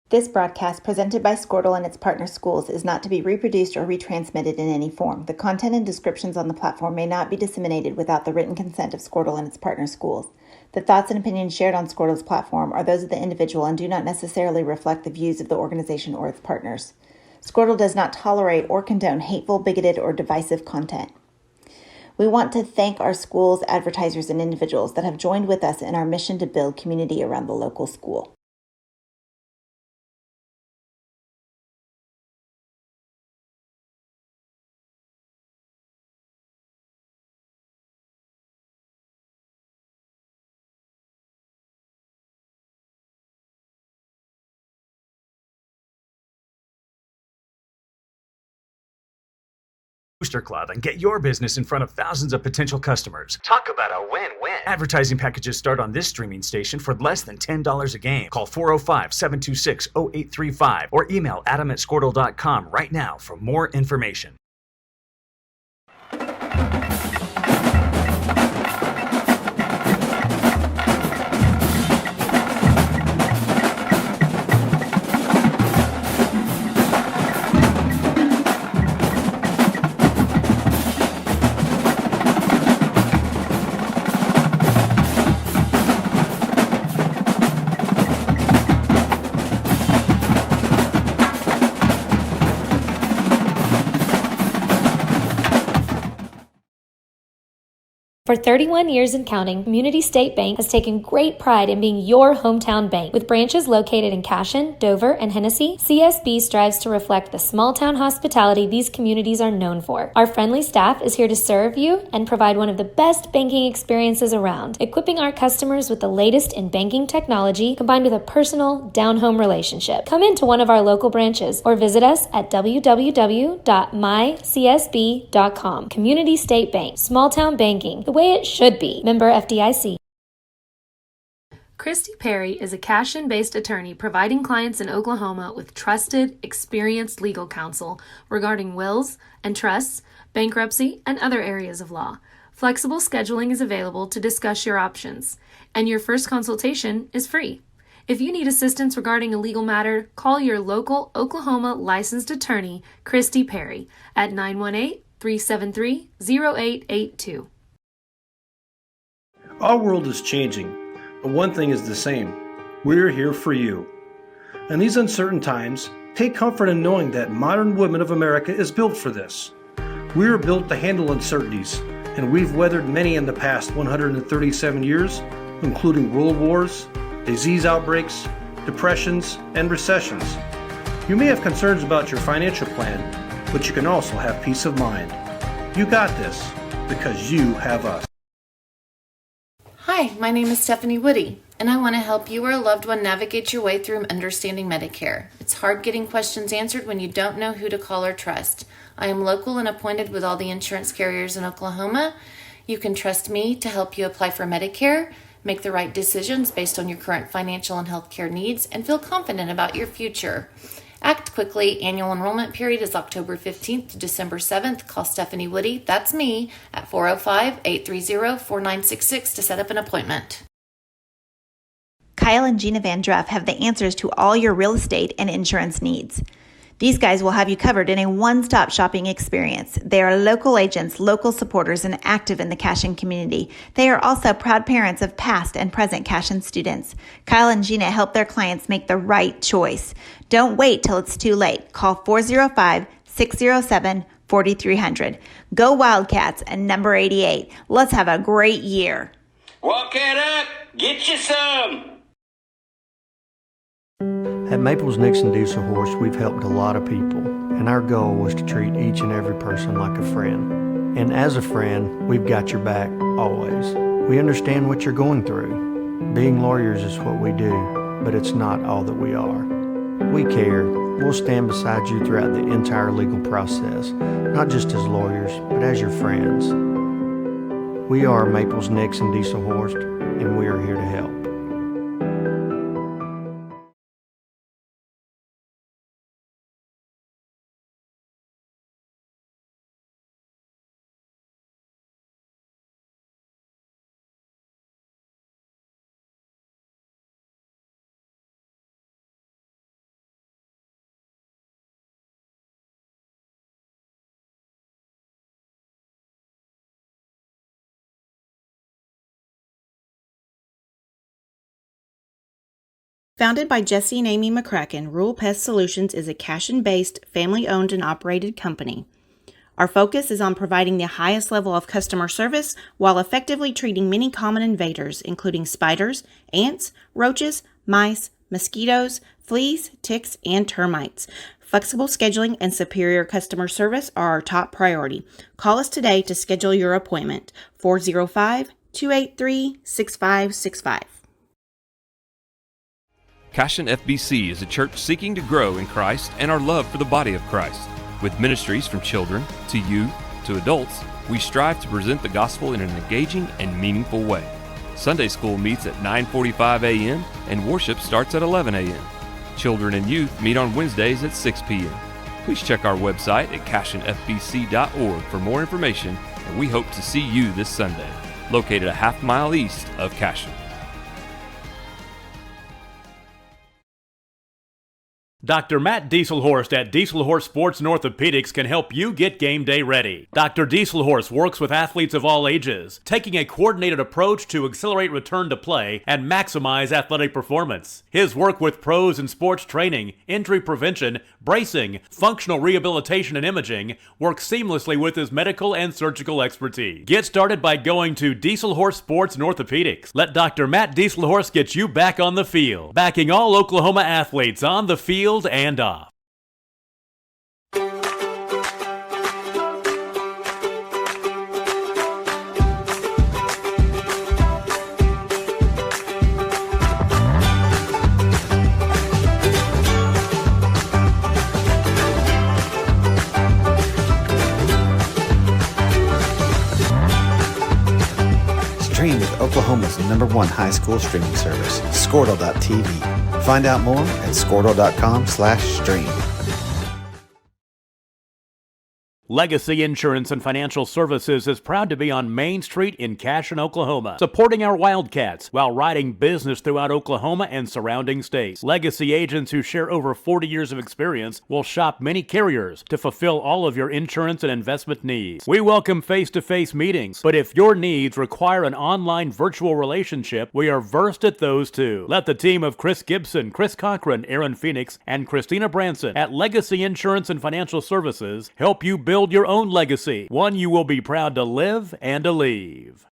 This broadcast, presented by Squirtle and its partner schools, is not to be reproduced or retransmitted in any form. The content and descriptions on the platform may not be disseminated without the written consent of Squirtle and its partner schools. The thoughts and opinions shared on Squirtle's platform are those of the individual and do not necessarily reflect the views of the organization or its partners. Squirtle does not tolerate or condone hateful, bigoted, or divisive content. We want to thank our schools, advertisers, and individuals that have joined with us in our mission to build community around the local school. Booster Club and get your business in front of thousands of potential customers. Talk about a win-win. Advertising packages start on this streaming station for less than $10 a game. Call 405-726-0835 or email adam@squirtle.com right now for more information. For 31 years and counting, Community State Bank has taken great pride in being your hometown bank. With branches located in Cashin, Dover, and Hennessy, CSB strives to reflect the small-town hospitality these communities are known for. Our friendly staff is here to serve you and provide one of the best banking experiences around, equipping our customers with the latest in banking technology combined with a personal, down-home relationship. Come into one of our local branches or visit us at www.mycsb.com. Community State Bank, small-town banking, the way it should be. Member FDIC. Christy Perry is a Cashin-based attorney providing clients in Oklahoma with trusted, experienced legal counsel regarding wills and trusts, bankruptcy, and other areas of law. Flexible scheduling is available to discuss your options, and your first consultation is free. If you need assistance regarding a legal matter, call your local Oklahoma licensed attorney, Christy Perry, at 918-373-0882. Our world is changing, but one thing is the same. We're here for you. In these uncertain times, take comfort in knowing that modern women of America is built for this. We are built to handle uncertainties, and we've weathered many in the past 137 years, including world wars, disease outbreaks, depressions, and recessions. You may have concerns about your financial plan, but you can also have peace of mind. You got this, because you have us. Hi, my name is Stephanie Woody, and I want to help you or a loved one navigate your way through understanding Medicare. It's hard getting questions answered when you don't know who to call or trust. I am local and appointed with all the insurance carriers in Oklahoma. You can trust me to help you apply for Medicare, make the right decisions based on your current financial and healthcare needs, and feel confident about your future. Act quickly. Annual enrollment period is October 15th to December 7th. Call Stephanie Woody, that's me, at 405-830-4966 to set up an appointment. Kyle and Gina Van Druff have the answers to all your real estate and insurance needs. These guys will have you covered in a one-stop shopping experience. They are local agents, local supporters, and active in the Cashin community. They are also proud parents of past and present Cashin students. Kyle and Gina help their clients make the right choice. Don't wait till it's too late. Call 405-607-4300. Go Wildcats and number 88. Let's have a great year. Walk it up. Get you some. At Maples Nixon Diesel Horse, we've helped a lot of people, and our goal was to treat each and every person like a friend. And as a friend, we've got your back, always. We understand what you're going through. Being lawyers is what we do, but it's not all that we are. We care. We'll stand beside you throughout the entire legal process, not just as lawyers, but as your friends. We are Maples Nixon Diesel Horse, and we are here to help. Founded by Jesse and Amy McCracken, Rural Pest Solutions is a Cashion-based, family-owned and operated company. Our focus is on providing the highest level of customer service while effectively treating many common invaders, including spiders, ants, roaches, mice, mosquitoes, fleas, ticks, and termites. Flexible scheduling and superior customer service are our top priority. Call us today to schedule your appointment. 405-283-6565. Cashion FBC is a church seeking to grow in Christ and our love for the body of Christ. With ministries from children to youth to adults, we strive to present the gospel in an engaging and meaningful way. Sunday school meets at 9:45 a.m. and worship starts at 11 a.m. Children and youth meet on Wednesdays at 6 p.m. Please check our website at cashionfbc.org for more information, and we hope to see you this Sunday, located a half-mile east of Cashion. Dr. Matt Dieselhorst at Dieselhorst Sports and Orthopedics can help you get game day ready. Dr. Dieselhorst works with athletes of all ages, taking a coordinated approach to accelerate return to play and maximize athletic performance. His work with pros in sports training, injury prevention, bracing, functional rehabilitation, and imaging works seamlessly with his medical and surgical expertise. Get started by going to Dieselhorst Sports and Orthopedics. Let Dr. Matt Dieselhorst get you back on the field, backing all Oklahoma athletes on the field and off. Stream with Oklahoma's #1 high school streaming service, Squirtle.tv. Find out more at Squirtle.com/stream. Legacy Insurance and Financial Services is proud to be on Main Street in Cashion, Oklahoma, supporting our Wildcats while writing business throughout Oklahoma and surrounding states. Legacy agents who share over 40 years of experience will shop many carriers to fulfill all of your insurance and investment needs. We welcome face-to-face meetings, but if your needs require an online virtual relationship, we are versed at those too. Let the team of Chris Gibson, Chris Cochran, Aaron Phoenix, and Christina Branson at Legacy Insurance and Financial Services help you build your own legacy, one you will be proud to live and to leave.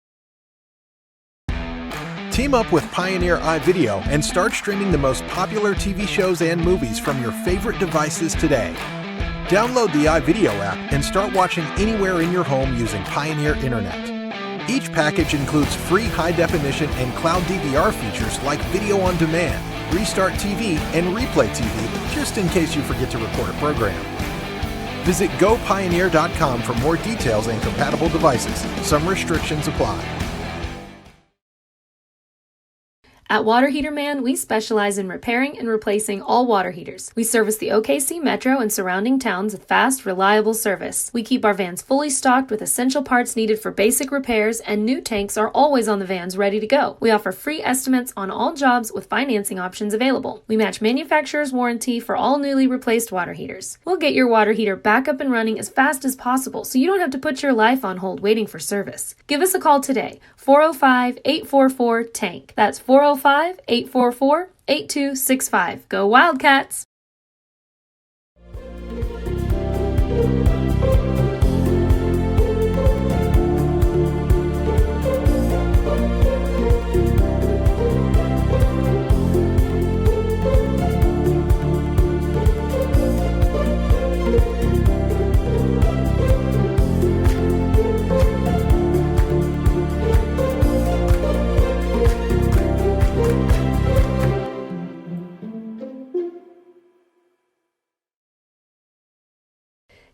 Team up with Pioneer iVideo and start streaming the most popular TV shows and movies from your favorite devices today. Download the iVideo app and start watching anywhere in your home using Pioneer Internet. Each package includes free high-definition and cloud DVR features like video on demand, Restart TV, and Replay TV, just in case you forget to record a program. Visit GoPioneer.com for more details and compatible devices. Some restrictions apply. At Water Heater Man, we specialize in repairing and replacing all water heaters. We service the OKC Metro and surrounding towns with fast, reliable service. We keep our vans fully stocked with essential parts needed for basic repairs, and new tanks are always on the vans ready to go. We offer free estimates on all jobs with financing options available. We match manufacturer's warranty for all newly replaced water heaters. We'll get your water heater back up and running as fast as possible so you don't have to put your life on hold waiting for service. Give us a call today, 405-844-TANK. That's 405-844-8265. Go Wildcats!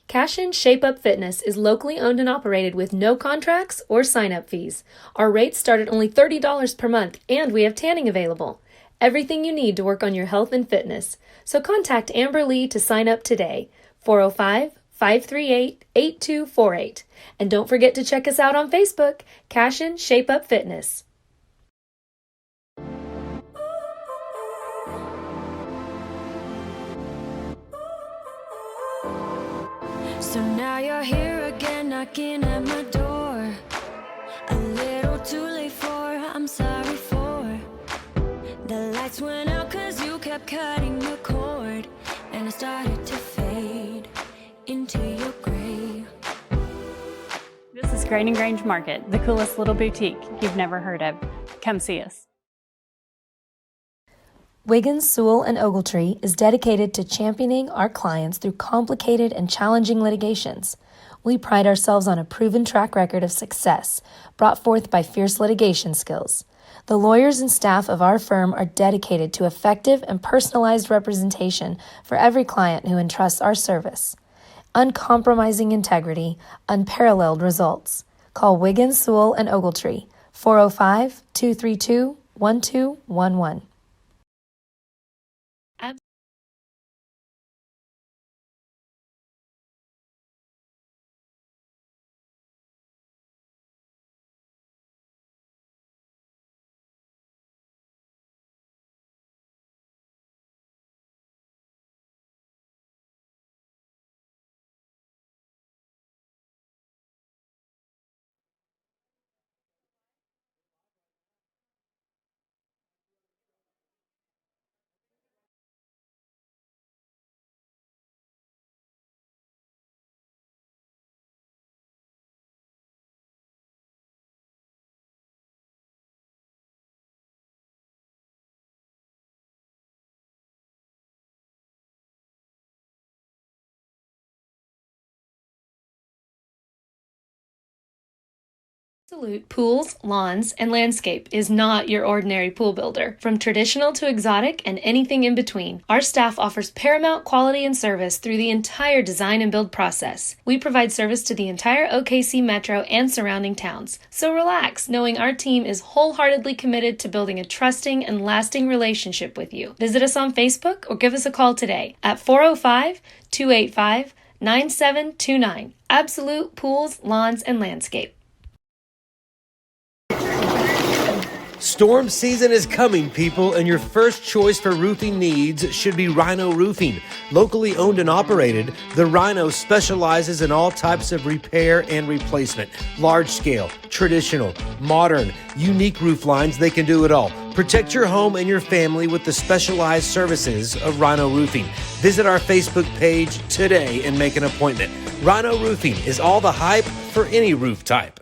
Cashion Shape Up Fitness is locally owned and operated with no contracts or sign-up fees. Our rates start at only $30 per month, and we have tanning available. Everything you need to work on your health and fitness. So contact Amber Lee to sign up today, 405-538-8248. And don't forget to check us out on Facebook, Cashion Shape Up Fitness. So now you're here again, knocking at my door. A little too late for, I'm sorry for. The lights went out 'cause you up cutting the cord, and I started to fade into your gray. This is Grain and Grange Market, the coolest little boutique you've never heard of. Come see us. Wiggins, Sewell, and Ogletree is dedicated to championing our clients through complicated and challenging litigations. We pride ourselves on a proven track record of success brought forth by fierce litigation skills. The lawyers and staff of our firm are dedicated to effective and personalized representation for every client who entrusts our service. Uncompromising integrity, unparalleled results. Call Wiggins, Sewell, and Ogletree, 405-232-1211. Absolute Pools, Lawns, and Landscape is not your ordinary pool builder. From traditional to exotic and anything in between, our staff offers paramount quality and service through the entire design and build process. We provide service to the entire OKC metro and surrounding towns. So relax, knowing our team is wholeheartedly committed to building a trusting and lasting relationship with you. Visit us on Facebook or give us a call today at 405-285-9729. Absolute Pools, Lawns, and Landscape. Storm season is coming, people, and your first choice for roofing needs should be Rhino Roofing. Locally owned and operated, the Rhino specializes in all types of repair and replacement. Large scale, traditional, modern, unique roof lines, they can do it all. Protect your home and your family with the specialized services of Rhino Roofing. Visit our Facebook page today and make an appointment. Rhino Roofing is all the hype for any roof type.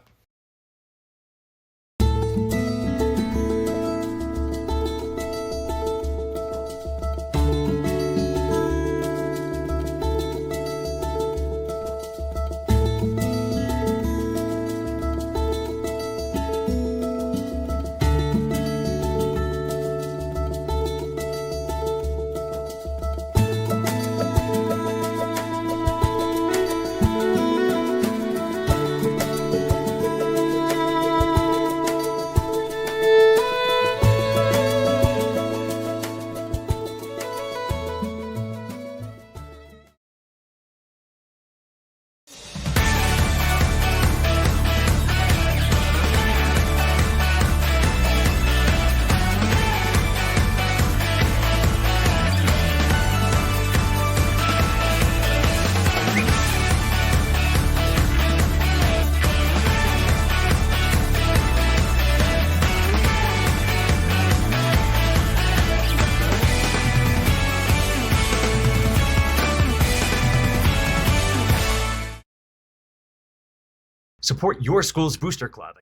Support your school's booster club.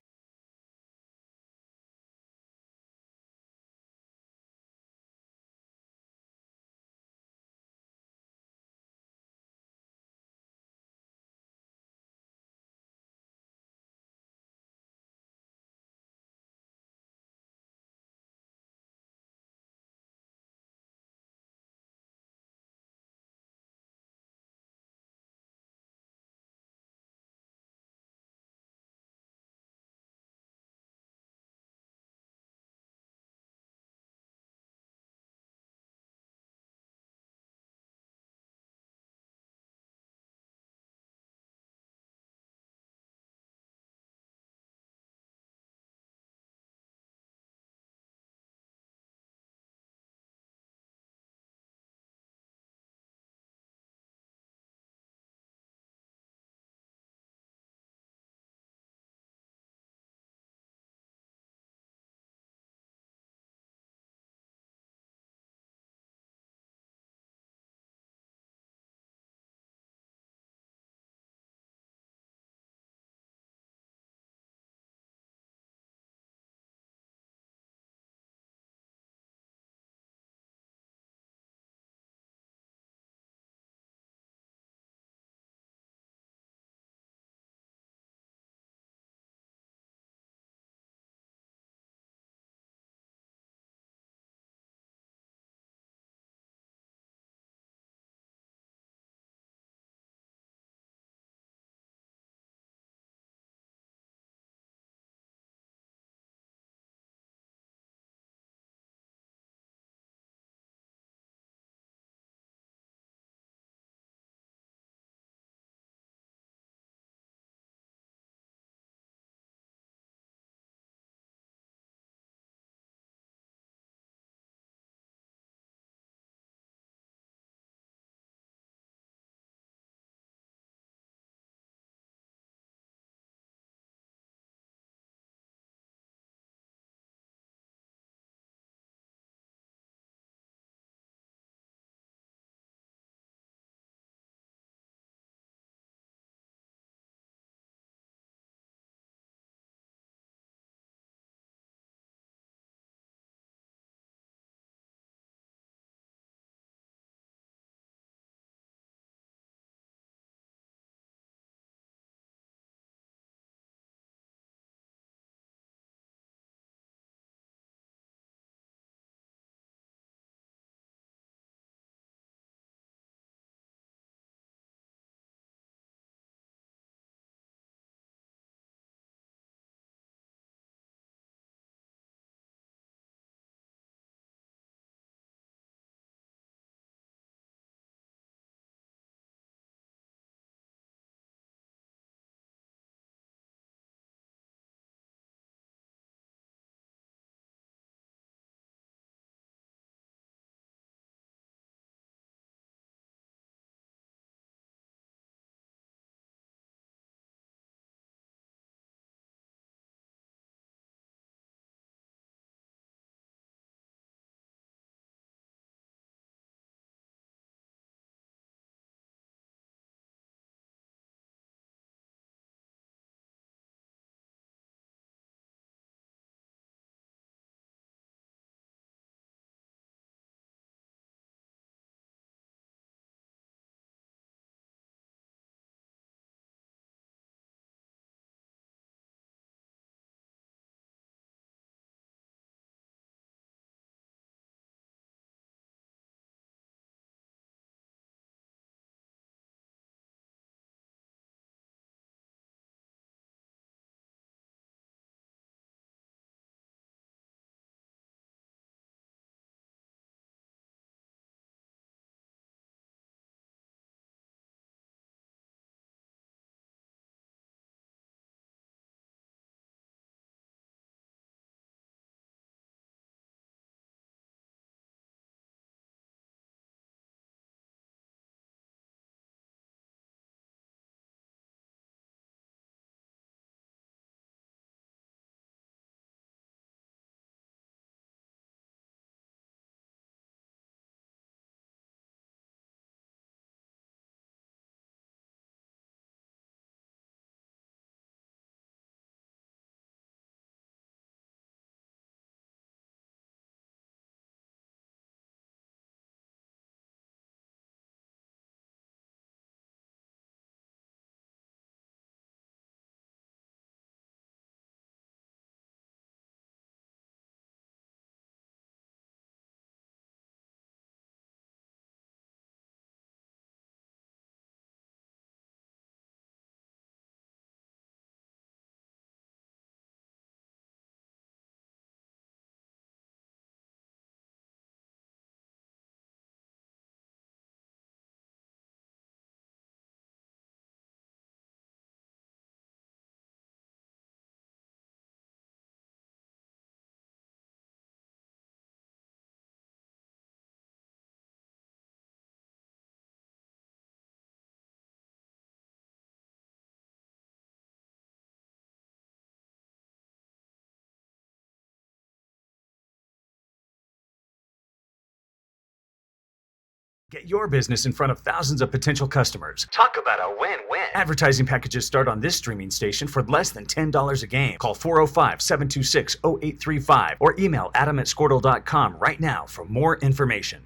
Get your business in front of thousands of potential customers. Talk about a win-win. Advertising packages start on this streaming station for less than $10 a game. Call 405-726-0835 or email adam@squirtle.com right now for more information.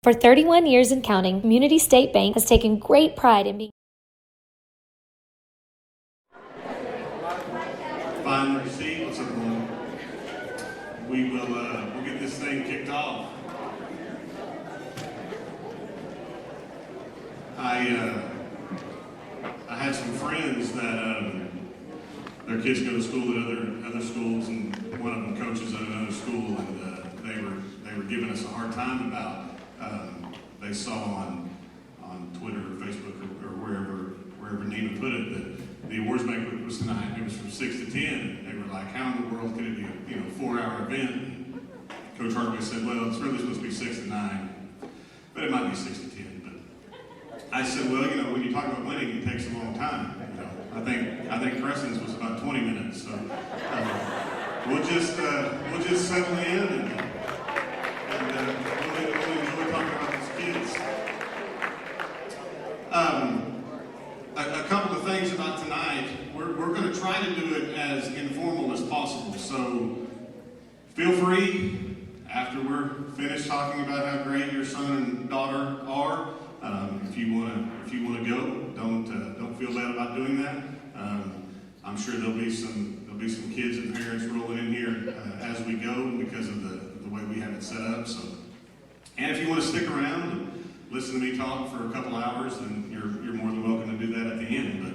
For 31 years and counting, Community State Bank has taken great pride in being. Find the receipt. What's up, everyone? We'll get this thing kicked off. I had some friends that their kids go to school at other schools, and one of them coaches at another school, and they were giving us a hard time about. They saw on Twitter or Facebook or wherever Nina put it that the awards banquet was tonight. It was from 6 to 10. They were like, "How in the world could it be a 4-hour event?" Coach Hartley said, "Well, it's really supposed to be 6 to 9, but it might be 6 to 10." But I said, "Well, when you talk about winning, it takes a long time. I think Crescent's was about 20 minutes. So we'll just settle in and we'll enjoy talking about these kids." A couple of things about tonight. We're going to try to do it as informal as possible. So feel free, after we're finished talking about how great your son and daughter are, if you want to go, don't feel bad about doing that. I'm sure there'll be some kids and parents rolling in here as we go because of the way we have it set up. So, and if you want to stick around and listen to me talk for a couple hours, then you're more than welcome to do that at the end. But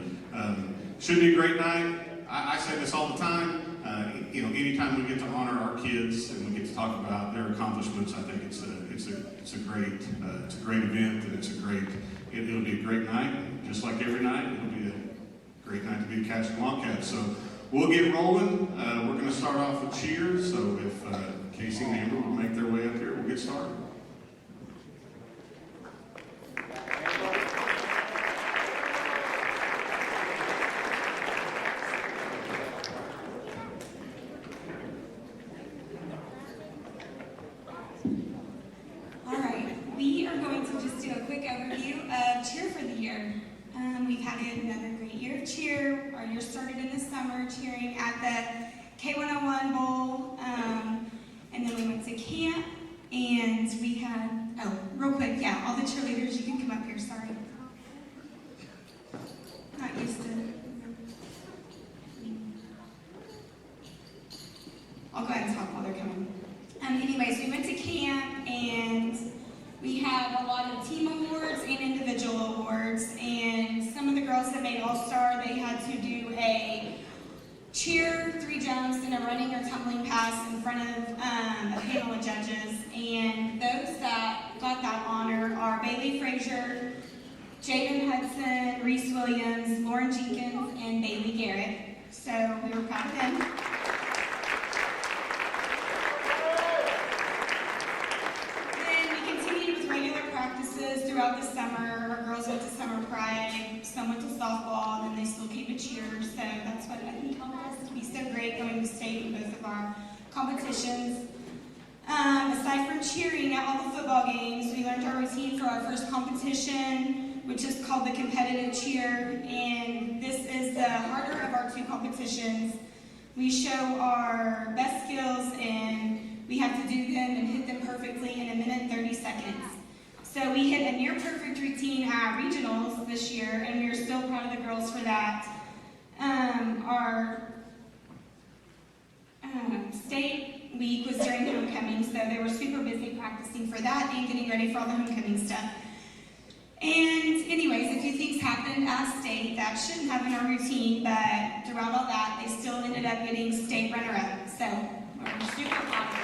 should be a great night. I say this all the time. Anytime we get to honor our kids and we get to talk about their accomplishments, I think it's a great event, and it'll be a great night. Just like every night, it'll be a great night to be a Cashin Wildcats. So we'll get rolling. We're going to start off with cheers. So if Casey and Amber will make their way up here, we'll get started. We've had another great year of cheer. Our year started in the summer cheering at the K101 Bowl, and then we went to camp, and we had, real quick, all the cheerleaders, you can come up here, sorry. Not used to it. I'll go ahead and talk while they're coming. Anyways, we went to camp, and we had a lot of team awards and individual awards, and some of the girls that made All-Star, they had to do a cheer, 3 jumps, and a running or tumbling pass in front of a panel of judges. And those that got that honor are Bailey Frazier, Jaden Hudson, Reese Williams, Lauren Jenkins, and Bailey Garrett. So we were proud of them. Throughout the summer, our girls went to summer pride, some went to softball, and then they still came to cheer. So that's what I think helped us to be so great going to state in both of our competitions. Aside from cheering at all the football games, we learned our routine for our first competition, which is called the competitive cheer. And this is the harder of our 2 competitions. We show our best skills, and we have to do them and hit them perfectly in 1 minute and 30 seconds. So we hit a near perfect routine at regionals this year, and we are so proud of the girls for that. Our state week was during homecoming, so they were super busy practicing for that and getting ready for all the homecoming stuff. And anyways, a few things happened at state that shouldn't have been our routine, but throughout all that, they still ended up getting state runner-up. So we're super proud of them.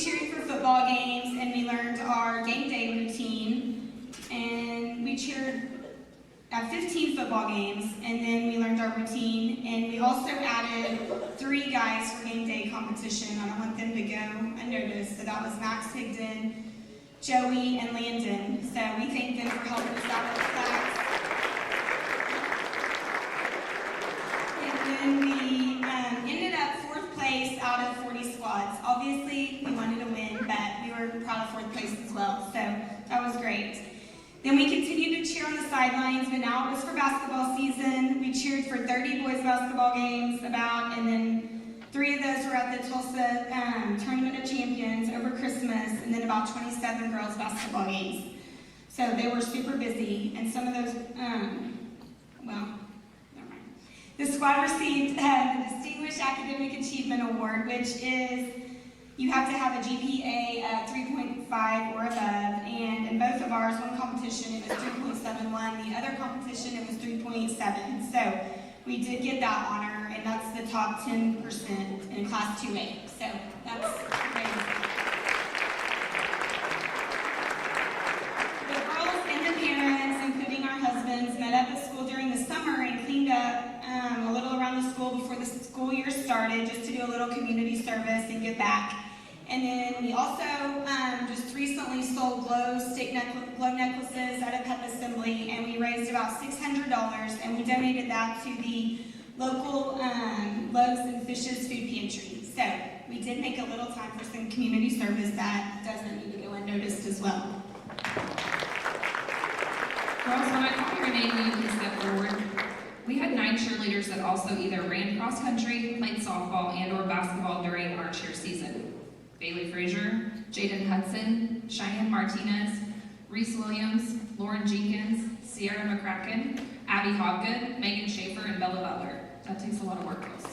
cheered for football games, and we learned our game day routine, and we cheered at 15 football games, and then we learned our routine, and we also added 3 guys for game day competition. I don't want them to go unnoticed. So that was Max Higdon, Joey, and Landon. So we thank them for helping us out with the flags. And then we ended up 4th place out of 40 squads. Obviously, we wanted to win, but we were proud of 4th place as well. So that was great. Then we continued to cheer on the sidelines, but now it was for basketball season. We cheered for 30 boys basketball games and then 3 of those were at the Tulsa Tournament of Champions over Christmas, and then about 27 girls basketball games. So they were super busy, and some of those, never mind. The squad received the Distinguished Academic Achievement Award, which is you have to have a GPA of 3.5 or above, and in both of ours, one competition it was 3.71, the other competition it was 3.7. So we did get that honor, and that's the top 10% in Class 2A. So that's amazing. The girls and the parents, including our husbands, met up at school during the summer and cleaned up a little around the school before the school year started, just to do a little community service and give back. And then we also just recently sold glow necklaces at a pep assembly, and we raised about $600, and we donated that to the local Loaves and Fishes food pantry. So we did make a little time for some community service that doesn't need to go unnoticed as well. Girls, when I call your name, you can step forward. We had 9 cheerleaders that also either ran cross country, played softball, and or basketball during our cheer season. Bailey Frazier, Jaden Hudson, Cheyenne Martinez, Reese Williams, Lauren Jenkins, Sierra McCracken, Abby Hobgood, Megan Schaefer, and Bella Butler. That takes a lot of work, girls.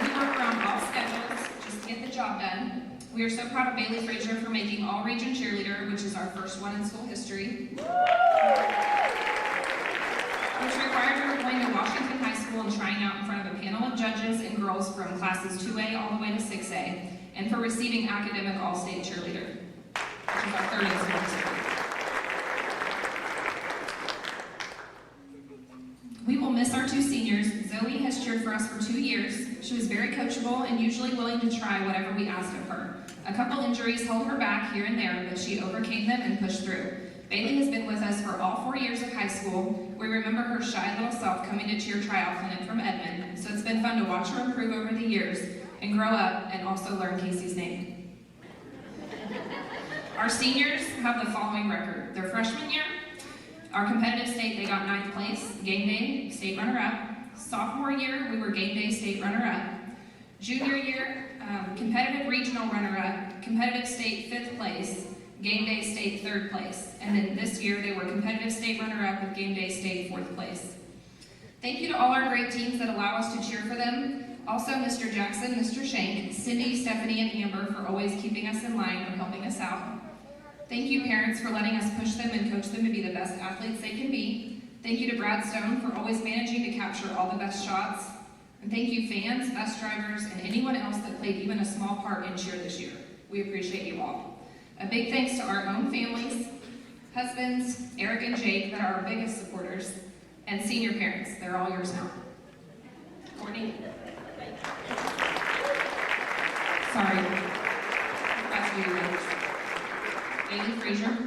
We work around all schedules just to get the job done. We are so proud of Bailey Frazier for making all-region cheerleader, which is our first one in school history. Which required her going to Washington High School and trying out in front of a panel of judges and girls from classes 2A all the way to 6A, and for receiving academic all-state cheerleader, which is our third in school history. We will miss our 2 seniors. Zoe has cheered for us for 2 years. She was very coachable and usually willing to try whatever we asked of her. A couple injuries held her back here and there, but she overcame them and pushed through. Bailey has been with us for all 4 years of high school. We remember her shy little self coming to cheer tryout clinic from Edmond, so it's been fun to watch her improve over the years and grow up and also learn Casey's name. Our seniors have the following record. Their freshman year, our competitive state, they got 9th place, game day, state runner-up. Sophomore year, we were game day, state runner-up. Junior year, competitive regional runner-up, competitive state 5th place, game day state 3rd place. And then this year, they were competitive state runner-up with game day state 4th place. Thank you to all our great teams that allow us to cheer for them. Also, Mr. Jackson, Mr. Shank, Cindy, Stephanie, and Amber for always keeping us in line or helping us out. Thank you, parents, for letting us push them and coach them to be the best athletes they can be. Thank you to Brad Stone for always managing to capture all the best shots. And thank you, fans, bus drivers, and anyone else that played even a small part in cheer this year. We appreciate you all. A big thanks to our own families, husbands, Eric and Jake, that are our biggest supporters, and senior parents. They're all yours now. Courtney? Sorry. That's for you. Bailey Frazier,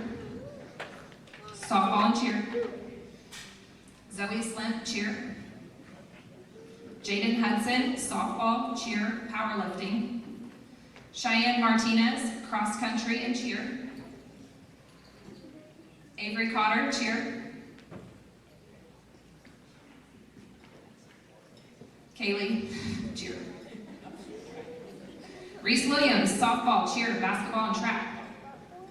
softball and cheer. Zoe Slint, cheer. Jaden Hudson, softball, cheer, powerlifting. Cheyenne Martinez, cross country and cheer. Avery Cotter, cheer. Kaylee, cheer. Reese Williams, softball, cheer, basketball, and track.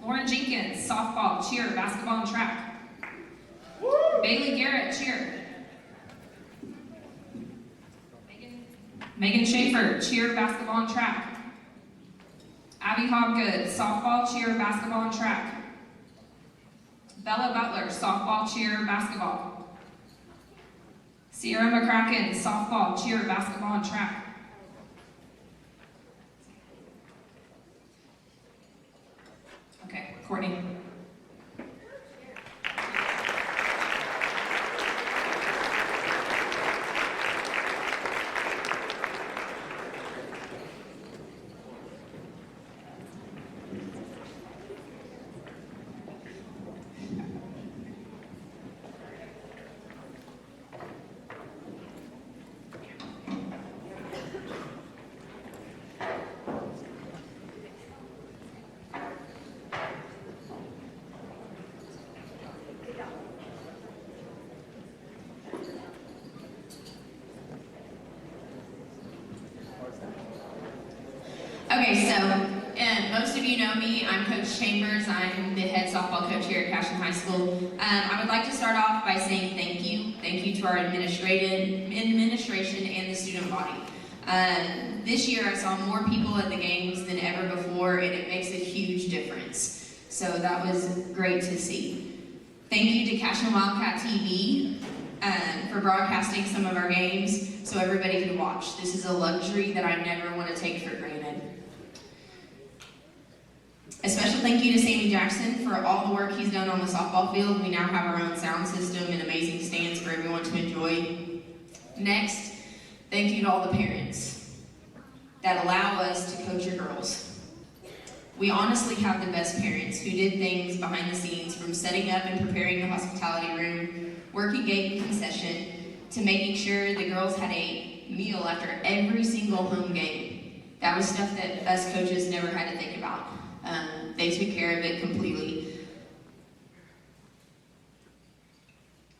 Lauren Jenkins, softball, cheer, basketball, and track. Woo! Bailey Garrett, cheer. Megan Schaefer, cheer, basketball, and track. Abby Hobgood, softball, cheer, basketball, and track. Bella Butler, softball, cheer, basketball. Sierra McCracken, softball, cheer, basketball, and track. Courtney. Okay, so most of you know me. I'm Coach Chambers. I'm the head softball coach here at Cashin High School. I would like to start off by saying thank you. Thank you to our administration and the student body. This year I saw more people at the games than ever before, and it makes a huge difference. So that was great to see. Thank you to Cashin Wildcat TV for broadcasting some of our games so everybody can watch. This is a luxury that I never want to take for granted. A special thank you to Sammy Jackson for all the work he's done on the softball field. We now have our own sound system and amazing stands for everyone to enjoy. Next, thank you to all the parents that allow us to coach your girls. We honestly have the best parents who did things behind the scenes, from setting up and preparing the hospitality room, working gate and concession, to making sure the girls had a meal after every single home game. That was stuff that us coaches never had to think about. They took care of it completely.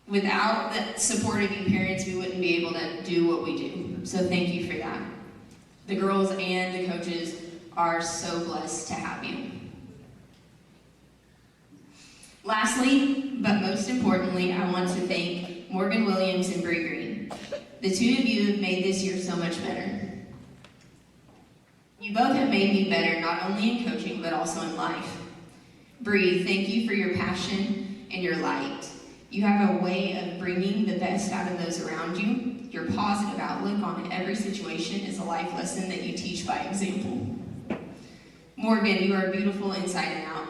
Without the support of you parents, we wouldn't be able to do what we do. So thank you for that. The girls and the coaches are so blessed to have you. Lastly, but most importantly, I want to thank Morgan Williams and Bree Green. The two of you have made this year so much better. You both have made me better, not only in coaching, but also in life. Bree, thank you for your passion and your light. You have a way of bringing the best out of those around you. Your positive outlook on every situation is a life lesson that you teach by example. Morgan, you are beautiful inside and out.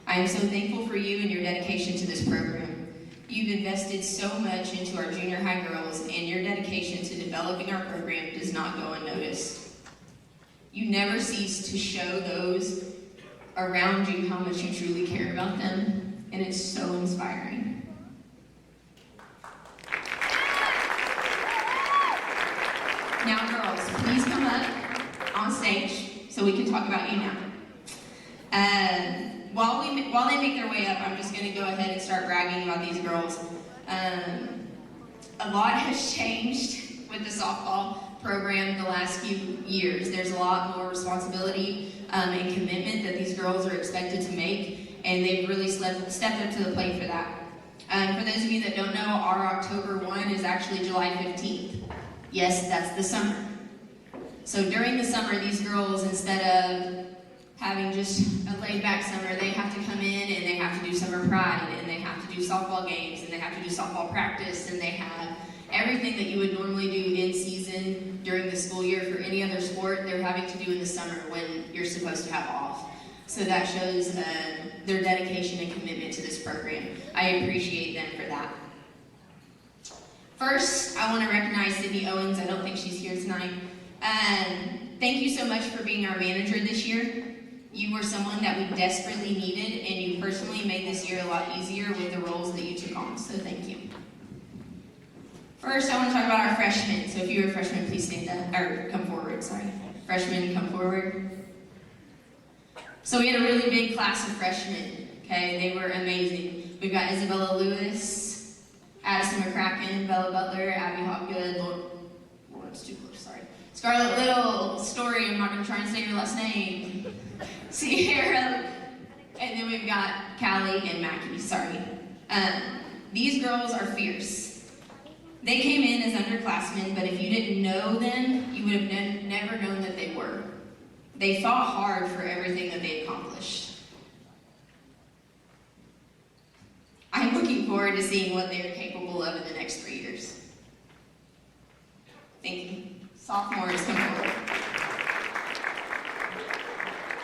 I am so thankful for you and your dedication to this program. You've invested so much into our junior high girls, and your dedication to developing our program does not go unnoticed. You never cease to show those around you how much you truly care about them, and it's so inspiring. Now girls, please come up on stage so we can talk about you now. While they make their way up, I'm just going to go ahead and start bragging about these girls. A lot has changed with the softball program the last few years. There's a lot more responsibility and commitment that these girls are expected to make, and they've really stepped up to the plate for that. For those of you that don't know, our October 1 is actually July 15th. Yes, that's the summer. So during the summer, these girls, instead of having just a laid-back summer, they have to come in and they have to do summer pride, and they have to do softball games, and they have to do softball practice, and they have everything that you would normally do in season during the school year for any other sport, they're having to do in the summer when you're supposed to have off. So that shows their dedication and commitment to this program. I appreciate them for that. First, I want to recognize Sydney Owens. I don't think she's here tonight. Thank you so much for being our manager this year. You were someone that we desperately needed, and you personally made this year a lot easier with the roles that you took on, so thank you. First, I want to talk about our freshmen. So if you're a freshman, please stand up, or come forward, sorry. Freshmen, come forward. So we had a really big class of freshmen, okay? They were amazing. We've got Isabella Lewis, Addison McCracken, Bella Butler, Abby Hopgood, Lawrence Dupler, sorry. Scarlett Little, Story, I'm not going to try and say your last name. Sierra, and then we've got Callie and Mackie, sorry. These girls are fierce. They came in as underclassmen, but if you didn't know them, you would have never known that they were. They fought hard for everything that they accomplished. I'm looking forward to seeing what they are capable of in the next 3 years. Thank you. Sophomores, come forward.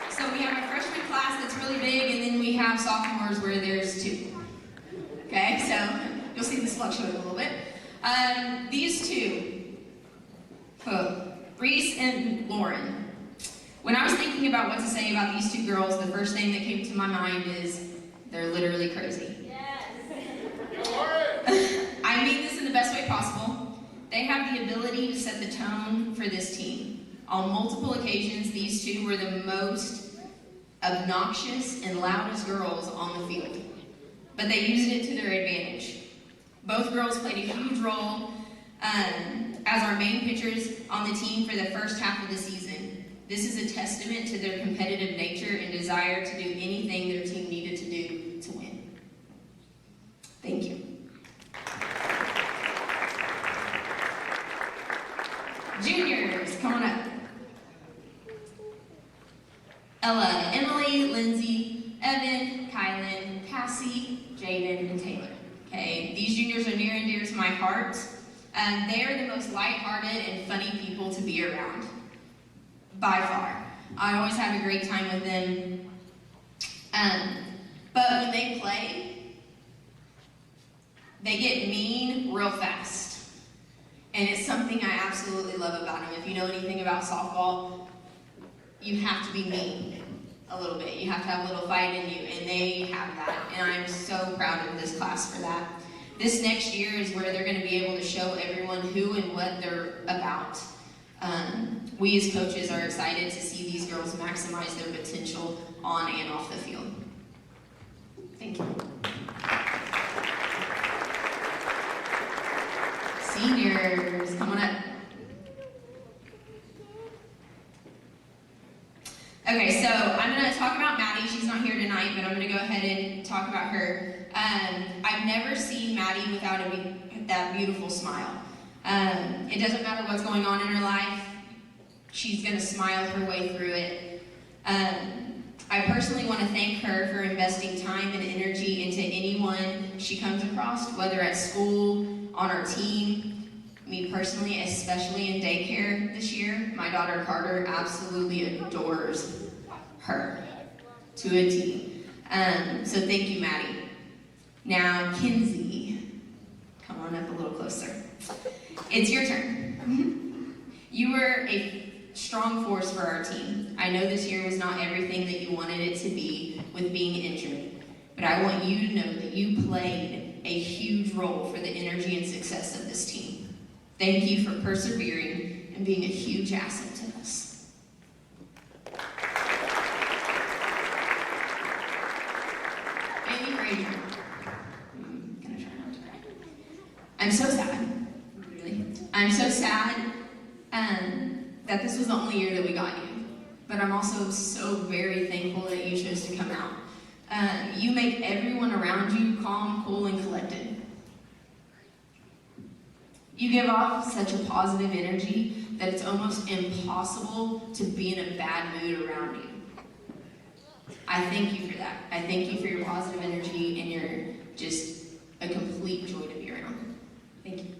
So we have a freshman class that's really big, and then we have sophomores where there's 2. Okay, so you'll see this fluctuate a little bit. These 2, Reese and Lauren. When I was thinking about what to say about these 2 girls, the first thing that came to my mind is they're literally crazy. Yes. I mean this in the best way possible. They have the ability to set the tone for this team. On multiple occasions, these 2 were the most obnoxious and loudest girls on the field, but they used it to their advantage. Both girls played a huge role as our main pitchers on the team for the first half of the season. This is a testament to their competitive nature and desire to do anything their team needed to do to win. Thank you. Juniors, come on up. Ella, Emily, Lindsay, Evan, Kylan, Cassie, Jaden, and Taylor. Okay, these juniors are near and dear to my heart. They are the most lighthearted and funny people to be around, by far. I always have a great time with them. But when they play, they get mean real fast. And it's something I absolutely love about them. If you know anything about softball, you have to be mean a little bit. You have to have a little fight in you, and they have that. And I'm so proud of this class for that. This next year is where they're going to be able to show everyone who and what they're about. We as coaches are excited to see these girls maximize their potential on and off the field. Thank you. Seniors, come on up. Okay, so I'm going to talk about Maddie. She's not here tonight, but I'm going to go ahead and talk about her. I've never seen Maddie without that beautiful smile. It doesn't matter what's going on in her life. She's going to smile her way through it. I personally want to thank her for investing time and energy into anyone she comes across, whether at school, on our team. Me personally, especially in daycare this year, my daughter Carter absolutely adores her to a T. So thank you, Maddie. Now, Kinsey, come on up a little closer. It's your turn. You were a strong force for our team. I know this year was not everything that you wanted it to be with being injured, but I want you to know that you played a huge role for the energy and success of this team. Thank you for persevering and being a huge asset to us. Bailey Frazier. I'm gonna try not to cry. I'm so sad. Really. I'm so sad that this was the only year that we got you. But I'm also so very thankful that you chose to come out. You make everyone around you calm, cool, and collected. You give off such a positive energy that it's almost impossible to be in a bad mood around you. I thank you for that. I thank you for your positive energy, and you're just a complete joy to be around. Thank you.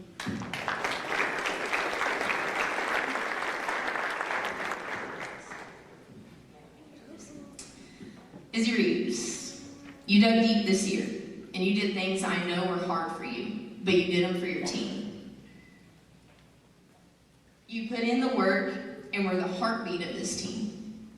Izzy Reeves, you dug deep this year, and you did things I know were hard for you, but you did them for your team. You put in the work and were the heartbeat of this team.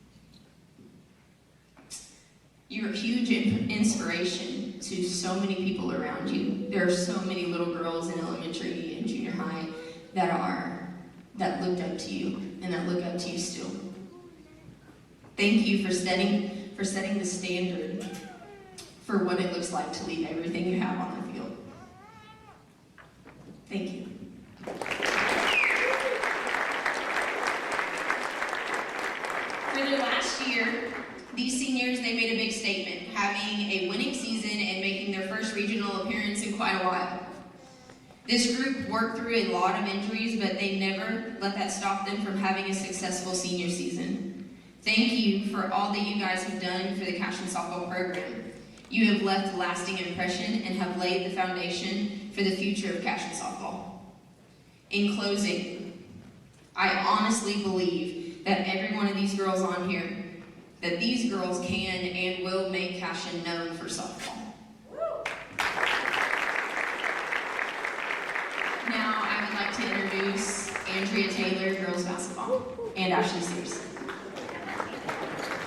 You're a huge inspiration to so many people around you. There are so many little girls in elementary and junior high that looked up to you and that look up to you still. Thank you for setting the standard for what it looks like to leave everything you have on the field. Thank you. For their last year, these seniors, they made a big statement, having a winning season and making their first regional appearance in quite a while. This group worked through a lot of injuries, but they never let that stop them from having a successful senior season. Thank you for all that you guys have done for the Cashin softball program. You have left a lasting impression and have laid the foundation for the future of Cashin softball. In closing, I honestly believe that every one of these girls on here, that these girls can and will make Cashin known for softball. Now I would like to introduce Andrea Taylor, girls basketball, and Ashley Sears,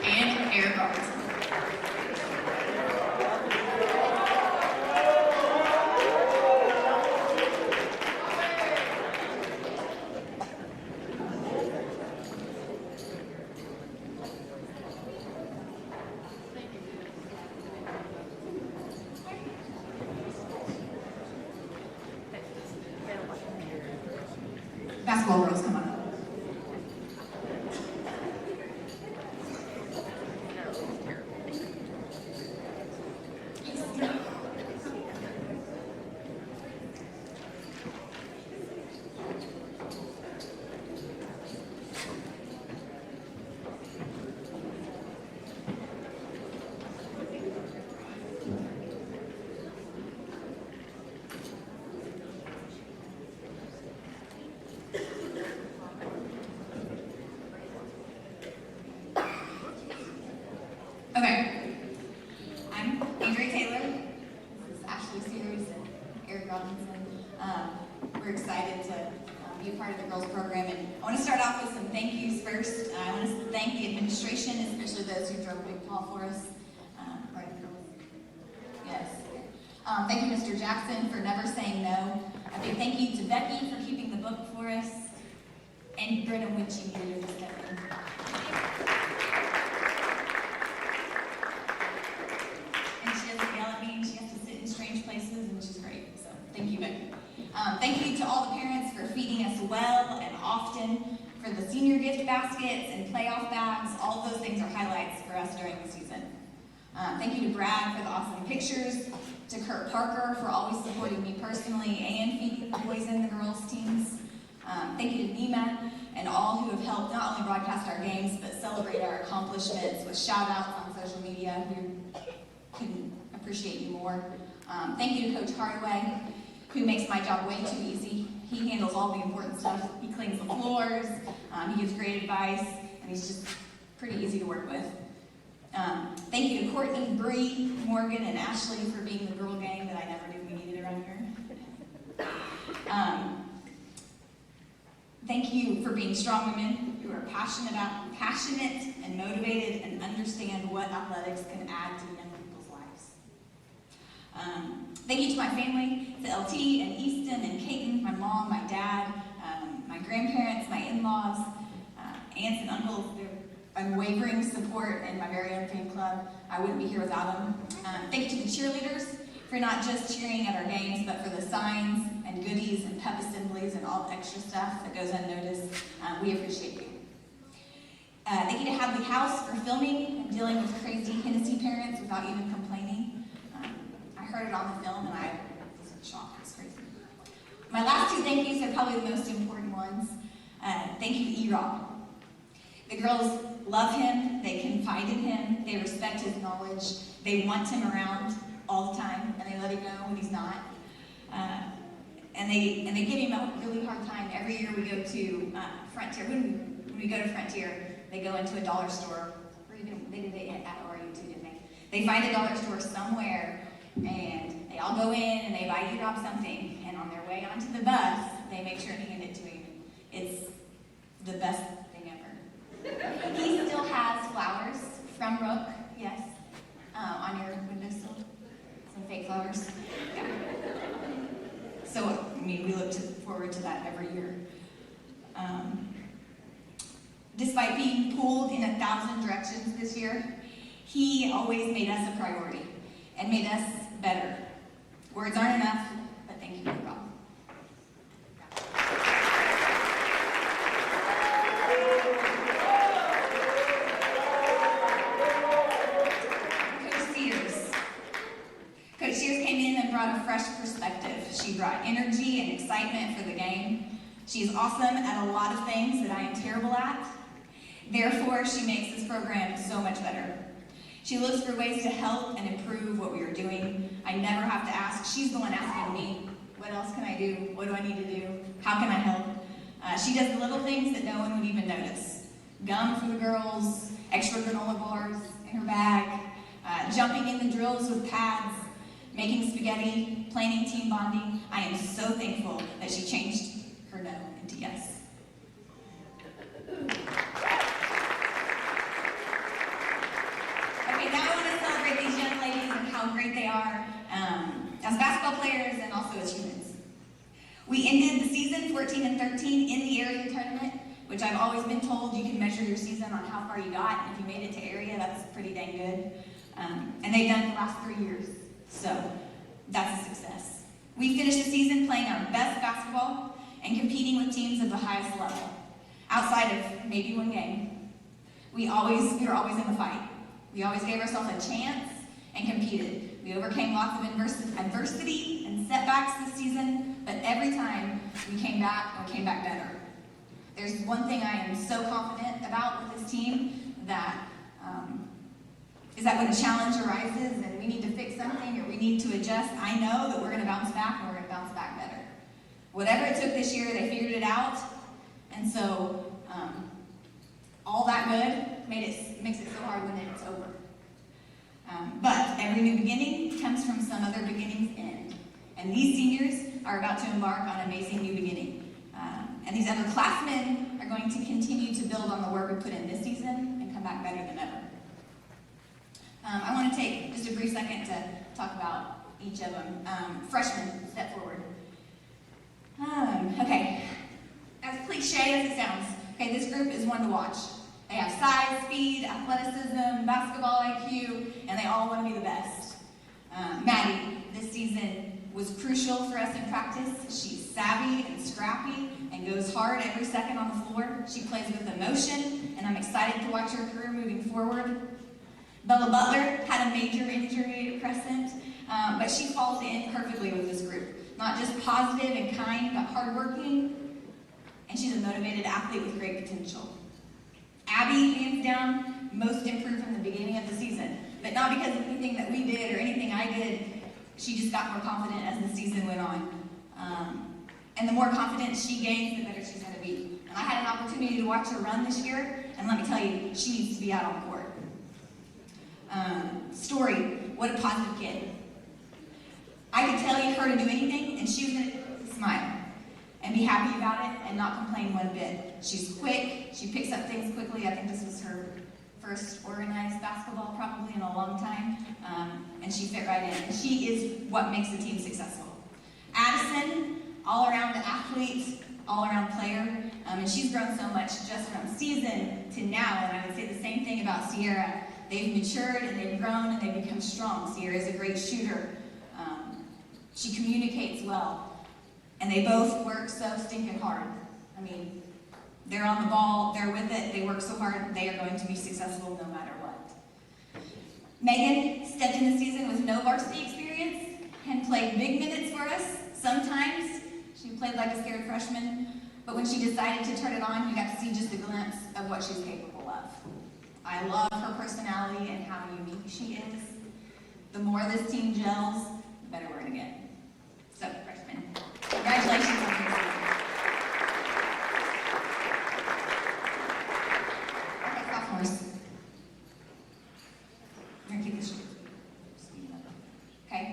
and Eric Robertson. Basketball girls, come on up. Okay, I'm Andrea Taylor, this is Ashley Sears and Eric Robinson. We're excited to be a part of the girls program, and I want to start off with some thank yous first. I want to thank the administration, especially those who drove a big call for us. Right, girls? Yes. Thank you, Mr. Jackson, for never saying no. A big thank you to Becky for keeping the book for us, and Britta Winchie for your stepping. Places, and which is great. So thank you, Becky. Thank you to all the parents for feeding us well and often, for the senior gift baskets and playoff bags. All of those things are highlights for us during the season. Thank you to Brad for the awesome pictures, to Kurt Parker for always supporting me personally and feeding the boys and the girls teams. Thank you to Nima and all who have helped not only broadcast our games, but celebrate our accomplishments with shout outs on social media. We couldn't appreciate you more. Thank you to Coach Hardaway, who makes my job way too easy. He handles all the important stuff. He cleans the floors, he gives great advice, and he's just pretty easy to work with. Thank you to Courtney, Bree, Morgan, and Ashley for being the girl gang that I never knew we needed around here. Thank you for being strong women who are passionate and motivated and understand what athletics can add to young people's lives. Thank you to my family, to LT and Easton and Caton, my mom, my dad, my grandparents, my in-laws, aunts and uncles, their unwavering support, and my very own fan club. I wouldn't be here without them. Thank you to the cheerleaders for not just cheering at our games, but for the signs and goodies and pep assemblies and all the extra stuff that goes unnoticed. We appreciate you. Thank you to Hadley House for filming and dealing with crazy Hennessy parents without even complaining. I heard it on the film and I was in shock. It was crazy. My last two thank yous are probably the most important ones. Thank you to E-Rob. The girls love him, they confide in him, they respect his knowledge, they want him around all the time, and they let him know when he's not. And they give him a really hard time. Every year we go to Frontier. When we go to Frontier, they go into a dollar store, or even they did it at RU too, didn't they? They find a dollar store somewhere, and they all go in and they buy E-Rob something, and on their way onto the bus, they make sure to hand it to him. It's the best thing ever. He still has flowers from Rook, yes, on your windowsill. Some fake flowers. Yeah. So, I mean, we look forward to that every year. Despite being pulled in 1,000 directions this year, he always made us a priority and made us better. Words aren't enough, but thank you, Rob. Coach Sears came in and brought a fresh perspective. She brought energy and excitement for the game. She's awesome at a lot of things that I am terrible at. Therefore, she makes this program so much better. She looks for ways to help and improve what we are doing. I never have to ask. She's the one asking me, what else can I do? What do I need to do? How can I help? She does the little things that no one would even notice. Gum for the girls, extra granola bars in her bag, jumping in the drills with pads, making spaghetti, planning team bonding. I am so thankful that she changed her no into yes. Okay, now I want to celebrate these young ladies and how great they are as basketball players and also as humans. We ended the season 14-13 in the area tournament, which I've always been told you can measure your season on how far you got, and if you made it to area, that's pretty dang good. And they've done it the last 3 years, so that's a success. We finished the season playing our best basketball and competing with teams of the highest level. Outside of maybe one game, we were always in the fight. We always gave ourselves a chance and competed. We overcame lots of adversity and setbacks this season, but every time we came back and we came back better. There's one thing I am so confident about with this team is that when a challenge arises and we need to fix something or we need to adjust, I know that we're going to bounce back and we're going to bounce back better. Whatever it took this year, they figured it out, and so all that good makes it so hard when it's over. But every new beginning comes from some other beginning's end, and these seniors are about to embark on an amazing new beginning. And these underclassmen are going to continue to build on the work we put in this season and come back better than ever. I want to take just a brief second to talk about each of them. Freshmen, step forward. Okay, as cliche as it sounds, okay, this group is one to watch. They have size, speed, athleticism, basketball IQ, and they all want to be the best. Maddie, this season, was crucial for us in practice. She's savvy and scrappy and goes hard every second on the floor. She plays with emotion, and I'm excited to watch her career moving forward. Bella Butler had a major injury at Crescent, but she falls in perfectly with this group. Not just positive and kind, but hardworking, and she's a motivated athlete with great potential. Abby, hands down, most improved from the beginning of the season, but not because of anything that we did or anything I did. She just got more confident as the season went on. And the more confidence she gains, the better she's going to be. And I had an opportunity to watch her run this year, and let me tell you, she needs to be out on the court. Story, what a positive kid. I could tell you her to do anything, and she was going to smile and be happy about it and not complain one bit. She's quick, she picks up things quickly. I think this was her first organized basketball probably in a long time, and she fit right in. She is what makes the team successful. Addison, all-around athlete, all-around player, and she's grown so much just from season to now, and I would say the same thing about Sierra. They've matured and they've grown and they've become strong. Sierra is a great shooter. She communicates well, and they both work so stinking hard. I mean, they're on the ball, they're with it, they work so hard, they are going to be successful no matter what. Megan stepped in the season with no varsity experience and played big minutes for us. Sometimes she played like a scared freshman, but when she decided to turn it on, you got to see just a glimpse of what she's capable of. I love her personality and how unique she is. The more this team gels, the better we're going to get. So, freshmen, congratulations on your season. Okay, sophomores. I'm going to keep this short. Okay,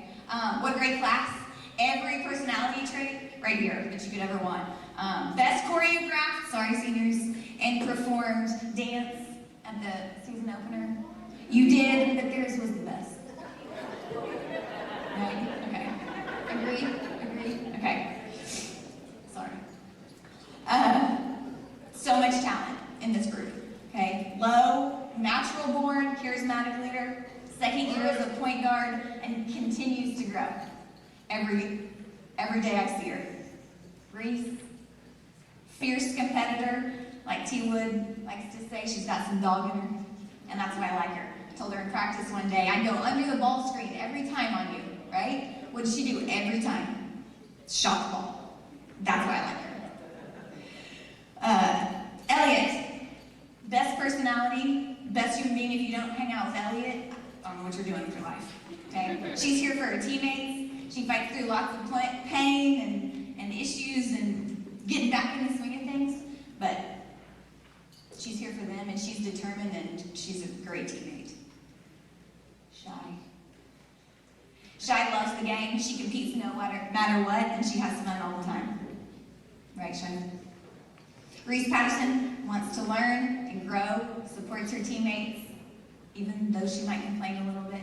what a great class. Every personality trait right here that you could ever want. Best choreographed, sorry seniors, and performed dance at the season opener. You did, but theirs was the best. Right? Okay. Agreed? Okay. Sorry. So much talent in this group. Okay. Low, natural born, charismatic leader, second year as a point guard, and continues to grow. Every day I see her. Reese, fierce competitor, like T. Wood likes to say, she's got some dog in her, and that's why I like her. I told her in practice one day, I'd go under the ball screen every time on you, right? What did she do every time? Shot the ball. That's why I like her. Elliot, best personality, best human being. If you don't hang out with Elliot, I don't know what you're doing with your life, okay? She's here for her teammates. She fights through lots of pain and issues and getting back in the swing of things, but she's here for them and she's determined and she's a great teammate. Shy. Shy loves the game. She competes no matter what, and she has fun all the time. Right, Shy? Reese Patterson wants to learn and grow, supports her teammates, even though she might complain a little bit.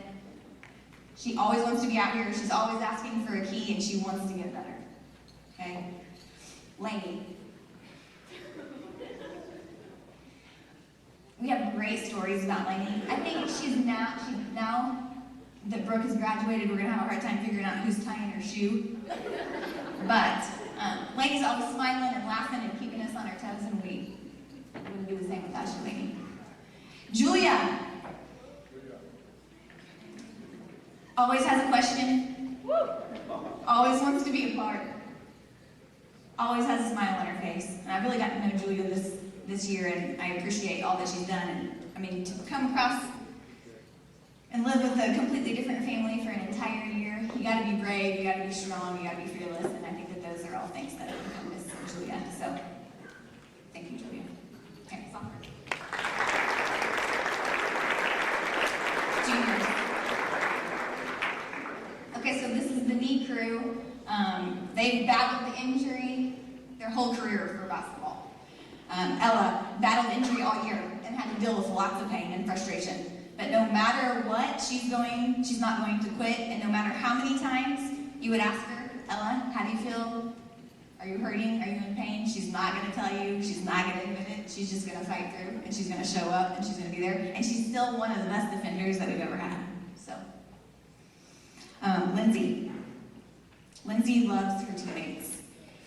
She always wants to be out here. She's always asking for a key, and she wants to get better. Okay? Lainey. We have great stories about Lainey. I think she's now that Brooke has graduated, we're gonna have a hard time figuring out who's tying her shoe. But Lainey's always smiling and laughing and keeping us on our toes, and we wouldn't do the same without you, Lainey. Julia. Always has a question. Always wants to be a part. Always has a smile on her face. And I really got to know Julia this year, and I appreciate all that she's done. And I mean, to come across and live with a completely different family for an entire year, you got to be brave, you got to be strong, you got to be fearless, and I think that those are all things that I miss in Julia. So, thank you, Julia. Okay, soccer. Juniors. Okay, so this is the knee crew. They've battled the injury their whole career for basketball. Ella battled injury all year and had to deal with lots of pain and frustration. But no matter what, she's not going to quit, and no matter how many times you would ask her, Ella, how do you feel? Are you hurting? Are you in pain? She's not going to tell you. She's not going to admit it. She's just going to fight through, and she's going to show up, and she's going to be there. And she's still one of the best defenders that we've ever had. So, Lindsay. Lindsay loves her teammates.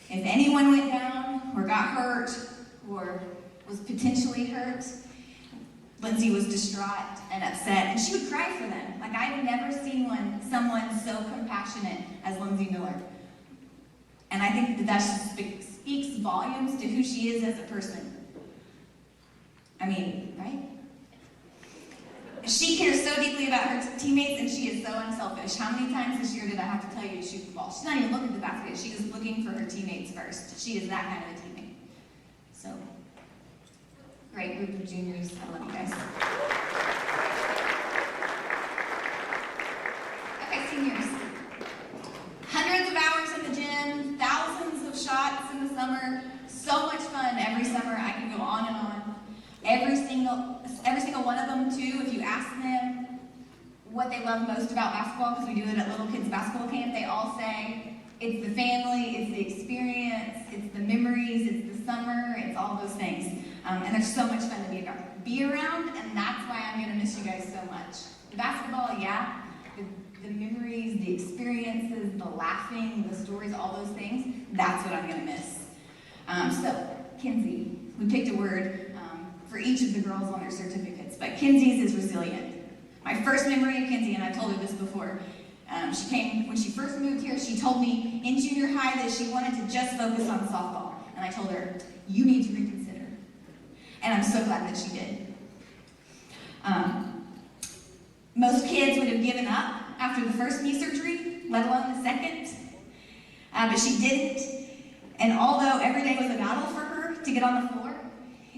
If anyone went down or got hurt or was potentially hurt, Lindsay was distraught and upset, and she would cry for them. Like, I've never seen someone so compassionate as Lindsay Miller. And I think that just speaks volumes to who she is as a person. I mean, right? She cares so deeply about her teammates, and she is so unselfish. How many times this year did I have to tell you to shoot the ball? She's not even looking at the basket. She is looking for her teammates first. She is that kind of a teammate. So, great group of juniors. I love you guys. Okay, seniors. Hundreds of hours in the gym, thousands of shots in the summer, so much fun every summer. I can go on and on. Every single one of them, too, if you ask them what they love most about basketball, because we do it at Little Kids Basketball Camp, they all say it's the family, it's the experience, it's the memories, it's the summer, it's all those things. And they're so much fun to be around, and that's why I'm going to miss you guys so much. The basketball, yeah, the memories, the experiences, the laughing, the stories, all those things, that's what I'm going to miss. So, Kinsey, we picked a word for each of the girls on their certificates, but Kinsey's is resilient. My first memory of Kinsey, and I've told her this before, when she first moved here, she told me in junior high that she wanted to just focus on softball. And I told her, you need to reconsider. And I'm so glad that she did. Most kids would have given up after the first knee surgery, let alone the second. But she didn't. And although every day was a battle for her to get on the floor,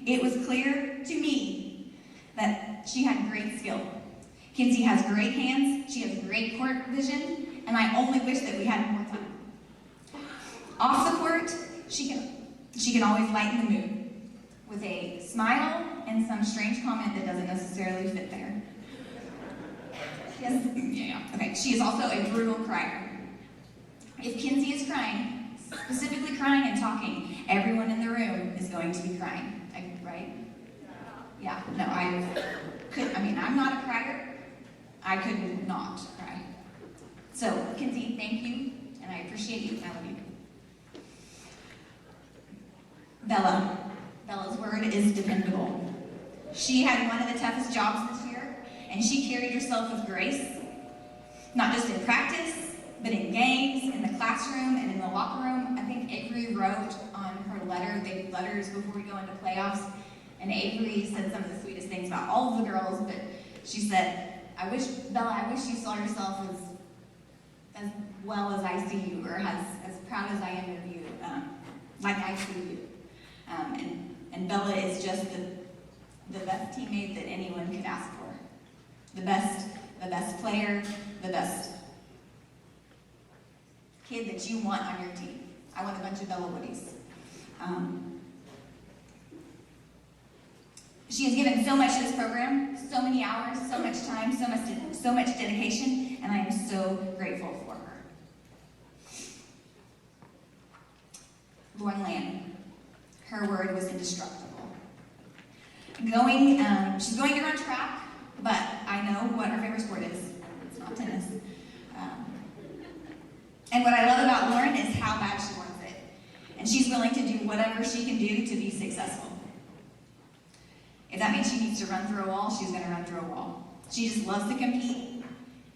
it was clear to me that she had great skill. Kinsey has great hands, she has great court vision, and I only wish that we had more time. Off the court, she can always lighten the mood with a smile and some strange comment that doesn't necessarily fit there. Yes, yeah, okay. She is also a brutal crier. If Kinsey is crying, specifically crying and talking, everyone in the room is going to be crying. Right? Yeah, no, I'm not a crier. I could not cry. So, Kinsey, thank you, and I appreciate you, and I love you. Bella. Bella's word is dependable. She had one of the toughest jobs this year, and she carried herself with grace, not just in practice, but in games, in the classroom, and in the locker room. I think Avery wrote on her letters before we go into playoffs, and Avery said some of the sweetest things about all of the girls, but she said, Bella, I wish you saw yourself as well as I see you, or as proud as I am of you, like I see you. And Bella is just the best teammate that anyone could ask for. The best the best player, the best kid that you want on your team. I want a bunch of Bella Woodies. She has given so much to this program, so many hours, so much time, so much dedication, and I am so grateful for her. Lauren Lamb, her word was indestructible. She's going to run track, but I know what her favorite sport is. It's not tennis. And what I love about Lauren is how bad she wants it. And she's willing to do whatever she can do to be successful. If that means she needs to run through a wall, she's going to run through a wall. She just loves to compete,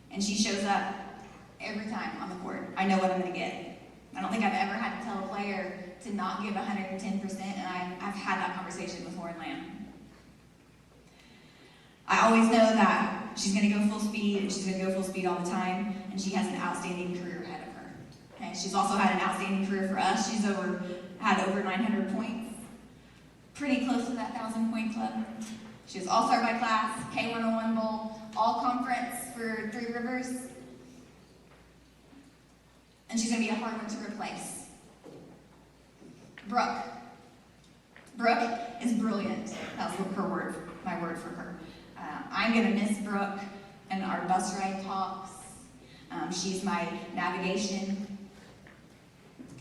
and she shows up every time on the court. I know what I'm going to get. I don't think I've ever had to tell a player to not give 110%, and I've had that conversation with Lauren Lamb. I always know that she's going to go full speed, and she's going to go full speed all the time, and she has an outstanding career ahead of her. Okay? She's also had an outstanding career for us. She's had over 900 points, pretty close to that 1,000-point club. She was All-Star by class, K101 Bowl, All-Conference for Three Rivers, and she's going to be a hard one to replace. Brooke. Brooke is brilliant. That was her word, my word for her. I'm going to miss Brooke and our bus ride talks. She's my navigation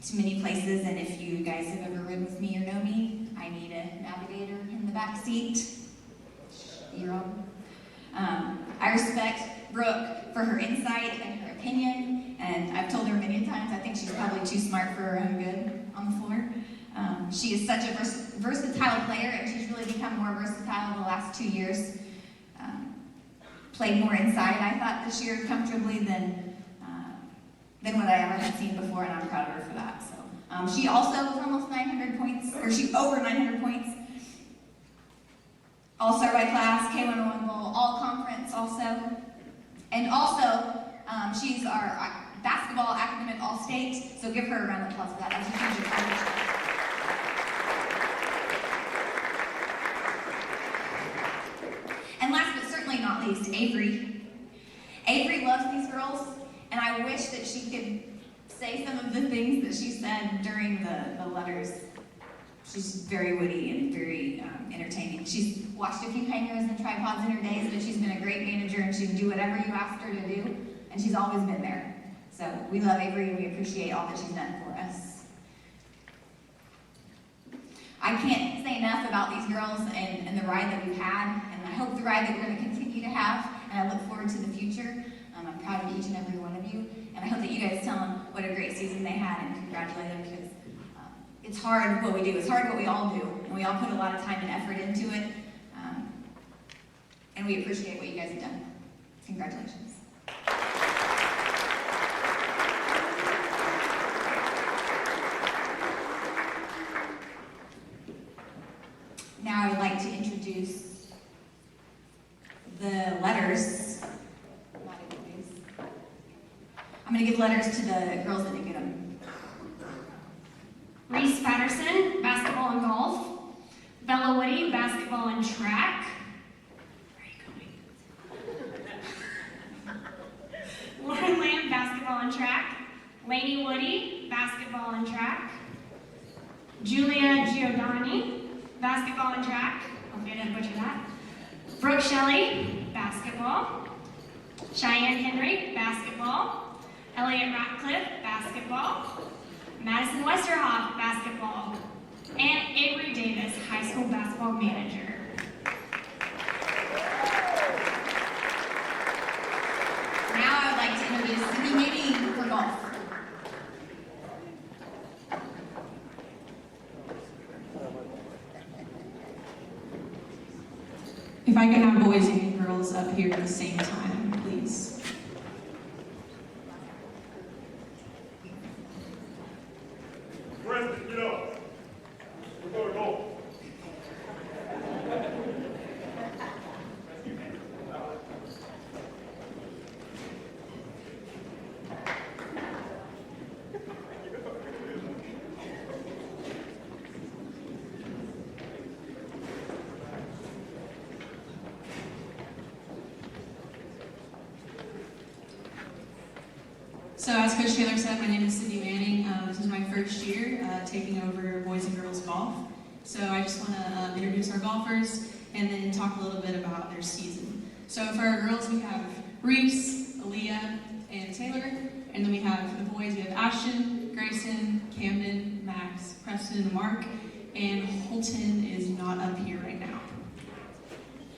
to many places, and if you guys have ever ridden with me or know me, I need a navigator in the back seat. I respect Brooke for her insight and her opinion, and I've told her many times I think she's probably too smart for her own good on the floor. She is such a versatile player, and she's really become more versatile the last 2 years. Played more inside, I thought, this year comfortably than what I ever had seen before, and I'm proud of her for that. So she also was almost 900 points, or she over 900 points. All-Star by class, K101 Bowl, All-Conference also. And also, she's our basketball academic All-State, so give her a round of applause for that. That's a huge accomplishment. And last but certainly not least, Avery. Avery loves these girls, and I wish that she could say some of the things that she said during the letters. She's very witty and very entertaining. She's watched a few hangers and tripods in her days, but she's been a great manager, and she'd do whatever you asked her to do, and she's always been there. So we love Avery, and we appreciate all that she's done for us. I can't say enough about these girls and the ride that we've had, and I hope the ride that we're going to continue to have, and I look forward to the future. I'm proud of each and every one of you, and I hope that you guys tell them what a great season they had and congratulate them, because it's hard what we do. It's hard what we all do, and we all put a lot of time and effort into it, and we appreciate what you guys have done. Congratulations. Now I would like to introduce the letters. I'm going to give letters to the girls that didn't get them. Reese Patterson, basketball and golf. Bella Woody, basketball and track. Lauren Lamb, basketball and track. Lainey Woody, basketball and track. Julia Giordani, basketball and track. Hopefully I didn't butcher that. Brooke Shelley, basketball. Cheyenne Henry, basketball. Elliot Ratcliffe, basketball. Madison Westerhoff, basketball. And Avery Davis, high school basketball manager. Now I would like to introduce Sydney Maybe for golf. If I could have boys and girls up here at the same time, please. Brendan, get up. We're going to go. So as Coach Taylor said, my name is Sydney Manning. This is my first year taking over boys and girls golf. So I just want to introduce our golfers and then talk a little bit about their season. So for our girls, we have Reese, Aaliyah, and Taylor. And then we have the boys, we have Ashton, Grayson, Camden, Max, Preston, and Mark. And Holton is not up here right now.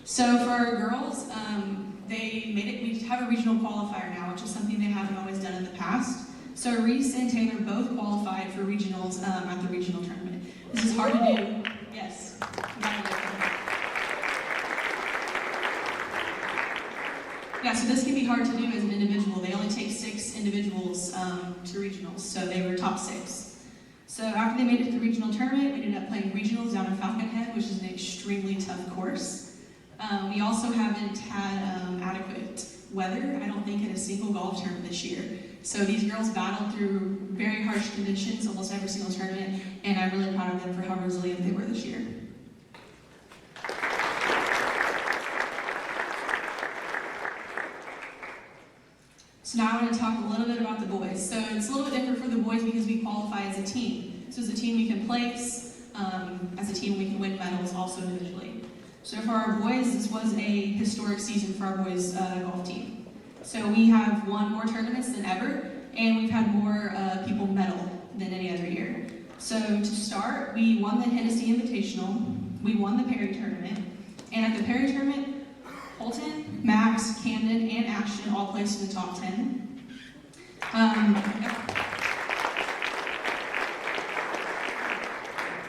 So for our girls, they made it. We have a regional qualifier now, which is something they haven't always done in the past. So Reese and Taylor both qualified for regionals at the regional tournament. This is hard to do. Yes. Yeah, so this can be hard to do as an individual. They only take 6 individuals to regionals, so they were top 6. So after they made it to the regional tournament, we ended up playing regionals down in Falcon Head, which is an extremely tough course. We also haven't had adequate weather, I don't think, in a single golf tournament this year. So these girls battled through very harsh conditions almost every single tournament, and I'm really proud of them for how resilient they were this year. So now I want to talk a little bit about the boys. So it's a little bit different for the boys because we qualify as a team. So as a team we can place, as a team we can win medals also individually. So for our boys, this was a historic season for our boys golf team. So we have won more tournaments than ever, and we've had more people medal than any other year. So to start, we won the Hennessy Invitational, we won the Perry Tournament, and at the Perry Tournament, Holton, Max, Camden, and Ashton all placed in the top 10.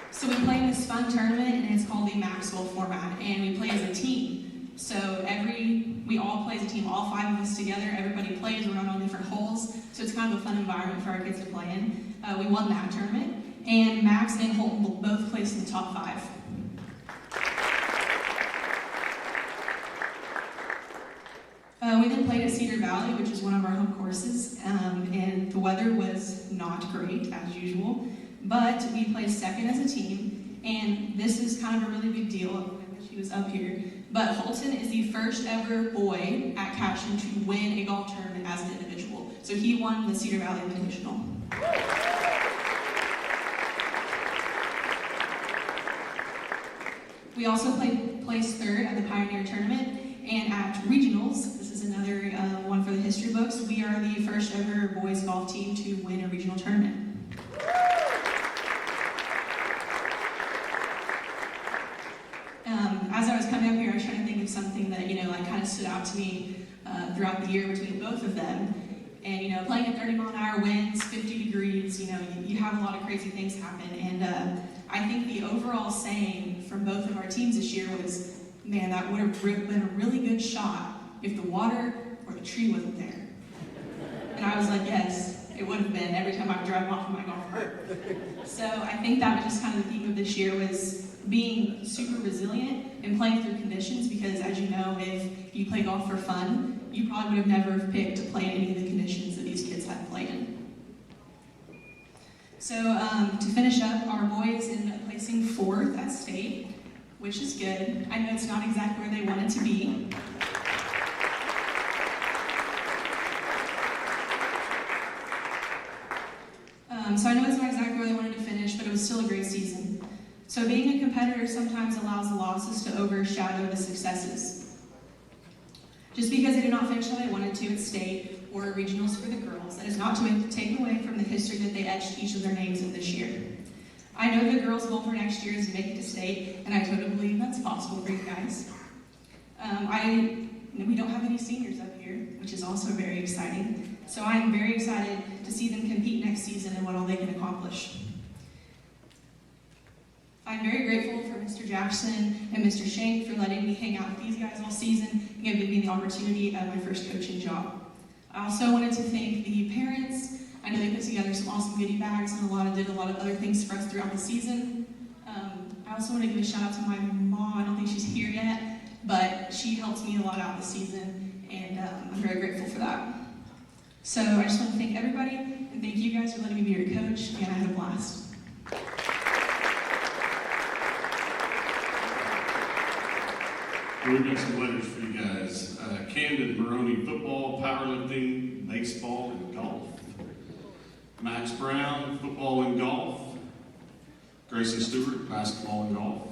So we play in this fun tournament, and it's called the Maxwell format, and we play as a team. So we all play as a team, all 5 of us together, everybody plays, we're not on different holes, so it's kind of a fun environment for our kids to play in. We won that tournament, and Max and Holton will both place in the top 5. We then played at Cedar Valley, which is one of our home courses, and the weather was not great, as usual, but we placed second as a team, and this is kind of a really big deal. I wish he was up here, but Holton is the first ever boy at Cashin to win a golf tournament as an individual. So he won the Cedar Valley Invitational. We also placed 3rd at the Pioneer Tournament, and at regionals, this is another one for the history books, we are the first ever boys golf team to win a regional tournament. As I was coming up here, I was trying to think of something that, kind of stood out to me throughout the year between both of them. And, playing at 30-mile-an-hour winds, 50 degrees, you have a lot of crazy things happen. And I think the overall saying from both of our teams this year was, man, that would have been a really good shot if the water or the tree wasn't there. And I was like, yes, it would have been every time I would drive off of my golf cart. So I think that was just kind of the theme of this year, was being super resilient and playing through conditions, because as you know, if you play golf for fun, you probably would have never picked to play in any of the conditions that these kids had played in. So to finish up, our boys ended up placing 4th at state, which is good. I know it's not exactly where they wanted to be. So I know it's not exactly where they wanted to finish, but it was still a great season. So being a competitor sometimes allows the losses to overshadow the successes. Just because they did not finish how they wanted to at state or regionals for the girls, that is not to take away from the history that they etched each of their names in this year. I know the girls' goal for next year is to make it to state, and I totally believe that's possible for you guys. We don't have any seniors up here, which is also very exciting. So I'm very excited to see them compete next season and what all they can accomplish. I'm very grateful for Mr. Jackson and Mr. Shank for letting me hang out with these guys all season and giving me the opportunity at my first coaching job. I also wanted to thank the parents. I know they put together some awesome goodie bags and did a lot of other things for us throughout the season. I also want to give a shout out to my mom. I don't think she's here yet, but she helped me a lot out this season, and I'm very grateful for that. So I just want to thank everybody, and thank you guys for letting me be your coach, and I had a blast. We've got some letters for you guys. Camden, Maroney, football, powerlifting, baseball, and golf. Max Brown, football and golf. Grayson Stewart, basketball and golf.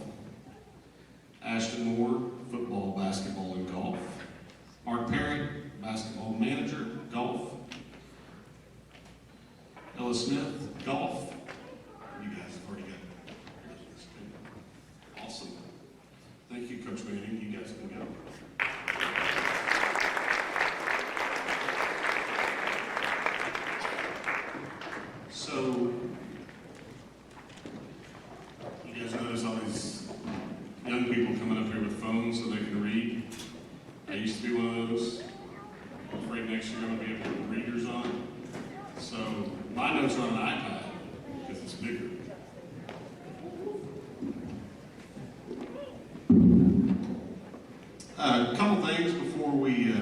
Ashton Moore, football, basketball, and golf. Mark Parent, basketball manager, golf. Ella Smith, golf. You guys have already got it. Awesome. Thank you, Coach Manning. You guys can go. So, you guys notice all these young people coming up here with phones so they can read. I used to be one of those. I'm afraid next year I'm going to be able to put readers on. So my notes are on an iPad because it's bigger. A couple things before we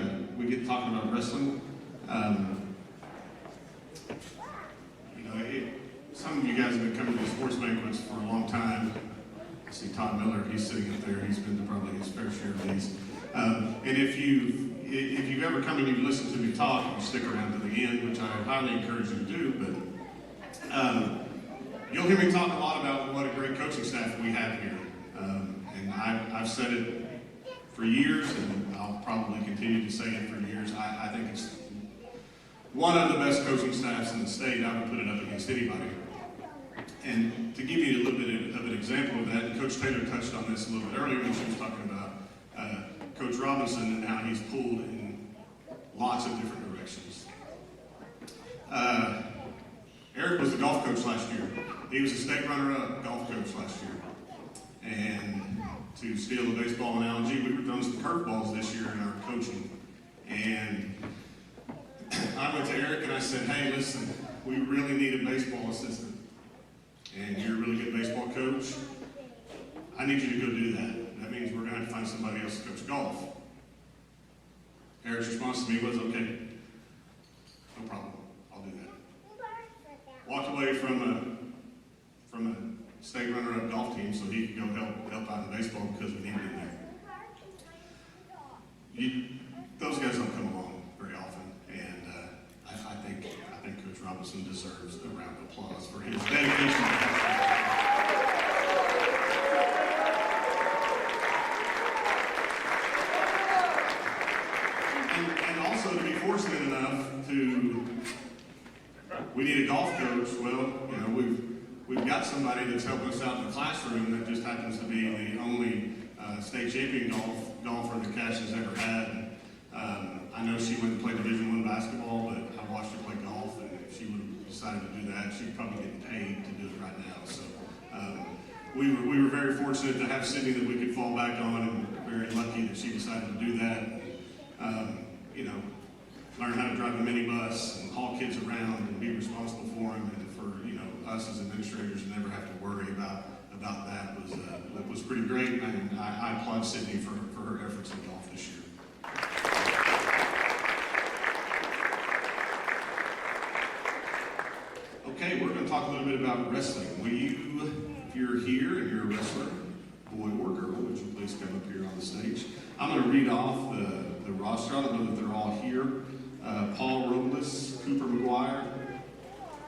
get talking about wrestling. Some of you guys have been coming to sports banquets for a long time. I see Todd Miller, he's sitting up there. He's been to probably his fair share of these. And if you've ever come and you've listened to me talk, you stick around to the end, which I highly encourage you to do. But you'll hear me talk a lot about what a great coaching staff we have here. And I've said it for years, and I'll probably continue to say it for years. I think it's one of the best coaching staffs in the state. I would put it up against anybody. And to give you a little bit of an example of that, and Coach Taylor touched on this a little bit earlier when she was talking about Coach Robinson and how he's pulled in lots of different directions. Eric was the golf coach last year. He was a state runner-up golf coach last year. And to steal the baseball analogy, we were throwing some curveballs this year in our coaching. And I went to Eric and I said, hey, listen, we really need a baseball assistant. And you're a really good baseball coach. I need you to go do that. That means we're going to have to find somebody else to coach golf. Eric's response to me was, okay, no problem, I'll do that. Walked away from a state runner-up golf team so he could go help out in baseball because we needed him there. Those guys don't come along very often, and I think Coach Robinson deserves a round of applause for his dedication. And also to be fortunate enough we need a golf coach. Well, we've got somebody that's helping us out in the classroom that just happens to be the only state champion golfer that Cash has ever had. I know she went and played Division I basketball, but I watched her play golf, and if she would have decided to do that, she'd probably get paid to do it right now. So we were very fortunate to have Sydney that we could fall back on, and very lucky that she decided to do that. Learn how to drive a minibus and haul kids around and be responsible for them, and for us as administrators to never have to worry about that was pretty great. And I applaud Sydney for her efforts in golf this year. Okay, we're going to talk a little bit about wrestling. If you're here and you're a wrestler, boy or girl, would you please come up here on the stage? I'm going to read off the roster. I don't know that they're all here. Paul Robles, Cooper McGuire,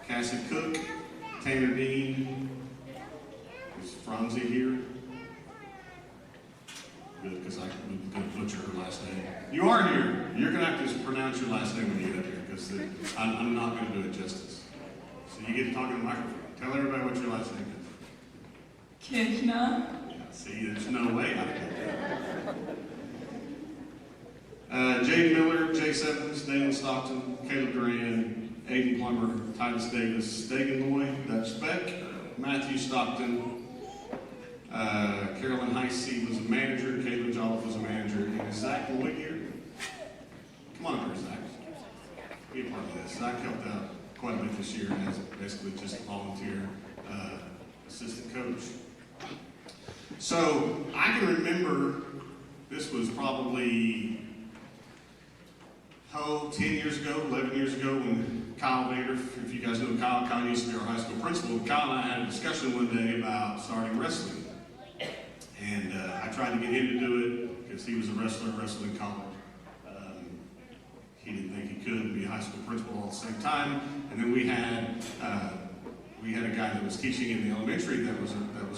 Cassie Cook, Tanner Dean. Is Franzi here? Good, because I'm going to butcher her last name. You are here. You're going to have to pronounce your last name when you get up here, because I'm not going to do it justice. So you get to talk in the microphone. Tell everybody what your last name is. Kirchner. See, there's no way I can do that. Jade Miller, Jay Sevens, Dalen Stockton, Caleb Duran, Aiden Plummer, Titus Davis, Dagan Lloyd, Dutch Beck, Matthew Stockton, Carolyn Heisey was a manager, Caitlin Jolliffe was a manager, and Zach Lloyd here. Come on up here, Zach. Be a part of this. Zach helped out quite a bit this year as basically just a volunteer assistant coach. So I can remember this was probably 10 years ago, 11 years ago, when Kyle Vader, if you guys know Kyle used to be our high school principal. Kyle and I had a discussion one day about starting wrestling. And I tried to get him to do it because he was a wrestler, wrestled in college. He didn't think he could be a high school school principal all at the same time. And then we had a guy that was teaching in the elementary that was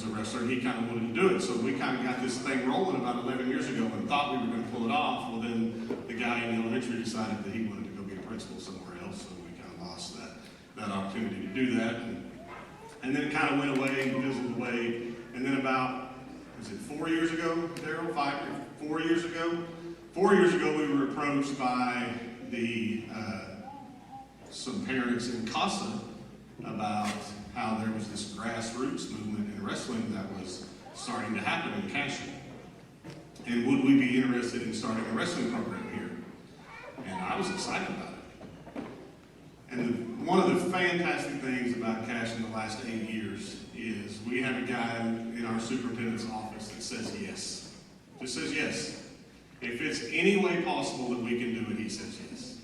a wrestler, and he kind of wanted to do it. So we kind of got this thing rolling about 11 years ago and thought we were going to pull it off. Well, then the guy in the elementary decided that he wanted to go be a principal somewhere else, so we kind of lost that opportunity to do that. And then it kind of went away and fizzled away. And then about, was it 4 years ago, Daryl? 4 years ago? 4 years ago, we were approached by some parents in CASA about how there was this grassroots movement in wrestling that was starting to happen in Cashion. And would we be interested in starting a wrestling program here? And I was excited about it. And one of the fantastic things about Cashion the last 8 years is we have a guy in our superintendent's office that says yes. Just says yes. If it's any way possible that we can do it, he says yes.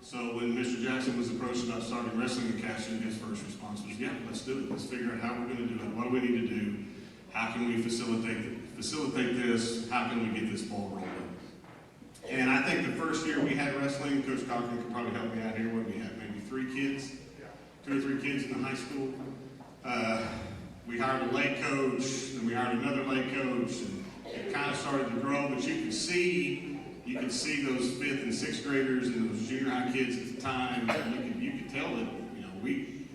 So when Mr. Jackson was approached about starting wrestling in Cashion, his first response was, yeah, let's do it. Let's figure out how we're going to do it. What do we need to do? How can we facilitate this? How can we get this ball rolling? And I think the first year we had wrestling, Coach Cochran could probably help me out here. What do we have? Maybe 3 kids? 2 or 3 kids in the high school. We hired a lay coach, and we hired another lay coach, and it kind of started to grow, but you could see those 5th and 6th graders and those junior high kids at the time, and you could tell that, you know, we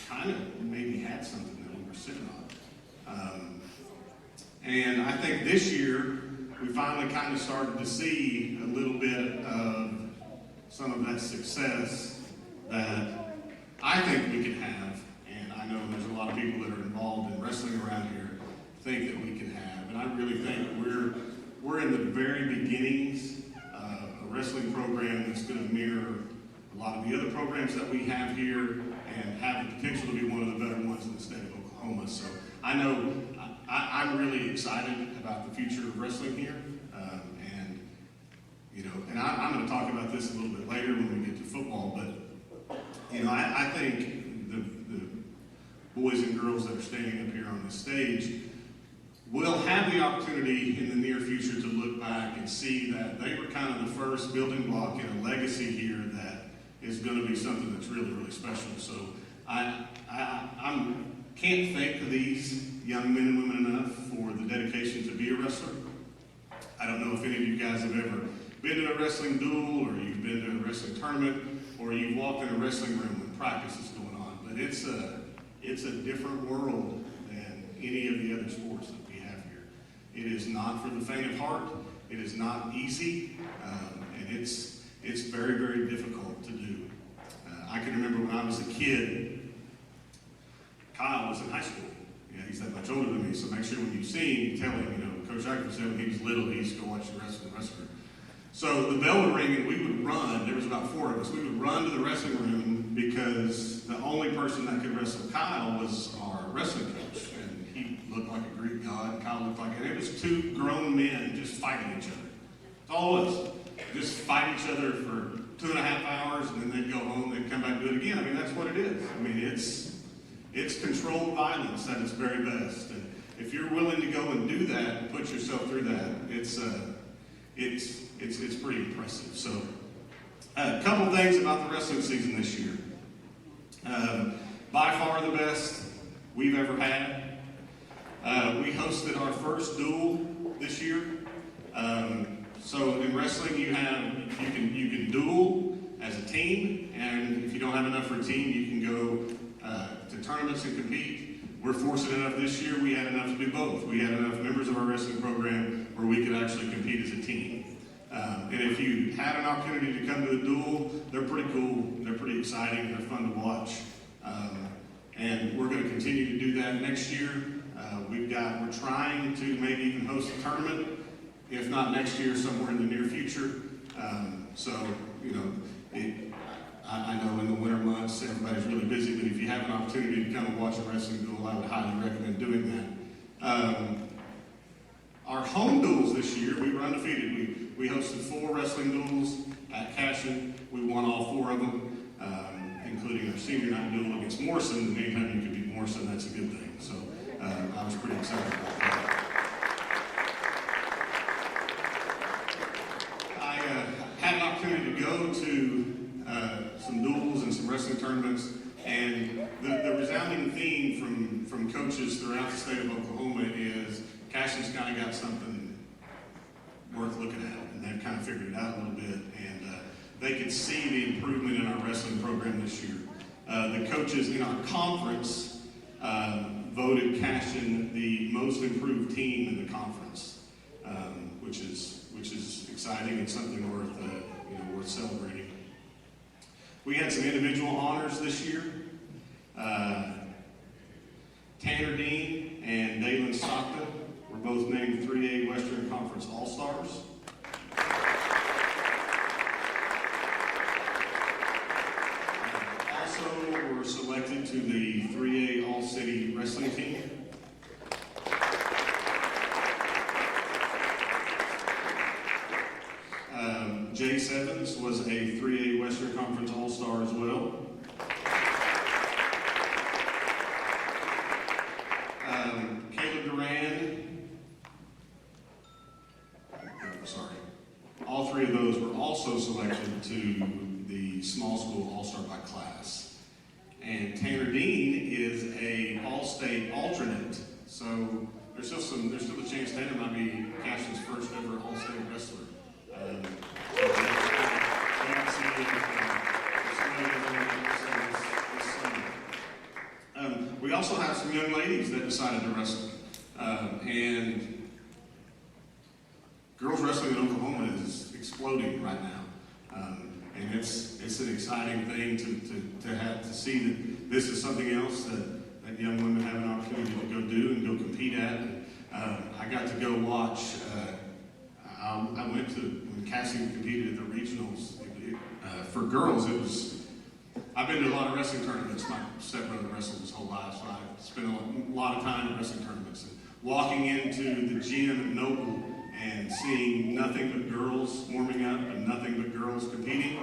kind of maybe had something that we were sitting on. And I think this year, we finally kind of started to see a little bit of some of that success that I think we can have, and I know there's a lot of people that are involved in wrestling around here think that we can have, and I really think we're in the very beginnings of a wrestling program that's going to mirror a lot of the other programs that we have here and have the potential to be one of the better ones in the state of Oklahoma. So I know I'm really excited about the future of wrestling here, and you know, and I'm going to talk about this a little bit later when we get to football, but you know, I think the boys and girls that are standing up here on the stage will have the opportunity in the near future to look back and see that they were kind of the first building block in a legacy here that is going to be something that's really, really special. So I can't thank these young men and women enough for the dedication to be a wrestler. I don't know if any of you guys have ever been to a wrestling duel, or you've been to a wrestling tournament, or you've walked in a wrestling room when practice is going on, but it's a different world than any of the other sports that we have here. It is not for the faint of heart. It is not easy, and it's very, very difficult to do. I can remember when I was a kid, Kyle was in high school. Yeah, he's that much older than me, so make sure when you see him, you tell him, you know, Coach Acker said when he was little, he used to go watch the wrestler. So the bell would ring and we would run. There was about 4 of us. We would run to the wrestling room because the only person that could wrestle Kyle was our wrestling coach. And he looked like a Greek god. Kyle looked like, and it was 2 grown men just fighting each other. That's all it was. Just fight each other for 2.5 hours, and then they'd go home, they'd come back and do it again. I mean, that's what it is. I mean, it's controlled violence at its very best. And if you're willing to go and do that and put yourself through that, it's pretty impressive. So a couple things about the wrestling season this year. By far the best we've ever had. We hosted our first duel this year. So in wrestling, you can duel as a team, and if you don't have enough for a team, you can go to tournaments and compete. We're fortunate enough this year, we had enough to do both. We had enough members of our wrestling program where we could actually compete as a team. And if you had an opportunity to come to the duel, they're pretty cool, they're pretty exciting, they're fun to watch. And we're going to continue to do that next year. We're trying to maybe even host a tournament, if not next year, somewhere in the near future. So, you know, I know in the winter months, everybody's really busy, but if you have an opportunity to come and watch a wrestling duel, I would highly recommend doing that. Our home duels this year, we were undefeated. We hosted 4 wrestling duels at Cashion. We won all 4 of them, including our senior night duel against Morrison. And anytime you can beat Morrison, that's a good thing. So I was pretty excited about that. I had an opportunity to go to some tournaments. And the resounding theme from coaches throughout the state of Oklahoma is Cashin's kind of got something worth looking at, and they've kind of figured it out a little bit, and they could see the improvement in our wrestling program this year. The coaches in our conference voted Cashin the most improved team in the conference, which is exciting and something worth celebrating. We had some individual honors this year. Tanner Dean and Dalen Stockton were both named 3A Western Conference All-Stars. Also were selected to the 3A All-City Wrestling Team. Jay Sevens was a 3A Western Conference All-Star as well. Caleb Duran, all three of those were also selected to the small school All-Star by class. And Tanner Dean is a All-State alternate, so there's still a chance Tanner might be Cashin's first ever All-State wrestler. We also have some young ladies that decided to wrestle, and girls wrestling in Oklahoma is exploding right now, and it's an exciting thing to see that this is something else that young women have an opportunity to go do and go compete at. And, I got to go watch. I went to when Cassie competed at the regionals. For girls, I've been to a lot of wrestling tournaments. My stepbrother wrestled his whole life, so I spent a lot of time in wrestling tournaments. And walking into the gym at Noble and seeing nothing but girls warming up and nothing but girls competing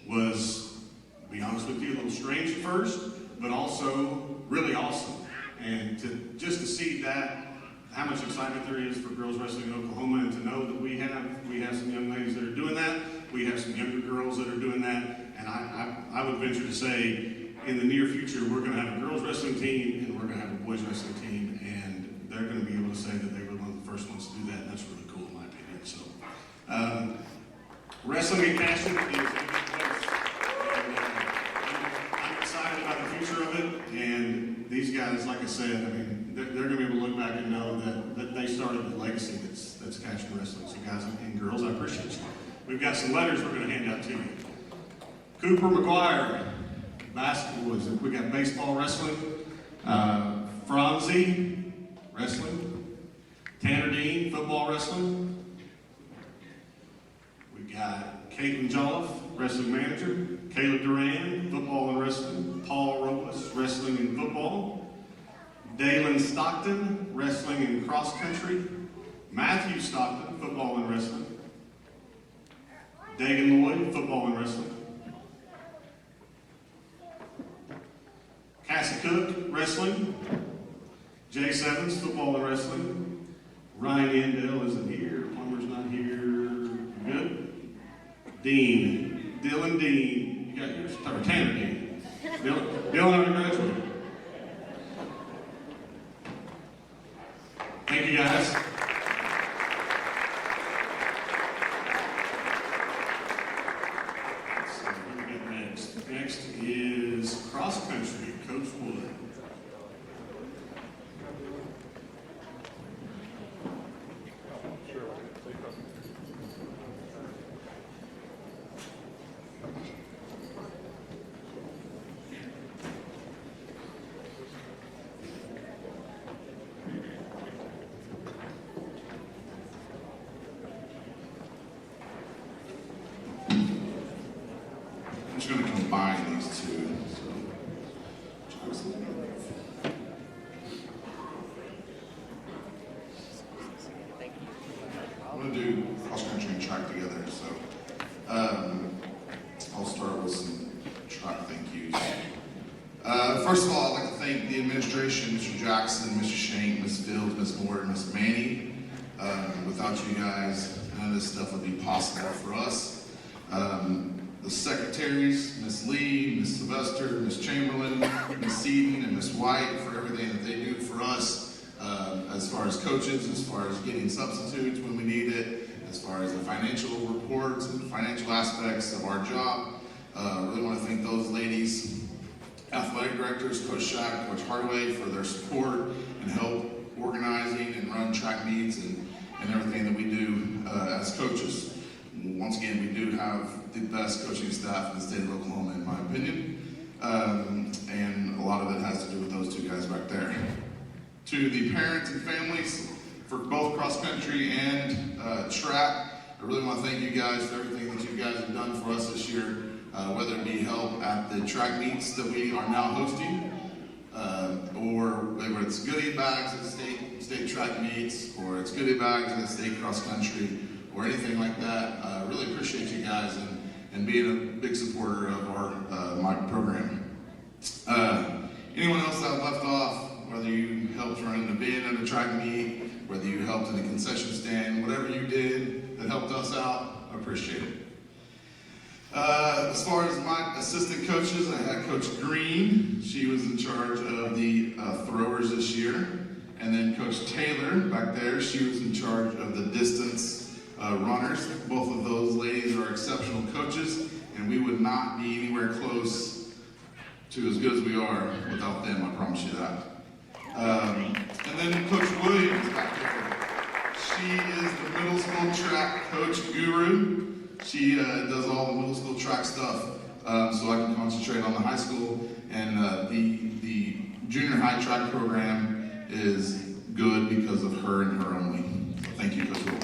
was, to be honest with you, a little strange at first, but also really awesome. And just to see that, how much excitement there is for girls wrestling in Oklahoma, and to know that we have some young ladies that are doing that, we have some younger girls that are doing that, and I would venture to say in the near future we're going to have a girls wrestling team and we're going to have a boys wrestling team, and they're going to be able to say that they were one of the first ones to do that, and that's really cool in my opinion. So wrestling at Cashin is a good place, and I'm excited about the future of it, and these guys, like I said, I mean, they're going to be able to look back and know that they started the legacy that's Cashin Wrestling. So guys and girls, I appreciate you. We've got some letters we're going to hand out to you. Cooper McGuire, basketball. We got baseball wrestling. Franzi, wrestling. Tanner Dean, football wrestling. We got Caitlin Jolliffe, wrestling manager. Caleb Duran, football and wrestling. Paul Robles, wrestling and football. Dalen Stockton, wrestling and cross country. Matthew Stockton, football and wrestling. Dagan Lloyd, football and wrestling. Cassie Cook, wrestling. Jay Sevens, football and wrestling. Ryan Yandell isn't here. Plummer's not here. Good. Dean. Dylan Dean. You got yours. Or Tanner Dean. Dylan already graduated. Thank you, guys. Next is cross country, Coach Wood. I'm just going to combine these two. I'm going to do cross country and track together. So I'll start with some track thank yous. First of all, I'd like to thank the administration, Mr. Jackson, Mr. Shank, Ms. Fields, Ms. Moore, and Ms. Manny. Without you guys, none of this stuff would be possible for us. the secretaries, Miss Lee, Miss Sylvester, Miss Chamberlain, Miss Seaton, and Miss White for everything that they do for us as far as coaches, as far as getting substitutes when we need it, as far as the financial reports and financial aspects of our job. Really want to thank those ladies, athletic directors, Coach Shack, Coach Hardaway for their support and help organizing and run track meets and everything that we do as coaches. Once again, we do have the best coaching staff in the state of Oklahoma, in my opinion, and a lot of it has to do with those two guys back there. To the parents and families for both cross country and track, I really want to thank you guys for everything that you guys have done for us this year, whether it be help at the track meets that we are now hosting, or whether it's goodie bags at state track meets, or it's goodie bags at state cross country, or anything like that. I really appreciate you guys and being a big supporter of our my program. Anyone else that I left off, whether you helped run the bin at a track meet, whether you helped in the concession stand, whatever you did that helped us out, I appreciate it. As far as my assistant coaches, I had Coach Green. She was in charge of the throwers this year. And then Coach Taylor back there, she was in charge of the distance runners. Both of those ladies are exceptional coaches, and we would not be anywhere close to as good as we are without them, I promise you that. And then Coach Williams back there. She is the middle school track coach guru. She does all the middle school track stuff, so I can concentrate on the high school. And the junior high track program is good because of her and her only. So thank you, Coach Will.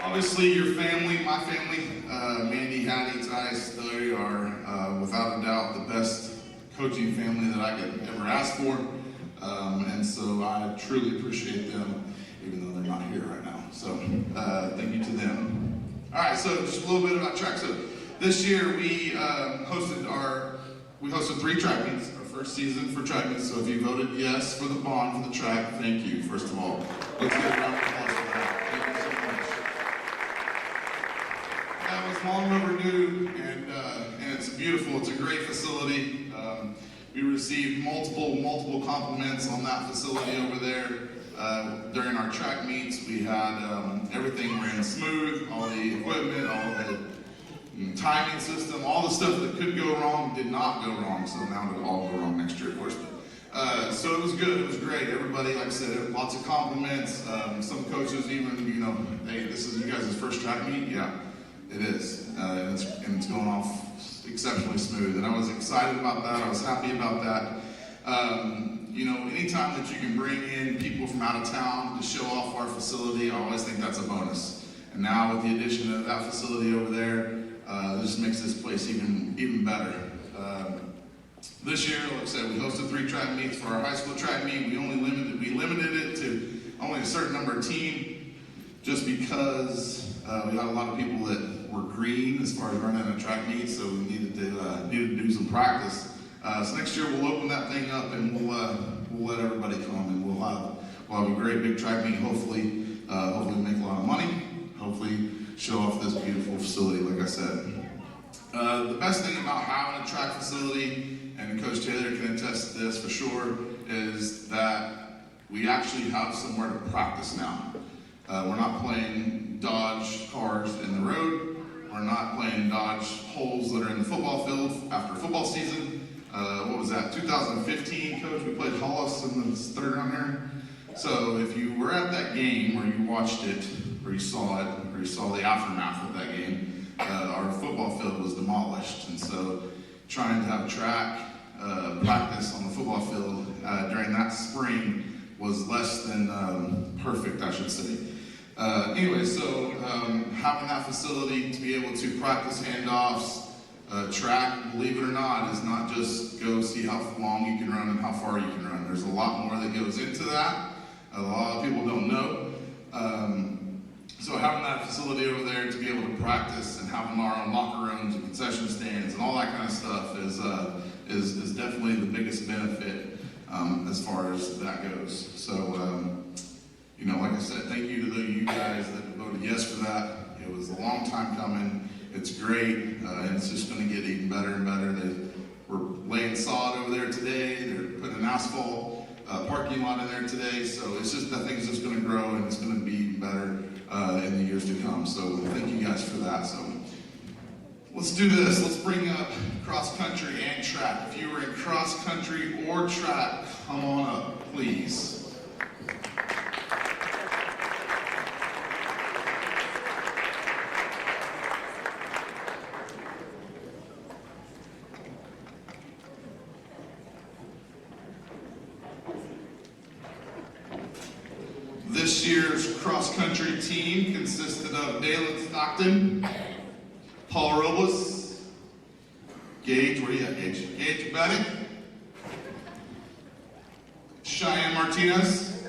Obviously, your family, my family, Mandy, Hattie, Tice, they are without a doubt the best coaching family that I could ever ask for. And so I truly appreciate them, even though they're not here right now. So thank you to them. All right, so just a little bit about track. So this year we hosted 3 track meets, our first season for track meets. So if you voted yes for the bond for the track, thank you, first of all. Let's get a round of applause for that. Thank you so much. That was long overdue, and it's beautiful. It's a great facility. We received multiple compliments on that facility over there. During our track meets, we had everything ran smooth, all the equipment, all the timing system, all the stuff that could go wrong did not go wrong, so now it'll all go wrong next year, of course. But, so it was good, it was great. Everybody, like I said, lots of compliments. Some coaches even, hey, this is you guys' first track meet? Yeah, it is. And it's going off exceptionally smooth, and I was excited about that. I was happy about that. Anytime that you can bring in people from out of town to show off our facility, I always think that's a bonus. And now with the addition of that facility over there, it just makes this place even better. This year, like I said, we hosted 3 track meets for our high school track meet. We limited it to only a certain number of teams, just because we had a lot of people that were green as far as running a track meet, so we needed to do some practice. So next year we'll open that thing up and we'll let everybody come, and we'll have a great big track meet. Hopefully make a lot of money. Hopefully show off this beautiful facility, like I said. The best thing about having a track facility, and Coach Taylor can attest to this for sure, is that we actually have somewhere to practice now. We're not playing dodge cars in the road. We're not playing dodge holes that are in the football field after football season. What was that, 2015, Coach? We played Hollis in the third round here. So if you were at that game, or you watched it, or you saw it, or you saw the aftermath of that game, our football field was demolished. And so trying to have track practice on the football field during that spring was less than perfect, I should say. Anyway, so having that facility to be able to practice handoffs, track, believe it or not, is not just go see how long you can run and how far you can run. There's a lot more that goes into that. A lot of people don't know. So having that facility over there to be able to practice and having our own locker rooms and concession stands and all that kind of stuff is definitely the biggest benefit as far as that goes. So, like I said, thank you to you guys that voted yes for that. It was a long time coming. It's great, and it's just going to get even better and better. We're laying sod over there today. They're putting an asphalt parking lot in there today. So it's just, that thing's just going to grow, and it's going to be even better in the years to come. So thank you guys for that. So let's do this. Let's bring up cross country and track. If you were in cross country or track, come on up, please. This year's cross-country team consisted of Dalen Stockton, Paul Robles, Gage, where you at, Gage? Gage Bennett, Cheyenne Martinez,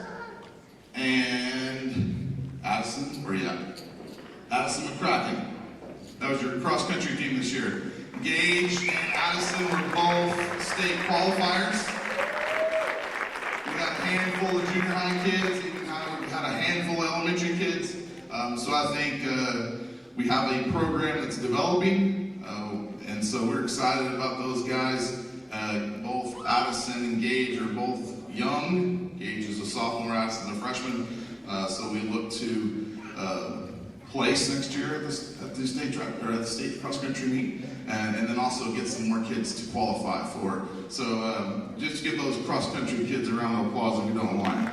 and Addison, where you at? Addison McCracken. That was your cross-country team this year. Gage and Addison were both state qualifiers. We got a handful of junior high kids, even we had a handful of elementary kids. So I think we have a program that's developing, and so we're excited about those guys. Both Addison and Gage are both young. Gage is a sophomore, Addison is a freshman. So we look to place next year at the state track or at the state cross country meet, and then also get some more kids to qualify for. So just give those cross country kids a round of applause if you don't mind.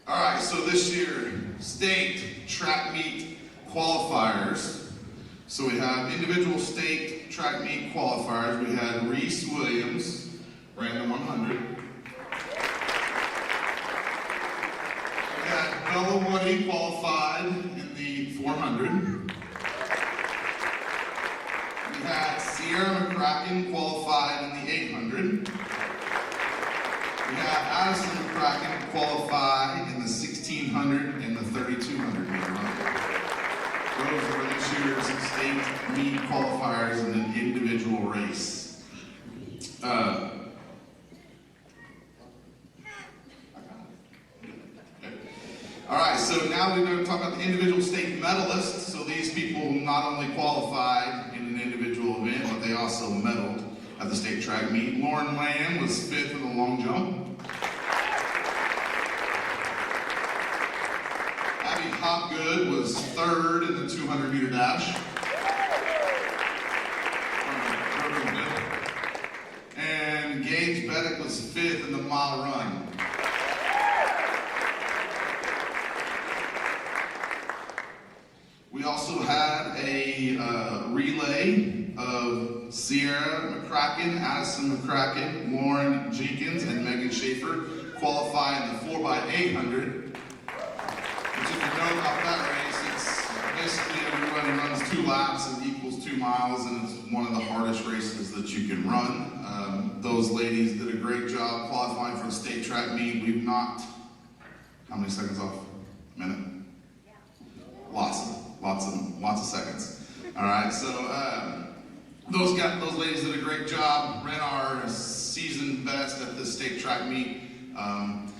All right, so this year, state track meet qualifiers. So we have individual state track meet qualifiers. We had Reese Williams, ran the 100. We had Bella Woody qualified in the 400. We had Sierra McCracken qualified in the 800. We have Addison McCracken qualify in the 1600 and the 3200 meter run. Those were this year's state meet qualifiers in an individual race. All right, so now we're going to talk about the individual state medalists. So these people not only qualified in an individual event, but they also medaled at the state track meet. Lauren Lamb was 5th in the long jump. Abby Hopgood was 3rd in the 200 meter dash. And Gage Bennett was 5th in the mile run. We also had a relay of Sierra McCracken, Addison McCracken, Lauren Jenkins, and Megan Schaefer qualify in the 4x800. Which, if you know about that race, it's basically everybody runs 2 laps and equals 2 miles, and it's one of the hardest races that you can run. Those ladies did a great job qualifying for the state track meet. We've knocked, how many seconds off? A minute? Lots of seconds. All right, so those ladies did a great job. Ran our season best at the state track meet. And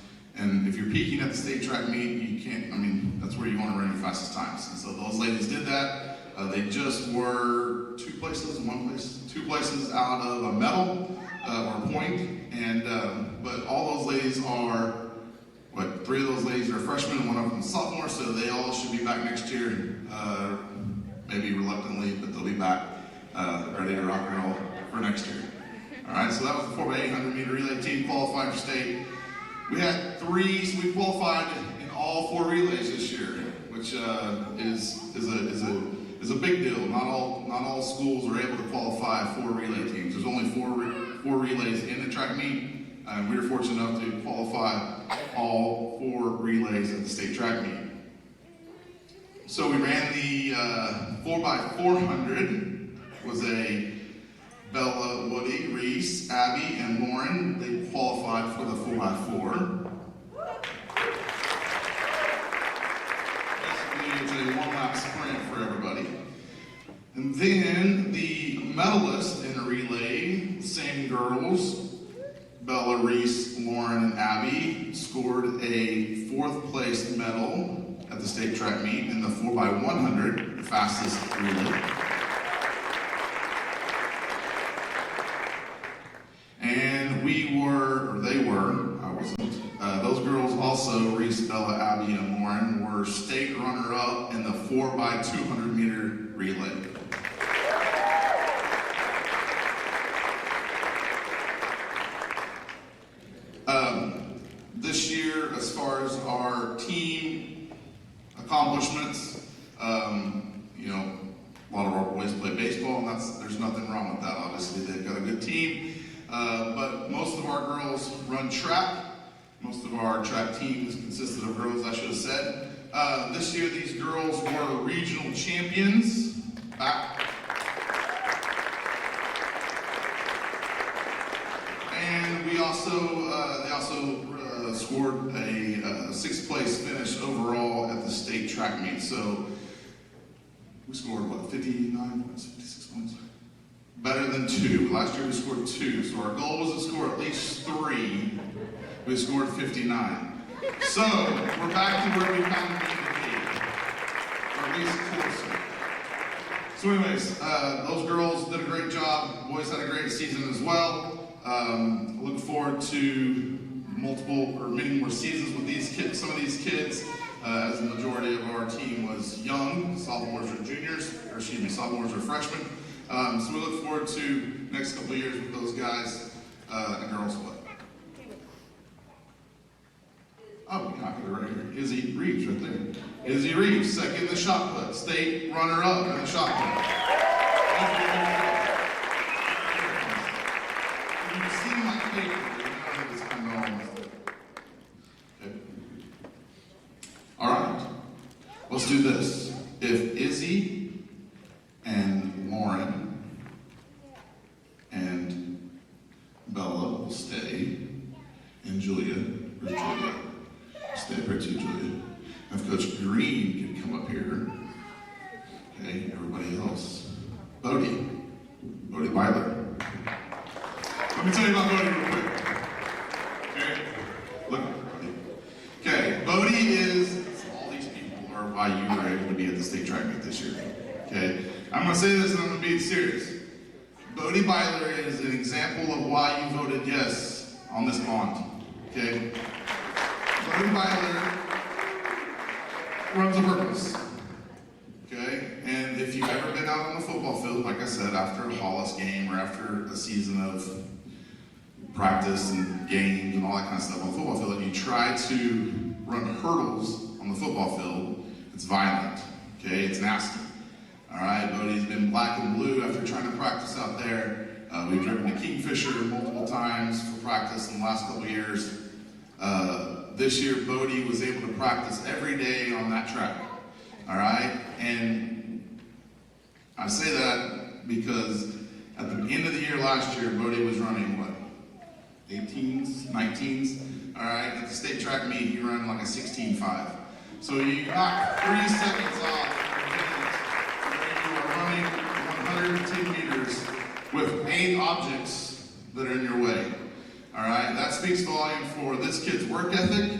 if you're peaking at the state track meet, you can't. I mean, that's where you want to run your fastest times. And so those ladies did that. They just were 2 places out of a medal or a point. And but all those ladies are. But 3 of those ladies are freshmen and 1 of them is sophomore, so they all should be back next year. Maybe reluctantly, but they'll be back ready to rock and roll for next year. All right, so that was the 4x800 meter relay team qualifying for state. We had 3, so we qualified in all 4 relays this year, which is a big deal. Not all schools are able to qualify 4 relay teams. There's only 4 relays in the track meet. We were fortunate enough to qualify all 4 relays at the state track meet. So we ran the 4x400, was a Bella, Woody, Reese, Abby, and Lauren. They qualified for the 4x4. Basically, it's a 1-lap sprint for everybody. And then medalists in the relay, same girls, Bella, Reese, Lauren, and Abby, scored a 4th place medal at the state track meet in the 4x100, the fastest relay. And they were, I wasn't, those girls also, Reese, Bella, Abby, and Lauren, were state runner-up in the 4x200 meter relay. This year, as far as our team accomplishments, you know, a lot of our boys play baseball, and there's nothing wrong with that. Obviously, they've got a good team, but most of our girls run track. Most of our track teams consisted of girls, I should have said. This year, these girls were regional champions. And they also scored a 6th place finish overall at the state track meet. So we scored, what, 59 points, 56 points? Better than 2. Last year we scored 2. So our goal was to score at least 3. We scored 59. So we're back to where we kind of need to be, or at least closer. So anyways, those girls did a great job. Boys had a great season as well. Look forward to many more seasons with these kids. Some of these kids, as the majority of our team was young, sophomores or juniors, or excuse me, sophomores or freshmen. So we look forward to next couple of years with those guys and girls. Oh, yeah, I got it right here. Izzy Reeves right there. Izzy Reeves, second in the shot put, state runner-up in the shot put. You can see my paper. It's kind of almost there. Okay. All right, let's do this. If Izzy and Lauren and Bella will stay, and Julia, where's Julia? Stay right to you, Julia. If Coach Green can come up here, okay, everybody else. Bodie Byler. Let me tell you about Bodie real quick. Okay, look. Okay, Bodie is, all these people are why you were able to be at the state track meet this year. Okay, I'm gonna say this and I'm gonna be serious. Bodie Byler is an example of why you voted yes on this bond. Okay. Bodie Byler runs a purpose, okay? And if you've ever been out on the football field, like I said, after a Hollis game or after a season of practice and games and all that kind of stuff on the football field, and you try to run hurdles on the football field, it's violent, okay? It's nasty, all right? Bodie's been black and blue after trying to practice out there. We've driven to Kingfisher multiple times for practice in the last couple of years. This year, Bodie was able to practice every day on that track, all right? And I say that because at the end of the year last year, Bodie was running, what, 18s, 19s, all right? At the state track meet, he ran like a 16.5. So you knock 3 seconds off where you are running 110 meters with 8 objects that are in your way. All right, that speaks volume for this kid's work ethic,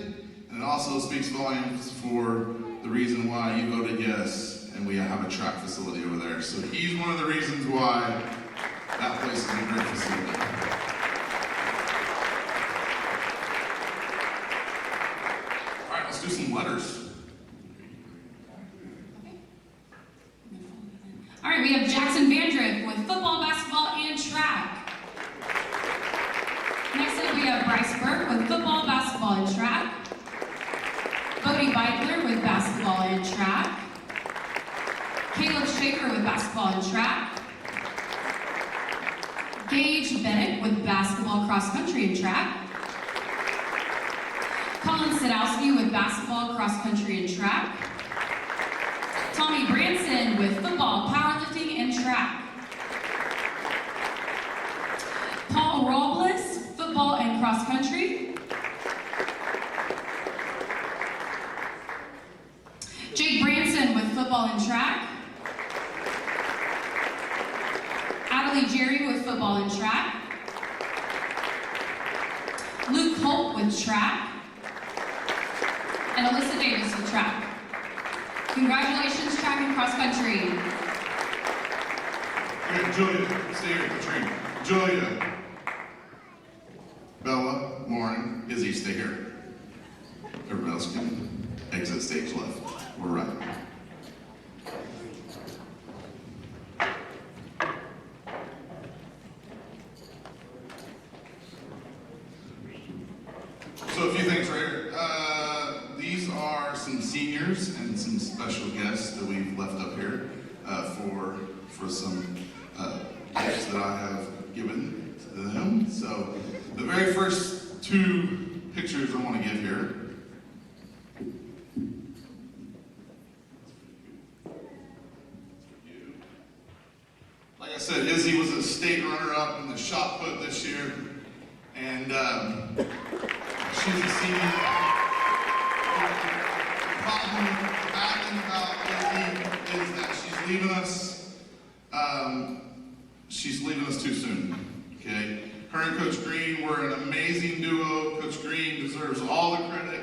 and it also speaks volumes for the reason why you voted yes, and we have a track facility over there. So he's one of the reasons why that place is a great facility. All right, let's do some letters. All right, we have Jackson Vandrick with football, basketball, and track. Next up, we have Bryce Burke with football, basketball, and track. Bodie Beidler with basketball and track. Caleb Schaefer with basketball and track. Gage Bennett with basketball, cross country, and track. Colin Sadowski with basketball, cross country, and track. Tommy Branson with football, powerlifting, and track. Paul Robles, football and cross country. Jake Branson with football and track. Adelaide Riley Jerry with football and track. Luke Holt with track. And Alyssa Davis with track. Congratulations, track and cross country. Okay, Julia, stay here, Katrina. Julia, Bella, Lauren, Izzy, stay here. Everybody else can exit stage left. We're right. So a few things right here. These are some seniors and some special guests that we've left up here for some gifts that I have given to them. So the very first two pictures I want to give here. Like I said, Izzy was a state runner-up in the shot put this year, and she's a senior. The bad thing about Izzy is that she's leaving us. She's leaving us too soon. Okay, her and Coach Green were an amazing duo. Coach Green deserves all the credit.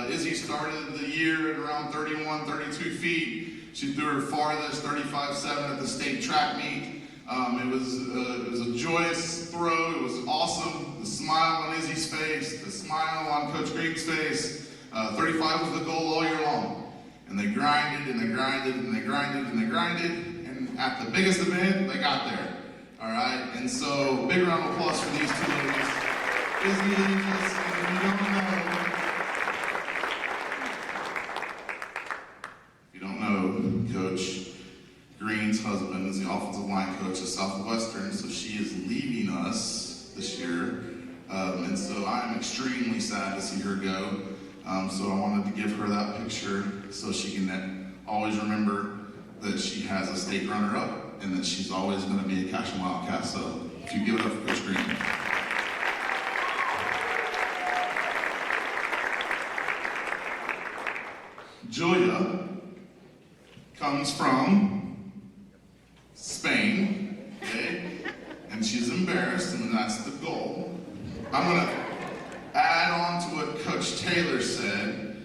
Izzy started the year at around 31, 32 feet. She threw her farthest 35.7 at the state track meet. It was a joyous throw. It was awesome. The smile on Izzy's face, the smile on Coach Green's face. 35 was the goal all year long. And they grinded and they grinded and they grinded and they grinded. And at the biggest event, they got there. All right. And so, big round of applause for these two ladies. Izzy leaves us, and if you don't know, Coach Green's husband is the offensive line coach at Southwestern, so she is leaving us this year. And so I'm extremely sad to see her go. So I wanted to give her that picture so she can always remember that she has a state runner-up and that she's always going to be a Cashin Wildcat. So if you give it up for Coach Green. Julia comes from Spain, okay? And she's embarrassed, and that's the goal. I'm gonna add on to what Coach Taylor said.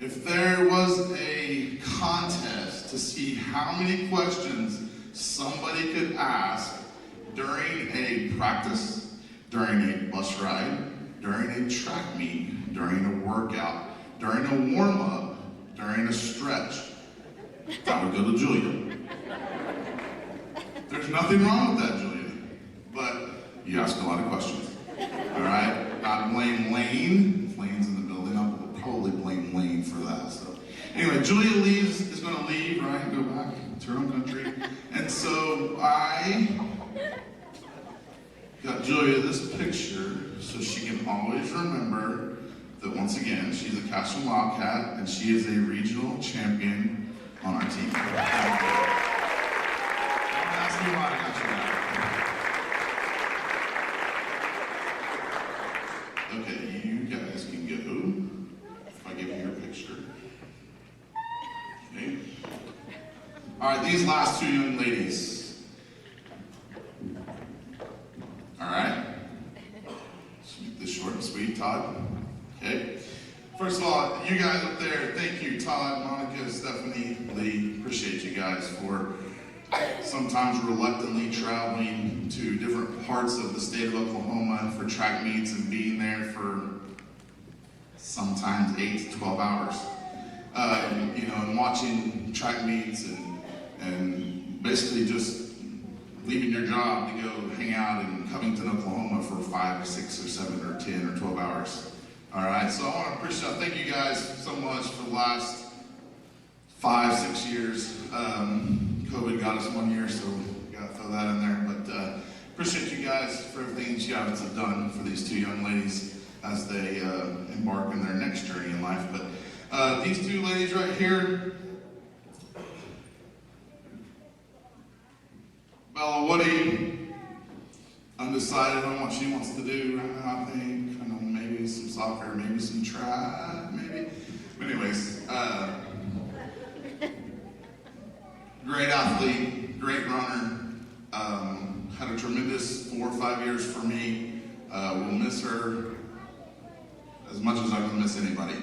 If there was a contest to see how many questions somebody could ask during a practice, during a bus ride, during a track meet, during a workout, during a warm-up, during a stretch, that would go to Julia. There's nothing wrong with that, Julia, but you ask a lot of questions. All right, I blame Lane. If Lane's in the building, I'll probably blame Lane for that. So, anyway, Julia is going to leave, right? Go back to her own country, and so I got Julia this picture so she can always remember that once again she's a Cashin Wildcat and she is a regional champion on our team. Don't ask me why I got you that. Okay, you guys can go. If I give you your picture. Okay. All right, these last two young ladies. All right. Let's make this short and sweet, Todd. Okay. First of all, you guys up there, thank you, Todd, Monica, Stephanie, Lee. Appreciate you guys for sometimes reluctantly traveling to different parts of the state of Oklahoma for track meets and being there for sometimes 8 to 12 hours. And watching track meets and basically just leaving your job to go hang out in Covington, Oklahoma for 5 or 6 or 7 or 10 or 12 hours. All right, so I want to thank you guys so much for the last 5, 6 years. COVID got us 1 year, so we got to throw that in there. But appreciate you guys for everything that you guys have done for these two young ladies as they embark on their next journey in life. But these two ladies right here, Bella Woody, undecided on what she wants to do right now, I think. I know maybe some soccer, maybe some track, maybe. But anyways, great athlete, great runner, had a 4 or 5 years for me. We'll miss her as much as I can miss anybody.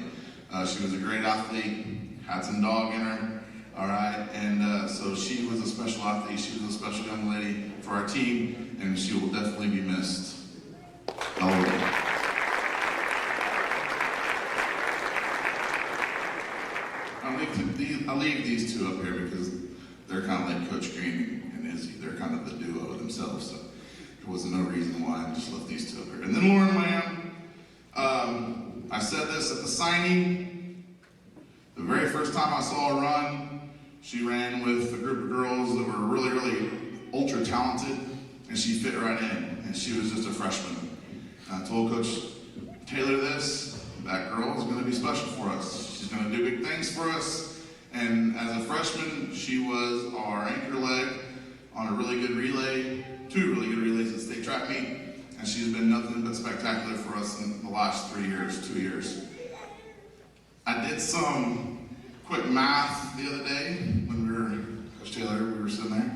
She was a great athlete, had some dog in her, all right? And so she was a special athlete, she was a special young lady for our team, and she will definitely be missed. All of them. I'll leave these two up here because they're kind of like Coach Green and Izzy. They're kind of the duo themselves, so there wasn't no reason why I just left these two up here. And then Lauren Lamb, I said this at the signing. The very first time I saw her run, she ran with a group of girls that were really, really ultra talented, and she fit right in, and she was just a freshman. And I told Coach Taylor this, that girl is going to be special for us. She's going to do big things for us. And as a freshman, she was our anchor leg on a really good relay, 2 really good relays at state track meet. And she's been nothing but spectacular for us in the last 2 years. I did some quick math the other day when we were, Coach Taylor, we were sitting there.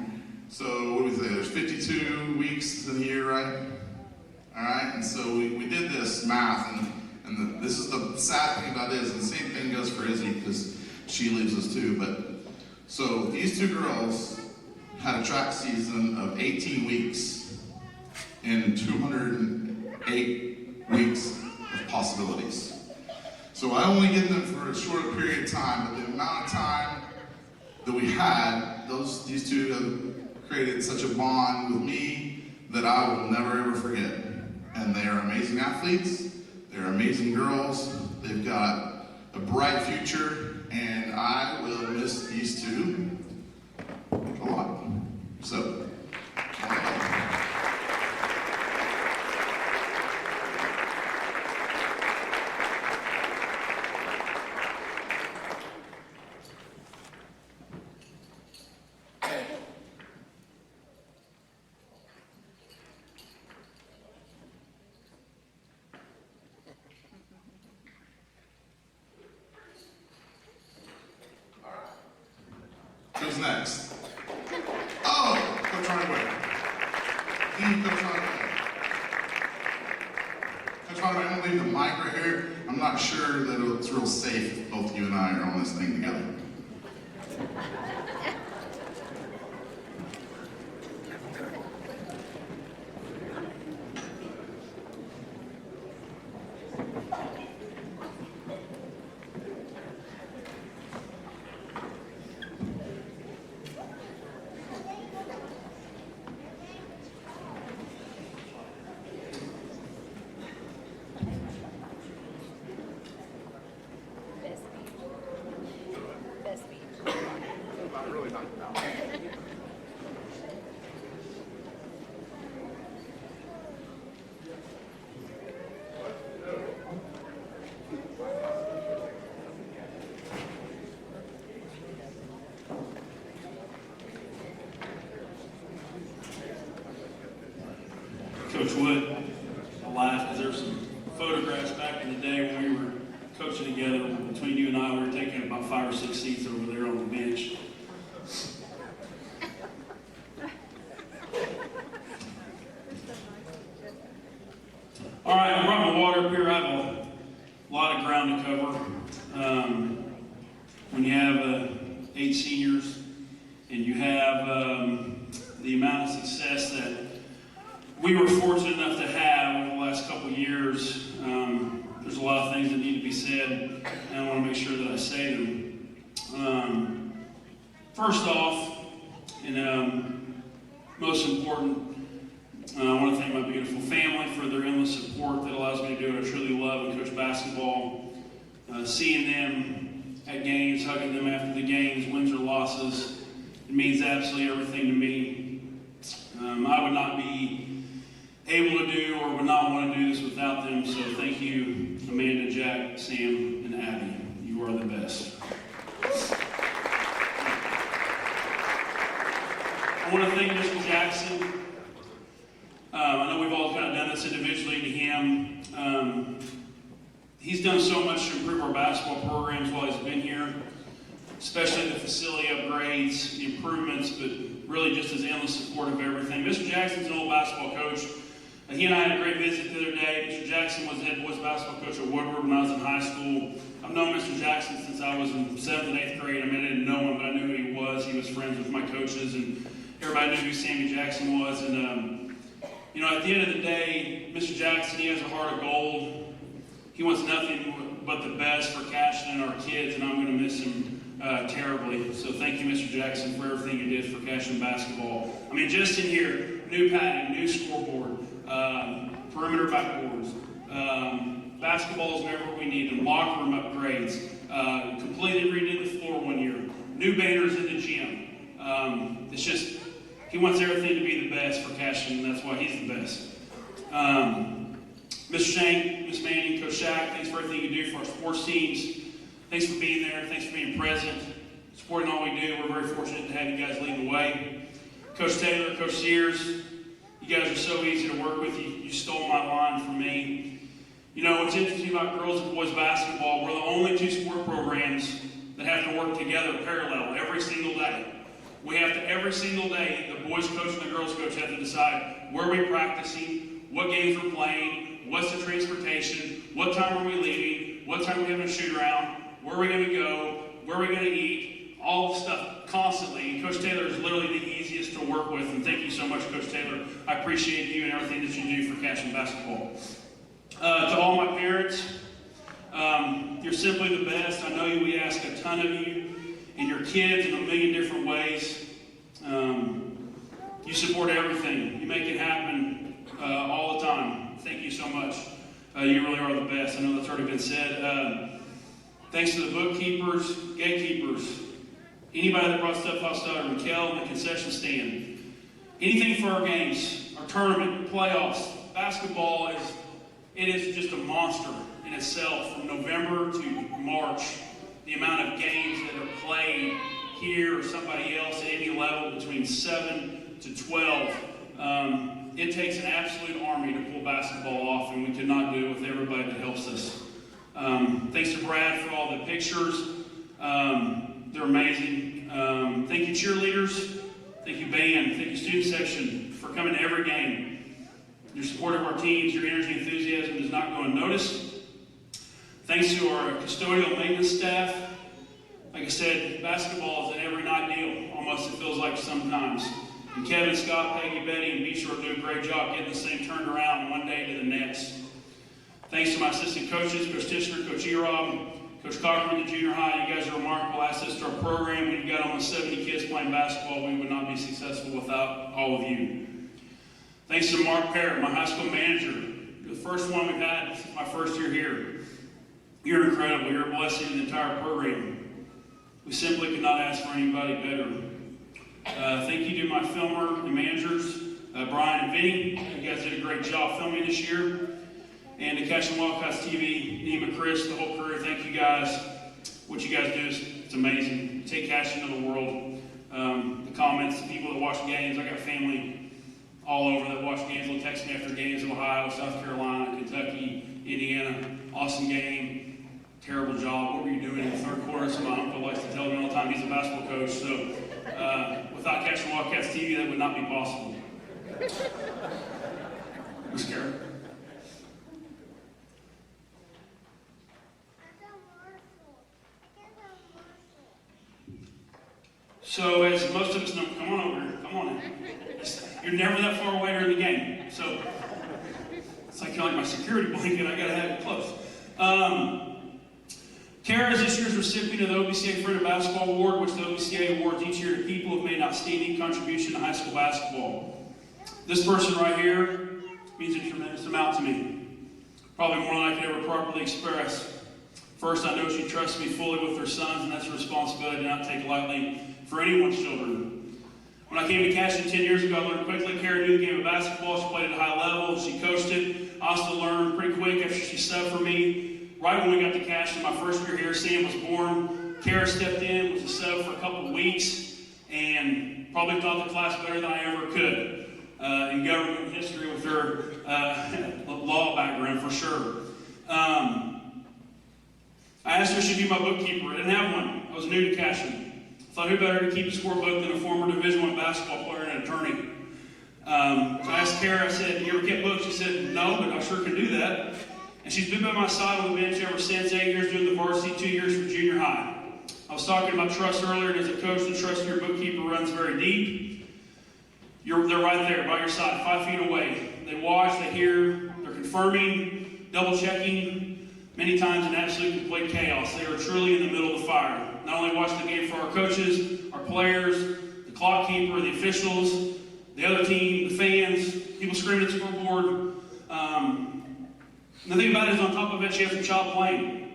So what do we say, there's 52 weeks in a year, right? All right, and so we did this math, and this is the sad thing about this, and the same thing goes for Izzy, because she leaves us too, but so these 2 girls had a track season of 18 weeks and 208 weeks of possibilities. So I only get them for a short period of time, but the amount of time that we had, these 2 have created such a bond with me that I will never ever forget. And they are amazing athletes, they're amazing girls, they've got a bright future, and I will miss these 2 a lot. So, who's next? Oh, Coach Hardaway. Coach Hardaway. Coach Hardaway, I'm gonna leave the mic right here. I'm not sure that it's real safe if both you and I are on this thing together. Coach Wood, I laugh because there's some photographs back in the day when we were coaching together. Between you and I, we were taking about 5 or 6 seats over there on the bench. All right, I brought my water up here. I have a lot of ground to cover. When you have 8 seniors and you have the amount of success that we were fortunate enough to have over the last couple of years, there's a lot of things that need to be said, and I want to make sure that I say them. First off, and most important, I want to thank my beautiful family for their endless support that allows me to do what I truly love and coach basketball. Seeing them at games, hugging them after the games, wins or losses, it means absolutely everything to me. I would not be able to do or would not want to do this without them, so thank you, Amanda, Jack, Sam, and Abby. You are the best. I want to thank Mr. Jackson. I know we've all kind of done this individually to him. He's done so much to improve our basketball programs while he's been here. especially the facility upgrades, the improvements, but really just his endless support of everything. Mr. Jackson's an old basketball coach. He and I had a great visit the other day. Mr. Jackson was the head boys basketball coach at Woodward when I was in high school. I've known Mr. Jackson since I was in 7th and 8th grade. I mean, I didn't know him, but I knew who he was. He was friends with my coaches, and everybody knew who Sammy Jackson was. And, you know, at the end of the day, Mr. Jackson, he has a heart of gold. He wants nothing but the best for Cashin and our kids, and I'm going to miss him terribly. So thank you, Mr. Jackson, for everything you did for Cashin basketball. I mean, just in here, new padding, new scoreboard, perimeter backboards, basketballs whenever we need them, locker room upgrades, completely redid the floor one year, new banners in the gym. It's just, he wants everything to be the best for Cashin, and that's why he's the best. Mr. Shank, Ms. Manning, Coach Shack, thanks for everything you do for our sports teams. Thanks for being there. Thanks for being present, supporting all we do. We're very fortunate to have you guys lead the way. Coach Taylor, Coach Sears, you guys are so easy to work with. You stole my line from me. You know, what's interesting about girls and boys basketball, we're the only two sport programs that have to work together parallel every single day. We have to, every single day, the boys coach and the girls coach have to decide where we're practicing, what games we're playing, what's the transportation, what time are we leaving, what time are we having a shoot around, where are we going to go, where are we going to eat, all the stuff constantly. And Coach Taylor is literally the easiest to work with, and thank you so much, Coach Taylor. I appreciate you and everything that you do for Cashin basketball. To all my parents, you're simply the best. I know we ask a ton of you and your kids in a million different ways. You support everything. You make it happen all the time. Thank you so much. You really are the best. I know that's already been said. Thanks to the bookkeepers, gatekeepers, anybody that brought stuff outside, Raquel and the concession stand. Anything for our games, our tournament, playoffs. Basketball is just a monster in itself from November to March. The amount of games that are played here or somebody else at any level between 7 to 12. It takes an absolute army to pull basketball off, and we could not do it with everybody that helps us. Thanks to Brad for all the pictures. They're amazing. Thank you, cheerleaders. Thank you, band. Thank you, student section, for coming to every game. Your support of our teams, your energy and enthusiasm does not go unnoticed. Thanks to our custodial maintenance staff. Like I said, basketball is an every night deal, almost it feels like sometimes. And Kevin, Scott, Peggy, Betty, and Beachroad do a great job getting this thing turned around one day to the next. Thanks to my assistant coaches, Coach Tishner, Coach E-Rob, Coach Cochran in the junior high. You guys are remarkable assets to our program. We've got almost 70 kids playing basketball. We would not be successful without all of you. Thanks to Mark Parrott, my high school manager. The first one we've had since my first year here. You're incredible. You're a blessing to the entire program. We simply could not ask for anybody better. Thank you to my filmer and managers, Brian and Vinny. You guys did a great job filming this year. And to Cashin Wildcats TV, Nima, Chris, the whole crew, thank you guys. What you guys do it's amazing. You take Cashin to the world. The comments, the people that watch games, I got family all over that watch games. They'll text me after games in Ohio, South Carolina, Kentucky, Indiana. Awesome game. Terrible job. What were you doing in the third quarter? So my uncle likes to tell me all the time he's a basketball coach. So without Cashin Wildcats TV, that would not be possible. Miss Karen. So as most of us know, come on over here, come on in. You're never that far away during the game. So it's like you're like my security blanket, I gotta have it close. Kara is this year's recipient of the OBCA Friend of Basketball Award, which the OBCA awards each year to people who have made an outstanding contribution to high school basketball. This person right here means a tremendous amount to me. Probably more than I could ever properly express. First, I know she trusts me fully with her sons, and that's a responsibility to not take lightly for anyone's children. When I came to Cashin 10 years ago, I learned quickly. Kara knew the game of basketball. She played at a high level. She coached it. I also learned pretty quick after she subbed for me. Right when we got to Cashin, my first year here, Sam was born. Kara stepped in, was a sub for a couple of weeks, and probably taught the class better than I ever could in government history with her law background for sure. I asked her if she'd be my bookkeeper. I didn't have one. I was new to Cashin. I thought who better to keep a scorebook than a former Division I basketball player and attorney. So I asked Kara, I said, "You ever kept books?" She said, "No, but I sure can do that." And she's been by my side on the bench ever since, 8 years doing the varsity, 2 years for junior high. I was talking about trust earlier, and as a coach, the trust of your bookkeeper runs very deep. They're right there by your side, 5 feet away. They watch, they hear, they're confirming, double checking, many times in absolute complete chaos. They are truly in the middle of the fire. Not only watch the game for our coaches, our players, the clock keeper, the officials, the other team, the fans, people screaming at the scoreboard. The thing about it is, on top of it, you have some child playing.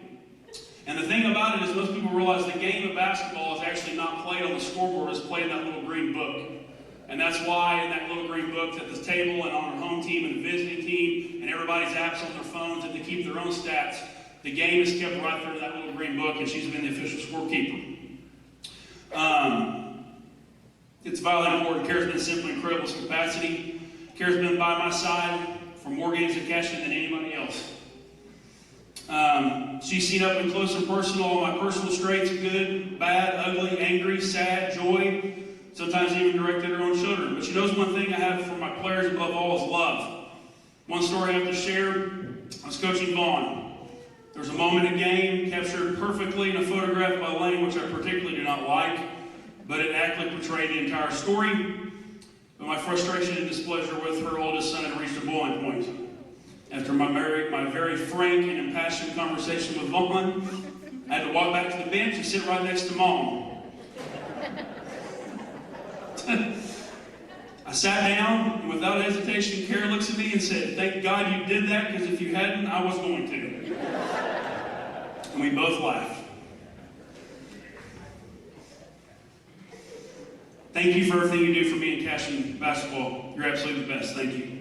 And the thing about it is, most people realize the game of basketball is actually not played on the scoreboard, it's played in that little green book. And that's why in that little green book, at this table and on our home team and the visiting team, and everybody's apps on their phones and they keep their own stats, the game is kept right there in that little green book, and she's been the official scorekeeper. It's vitally important. Kara's been simply incredible in capacity. Kara's been by my side for more games at Cashin than anybody else. She's seen up and close and personal all my personal straits, good, bad, ugly, angry, sad, joy, sometimes even directed at her own children. But she knows one thing I have for my players above all is love. One story I have to share, I was coaching Vaughn. There was a moment in a game captured perfectly in a photograph by Lane, which I particularly do not like, but it accurately portrayed the entire story. But my frustration and displeasure with her oldest son had reached a boiling point. After my very frank and impassioned conversation with Vaughn, I had to walk back to the bench and sit right next to Mom. I sat down, and without hesitation, Kara looks at me and said, "Thank God you did that, because if you hadn't, I was going to." And we both laughed. Thank you for everything you do for me in Cashin basketball. You're absolutely the best. Thank you.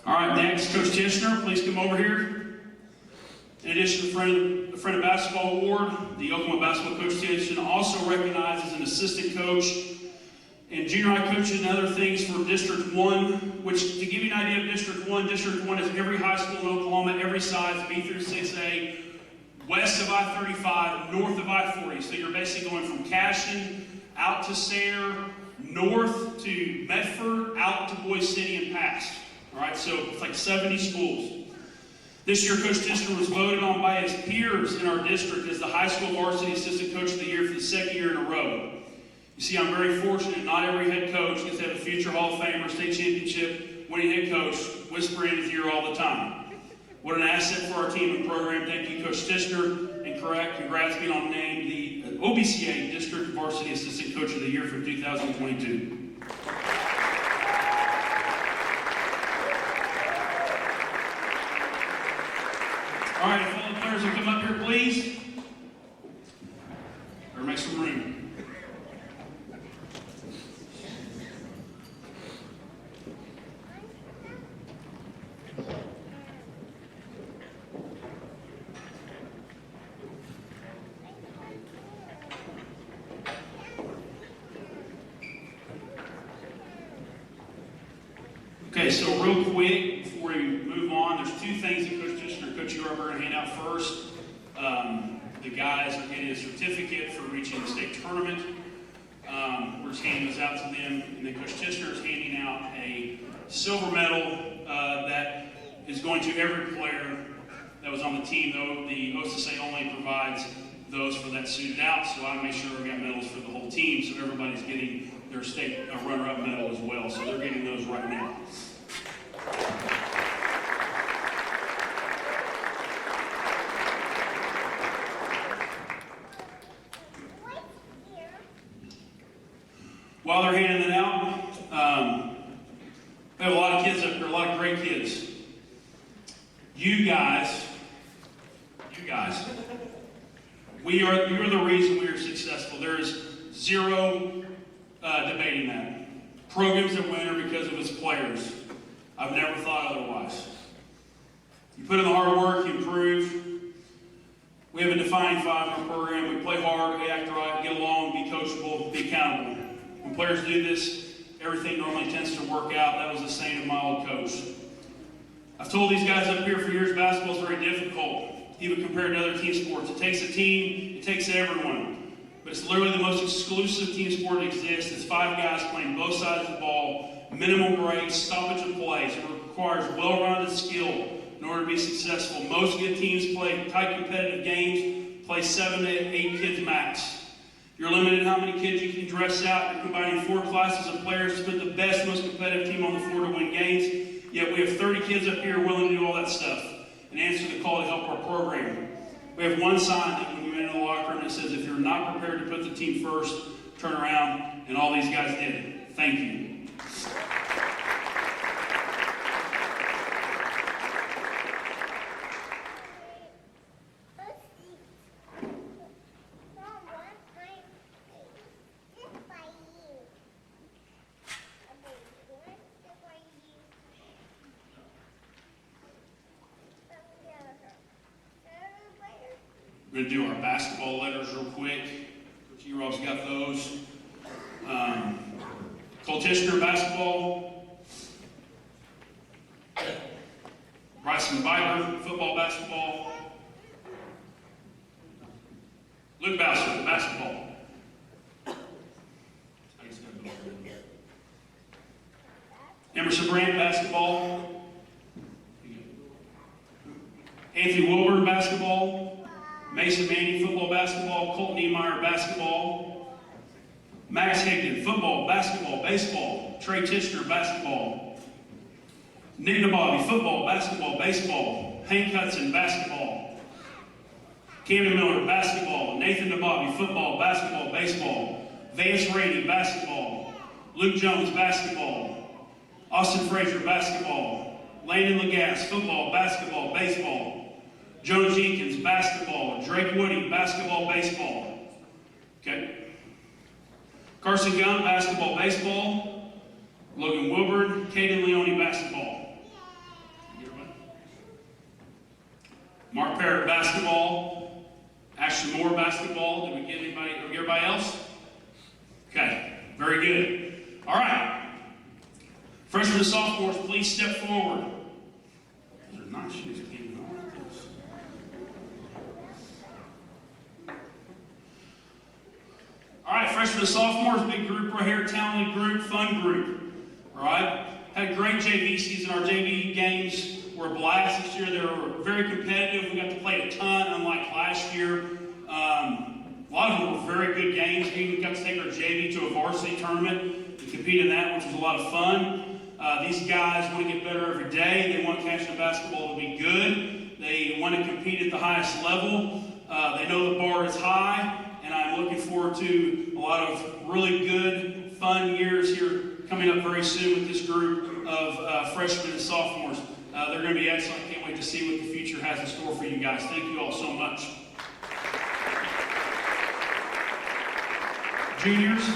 All right, next, Coach Tishner, please come over here. In addition to the Friend of Basketball Award, the Oklahoma Basketball Coach Association also recognizes an assistant coach in junior high coaches and other things for District 1, which, to give you an idea of District 1 is every high school in Oklahoma, every size, B through 6A, west of I-35, north of I-40. So you're basically going from Cashin out to Sayre, north to Medford, out to Boise City and past. All right, so it's like 70 schools. This year, Coach Tishner was voted on by his peers in our district as the high school varsity assistant coach of the year for the second year in a row. You see, I'm very fortunate. Not every head coach gets to have a future Hall of Famer, state championship winning head coach whisper in his ear all the time. What an asset for our team and program. Thank you, Coach Tishner, and congrats being on named the OBCA District Varsity Assistant Coach of the Year for 2022. All right, if all the players will come up here, please. Or make some room. Okay, so real quick, before we move on, there's two things that Coach Tishner and Coach York are going to hand out first. The guys are getting a certificate for reaching the state tournament. We're just handing those out to them. And then Coach Tishner is handing out a silver medal that is going to every player that was on the team, though the OSSA only provides those for that suited out, so I make sure we got medals for the whole team, so everybody's getting their state runner-up medal as well, so they're getting those right now. While they're handing it out, we have a lot of kids up here, a lot of great kids. You guys, you're the reason we are successful. There is zero debating that. Programs that win are because of its players. I've never thought otherwise. You put in the hard work, you improve. We have a defining 5 in our program. We play hard, we act right, get along, be coachable, be When players do this, everything normally tends to work out. That was the saying of my old coach. I've told these guys up here for years, basketball is very difficult, even compared to other team sports. It takes a team, it takes everyone. But it's literally the most exclusive team sport that exists. It's 5 guys playing both sides of the ball, minimum breaks, stoppage of plays. It requires well-rounded skill in order to be successful. Most good teams play tight competitive games, play 7 to 8 kids max. You're limited in how many kids you can dress out. You're combining 4 classes of players to put the best, most competitive team on the floor to win games. Yet we have 30 kids up here willing to do all that stuff and answer the call to help our program. We have one sign that when we enter the locker room that says, if you're not prepared to put the team first, turn around, and all these guys did it. Thank you. We're going to do our basketball letters real quick. You all got those. Cole Tishner, basketball. Bryson Biber, football, basketball. Luke Bowser, basketball. Emerson Brandt, basketball. Anthony Wilburn, basketball. Mason Manning, football, basketball. Colton Niemeyer, basketball. Max Higdon, football, basketball, baseball. Trey Tishner, basketball. Nick DeBobby, football, basketball, baseball. Hank Hudson, basketball. Camden Miller, basketball. Nathan DeBobby, football, basketball, baseball. Vance Rainey, basketball. Luke Jones, basketball. Austin Frazier, basketball. Landon Lagasse, football, basketball, baseball. Jonah Jenkins, basketball. Drake Woody, basketball, baseball. Okay. Carson Gunn, basketball, baseball. Logan Wilburn, Caden Leone, basketball. Mark Parrott, basketball. Ashton Moore, basketball. Did we get anybody? Did we get everybody else? Okay. Very good. All right. Freshmen and sophomores, please step forward. Those are nice shoes. All right, freshmen and sophomores, big group right here, talented group, fun group. All right, had a great JV season. Our JV games were a blast this year. They were very competitive. We got to play a ton, unlike last year. A lot of them were very good games. We even got to take our JV to a varsity tournament and compete in that, which was a lot of fun. These guys want to get better every day. They want Cashman basketball to be good. They want to compete at the highest level. They know the bar is high. And I'm looking forward to a lot of really good, fun years here coming up very soon with this group of freshmen and sophomores. They're going to be excellent. I can't wait to see what the future has in store for you guys. Thank you all so much. Juniors.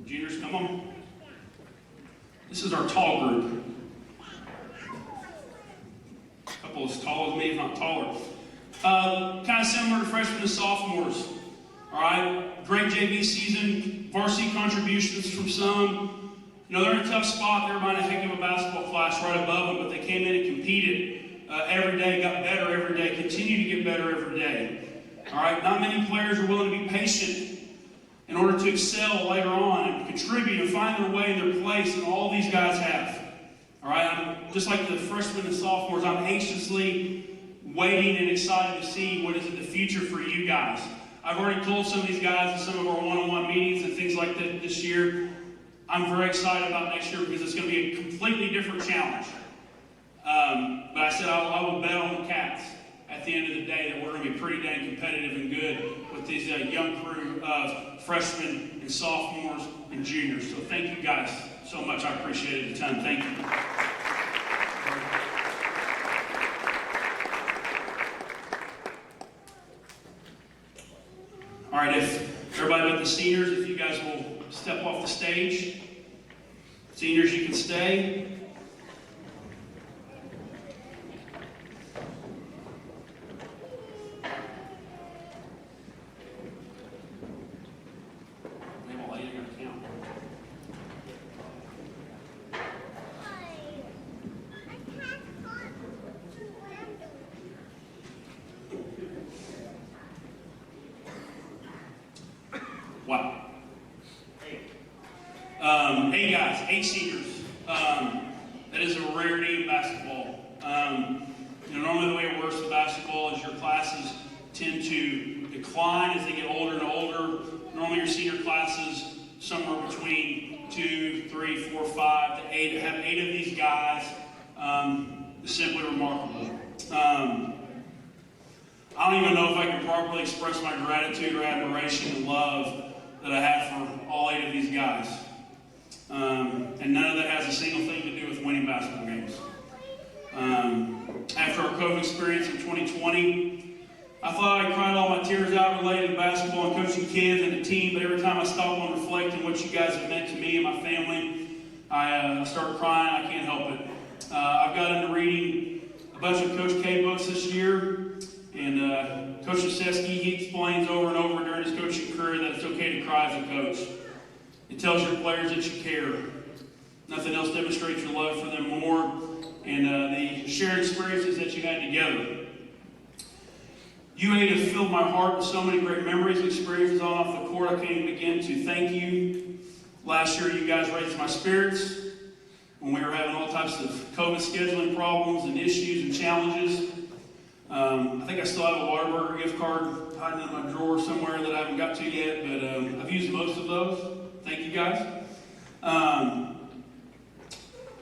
Juniors, come on. This is our tall group. A couple as tall as me, if not taller. Kind of similar to freshmen and sophomores. All right, great JV season, varsity contributions from some. You know, they're in a tough spot. They're behind a heck of a basketball class right above them, but they came in and competed every day, got better every day, continue to get better every day. All right, not many players are willing to be patient in order to excel later on and contribute and find their way and their place, and all these guys have. All right, I'm just like the freshmen and sophomores, I'm anxiously waiting and excited to see what is in the future for you guys. I've already told some of these guys in some of our one-on-one meetings and things like that this year. I'm very excited about next year because it's going to be a completely different challenge. But I said I will bet on the Cats at the end of the day that we're going to be pretty dang competitive and good with these young crew of freshmen and sophomores and juniors. So thank you guys so much. I appreciate it a ton. Thank you. All right, if everybody but the seniors, if you guys will step off the stage. Seniors, you can stay. 8 seniors. That is a rarity in basketball. Normally the way it works with basketball is your classes tend to decline as they get older and older. Normally your senior classes somewhere between 2, 3, 4, 5 to 8. To have 8 of these guys is simply remarkable. I don't even know if I can properly express my gratitude or admiration and love that I have for all 8 of these guys. And none of that has a single thing to do with winning basketball games. After our COVID experience in 2020, I thought I cried all my tears out related to basketball and coaching kids and the team, but every time I stop and reflect on what you guys have meant to me and my family, I start crying. I can't help it. I've got into reading a bunch of Coach K books this year, and Coach Oseski, he explains over and over during his coaching career that it's okay to cry as a coach. It tells your players that you care. Nothing else demonstrates your love for them more, and the shared experiences that you had together. You 8 have filled my heart with so many great memories and experiences on off the court. I can't even begin to thank you. Last year, you guys raised my spirits when we were having all types of COVID scheduling problems and issues and challenges. I think I still have a Whataburger gift card hiding in my drawer somewhere that I haven't got to yet, but I've used most of those. Thank you, guys.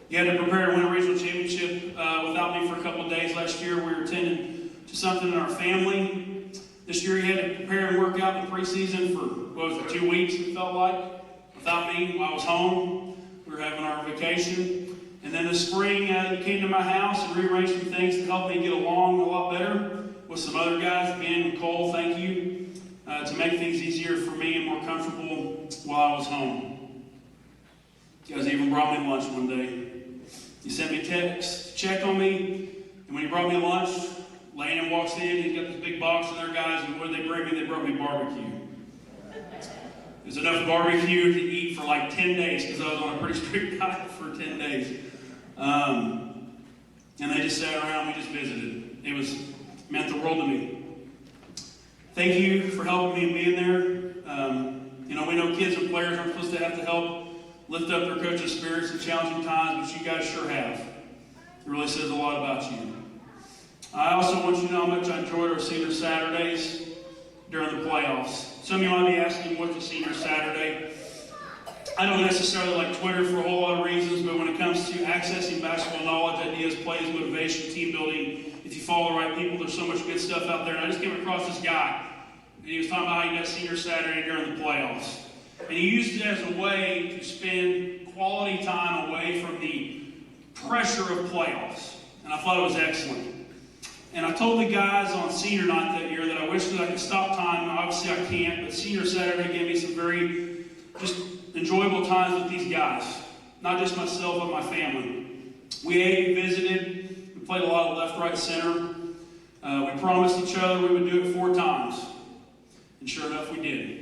You had to prepare to win a regional championship without me for a couple of days last year. We were attending to something in our family. This year you had to prepare and work out in the preseason for, 2 weeks it felt like, without me while I was home. We were having our vacation. And then this spring you came to my house and rearranged some things to help me get along a lot better with some other guys, Ben and Cole, thank you, to make things easier for me and more comfortable while I was home. You guys even brought me lunch one day. You sent me a text to check on me, and when you brought me lunch, Landon walks in, he's got this big box of their guys, and what did they bring me? They brought me barbecue. There's enough barbecue to eat for like 10 days, because I was on a pretty strict diet for 10 days. And they just sat around, we just visited. It meant the world to me. Thank you for helping me and being there. We know kids and players aren't supposed to have to help lift up their coach's spirits in challenging times, but you guys sure have. It really says a lot about you. I also want you to know how much I enjoyed our Senior Saturdays during the playoffs. Some of you might be asking, what's a Senior Saturday? I don't necessarily like Twitter for a whole lot of reasons, but when it comes to accessing basketball knowledge, ideas, plays, motivation, team building, if you follow the right people, there's so much good stuff out there. And I just came across this guy, and he was talking about how he got Senior Saturday during the playoffs. And he used it as a way to spend quality time away from the pressure of playoffs. And I thought it was excellent. And I told the guys on senior night that year that I wish that I could stop time. Obviously I can't, but Senior Saturday gave me some very just enjoyable times with these guys. Not just myself, but my family. We ate, we visited, we played a lot of left, right, center. We promised each other we would do it 4 times. And sure enough, we did.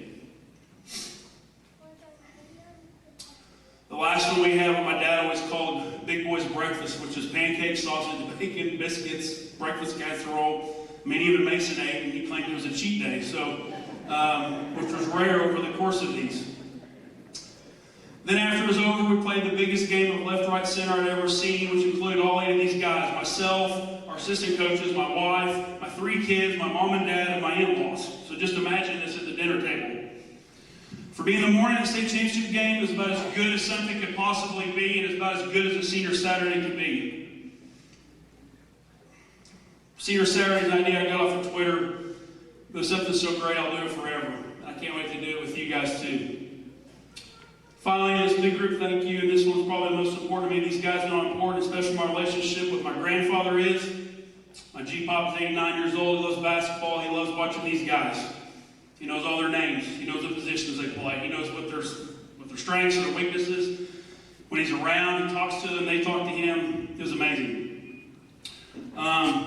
The last one we had, what my dad always called Big Boy's Breakfast, which is pancakes, sausage, bacon, biscuits, breakfast casserole. I mean, even Mason ate, and he claimed it was a cheat day, which was rare over the course of these. Then after it was over, we played the biggest game of left, right, center I'd ever seen, which included all 8 of these guys, myself, our assistant coaches, my wife, my 3 kids, my mom and dad, and my in-laws. So just imagine this at the dinner table. For me, in the morning, the state championship game is about as good as something could possibly be, and it's about as good as a Senior Saturday could be. Senior Saturday's an idea I got off of Twitter. It was something so great, I'll do it forever. I can't wait to do it with you guys too. Finally, this big group thank you, and this one's probably the most important to me. These guys know I'm important, especially my relationship with my grandfather is. My G-Pop is 89 years old, he loves basketball, he loves watching these guys. He knows all their names. He knows the positions they play. He knows what their strengths and their weaknesses. When he's around, he talks to them, they talk to him. It was amazing.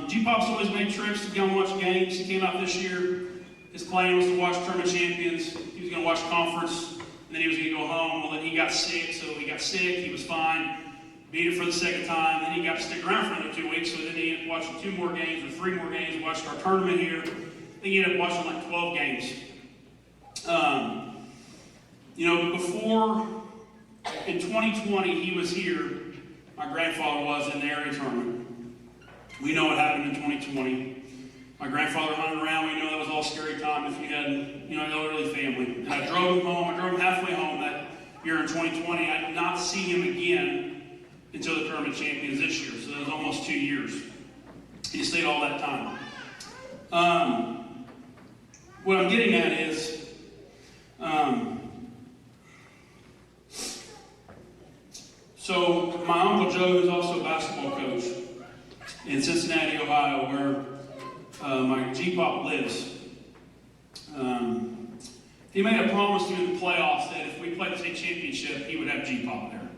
G-Pop's always made trips to go and watch games. He came out this year. His plan was to watch Tournament Champions. He was going to watch conference, and then he was going to go home. Well, then he got sick, so he got sick. He was fine. Beat it for the second time. Then he got to stick around for another 2 weeks, so then he ended up watching 2 more games or 3 more games. Watched our tournament here. I think he ended up watching like 12 games. Before in 2020, he was here. My grandfather was in the area tournament. We know what happened in 2020. My grandfather hung around. We know that was all scary time if you had, an elderly family. And I drove him home. I drove him halfway home that year in 2020. I did not see him again until the tournament champions this year. So that was almost 2 years. He stayed all that time. What I'm getting at is, so my Uncle Joe is also a basketball coach in Cincinnati, Ohio, where my G-Pop lives. He made a promise during the playoffs that if we played the state championship, he would have G-Pop there.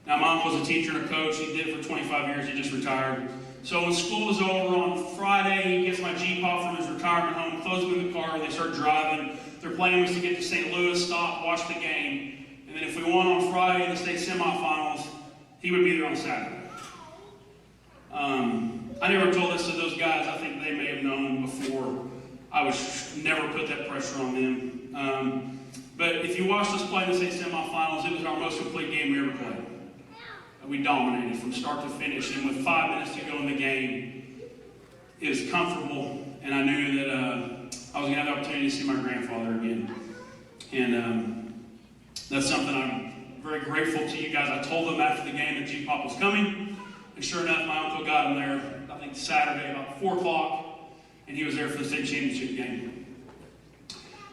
Now, my uncle's a teacher and a coach. He did it for 25 years. He just retired. So when school was over on Friday, he gets my G-Pop from his retirement home, throws him in the car, they start driving. Their plan was to get to St. Louis, stop, watch the game. And then if we won on Friday in the state semifinals, he would be there on Saturday. I never told this to those guys. I think they may have known before. I would never put that pressure on them. But if you watched us play in the state semifinals, it was our most complete game we ever played. We dominated from start to finish, and with 5 minutes to go in the game, it was comfortable, and I knew that I was going to have the opportunity to see my grandfather again. And that's something I'm very grateful to you guys. I told them after the game that G-Pop was coming, and sure enough, my uncle got him there, I think Saturday about 4 o'clock, and he was there for the state championship game.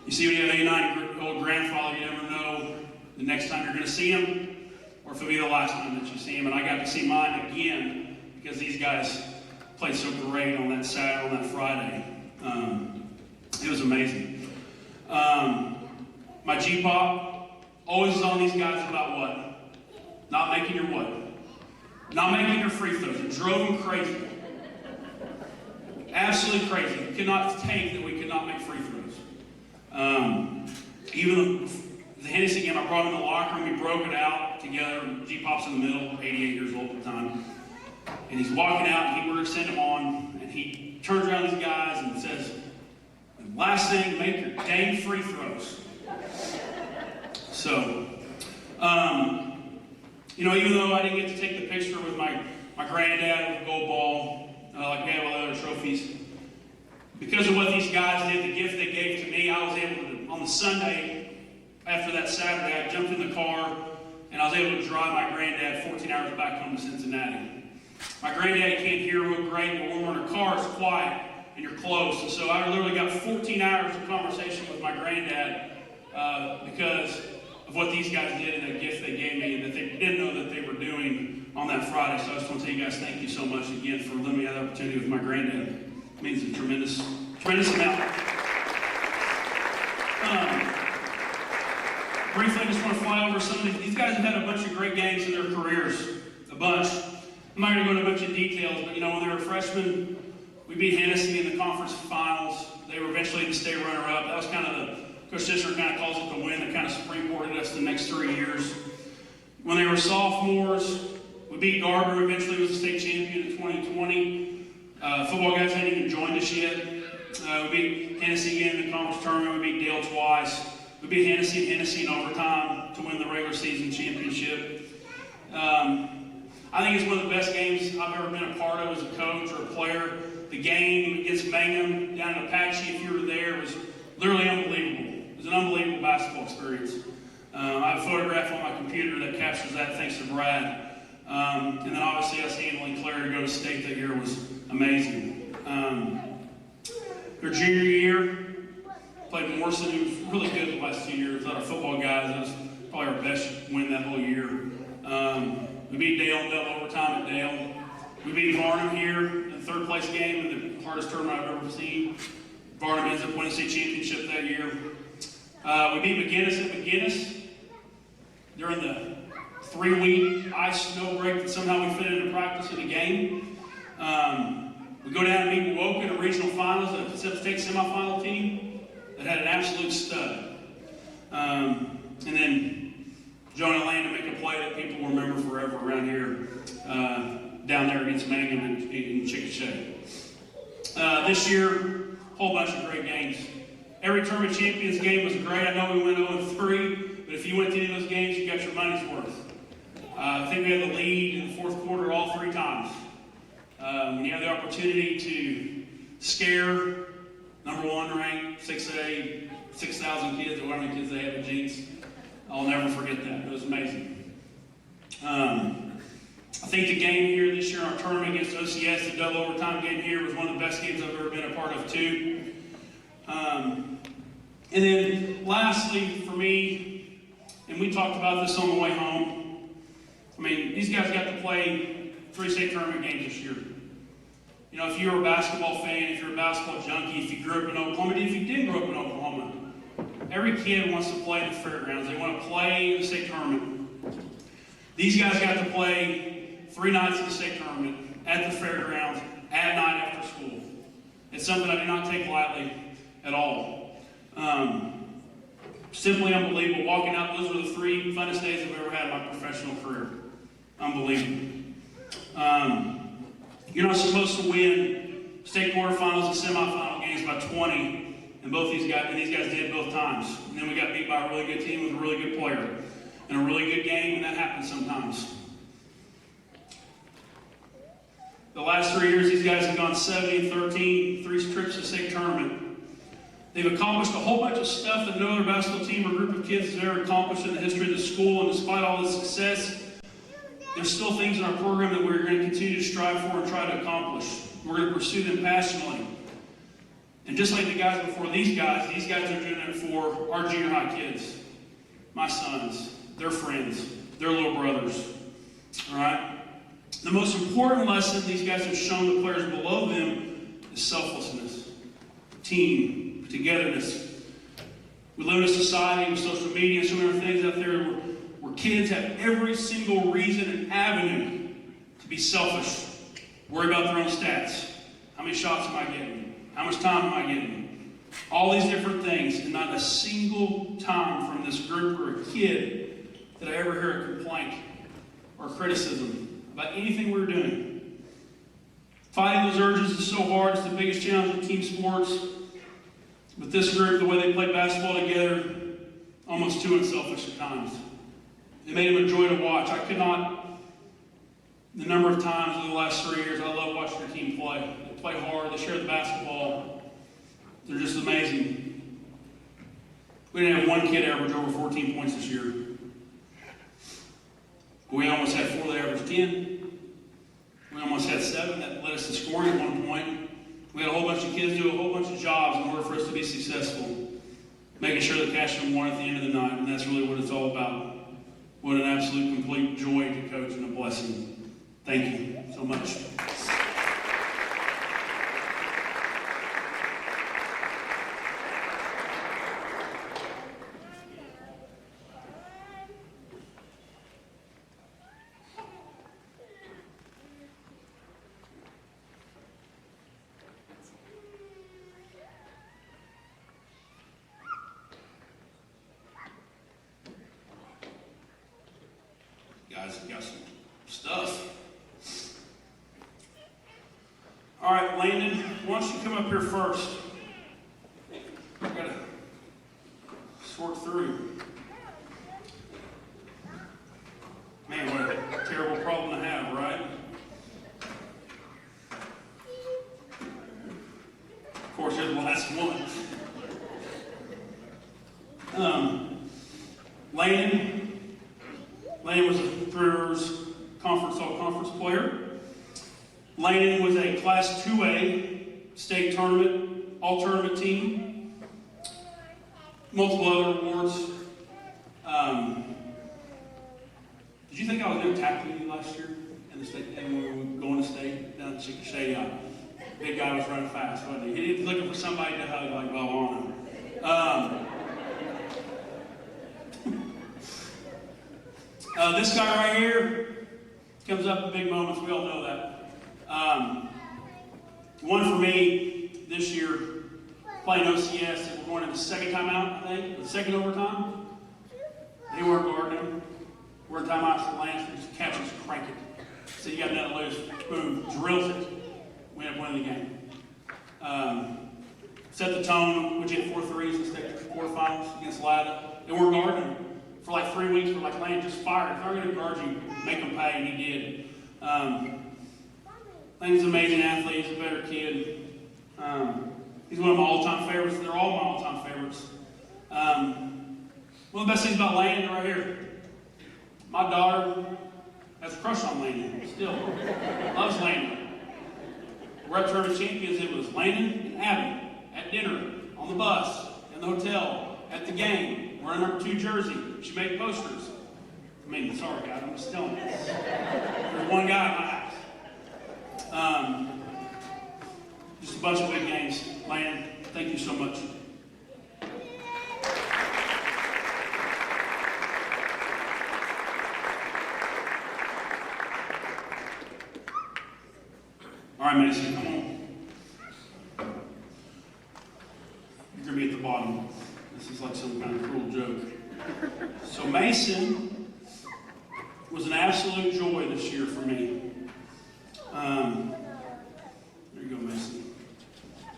You see, when you have a 89-year-old grandfather, you never know the next time you're going to see him, or if it'll be the last time that you see him. And I got to see mine again because these guys played so great on that Saturday, on that Friday. It was amazing. My G-Pop always is on these guys about what? Not making your what? Not making your free throws. It drove them crazy. Absolutely crazy. You could not take that we could not make free throws. Even the Hennessy game, I brought him in the locker room, we broke it out together, G-Pop's in the middle, 88 years old at the time. And he's walking out, and we're going to send him on, and he turns around these guys and says, last thing, make your dang free throws. So, even though I didn't get to take the picture with my granddad with the gold ball, like we have all the other trophies, because of what these guys did, the gift they gave to me, I was able to, on the Sunday, after that Saturday, I jumped in the car, and I was able to drive my granddad 14 hours back home to Cincinnati. My granddad can't hear real great, but when we're in a car, it's quiet, and you're close. And so I literally got 14 hours of conversation with my granddad because of what these guys did and the gift they gave me and that they didn't know that they were doing on that Friday. So I just want to tell you guys thank you so much again for letting me have the opportunity with my granddad. It means a tremendous amount. Briefly, I just want to fly over some of these guys have had a bunch of great games in their careers. A bunch. I'm not going to go into a bunch of details, but when they were freshmen, we beat Hennessy in the conference finals. They were eventually the state runner-up. That was kind of Coach Tischer kind of calls it the win that kind of springboarded us the next 3 years. When they were sophomores, we beat Gardner. Eventually was the state champion in 2020. Football guys hadn't even joined us yet. We beat Hennessy again in the conference tournament. We beat Dale twice. We beat Hennessy in overtime to win the regular season championship. I think it's one of the best games I've ever been a part of as a coach or a player. The game against Mangum down in Apache, if you were there, was literally unbelievable. It was an unbelievable basketball experience. I have a photograph on my computer that captures that thanks to Brad. And then obviously us handling Claire to go to state that year was amazing. Their junior year, played Morrison, who was really good the last 2 years. Out of football guys, that was probably our best win that whole year. We beat Dale in double overtime at Dale. We beat Varnum here in the third place game in the hardest tournament I've ever seen. Varnum ends up winning the state championship that year. We beat McGinnis at McGinnis during the 3-week ice snow break that somehow we fit into practice in the game. We go down and meet Woken in the regional finals, the state semifinal team that had an absolute stud. And then Jonah Land to make a play that people will remember forever around here, down there against Mangum in Chickasha. This year, a whole bunch of great games. Every tournament champions game was great. I know we went 0-3, But if you went to any of those games, you got your money's worth. I think we had the lead in the fourth quarter all 3 times. When you have the opportunity to scare number 1 ranked 6A, 6,000 kids, or how many kids they have at Jinx, I'll never forget that. It was amazing. I think the game here this year, our tournament against OCS, the double overtime game here, was one of the best games I've ever been a part of too. And then lastly, for me, and we talked about this on the way home, I mean, these guys got to play 3 state tournament games this year. You know, if you're a basketball fan, if you're a basketball junkie, if you grew up in Oklahoma, if you didn't grow up in Oklahoma, every kid wants to play in the fairgrounds. They want to play in the state tournament. These guys got to play 3 nights in the state tournament at the fairgrounds at night after school. It's something I do not take lightly at all. Simply unbelievable. Walking out, those were the 3 funnest days I've ever had in my professional career. Unbelievable. You're not supposed to win state quarterfinals and semifinal games by 20, and these guys did both times. And then we got beat by a really good team with a really good player in a really good game, and that happens sometimes. The last 3 years, these guys have gone 70-13, 3 trips to state tournament. They've accomplished a whole bunch of stuff that no other basketball team or group of kids has ever accomplished in the history of the school, and despite all this success, there's still things in our program that we're going to continue to strive for and try to accomplish. We're going to pursue them passionately. And just like the guys before these guys are doing it for our junior high kids, my sons, their friends, their little brothers. All right? The most important lesson these guys have shown the players below them is selflessness, team, togetherness. We live in a society with social media and so many other things out there where kids have every single reason and avenue to be selfish, worry about their own stats. How many shots am I getting? How much time am I getting? All these different things, and not a single time from this group or a kid did I ever hear a complaint or criticism about anything we were doing. Fighting those urges is so hard. It's the biggest challenge in team sports. With this group, the way they played basketball together, almost too unselfish at times. It made them a joy to watch. I could not, the number of times over the last 3 years, I love watching their team play. They play hard, they share the basketball. They're just amazing. We didn't have 1 kid average over 14 points this year. We almost had 4 that averaged 10. We almost had 7 that led us to scoring at one point. We had a whole bunch of kids do a whole bunch of jobs in order for us to be successful. Making sure that Cashman won at the end of the night, and that's really what it's all about. What an absolute complete joy to coach and a blessing. Thank you so much. Guys have got some stuff. All right, Landon, why don't you come up here first? I've got to sort through. Man, what a terrible problem to have, right? Of course, you're the last one. Landon was a Brewers Conference All-Conference player. Landon was a Class 2A state tournament, all-tournament team. Multiple other awards. Did you think I was going to tackle you last year in the state, when we were going to state down at Chickasha? Big guy was running fast, wasn't he? He was looking for somebody to hug like Valvano. This guy right here comes up in big moments. We all know that. One for me this year, playing OCS, we're going in the second time out, I think, the second overtime. They weren't guarding him. We're in timeout for Lance, and just catches, crank it. So you got nothing to lose. Boom, drills it. We end up winning the game. Set the tone. We hit 4 threes in the state quarterfinals against Lada. They weren't guarding him. for like 3 weeks, we're like, Landon, just fire. If they're going to guard you, make them pay, and he did. Landon's an amazing athlete. He's a better kid. He's one of my all-time favorites. They're all my all-time favorites. One of the best things about Landon right here, my daughter has a crush on Landon still. Loves Landon. We're at Tournament Champions. It was Landon and Abby at dinner, on the bus, in the hotel, at the game. Wearing number 2 jersey. She made posters. I mean, sorry guys, I'm just telling you. There's one guy in my house. Just a bunch of big games. Landon, thank you so much. All right, Mason, come on. You're going to be at the bottom. This is like some kind of cruel joke. So Mason was an absolute joy this year for me. There you go, Mason.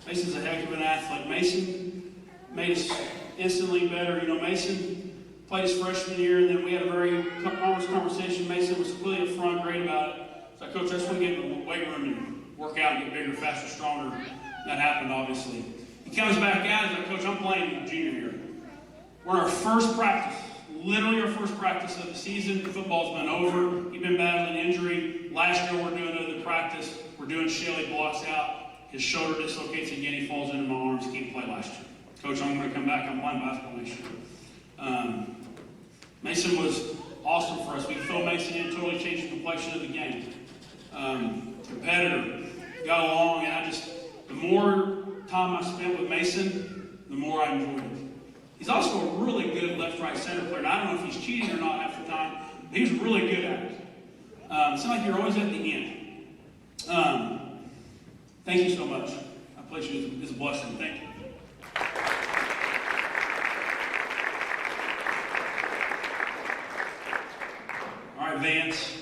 Mason's a heck of an athlete. Mason made us instantly better. You know, Mason played his freshman year, and then we had a very honest conversation. Mason was completely upfront, great about it. So, Coach, I just want to get in the weight room and work out and get bigger, faster, stronger. That happened, obviously. He comes back out, he's like, Coach, I'm playing junior year. We're in our first practice, literally our first practice of the season. The football's been over. He's been battling injury. Last year, we're doing another practice. We're doing Shelly blocks out. His shoulder dislocates again. He falls into my arms. He can't play last year. Coach, I'm going to come back. I'm playing basketball next year. Mason was awesome for us. We could fill Mason in, totally changed the complexion of the game. Competitor, got along, and the more time I spent with Mason, the more I enjoyed it. He's also a really good left-right center player. And I don't know if he's cheating or not half the time, but he's really good at it. It's like you're always at the end. Thank you so much. I place you as a blessing. Thank you. All right, Vance.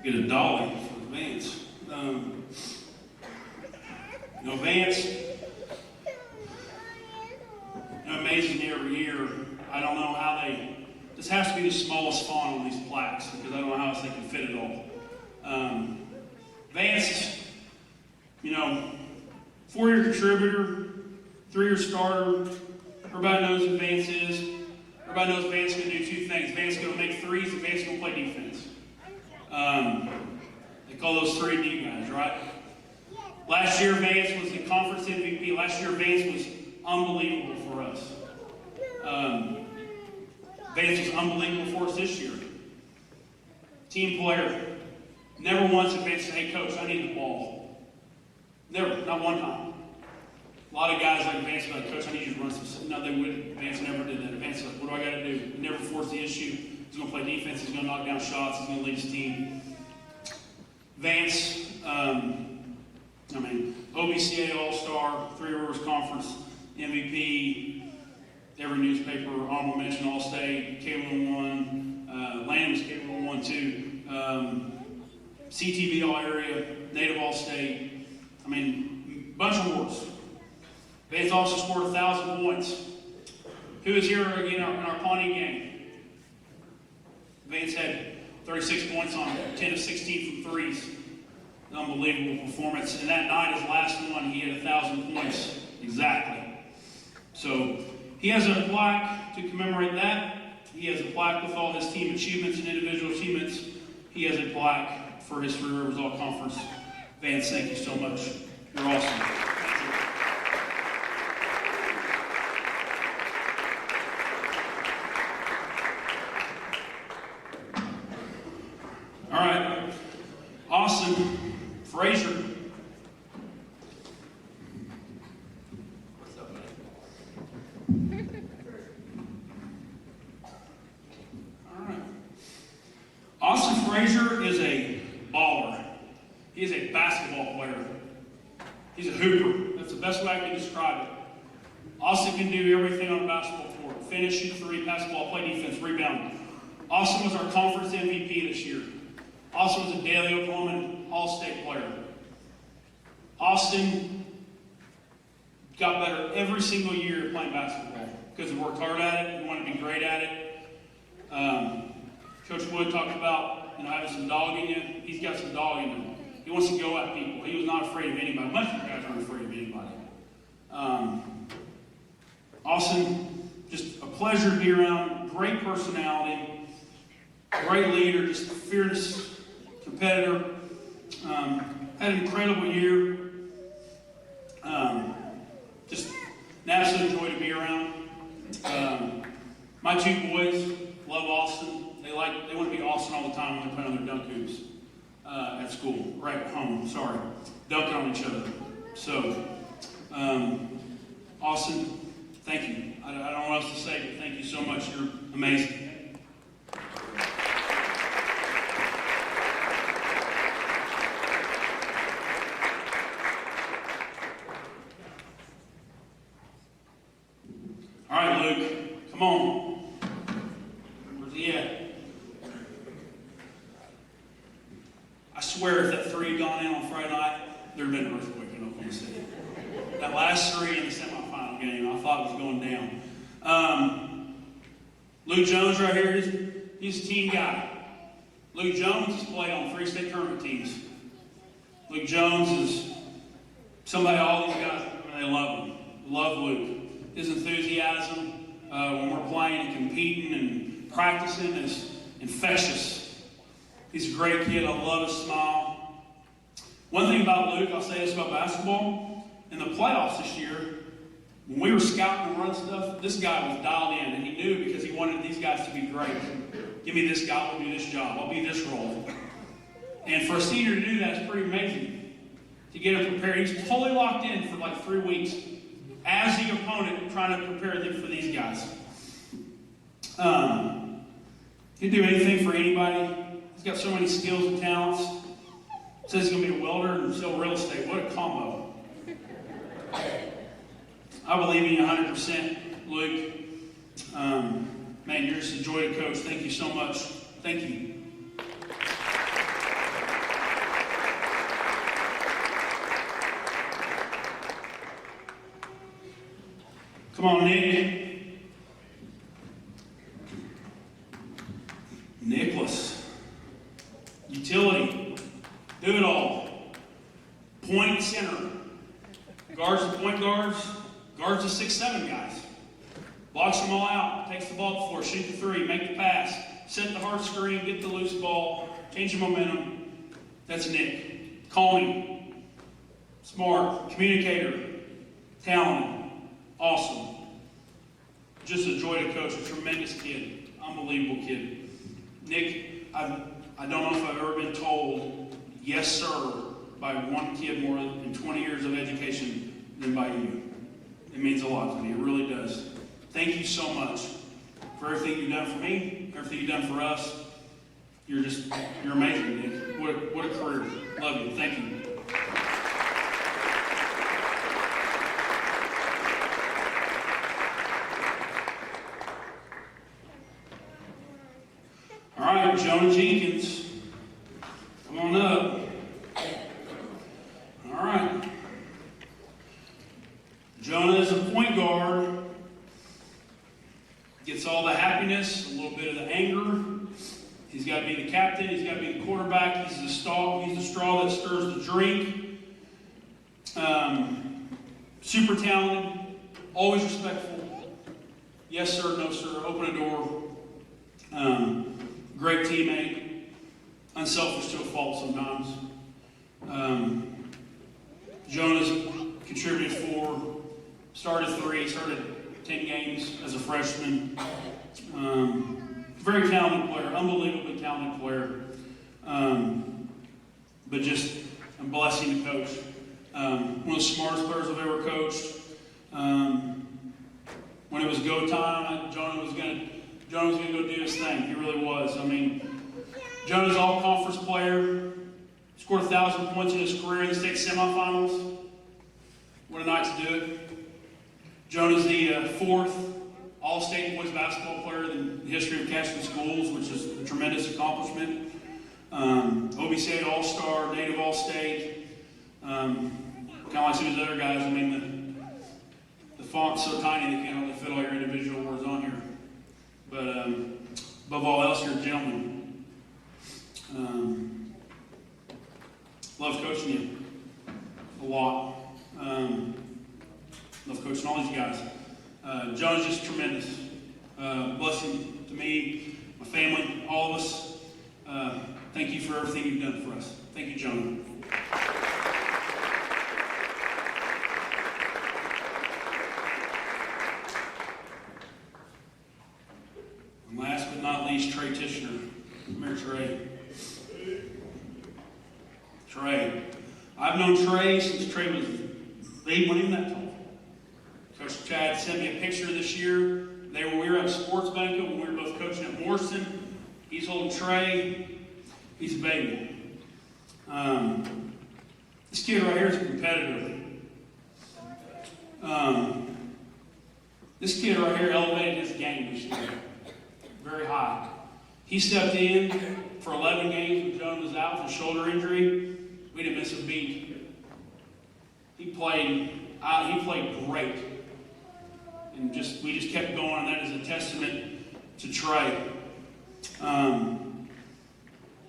Get a dolly for Vance. Vance, amazing every year. I don't know how this has to be the smallest font on these plaques because I don't know how else they can fit it all. Vance is, 4-year contributor, 3-year starter. Everybody knows who Vance is. Everybody knows Vance can do 2 things. Vance is going to make threes and Vance is going to play defense. They call those 3D guys, right? Last year, Vance was the conference MVP. Last year, Vance was unbelievable for us. Vance was unbelievable for us this year. Team player. Never once did Vance say, hey, Coach, I need the ball. Never, not one time. A lot of guys like Vance were like, Coach, I need you to run some. No, they wouldn't. Vance never did that. Vance was like, what do I got to do? He never forced the issue. He's going to play defense. He's going to knock down shots. He's going to lead his team. Vance, OBCA All-Star, 3 Rivers Conference MVP, every newspaper, honorable mention All-State, K1-1, Landon was K1-1 too, CTV All-Area, Native All-State, bunch of awards. Vance also scored 1,000 points. Who is here again in our Pawnee game? Vance had 36 points on 10 of 16 from threes. An unbelievable performance. And that night, his last one, he had 1,000 points exactly. So he has a plaque to commemorate that. He has a plaque with all his team achievements and individual achievements. He has a plaque for his 3 Rivers All Conference. Vance, thank you so much. You're awesome. All right, Austin Frazier. What's up, man? All right. Austin Frazier is a baller. He is a basketball player. He's a hooper. That's the best way I can describe it. Austin can do everything on a basketball court. Finish, shoot 3, pass the ball, play defense, rebound. Austin was our conference MVP this year. Austin was a Daily Oklahoma All-State player. Austin got better every single year at playing basketball because he worked hard at it, he wanted to be great at it. Coach Wood talked about having some dog in you. He's got some dog in him. He wants to go at people. He was not afraid of anybody. Most of the guys aren't afraid of anybody. Austin, just a pleasure to be around. Great personality, great leader, just a fearless competitor. Had an incredible year. Just an absolute joy to be around. My two boys love Austin. They want to be Austin all the time when they're playing on their dunk hoops at school, right at home, dunking on each other. So, Austin, thank you. I don't know what else to say, but thank you so much. You're amazing. All right, Luke, come on. Where's he at? I swear if that three had gone in on Friday night, there'd have been an earthquake in Oklahoma City. That last three in the semifinal game, I thought it was going down. Luke Jones right here, he's a team guy. Luke Jones has played on 3 state tournament teams. Luke Jones is somebody all these guys, they love him. Love Luke. His enthusiasm when we're playing and competing and practicing is infectious. He's a great kid. I love his smile. One thing about Luke, I'll say this about basketball. In the playoffs this year, when we were scouting and running stuff, this guy was dialed in, and he knew because he wanted these guys to be great. Give me this guy, I'll do this job, I'll be this role. And for a senior to do that is pretty amazing. To get him prepared, he's totally locked in for like 3 weeks as the opponent, trying to prepare them for these guys. He'd do anything for anybody. He's got so many skills and talents. Says he's going to be a welder and sell real estate. What a combo. I believe in you 100%, Luke. Man, you're just a joy to coach. Thank you so much. Thank you. Come on, Nick. Nicholas. Utility. Do it all. Point center. Guards the point guards. Guards the 6'7" guys. Blocks them all out. Takes the ball before. Shoot the three. Make the pass. Set the hard screen. Get the loose ball. Change the momentum. That's Nick. Calming. Smart. Communicator. Talented. Awesome. Just a joy to coach. A tremendous kid. Unbelievable kid. Nick, I don't know if I've ever been told yes, sir, by one kid more in 20 years of education than by you. It means a lot to me. It really does. Thank you so much for everything you've done for me, everything you've done for us. You're amazing, Nick. What a career. Love you. Thank you. All right, Jonah Jenkins, come on up. All right. Jonah is a point guard. Gets all the happiness, a little bit of the anger. He's got to be the captain. He's got to be the quarterback. He's the straw that stirs the drink. Super talented. Always respectful. Yes, sir. No, sir. Open a door. Great teammate. Unselfish to a fault sometimes. Jonah's contributed 4, started 3, started 10 games as a freshman. Very talented player, unbelievably talented player. But just a blessing to coach. One of the smartest players I've ever coached. When it was go time, Jonah was going to go do his thing. He really was. I mean, Jonah's all-conference player. Scored 1,000 points in his career in the state semifinals. What a night to do it. Jonah's the 4th all-state boys basketball player in the history of Cashman schools, which is a tremendous accomplishment. OB State All-Star, Native All-State. Kind of like some of these other guys. I mean, the font's so tiny they can't hardly fit all your individual words on here. But above all else, you're a gentleman. Love coaching you a lot. Love coaching all these guys. John is just tremendous. Blessing to me, my family, all of us. Thank you for everything you've done for us. Thank you, John. And last but not least, Trey Tishner. Come here, Trey. Trey. I've known Trey since Trey was, they weren't even that tall. Coach Chad sent me a picture this year. We were at a sports banquet when we were both coaching at Morrison. He's holding Trey. He's a baby. This kid right here is a competitor. This kid right here elevated his game this year very high. He stepped in for 11 games when John was out with a shoulder injury. We didn't miss a beat. He played great. And we just kept going, and that is a testament to Trey.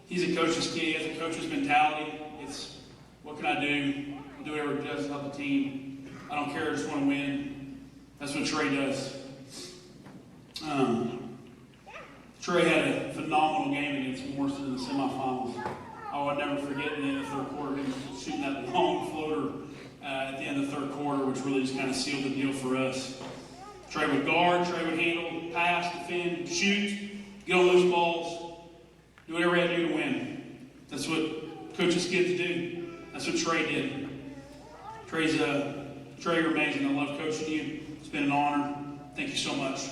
He's a coach's kid. He has a coach's mentality. It's, what can I do? I'll do whatever it does to help the team. I don't care, I just want to win. That's what Trey does. Trey had a phenomenal game against Morrison in the semifinals. I would never forget in the end of the third quarter, him shooting that long floater at the end of the third quarter, which really just kind of sealed the deal for us. Trey would guard, Trey would handle, pass, defend, shoot, get on those balls, do whatever he had to do to win. That's what coaches' kids do. That's what Trey did. Trey, you're amazing. I love coaching you. It's been an honor. Thank you so much.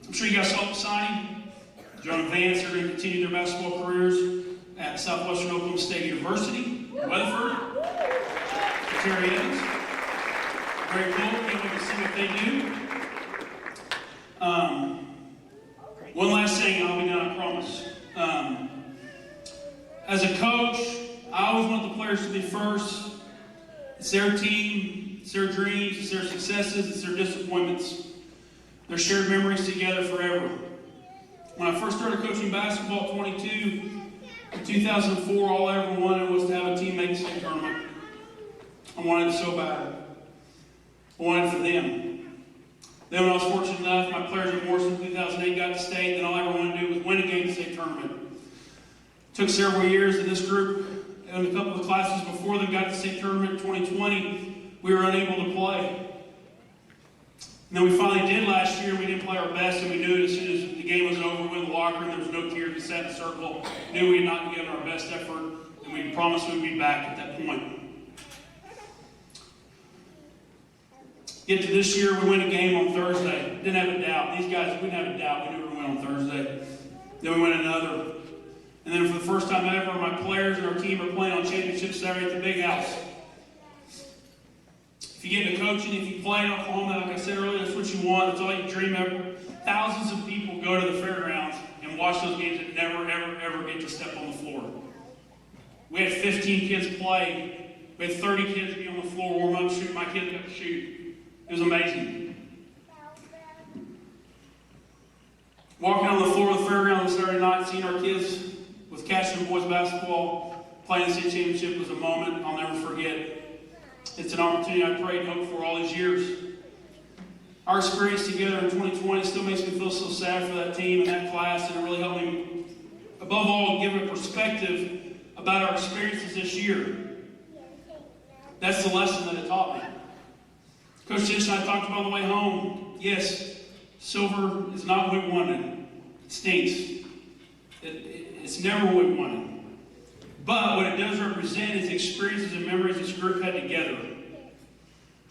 I'm sure you guys saw the signing. John and Vance are going to continue their basketball careers at Southwestern Oklahoma State University, Weatherford, Terry Evans. Very cool. Can't wait to see what they do. One last thing, and I'll be done, I promise. As a coach, I always want the players to be first. It's their team, it's their dreams, it's their successes, it's their disappointments. Their shared memories together forever. When I first started coaching basketball at 22, in 2004, all I ever wanted was to have a team make the state tournament. I wanted it so bad. I wanted it for them. Then when I was fortunate enough, my players at Morrison in 2008 got to state, then all I ever wanted to do was win a game in the state tournament. It took several years, and this group and a couple of classes before them got to the state tournament in 2020. We were unable to play. And then we finally did last year. We didn't play our best, and we knew it as soon as the game was over. We went in the locker room. There was no tears. We sat in a circle. Knew we had not given our best effort, and we promised we would be back at that point. Get to this year, we win a game on Thursday. Didn't have a doubt. These guys, we didn't have a doubt. We knew we were going to win on Thursday. Then we win another. And then for the first time ever, my players and our team are playing on championship Saturday at the Big House. If you get into coaching, if you play in Oklahoma, like I said earlier, that's what you want. That's all you dream of. Thousands of people go to the fairgrounds and watch those games that never, ever, ever get to step on the floor. We had 15 kids play. We had 30 kids be on the floor, warm up, shoot. My kids got to shoot. It was amazing. Walking on the floor of the fairground on Saturday night, seeing our kids with Cashman boys basketball playing the state championship was a moment I'll never forget. It's an opportunity I prayed and hoped for all these years. Our experience together in 2020 still makes me feel so sad for that team and that class, and it really helped me, above all, give a perspective about our experiences this year. That's the lesson that it taught me. Coach Tish and I talked about on the way home. Yes, silver is not what we wanted. It stinks. It's never what we wanted. But what it does represent is the experiences and memories this group had together.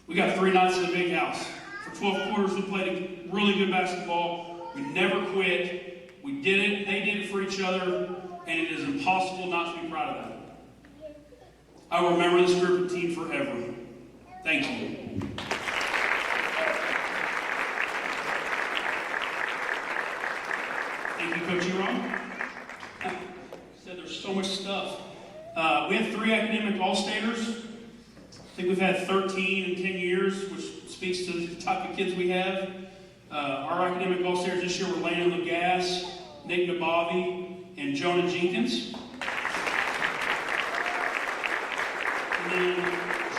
We got 3 nights in the Big House. For 12 quarters, we played really good basketball. We never quit. We did it. They did it for each other. And it is impossible not to be proud of that. I will remember this group and team forever. Thank you. Thank you, Coach Eron. Said there's so much stuff. We have 3 academic All-Staters. I think we've had 13 in 10 years, which speaks to the type of kids we have. Our academic All-Stars this year were Landon Lagasse, Nick Nabavi, and Jonah Jenkins. And then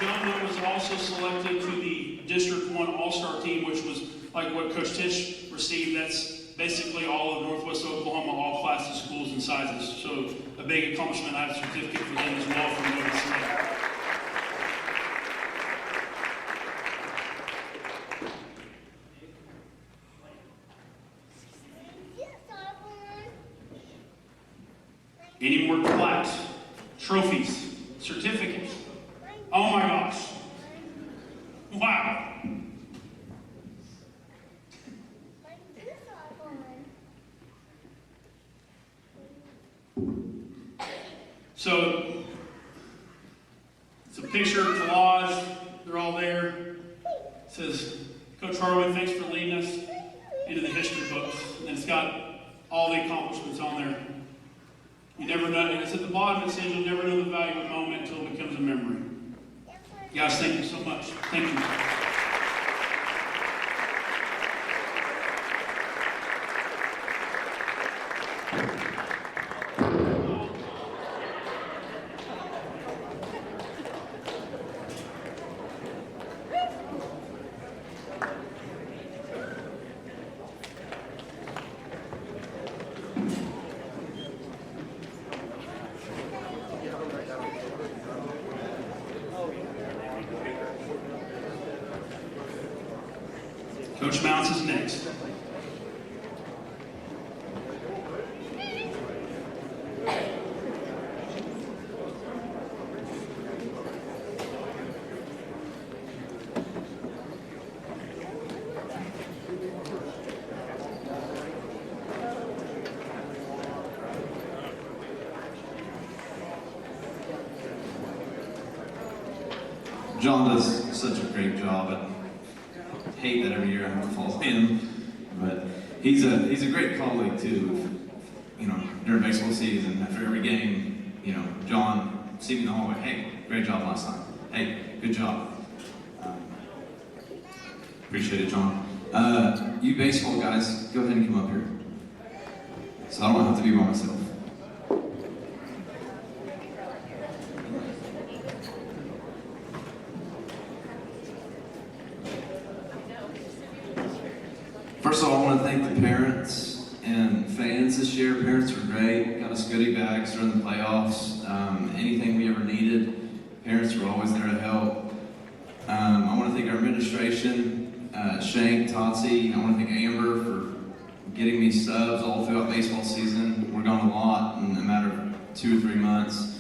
Jonah was also selected to the District 1 All-Star team, which was like what Coach Tisch received. That's basically all of Northwest Oklahoma, all classes, schools, and sizes. So a big accomplishment. I have a certificate for them as well from Northwest State. Any more plaques, trophies, certificates? Oh my gosh. Wow. So, it's a picture collage. They're all there. It says, Coach Harwood, thanks for leading us into the history books. And it's got all the accomplishments on there. You never know, and it's at the bottom, it says you'll never know the value of a moment until it becomes a memory. Guys, thank you so much. Thank you. Coach Mounts is next. John does such a great job at hate that every year I have to follow him, but he's a great colleague too. You know, during baseball season, after every game, you know, John see me in the hallway. Hey, great job last night. Hey, good job. Appreciate it, John. You baseball guys, go ahead and come up here, so I don't have to be by myself. First of all, I want to thank the parents and fans this year. Parents were great, got us goodie bags during the playoffs. Anything we ever needed, parents were always there to help. I want to thank our administration, Shank, Totsy. I want to thank Amber for getting me subs all throughout baseball season. We're gone a lot in a matter of 2 or 3 months.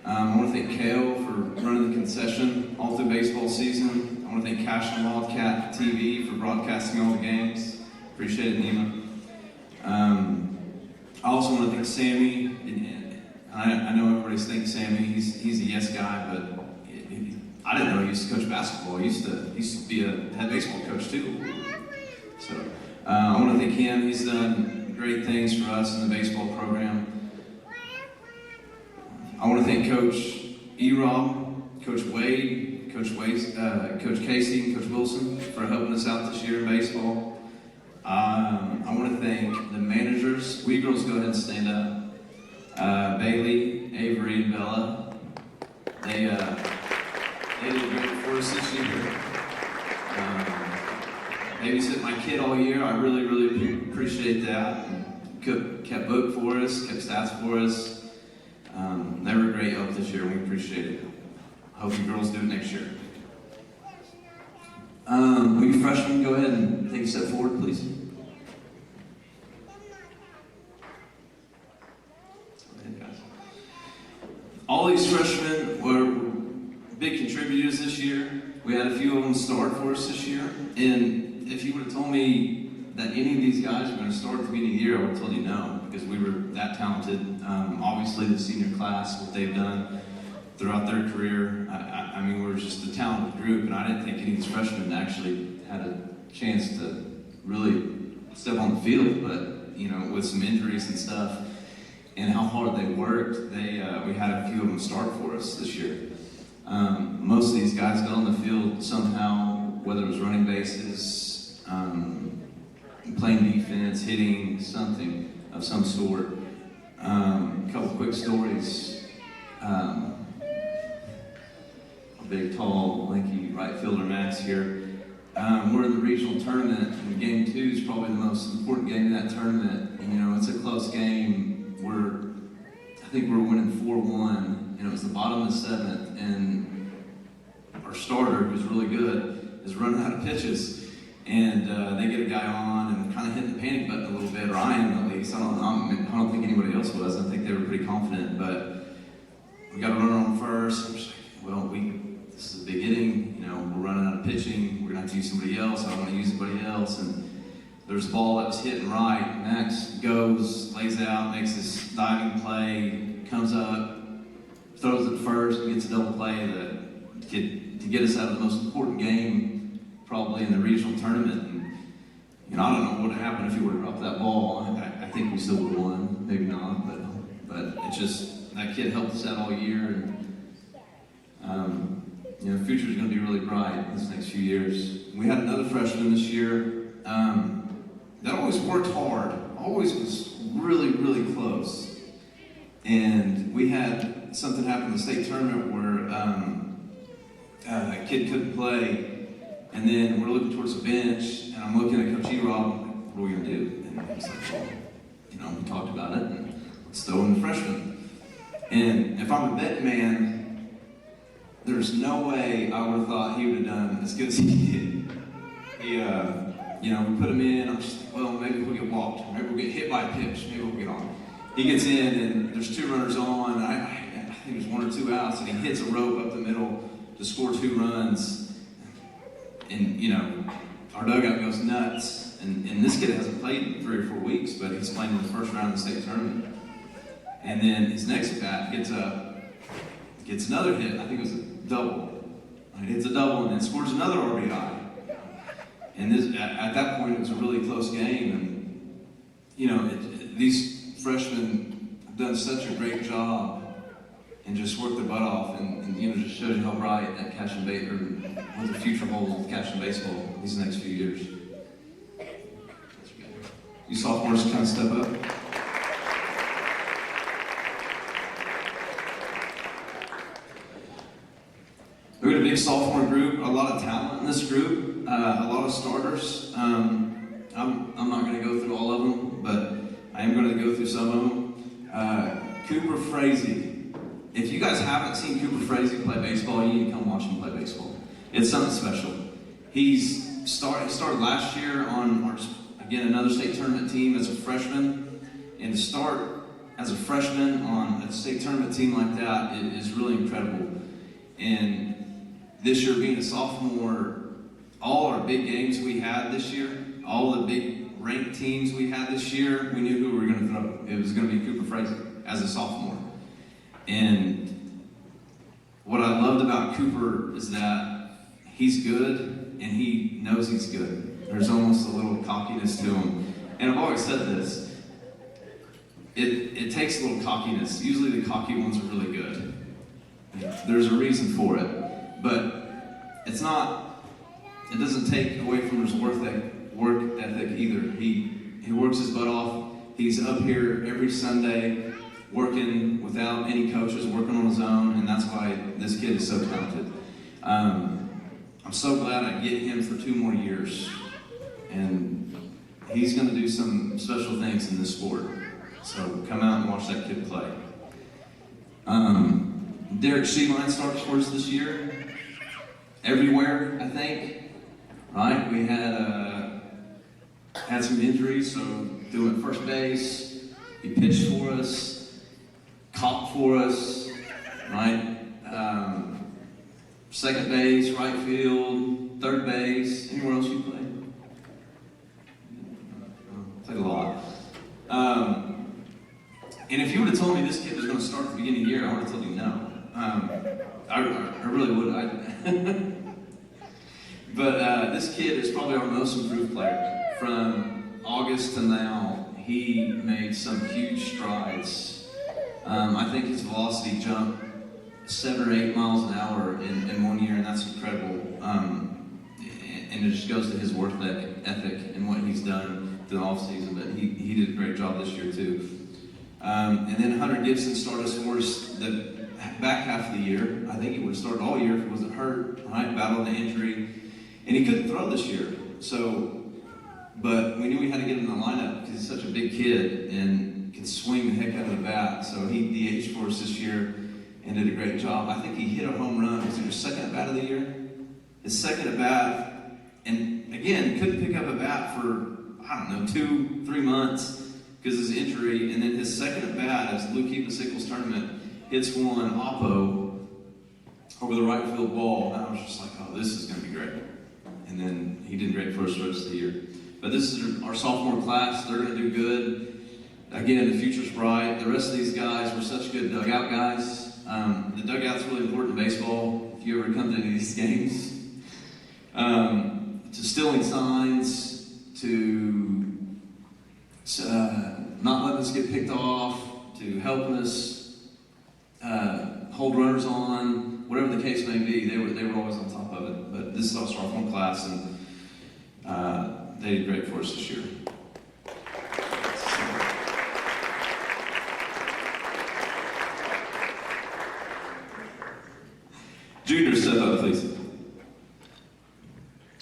I want to thank Kale for running the concession all through baseball season. I want to thank Cash and Wildcat TV for broadcasting all the games. Appreciate it, Nima. I also want to thank Sammy. I know everybody's thinking Sammy. He's a yes guy, but I didn't know he used to coach basketball. He used to be a head baseball coach too. So I want to thank him. He's done great things for us in the baseball program. I want to thank Coach E-Rob, Coach Wade, Coach Casey, and Coach Wilson for helping us out this year in baseball. I want to thank the managers. We girls, go ahead and stand up. Bailey, Avery, and Bella. They did great for us this year. Babysit my kid all year. I really, really appreciate that. Kept book for us, kept stats for us. They were a great help this year, and we appreciate it. Hope you girls do it next year. Will you freshmen go ahead and take a step forward, please? All these freshmen were big contributors this year. We had a few of them start for us this year. And if you would have told me that any of these guys were going to start at the beginning of the year, I would have told you no, because we were that talented. Obviously, the senior class, what they've done throughout their career. I mean, we're just a talented group, and I didn't think any of these freshmen actually had a chance to really step on the field, but you know, with some injuries and stuff, and how hard they worked, we had a few of them start for us this year. Most of these guys got on the field somehow, whether it was running bases, playing defense, hitting something of some sort. A couple quick stories. A big, tall, lanky right fielder, Max here. We're in the regional tournament, and game 2 is probably the most important game of that tournament. And, you know, it's a close game. I think we're winning 4-1, and it was the bottom of the 7th, and our starter, who's really good, is running out of pitches. And they get a guy on and kind of hitting the panic button a little bit, or I am at least. I don't think anybody else was. I think they were pretty confident, but we got a runner on first. I'm just like, well, this is a big inning. You know, we're running out of pitching. We're gonna have to use somebody else. I don't want to use anybody else. And there's a ball that was hitting right. Max goes, lays out, makes this diving play, comes up, throws it first, gets a double play to get us out of the most important game, probably in the regional tournament. And you know, I don't know what would have happened if he would have dropped that ball. I think we still would have won, maybe not, but it's just that kid helped us out all year, and you know, the future is going to be really bright this next few years. We had another freshman this year that always worked hard, always was really, really close. And we had something happen in the state tournament where a kid couldn't play, and then we're looking towards the bench, and I'm looking at Coach E-Rob, what are we going to do? And he's like, well, you know, we talked about it, and let's throw in the freshman. And if I'm a bet man, there's no way I would have thought he would have done as good as he did. You know, we put him in, I'm just like, well, maybe we'll get walked, maybe we'll get hit by a pitch, maybe we'll get on. He gets in, and there's 2 runners on, I think there's 1 or 2 outs, and he hits a rope up the middle to score 2 runs. And, you know, our dugout goes nuts. And this kid hasn't played in 3 or 4 weeks, but he's playing in the first round of the state tournament. And then his next at bat gets up, gets another hit. I think it was a double. He hits a double and then scores another RBI. And at that point, it was a really close game. And, you know, these freshmen have done such a great job and just worked their butt off. And you know, just shows you how bright that cash and bait, or what the future holds with cash and baseball these next few years. You sophomores kind of step up. We got a big sophomore group, a lot of talent in this group, a lot of starters. I'm not going to go through all of them, but I am going to go through some of them. Cooper Frazee. If you guys haven't seen Cooper Frazee play baseball, you need to come watch him play baseball. It's something special. He started last year on again, another state tournament team as a freshman, and to start as a freshman on a state tournament team like that is really incredible. And this year being a sophomore, all our big games we had this year, all the big ranked teams we had this year, we knew who we were going to throw. It was going to be Cooper Frazee as a sophomore. And what I loved about Cooper is that he's good and he knows he's good. There's almost a little cockiness to him. And I've always said this, it takes a little cockiness. Usually the cocky ones are really good. There's a reason for it. But it doesn't take away from his work ethic either. He works his butt off. He's up here every Sunday working without any coaches, working on his own, and that's why this kid is so talented. I'm so glad I get him for 2 more years, and he's going to do some special things in this sport. So come out and watch that kid play. Derek Sheeline starts for us this year. Everywhere, I think. Right? We had some injuries, so doing first base, he pitched for us, caught for us, right? Second base, right field, third base. Anywhere else you play? Played a lot. And if you would have told me this kid was going to start at the beginning of the year, I would have told you no. I really would. But this kid is probably our most improved player. From August to now, he made some huge strides. I think his velocity jumped 7 or 8 miles an hour in 1 year, and that's incredible. And it just goes to his work ethic and what he's done through the offseason, but he did a great job this year too. And then Hunter Gibson started us for us the back half of the year. I think he would have started all year if he wasn't hurt, right? Battled the injury. And he couldn't throw this year. But we knew we had to get him in the lineup because he's such a big kid and can swing the heck out of the bat. So he DH'd for us this year and did a great job. I think he hit a home run. Was it his second at bat of the year? His second at bat. And again, couldn't pick up a bat for, 2-3 months because of his injury. And then his second at bat as Luke Sickles tournament hits one oppo over the right field ball. And I was just like, oh, this is going to be great. And then he did great for us the rest of the year. But this is our sophomore class. They're going to do good. Again, the future's bright. The rest of these guys were such good dugout guys. The dugout's really important in baseball if you ever come to any of these games. To stealing signs, to not letting us get picked off, to helping us hold runners on, whatever the case may be, they were always on top of it. But this is our sophomore class, and they did great for us this year. Juniors, step up, please.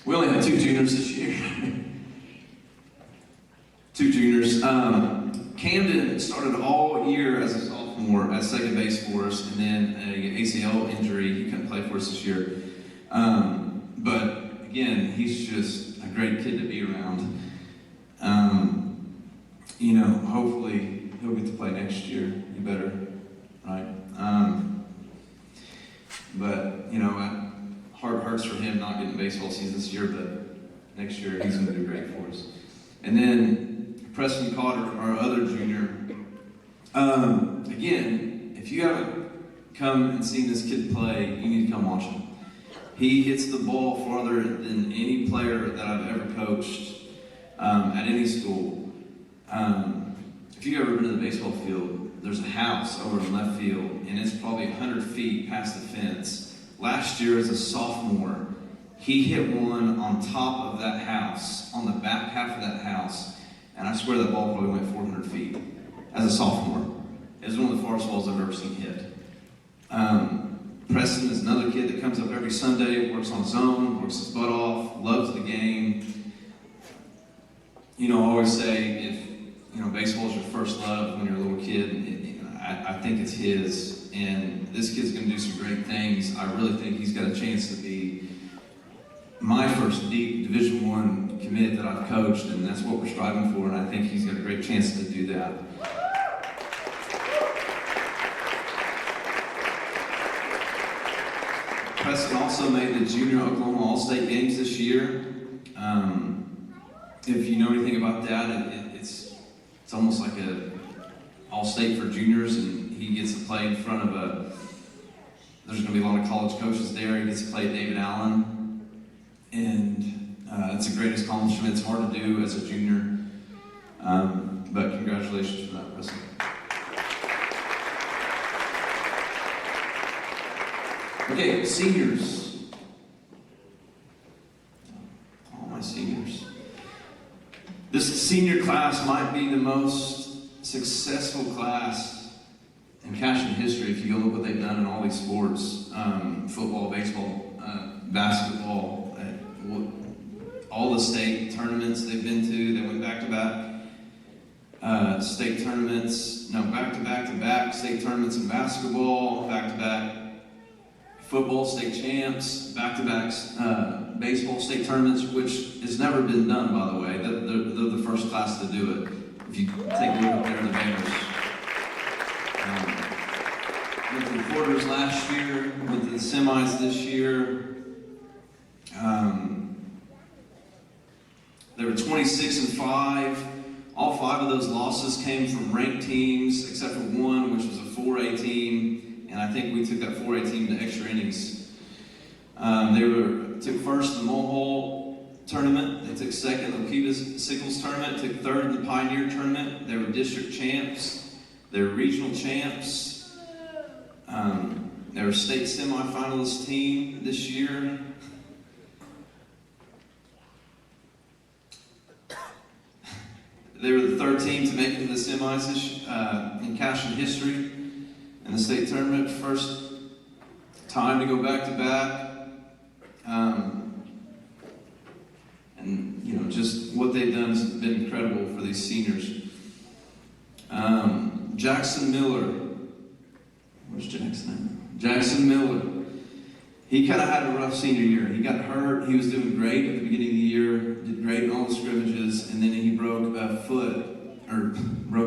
We only had 2 juniors this year. 2 juniors. Camden started all year as a sophomore at second base for us, and then an ACL injury. He couldn't play for us this year. But again, he's just a great kid to be around. Hopefully he'll get to play next year. You better, right? But heart hurts for him not getting baseball season this year, but next year he's going to do great for us. And then Preston Cotter, our other junior. Again, if you haven't come and seen this kid play, you need to come watch him. He hits the ball farther than any player that I've ever coached at any school. If you've ever been to the baseball field, there's a house over in left field, and it's probably 100 feet past the fence. Last year, as a sophomore, he hit one on top of that house, on the back half of that house, and I swear that ball probably went 400 feet as a sophomore. It was one of the farthest balls I've ever seen hit. Preston is another kid that comes up every Sunday, works on zone, works his butt off, loves the game. I always say if baseball is your first love when you're a little kid, I think it's his. And this kid's going to do some great things. I really think he's got a chance to be my first deep Division I commit that I've coached, and that's what we're striving for, and I think he's got a great chance to do that. Preston also made the Junior Oklahoma All-State games this year. If you know anything about that, it's almost like a All-State for juniors, and he gets to play in front of there's going to be a lot of college coaches there. He gets to play David Allen, and it's the greatest accomplishment. It's hard to do as a junior, but congratulations for that, Preston. Okay, seniors. All my seniors. This senior class might be the most successful class in Cashion history if you go look what they've done in all these sports, football, baseball, basketball, all the state tournaments they've been to. They went back-to-back state tournaments, back-to-back state tournaments in basketball, back-to-back football state champs, back-to-back baseball state tournaments, which has never been done, by the way. They're the first class to do it. If you take a look up there in the banners. Went to the quarters last year, went to the semis this year. They were 26-5. All 5 of those losses came from ranked teams, except for one, which was a 4A team. And and I think we took that 4A team to extra innings. Took first in the Mulhall tournament. They took second in the Okita Sickles tournament. Took third in the Pioneer tournament. They were district champs. They were regional champs. They were state semifinalist team this year. They were the third team to make it to the semis in Cashion history in the state tournament. First time to go back-to-back. And, you know, just what they've done has been incredible for these seniors. Jackson Miller. Where's Jackson? Jackson Miller. He kind of had a rough senior year. He got hurt. He was doing great at the beginning of the year, did great in all the scrimmages, and then he broke a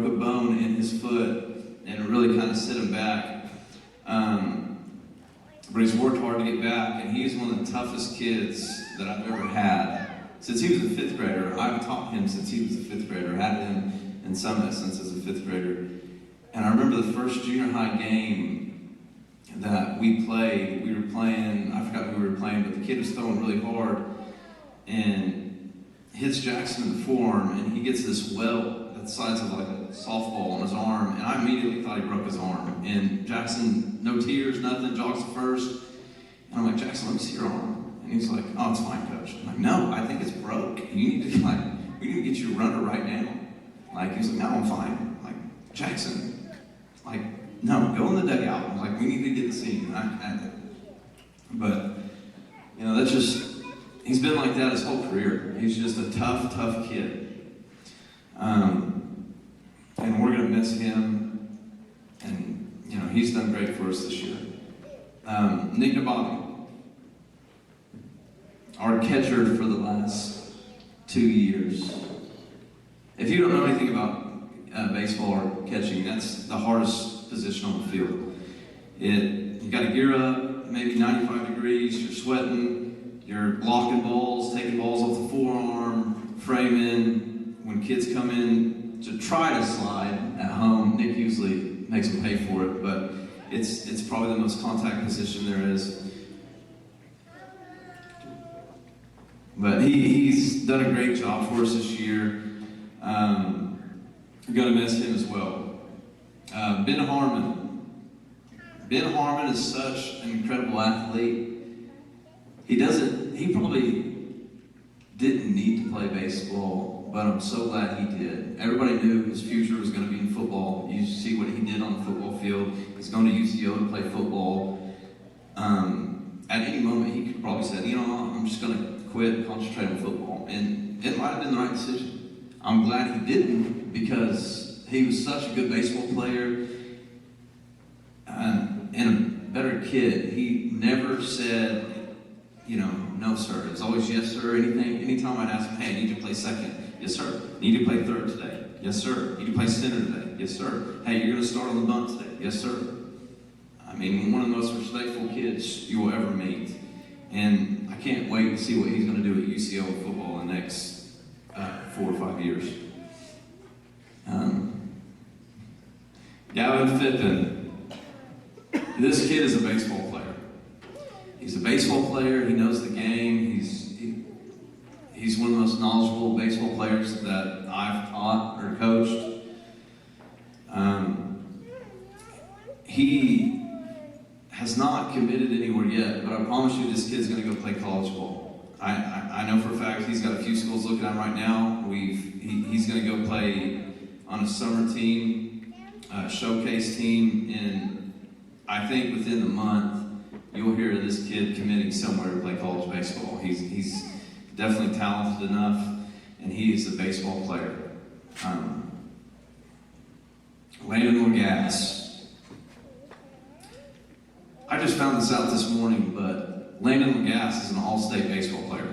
bone in his foot, and it really kind of set him back. But he's worked hard to get back, and he's one of the toughest kids that I've ever had. Since he was a fifth grader, I've taught him since he was a fifth grader, had him in some essence as a fifth grader. And I remember the first junior high game that we played, I forgot who we were playing, but the kid was throwing really hard and hits Jackson in the forearm, and he gets this welt that's the size of like a softball on his arm, and I immediately thought he broke his arm. And Jackson, no tears, nothing, jogs to first. And I'm like, Jackson, let me see your arm. And he's like, oh, it's fine, coach. I'm like, no, I think it's broke. You need to, we need to get you a runner right now. Like, he's like, no, I'm fine. I'm like, Jackson, like, no, go in the dugout. I'm like, we need to get the scene. But, you know, that's just, he's been like that his whole career. He's just a tough, tough kid. And we're going to miss him. And, you know, he's done great for us this year. Nick Nabali, our catcher for the last 2 years. If you don't know anything about baseball or catching, that's the hardest position on the field. You got to gear up, maybe 95 degrees, you're sweating, you're blocking balls, taking balls off the forearm, framing. When kids come in to try to slide at home, Nick usually makes them pay for it, but it's probably the most contact position there is. But he's done a great job for us this year. We're going to miss him as well. Ben Harmon. Ben Harmon is such an incredible athlete. He probably didn't need to play baseball, but I'm so glad he did. Everybody knew his future was going to be in football. You see what he did on the football field. He's going to UCO to play football. At any moment, he could probably say, you know, I'm just going to quit, concentrate on football. And it might have been the right decision. I'm glad he didn't, because he was such a good baseball player and a better kid. He never said, you know, no, sir. It's always yes, sir, anytime I'd ask him, hey, I need you to play second. Yes, sir. Need you to play third today. Yes, sir. Need you to play center today. Yes, sir. Hey, you're going to start on the bunt today. Yes, sir. I mean, one of the most respectful kids you will ever meet. And I can't wait to see what he's going to do at UCO football in the next 4 or 5 years. Gavin Fippen. This kid is a baseball player. He's a baseball player. He knows the game. He's one of the most knowledgeable baseball players that I've taught or coached. He has not committed anywhere yet, but I promise you this kid's going to go play college ball. I know for a fact he's got a few schools looking at him right now. He's going to go play on a summer team, a showcase team, and I think within the month you'll hear this kid committing somewhere to play college baseball. He's definitely talented enough, and he is a baseball player. Landon Lagasse. I just found this out this morning, but Landon Lagasse is an all-state baseball player.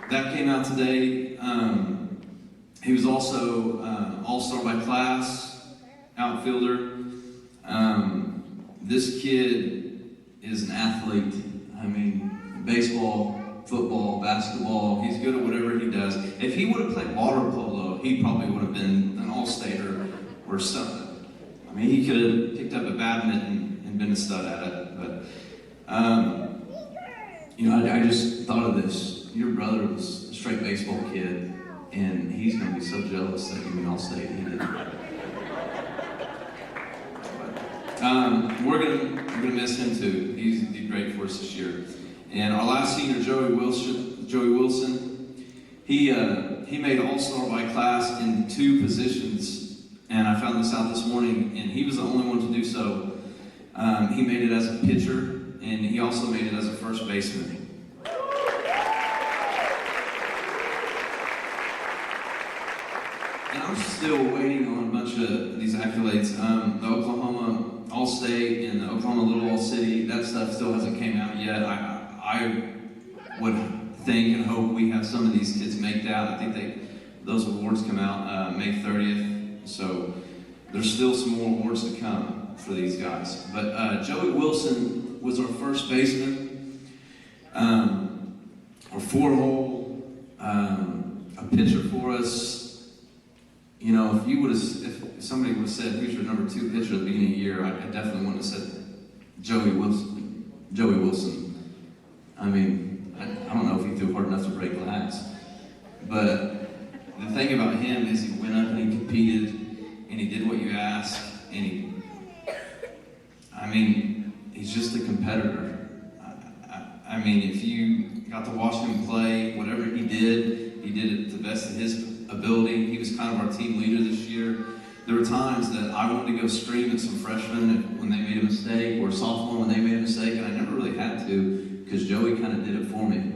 That came out today. He was also all-star by class, outfielder. This kid is an athlete. I mean, baseball football, basketball. He's good at whatever he does. If he would have played water polo, he probably would have been an all-stater or something. I mean, he could have picked up a badminton and been a stud at it. But, I just thought of this. Your brother was a straight baseball kid, and he's going to be so jealous that you went all-state. He didn't. We're gonna miss him too. He did great for us this year. And our last senior, Joey Wilson, he made All-Star by class in 2 positions. And I found this out this morning, and he was the only one to do so. He made it as a pitcher, and he also made it as a first baseman. And I'm still waiting on a bunch of these accolades. The Oklahoma All-State and the Oklahoma Little All-City, that stuff still hasn't came out yet. I would think and hope we have some of these kids make that. I think those awards come out May 30th, so there's still some more awards to come for these guys. But Joey Wilson was our first baseman, our 4-hole, a pitcher for us. You know, if somebody would have said, who's your number 2 pitcher at the beginning of the year, I definitely wouldn't have said Joey Wilson. I mean, I don't know if he threw hard enough to break glass. But the thing about him is he went up and he competed, and he did what you asked, and he's just a competitor. I mean, if you got to watch him play, whatever he did it to the best of his ability. He was kind of our team leader this year. There were times that I wanted to go scream at some freshmen when they made a mistake, or sophomore when they made a mistake, and I never really had to, because Joey kind of did it for me.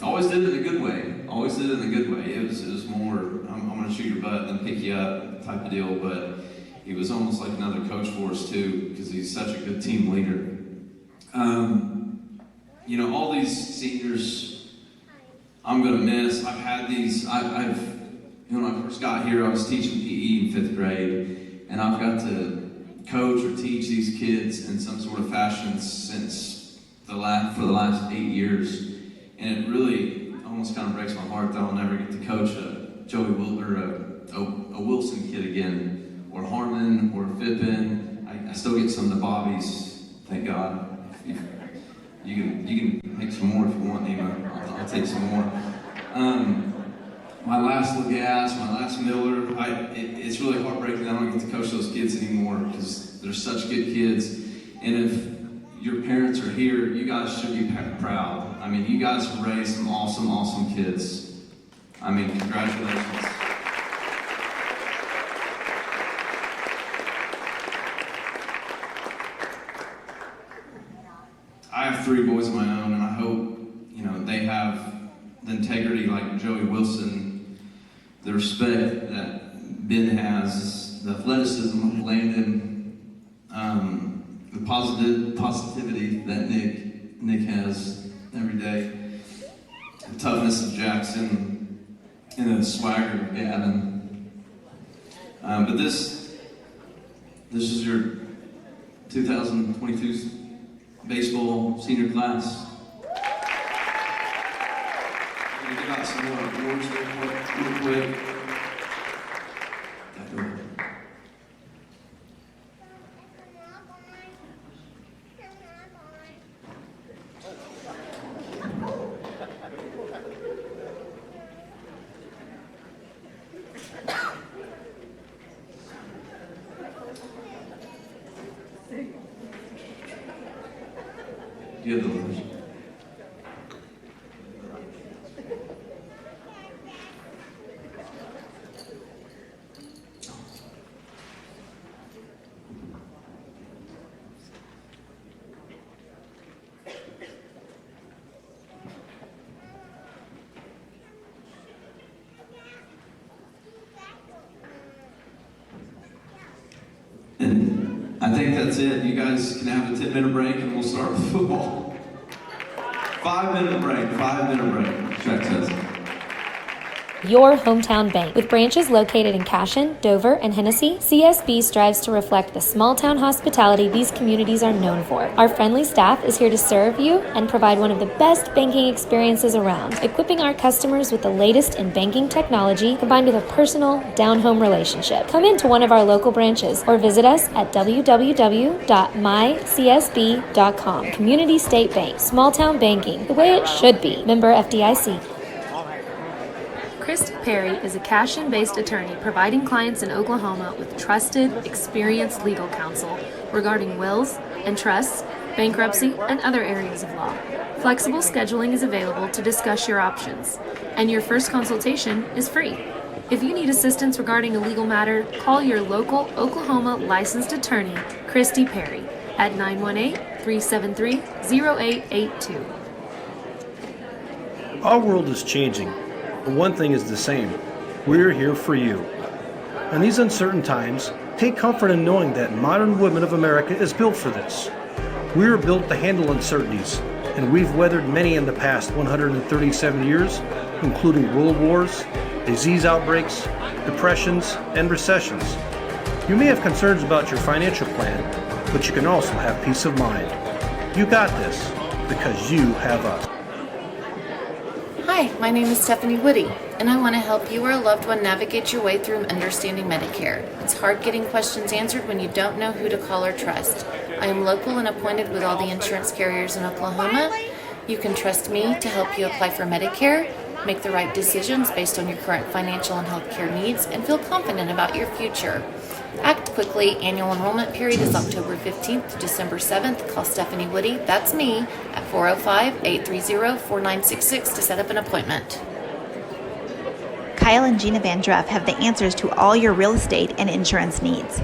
Always did it in a good way. Always did it in a good way. It was more, I'm going to shoot your butt and then pick you up type of deal, but he was almost like another coach for us too, because he's such a good team leader. All these seniors I'm going to miss. I've had these, when I first got here, I was teaching PE in 5th grade, and I've got to coach or teach these kids in some sort of fashion since for the last 8 years. And it really almost kind of breaks my heart that I'll never get to coach a Wilson kid again, or Harmon, or Fippen. I still get some of the Bobbies, thank God. You can make some more if you want, Nima. I'll take some more. My last Lagas, my last Miller, it's really heartbreaking that I don't get to coach those kids anymore, because they're such good kids. And if your parents are here, you guys should be proud. I mean, you guys have raised some awesome, awesome kids. I mean, congratulations. I have 3 boys of my own, and I hope, they have the integrity like Joey Wilson, the respect that Ben has, the athleticism of Landon, the positivity that Nick has every day, the toughness of Jackson, and the swagger of Gavin. But this is your 2022 baseball senior class. I'm going to give out some more awards real quick. Do you have the letters? And I think that's it. You guys can have a 10-minute break and we'll start with football. 5-minute break, 5-minute break. Check says. your hometown bank. With branches located in Cashin, Dover, and Hennessy, CSB strives to reflect the small-town hospitality these communities are known for. Our friendly staff is here to serve you and provide one of the best banking experiences around, equipping our customers with the latest in banking technology combined with a personal, down-home relationship. Come into one of our local branches or visit us at www.mycsb.com. Community State Bank, small-town banking, the way it should be. Member FDIC. Christy Perry is a Cashin-based attorney providing clients in Oklahoma with trusted, experienced legal counsel regarding wills and trusts, bankruptcy, and other areas of law. Flexible scheduling is available to discuss your options, and your first consultation is free. If you need assistance regarding a legal matter, call your local Oklahoma licensed attorney, Christy Perry, at 918-373-0882. Our world is changing, but one thing is the same. We're here for you. In these uncertain times, take comfort in knowing that modern women of America is built for this. We are built to handle uncertainties, and we've weathered many in the past 137 years, including world wars, disease outbreaks, depressions, and recessions. You may have concerns about your financial plan, but you can also have peace of mind. You got this, because you have us. Hi, my name is Stephanie Woody, and I want to help you or a loved one navigate your way through understanding Medicare. It's hard getting questions answered when you don't know who to call or trust. I am local and appointed with all the insurance carriers in Oklahoma. You can trust me to help you apply for Medicare, make the right decisions based on your current financial and healthcare needs, and feel confident about your future. Act quickly. Annual enrollment period is October 15th to December 7th. Call Stephanie Woody, that's me, at 405-830-4966 to set up an appointment. Kyle and Gina Van Druff have the answers to all your real estate and insurance needs.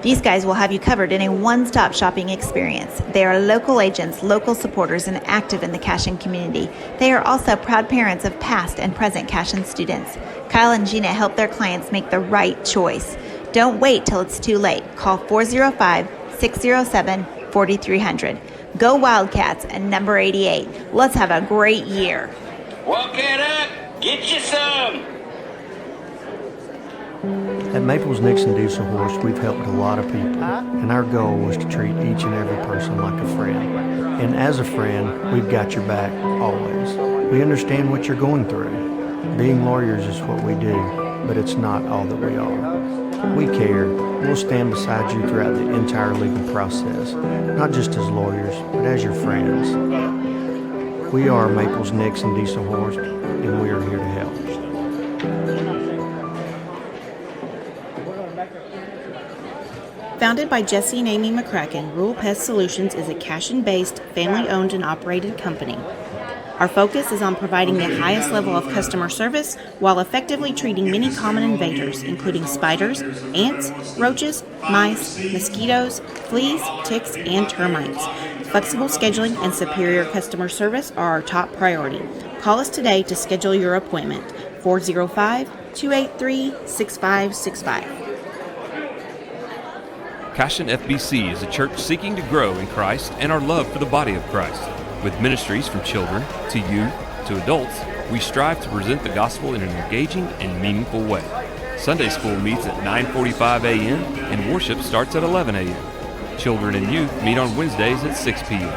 These guys will have you covered in a one-stop shopping experience. They are local agents, local supporters, and active in the Cashin community. They are also proud parents of past and present Cashin students. Kyle and Gina help their clients make the right choice. Don't wait till it's too late. Call 405-607-4300. Go Wildcats and number 88. Let's have a great year. Walk it up. Get you some. At Maples Nixon Diesel Horse, we've helped a lot of people, and our goal was to treat each and every person like a friend. And as a friend, we've got your back always. We understand what you're going through. Being lawyers is what we do, but it's not all that we are. We care. We'll stand beside you throughout the entire legal process, not just as lawyers, but as your friends. We are Maples Nixon Diesel Horse, and we are here to help. Founded by Jesse and Amy McCracken, Rural Pest Solutions is a Cashin-based, family-owned and operated company. Our focus is on providing the highest level of customer service while effectively treating many common invaders, including spiders, ants, roaches, mice, mosquitoes, fleas, ticks, and termites. Flexible scheduling and superior customer service are our top priority. Call us today to schedule your appointment. 405-283-6565. Cashin FBC is a church seeking to grow in Christ and our love for the body of Christ. With ministries from children to youth to adults, we strive to present the gospel in an engaging and meaningful way. Sunday school meets at 9:45 a.m. and worship starts at 11 a.m. Children and youth meet on Wednesdays at 6 p.m.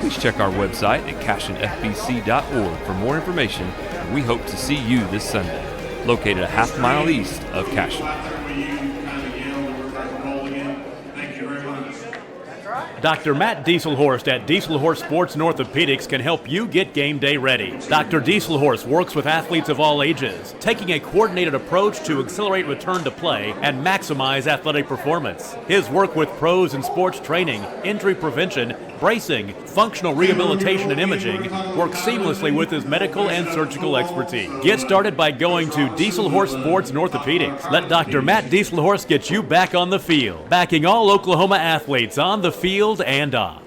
Please check our website at cashinfbc.org for more information, and we hope to see you this Sunday. Located a half mile east of Cashin. Dr. Matt Dieselhorst at Dieselhorst Sports and Orthopedics can help you get game day ready. Dr. Dieselhorst works with athletes of all ages, taking a coordinated approach to accelerate return to play and maximize athletic performance. His work with pros in sports training, injury prevention, bracing, functional rehabilitation, and imaging works seamlessly with his medical and surgical expertise. Get started by going to Dieselhorst Sports and Orthopedics. Let Dr. Matt Dieselhorst get you back on the field, backing all Oklahoma athletes on the field and off.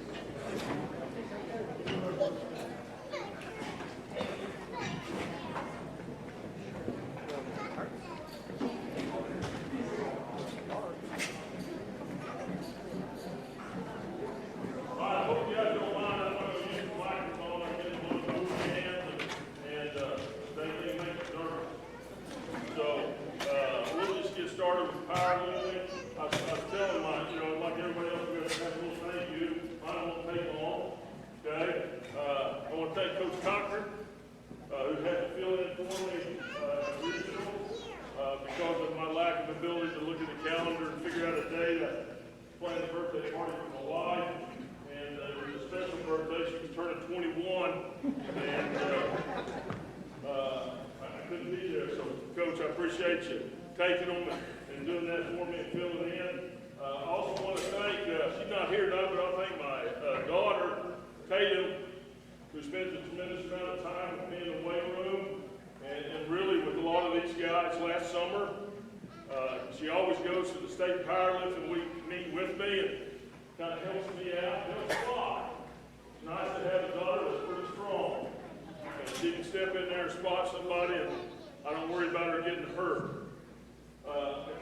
appreciate you taking them and doing that for me and filling in. I also want to thank, she's not here now, but I'll thank my daughter, Tatum, who spends a tremendous amount of time with me in the weight room and really with a lot of these guys last summer. She always goes to the state powerlifting week meet with me and kind of helps me out. Helps a lot. It's nice to have a daughter that's pretty strong. And she can step in there and spot somebody and I don't worry about her getting hurt.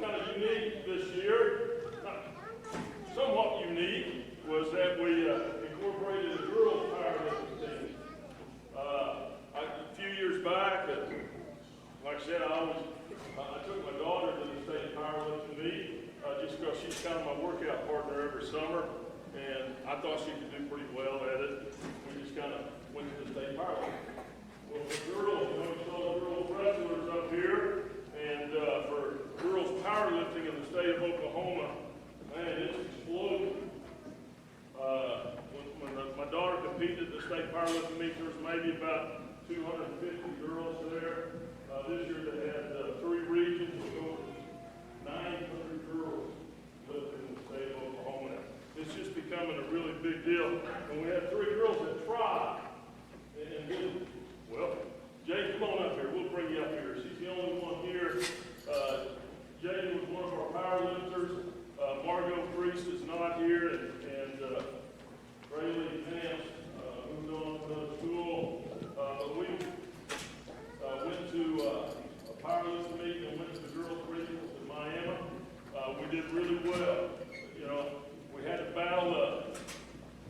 Kind of unique this year, somewhat unique, was that we incorporated the girls' powerlifting team. A few years back, like I said, I took my daughter to the state powerlifting meet just because she's kind of my workout partner every summer, and I thought she could do pretty well at it. We just kind of went to the state powerlifting. Well, for girls, you know, we saw the girls wrestlers up here, and for girls powerlifting in the state of Oklahoma, man, it's exploded. When my daughter competed at the state powerlifting meet, there was maybe about 250 girls there. This year they had 3 regions with over 900 girls living in the state of Oklahoma. It's just becoming a really big deal. And we had 3 girls that tried. And well, Jay, come on up here. We'll bring you up here. She's the only one here. Jay was one of our powerlifters. Margot Priest is not here. And Rayleigh Nance moved on to another school. But we went to a powerlifting meeting and went to the girls' regionals in Miami. We did really well. You know, we had to battle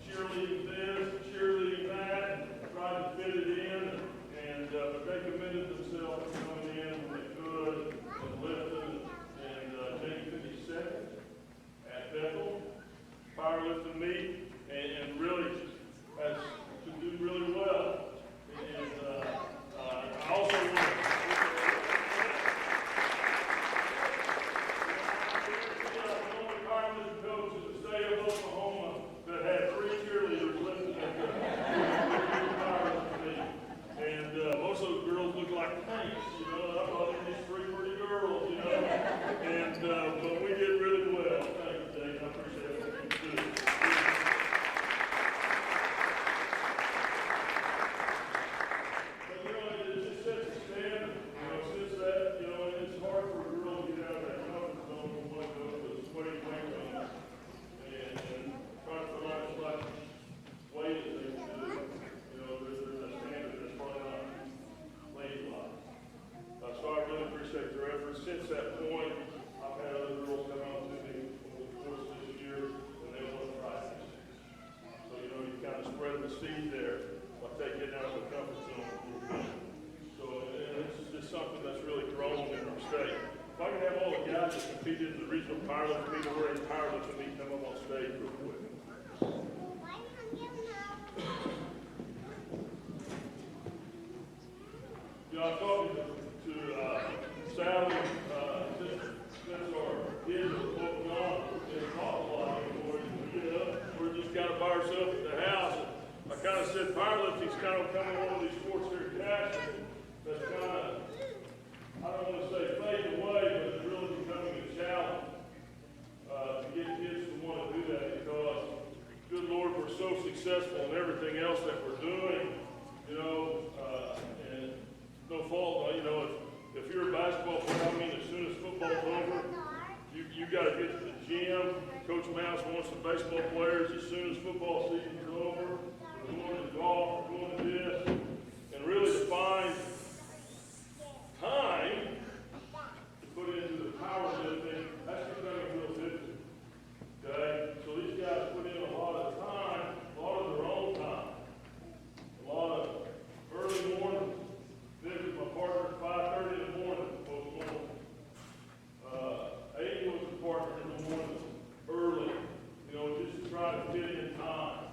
cheerleading this, cheerleading that, tried to fit it in, and but they committed themselves to coming in when they could and lifting. And Jane finished second at Bethel powerlifting meet, and really has to do really well. And I also want to. Coach in the state of Oklahoma that had 3 cheerleaders lifting at the powerlifting meet. And most of those girls look like tanks, you know. I thought these 3 pretty girls, you know. And but we did really well. Thank you, Jane. I appreciate what you do. But you know, it just sets a standard. You know, since that, you know, it's hard for a girl to get out of that comfort zone and want to go to a sweaty weight room. And try to put on as much weight as they can do. You know, there's a standard that's probably not ladylike. So I really appreciate their efforts. Since that point, I've had other girls come out to me over the course of this year, and they want to try this. So, you know, you kind of spread the seed there by taking it out of the comfort zone a little bit. So, and it's just something that's really grown in our state. If I can have all the guys that competed in the regional powerlifting meet or in powerlifting meet come up on stage real quick. You know, I talked to Sally, since our kids are both gone, and talk a lot anymore. You know, we're just kind of by ourselves at the house. I kind of said powerlifting's kind of becoming one of these sports here in Cashin that's kind of, I don't want to say fading away, but it's really becoming a challenge to get kids to want to do that because, good Lord, we're so successful in everything else that we're doing, you know, and no fault, you know, if you're a basketball player, I mean, as soon as football's over, you got to get to the gym. Coach Mouse wants the baseball players as soon as football season's over, we're going to golf, we're going to this, and really to find time to put into the powerlifting, that's becoming real difficult. Okay? So these guys put in a lot of time, a lot of their own time, a lot of early morning. Visit my partner at 5:30 in the morning, most morning. Aiden was a partner in the morning, early, you know, just to try to fit in time.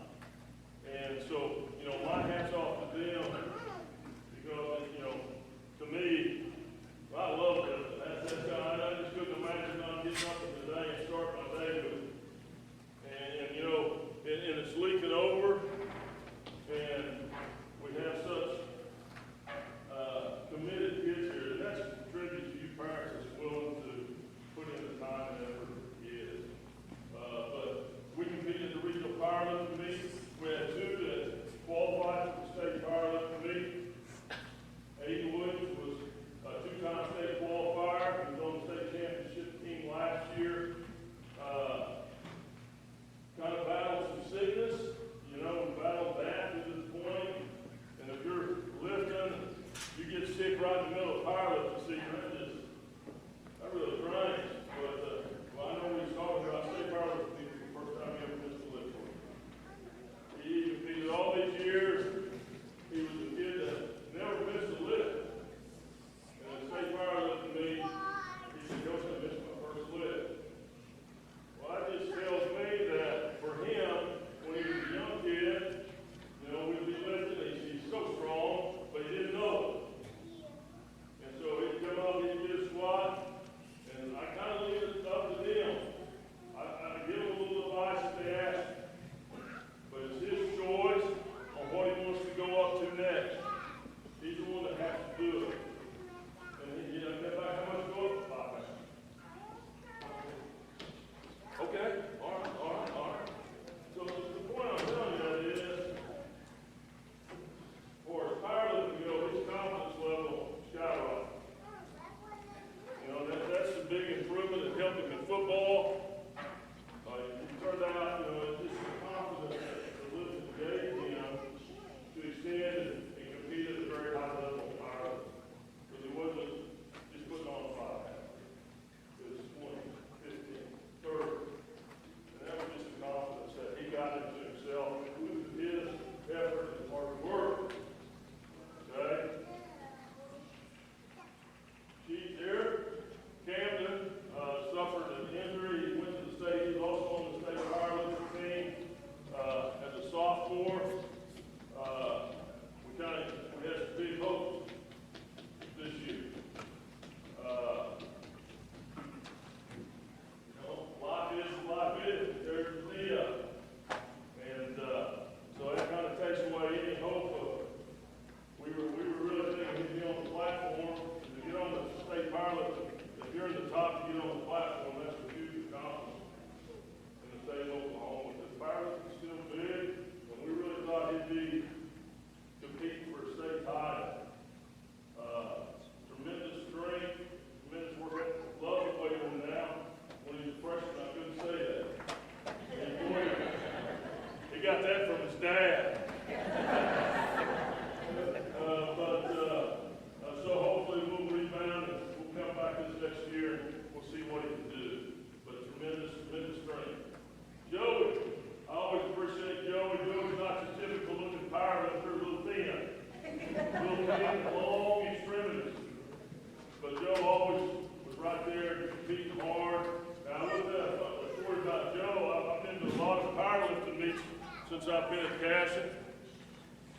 powerlifting meets since I've been at Cashin.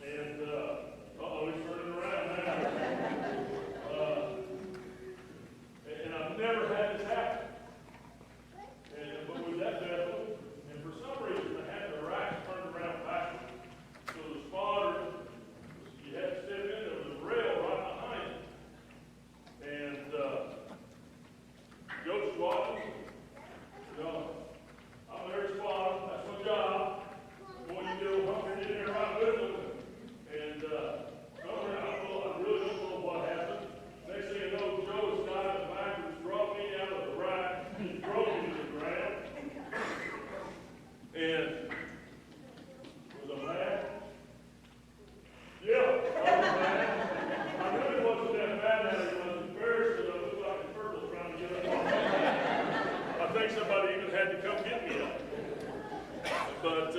And, he's turning around now. And I've never had this happen. But with that devil, and for some reason I had the racks turned around backwards. So the spotter, you had to step in, there was a rail right behind it. And Joe squatting, I'm there squatting, that's my job. Boy, you get a hunker in there right with them. And somewhere I really don't know what happened. Next thing you know, Joe started backwards, dropped me out of the rack, and drove me to the ground. And was I mad? Yeah, I was mad. I really wasn't that mad at it. I was embarrassed that I looked like a turtle trying to get up on me. I think somebody even had to come get me up. But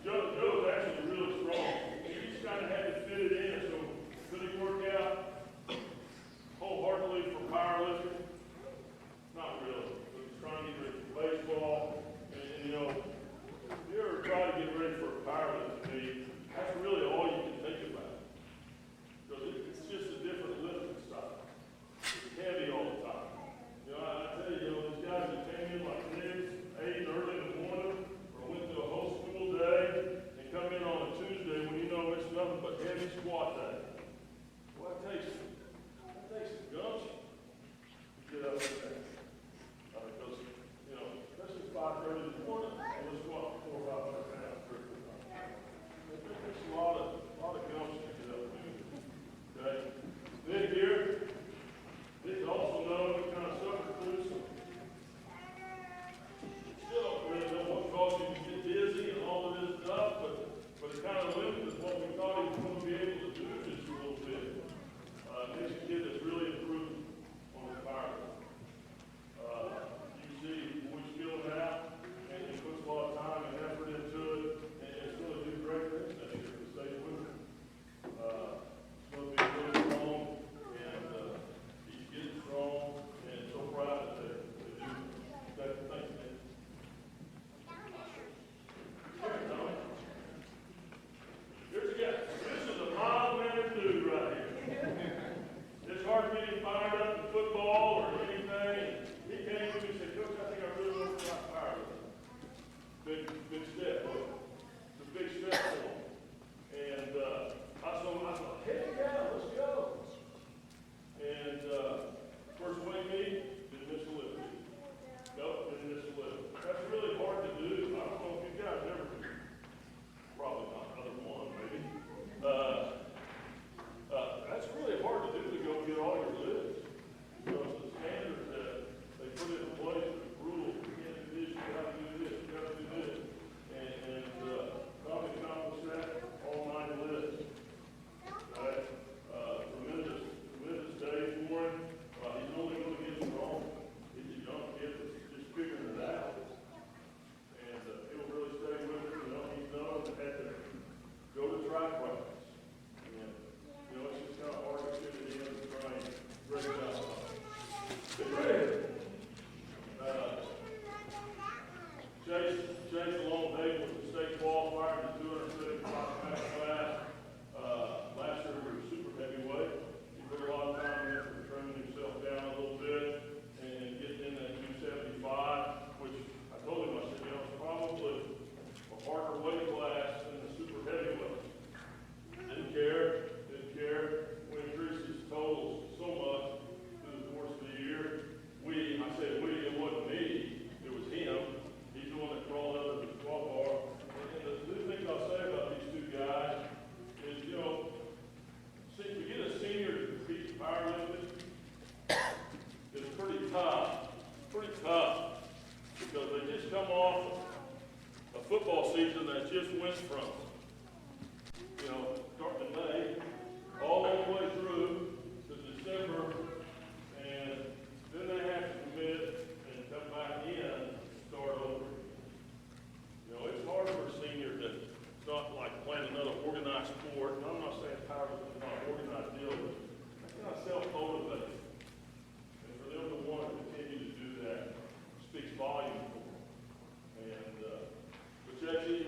Joe's actually really strong. He just kind of had to fit it in, so could he work out wholeheartedly for powerlifting? Not really. But he's trying to get ready for baseball. And you know, if you ever try to get ready for a powerlifting meet, that's really all you can think about. Because it's just a different lifting style. It's heavy all the time. You know, I tell you, these guys that came in like this, 8 early in the morning, or went to a whole school day, and come in on a Tuesday when you know it's nothing but heavy squat day. Well, that takes some gumption to get up there. Because, you know, especially 5:30 in the morning, we'll squat 400 or 500 pounds. There's a lot of gumption to get up there. Okay? Then here, it's also known to kind of suffer through some. Still don't really know what caused you to get dizzy and all of this stuff, but it kind of limited what we thought he was going to be able to do just a little bit. Here's a kid that's really improved on his power. You see, when he's feeling out, and he puts a lot of time and effort into it, and it's going to do great things next year if he stays with him. It's going to be really strong, and he's getting strong, and so proud that they do that. Thanks, man. Here's a guy. This is a mild-mannered dude right here. It's hard to get him fired up in football or anything. He came to me and said, Coach, I think I really want to try powerlifting. Big step. It's a big step for him. And I thought, hey, yeah, let's go. And first weight meet, didn't miss a lift. Nope, didn't miss a lift. That's really hard to do. I don't know if you guys ever do. Probably not, other than one, maybe. That's really hard to do to go get all your lifts. Because the standards that they put in place, the rules, you can't do this, you gotta do this, you gotta do this. And Tommy accomplished that, all 9 lifts. Right? Tremendous day for him. He's only going to get strong. He's a young kid that's just figuring it out. And he'll really stay with it. You know, he's known that had to go to track practice. And, you know, it's just kind of hard to fit it in and try and break it out. Chase All Day was the state qualifier in the 275-pound class. Last year we were super heavyweight. He put a lot of time in for trimming himself down a little bit and getting in that 275, which I told him, I said, you know, it's probably a harder weight class than the super heavyweight. Didn't care. We increased his totals so much through the course of the year. I said we, it wasn't me, it was him. He's the one that crawled up to the squat bar. And the two things I'll say about these two guys is, you know, see, to get a senior to compete in powerlifting is pretty tough. Because they just come off a football season that just went from, you know, starting in May, all the way through to December, and then they have to commit and come back in and start over. You know, it's hard for a senior to, it's not like playing another organized sport. And I'm not saying powerlifting is not an organized deal, but that's kind of self-motivated. And for them to want to continue to do that speaks volumes for them. And, but Chase,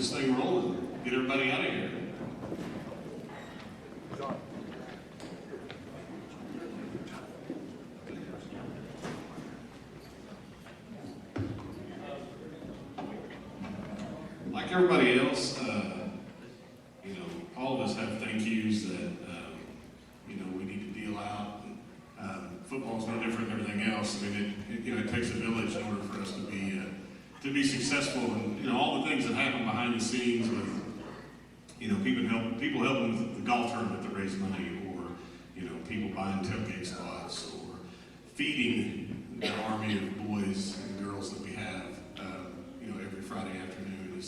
this thing rolling, get everybody out of here. Like everybody else, you know, all of us have thank yous that, you know, we need to deal out. Football's no different than everything else. I mean, you know, it takes a village in order for us to be successful, and you know, all the things that happen behind the scenes with, you know, people helping with the golf tournament to raise money, or you know, people buying tailgate spots, or feeding the army of boys and girls that we have, you know, every Friday afternoon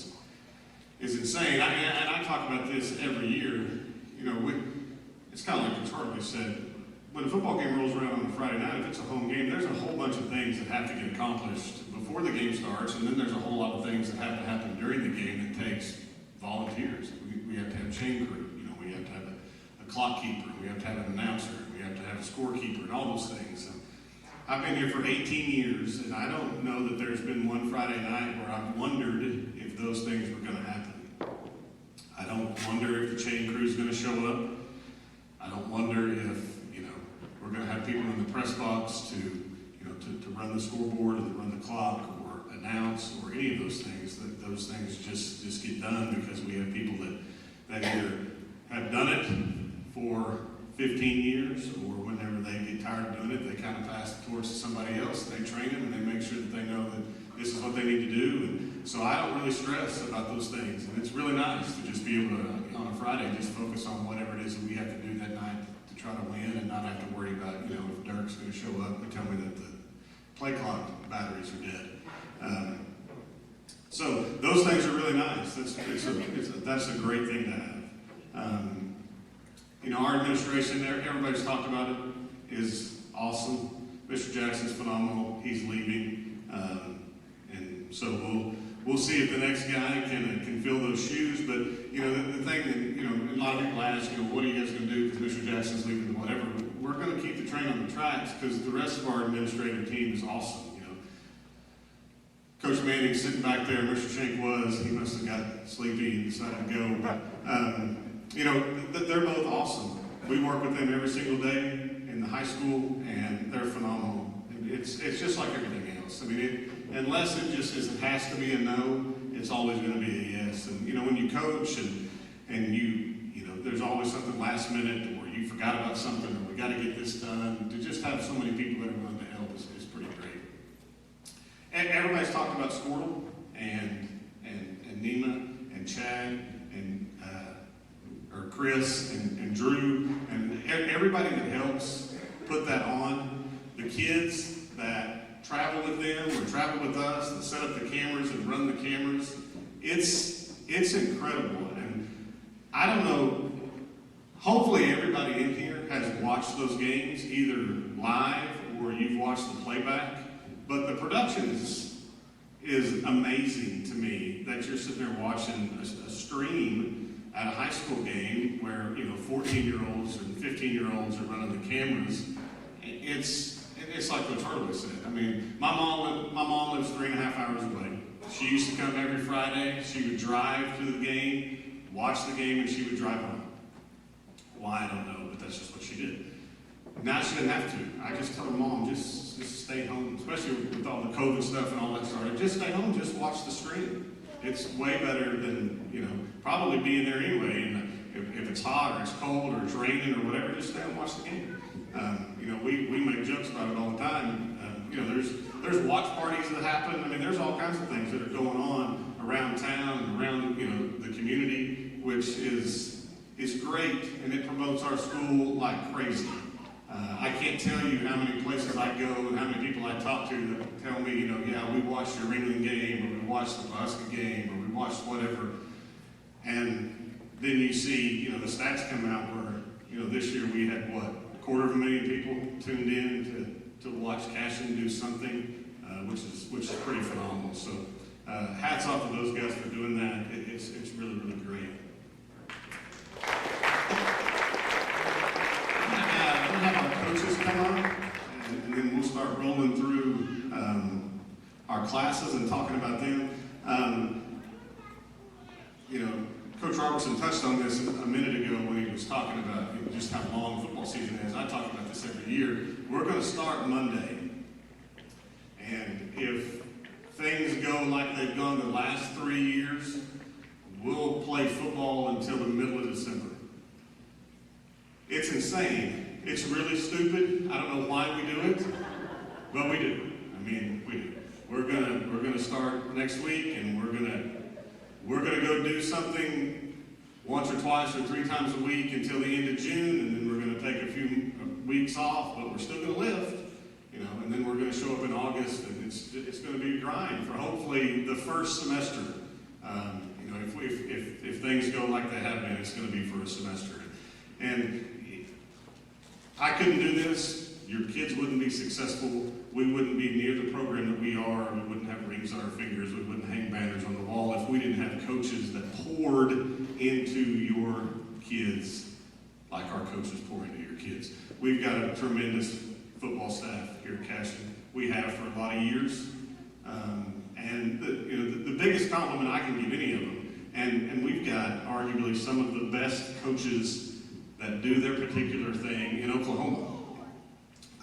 is insane. And I talk about this every year. You know, it's kind of like Charlie said. When a football game rolls around on a Friday night, if it's a home game, there's a whole bunch of things that have to get accomplished before the game starts, and then there's a whole lot of things that have to happen during the game that takes volunteers. We have to have chain crew, you know, we have to have a clock keeper, we have to have an announcer, we have to have a scorekeeper, and all those things. And I've been here for 18 years, and I don't know that there's been one Friday night where I've wondered if those things were going to happen. I don't wonder if the chain crew is going to show up. I don't wonder if we're going to have people in the press box to, you know, to run the scoreboard and to run the clock or announce or any of those things. That those things just get done because we have people that either have done it for 15 years, or whenever they get tired of doing it, they kind of pass the torch to somebody else. They train them and they make sure that they know that this is what they need to do. And so I don't really stress about those things. And it's really nice to just be able to, on a Friday, just focus on whatever it is that we have to do that night to try to win, and not have to worry about, you know, if Dirk's going to show up and tell me that the play clock batteries are dead. So those things are really nice. That's a great thing to have. You know, our administration, everybody's talked about it, is awesome. Mr. Jackson's phenomenal. He's leaving, and so we'll see if the next guy can fill those shoes. But you know, the thing that, you know, a lot of people ask, you know, what are you guys going to do because Mr. Jackson's leaving and whatever. We're going to keep the train on the tracks because the rest of our administrative team is awesome. You know, Coach Manning sitting back there, Mr. Shank he must have got sleepy and decided to go. But you know, they're both awesome. We work with them every single day in the high school, and they're phenomenal. It's just like everything else. I mean, unless it has to be a no, it's always going to be a yes. And you know, when you coach and you know, there's always something last minute, or you forgot about something, or we got to get this done. To just have so many people that are willing to help is pretty great. And everybody's talked about Squirtle and Nima and Chad and or Chris and Drew and everybody that helps put that on. The kids that travel with them or travel with us, that set up the cameras and run the cameras, it's incredible. And I don't know, hopefully everybody in here has watched those games, either live or you've watched the playback. But the production is amazing to me, that you're sitting there watching a stream at a high school game where, you know, 14-year-olds and 15-year-olds are running the cameras. It's like what Charlie said. I mean, my mom lives 3.5 hours away. She used to come every Friday. She would drive to the game, watch the game, and she would drive home. Why, I don't know, but that's just what she did. Now she doesn't have to. I just tell her, Mom, just stay home, especially with all the COVID stuff and all that started. Just stay home, just watch the stream. It's way better than, you know, probably being there anyway. And if it's hot or it's cold or it's raining or whatever, just stay and watch the game. You know, we make jokes about it all the time. You know, there's watch parties that happen. I mean, there's all kinds of things that are going on around town and around, you know, the community, which is great, and it promotes our school like crazy. I can't tell you how many places I go and how many people I talk to that tell me, you know, yeah, we watched your Ringling game, or we watched the Nebraska game, or we watched whatever. And then you see, you know, the stats come out where, you know, this year we had, what, 250,000 people tuned in to watch Cashin do something, which is pretty phenomenal. So hats off to those guys for doing that. It's really, really great. We'll have our coaches come up, and then we'll start rolling through our classes and talking about them. Robertson touched on this a minute ago when he was talking about just how long football season is. I talk about this every year. We're going to start Monday. And if things go like they've gone the last 3 years, we'll play football until the middle of December. It's insane. It's really stupid. I don't know why we do it, but we do. I mean, we do. We're gonna start next week, and we're gonna go do something once or twice or 3 times a week until the end of June, and then we're gonna take a few weeks off, but we're still gonna lift, and then we're gonna show up in August, and it's gonna be a grind for hopefully the first semester. If things go like they have been, it's gonna be for a semester. And I couldn't do this. Your kids wouldn't be successful. We wouldn't be near the program that we are. We wouldn't have rings on our fingers. We wouldn't hang banners on the wall if we didn't have coaches that poured into your kids like our coaches pour into your kids. We've got a tremendous football staff here at Cashion. We have for a lot of years. And the biggest compliment I can give any of them, and we've got arguably some of the best coaches that do their particular thing in Oklahoma.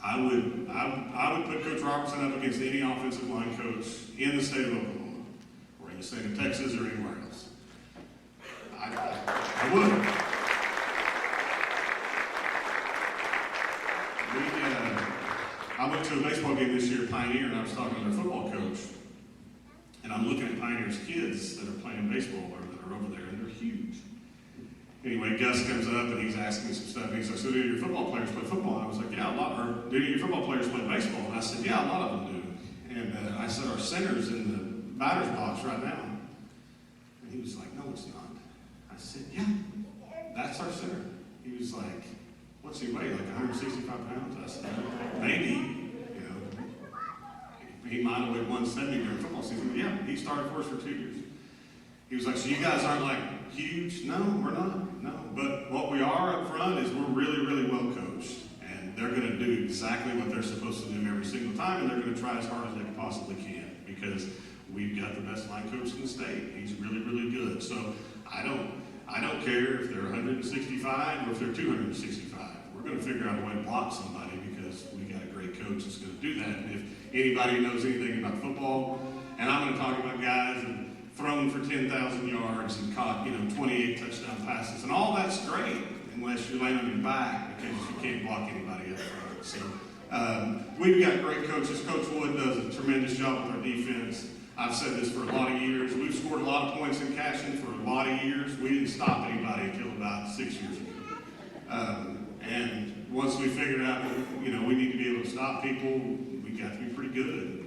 I would put Coach Robertson up against any offensive line coach in the state of Oklahoma, or in the state of Texas, or anywhere else. I would. I went to a baseball game this year at Pioneer, and I was talking to their football coach, and I'm looking at Pioneer's kids that are playing baseball or that are over there, and they're huge. Anyway, Gus comes up and he's asking me some stuff. And he's like, "So do your football players play football?" And I was like, "Yeah, a lot." Or "Do your football players play baseball?" And I said, "Yeah, a lot of them do." And I said, "Our center's in the batter's box right now." And he was like, "No, it's not." I said, "Yeah, that's our center." He was like, "What's he weigh? Like 165 pounds?" I said, "Maybe. He might have weighed 170 during football season." But yeah, he started for us for 2 years. He was like, "So you guys aren't like huge?" No, we're not. No. But what we are up front is we're really, really well coached. And they're going to do exactly what they're supposed to do every single time. And they're going to try as hard as they possibly can. Because we've got the best line coach in the state. He's really, really good. So I don't care if they're 165 or if they're 265. We're going to figure out a way to block somebody because we got a great coach that's going to do that. And if anybody knows anything about football, and I'm going to talk about guys that thrown for 10,000 yards and caught, 28 touchdown passes. And all that's great unless you're laying on your back because you can't block anybody up front. So we've got great coaches. Coach Wood does a tremendous job with our defense. I've said this for a lot of years. We've scored a lot of points in Cashion for a lot of years. We didn't stop anybody until about 6 years ago. And once we figured out that, we need to be able to stop people, we got to be pretty good.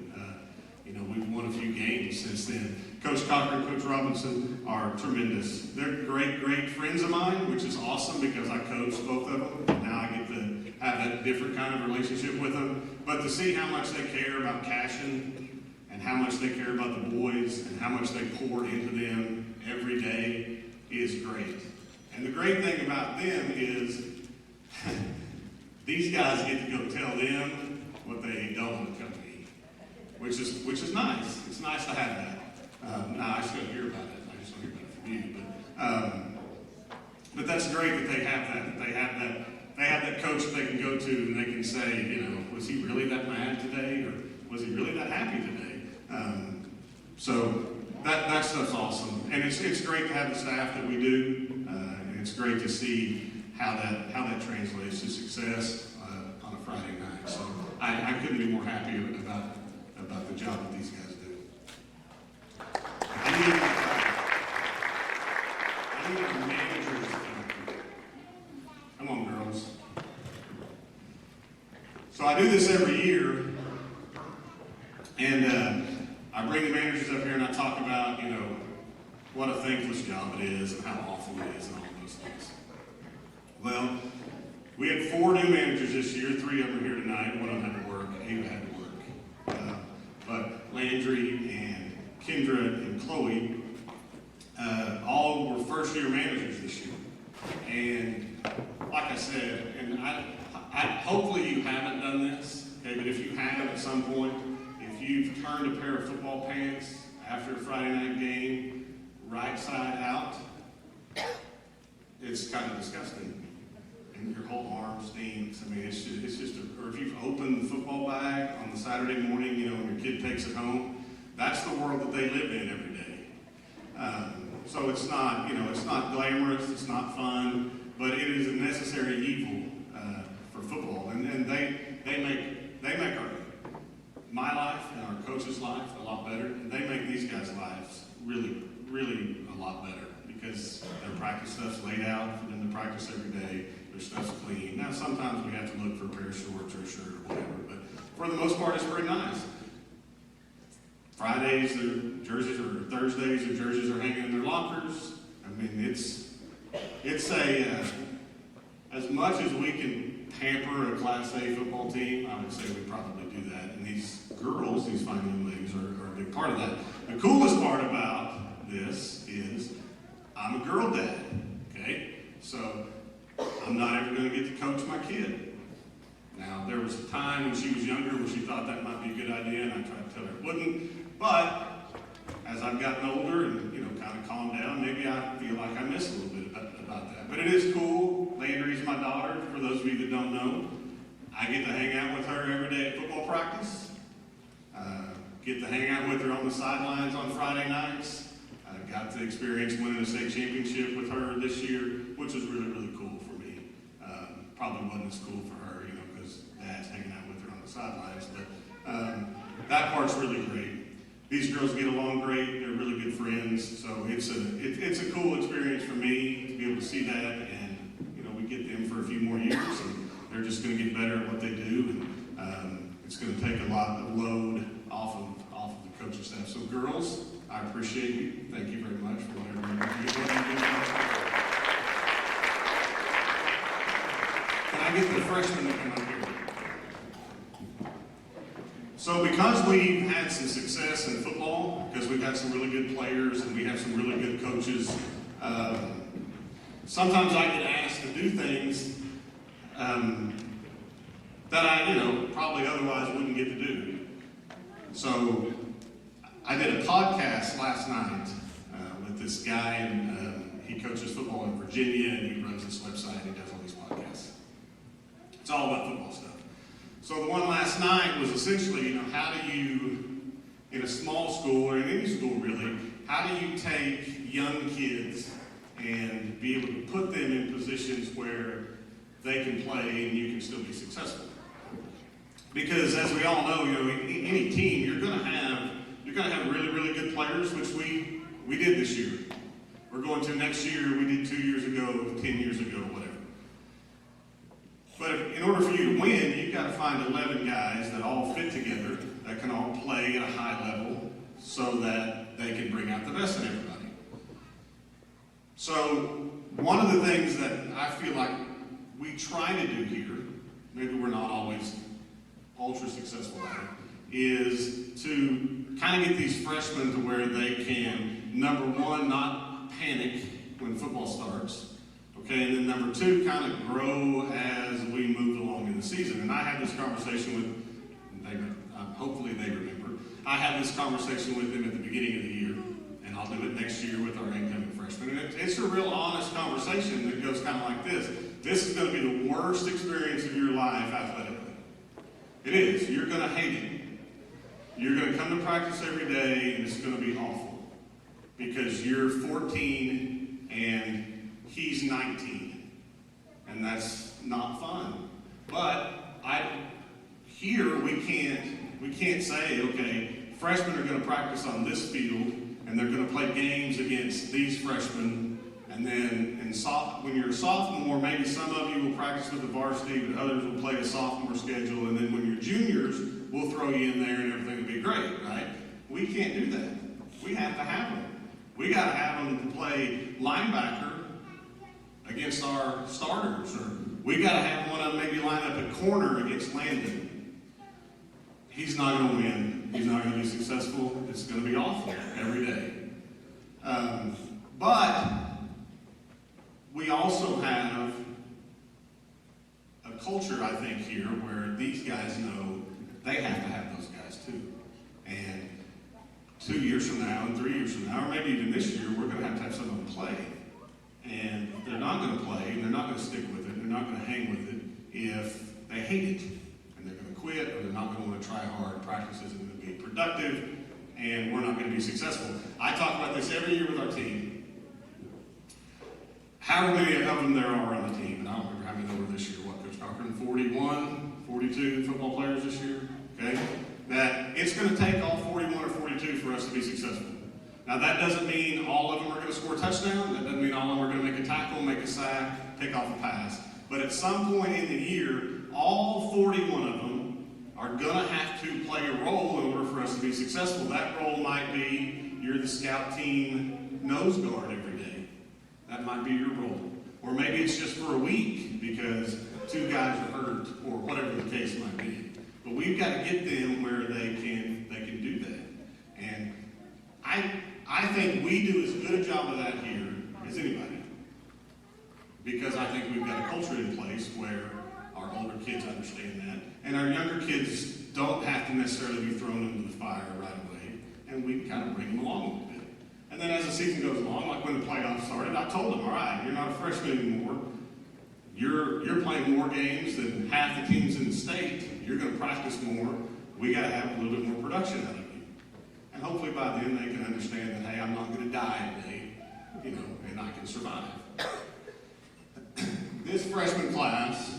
We've won a few games since then. Coach Cocker and Coach Robinson are tremendous. They're great friends of mine, which is awesome because I coached both of them. And now I get to have that different kind of relationship with them. But to see how much they care about Cashion and how much they care about the boys and how much they pour into them every day is great. And the great thing about them is these guys get to go tell them what they don't want to come to eat, which is nice. It's nice to have that. Now I still hear about it. I just don't hear about it from you. But that's great that they have that. They have that coach that they can go to and they can say, was he really that mad today, or was he really that happy today? So that stuff's awesome, and it's great to have the staff that we do, and it's great to see how that translates to success on a Friday night. So I couldn't be more happy about the job that these guys do. I need a manager's come on, girls. So I do this every year, and I bring the managers up here and I talk about, what a thankless job it is and how awful it is and all those things. Well, we had 4 new managers this year. 3 of them are here tonight. One of them had to work. Ava had to work. But Landry and Kendra and Chloe all were first-year managers this year. And like I said, and I hopefully you haven't done this, okay? But if you have at some point, if you've turned a pair of football pants after a Friday night game right side out, it's kind of disgusting. And your whole arm stinks. I mean, it's just or if you've opened the football bag on the Saturday morning, you know, when your kid takes it home, that's the world that they live in every day. So it's not, you know, it's not glamorous, it's not fun, but it is a necessary evil for football. And they make my life and our coach's life a lot better, and they make these guys' lives really, really a lot better because their practice stuff's laid out for them to practice every day. Their stuff's clean. Now, sometimes we have to look for a pair of shorts or a shirt or whatever, but for the most part, it's pretty nice. Fridays, their jerseys, or Thursdays, their jerseys are hanging in their lockers. I mean, it's a, as much as we can pamper a Class A football team, I would say we probably do that. And these girls, these fine young ladies, are a big part of that. The coolest part about this is I'm a girl dad, okay? So I'm not ever going to get to coach my kid. Now, there was a time when she was younger when she thought that might be a good idea, and I tried to tell her it wouldn't. But as I've gotten older and, you know, kind of calmed down, maybe I feel like I miss a little bit about that. But it is cool. Landry's my daughter. For those of you that don't know, I get to hang out with her every day at football practice. Get to hang out with her on the sidelines on Friday nights. I got to experience winning a state championship with her this year, which was really, really cool for me. Probably wasn't as cool for her, you know, because Dad's hanging out with her on the sidelines. But that part's really great. These girls get along great. They're really good friends. So it's a cool experience for me to be able to see that. And, you know, we get them for a few more years, and they're just going to get better at what they do. And it's going to take a lot of load off of the coaching staff. So girls, I appreciate you. Thank you very much for whatever you do. Can I get the freshmen to come up here? So because we've had some success in football, because we've had some really good players and we have some really good coaches, sometimes I get asked to do things that I, you know, probably otherwise wouldn't get to do. So I did a podcast last night with this guy, and he coaches football in Virginia, and he runs this website, and he does all these podcasts. It's all about football stuff. So the one last night was essentially, you know, how do you, in a small school, or in any school really, how do you take young kids and be able to put them in positions where they can play and you can still be successful? Because as we all know, you know, any team, you're going to have really, really good players, which we did this year. We're going to next year. We did 2 years ago, 10 years ago, whatever. But in order for you to win, you've got to find 11 guys that all fit together, that can all play at a high level, so that they can bring out the best in everybody. So one of the things that I feel like we try to do here, maybe we're not always ultra successful at it, is to kind of get these freshmen to where they can, number one, not panic when football starts. Okay, and then number two, kind of grow as we move along in the season. And I had this conversation with, hopefully they remember, I had this conversation with them at the beginning of the year, and I'll do it next year with our incoming freshmen. And it's a real honest conversation that goes kind of like this. This is going to be the worst experience of your life athletically. It is. You're going to hate it. You're going to come to practice every day, and it's going to be awful. Because you're 14 and he's 19, and that's not fun. But here we can't say, okay, freshmen are going to practice on this field, and they're going to play games against these freshmen, and then when you're a sophomore, maybe some of you will practice with the varsity, but others will play a sophomore schedule, and then when you're juniors, we'll throw you in there and everything will be great, right? We can't do that. We have to have them. We got to have them to play linebacker against our starters, or we got to have one of them maybe line up at corner against Landon. He's not going to win. He's not going to be successful. It's going to be awful every day. But we also have a culture, I think, here where these guys know they have to have those guys too. And 2 years from now, and 3 years from now, or maybe even this year, we're going to have some of them play. And they're not going to play, and they're not going to stick with it, and they're not going to hang with it if they hate it. And they're going to quit, or they're not going to want to try hard. Practice isn't going to be productive, and we're not going to be successful. I talk about this every year with our team. However many of them there are on the team, and I don't remember how many there were this year. What, Coach Cochran? 41, 42 football players this year? Okay? That it's going to take all 41 or 42 for us to be successful. Now, that doesn't mean all of them are going to score a touchdown. That doesn't mean all of them are going to make a tackle, make a sack, pick off a pass. But at some point in the year, all 41 of them are going to have to play a role in order for us to be successful. That role might be you're the scout team nose guard every day. That might be your role. Or maybe it's just for a week because 2 guys are hurt or whatever the case might be. But we've got to get them where they can do that. And I think we do as good a job of that here as anybody. Because I think we've got a culture in place where our older kids understand that. And our younger kids don't have to necessarily be thrown into the fire right away. And we kind of bring them along a little bit. And then as the season goes along, like when the playoffs started, I told them, all right, you're not a freshman anymore. You're playing more games than half the teams in the state. You're going to practice more. We got to have a little bit more production out of you. And hopefully by then they can understand that, hey, I'm not going to die today, and I can survive. This freshman class,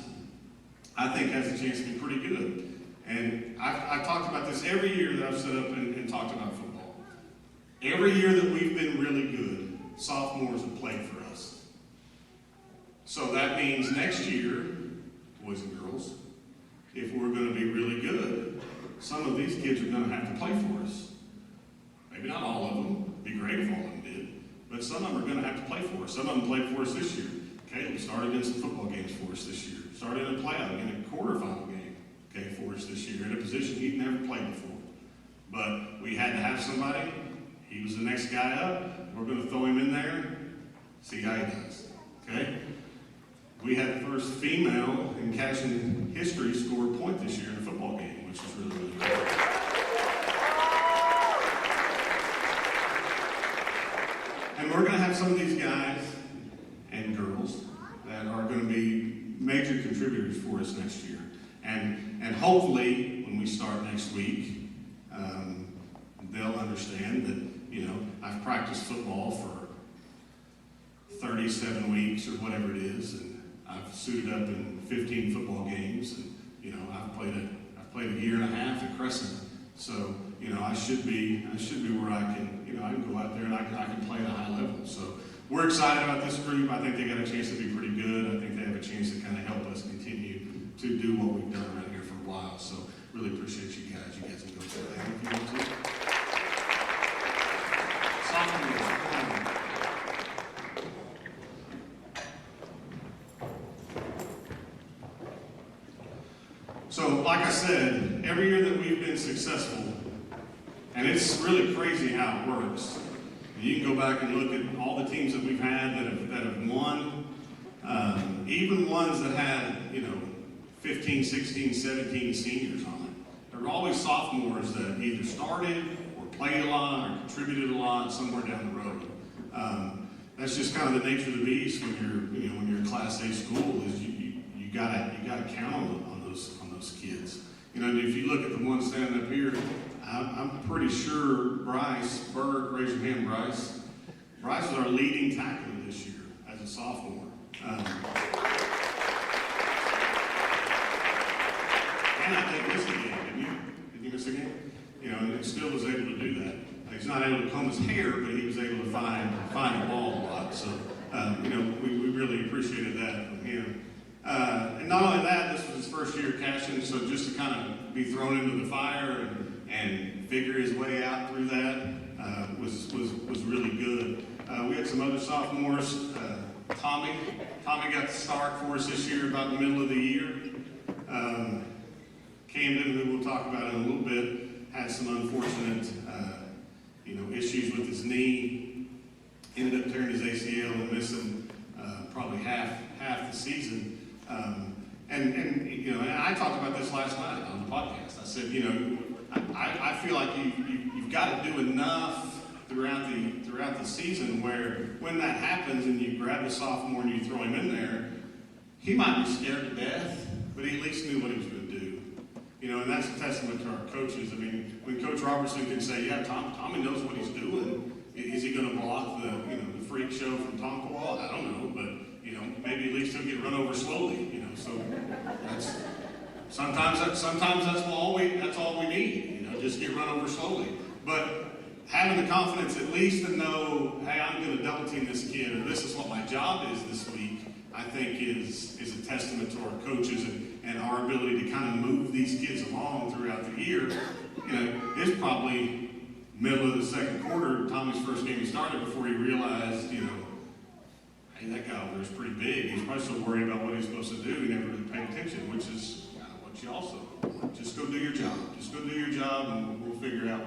I think, has a chance to be pretty good. And I've talked about this every year that I've stood up and talked about football. Every year that we've been really good, sophomores have played for us. So that means next year, boys and girls, if we're going to be really good, some of these kids are going to have to play for us. Maybe not all of them. It'd be great if all of them did. But some of them are going to have to play for us. Some of them played for us this year. Caleb started in some football games for us this year. Started in a playoff, in a quarterfinal game, for us this year, in a position he'd never played before. But we had to have somebody. He was the next guy up. We're going to throw him in there, see how he does. Okay? We had the first female in Cashin history score a point this year in a football game, which is really, really good. And we're going to have some of these guys and girls that are going to be major contributors for us next year. And hopefully, when we start next week, they'll understand that, I've practiced football for 37 weeks or whatever it is, and I've suited up in 15 football games, and, I've played a year and a half at Crescent. So, I should be where I can, I can go out there and I can play at a high level. So we're excited about this group. I think they got a chance to be pretty good. I think they have a chance to kind of help us continue to do what we've done around here for a while. So really appreciate you guys. You guys can go through that if you want to. So, like I said, every year that we've been successful, and it's really crazy how it works. You can go back and look at all the teams that we've had that have won, even ones that had, 15, 16, 17 seniors on it. There were always sophomores that either started or played a lot or contributed a lot somewhere down the road. That's just kind of the nature of the beast when you're a Class A school. Is you gotta count on those kids. And if you look at the one standing up here, I'm pretty sure Bryce Burke, raise your hand, Bryce. Bryce was our leading tackler this year as a sophomore. And I think missed a game, didn't you? Did you miss a game? And still was able to do that. He's not able to comb his hair, but he was able to find the ball a lot. So, we really appreciated that from him. And not only that, this was his first year at Cashin, so just to kind of be thrown into the fire and figure his way out through that was really good. We had some other sophomores. Tommy got the start for us this year about the middle of the year. Camden, who we'll talk about in a little bit, had some unfortunate issues with his knee. Ended up tearing his ACL and missing probably half the season. And I talked about this last night on the podcast. I said, I feel like you've got to do enough throughout the season where when that happens and you grab the sophomore and you throw him in there, he might be scared to death, but he at least knew what he was going to do. You know, and that's a testament to our coaches. I mean, when Coach Robertson can say, yeah, Tommy knows what he's doing, is he going to block the freak show from Tom Kowal? I don't know, but, maybe at least he'll get run over slowly, so that's, sometimes that's all we need, just get run over slowly. But having the confidence at least to know, hey, I'm going to double team this kid, or this is what my job is this week, I think is a testament to our coaches and our ability to kind of move these kids along throughout the year. It's probably middle of the second quarter, Tommy's first game he started, before he realized, hey, that guy over there is pretty big. He's probably still worried about what he's supposed to do. He never really paid attention, which is what you also just go do your job. Just go do your job, and we'll figure out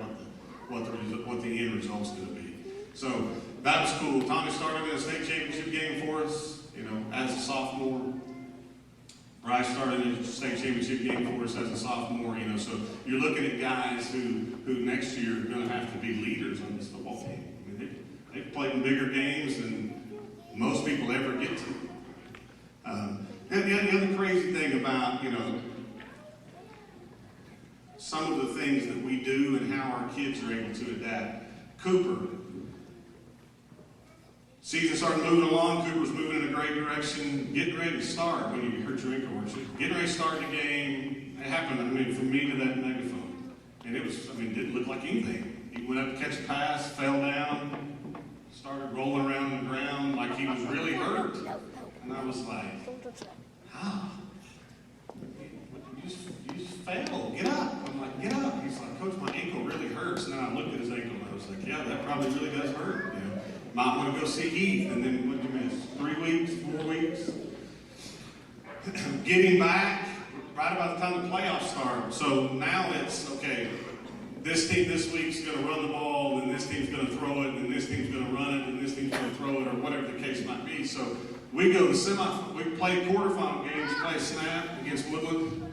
what the end result's going to be. So that was cool. Tommy started in a state championship game for us, as a sophomore. Bryce started in a state championship game for us as a sophomore, so you're looking at guys who next year are going to have to be leaders on this football team. I mean, they've played in bigger games than most people ever get to. And the other crazy thing about, some of the things that we do and how our kids are able to adapt. Cooper. Season started moving along. Cooper's moving in a great direction. Getting ready to start when you hurt your ankle, getting ready to start the game. It happened, from me to that megaphone. And it was, didn't look like anything. He went up to catch a pass, fell down, started rolling around on the ground like he was really hurt. And I was like, how? You just fell. Get up. I'm like, get up. He's like, Coach, my ankle really hurts. And then I looked at his ankle and I was like, yeah, that probably really does hurt. Might want to go see Heath. And then what did you miss? 3 weeks, 4 weeks? Getting back right about the time the playoffs start. So now it's, okay, this team this week's going to run the ball, and this team's going to throw it, and this team's going to run it, and this team's going to throw it, or whatever the case might be. So we go to we play quarterfinal games, play snap against Woodland.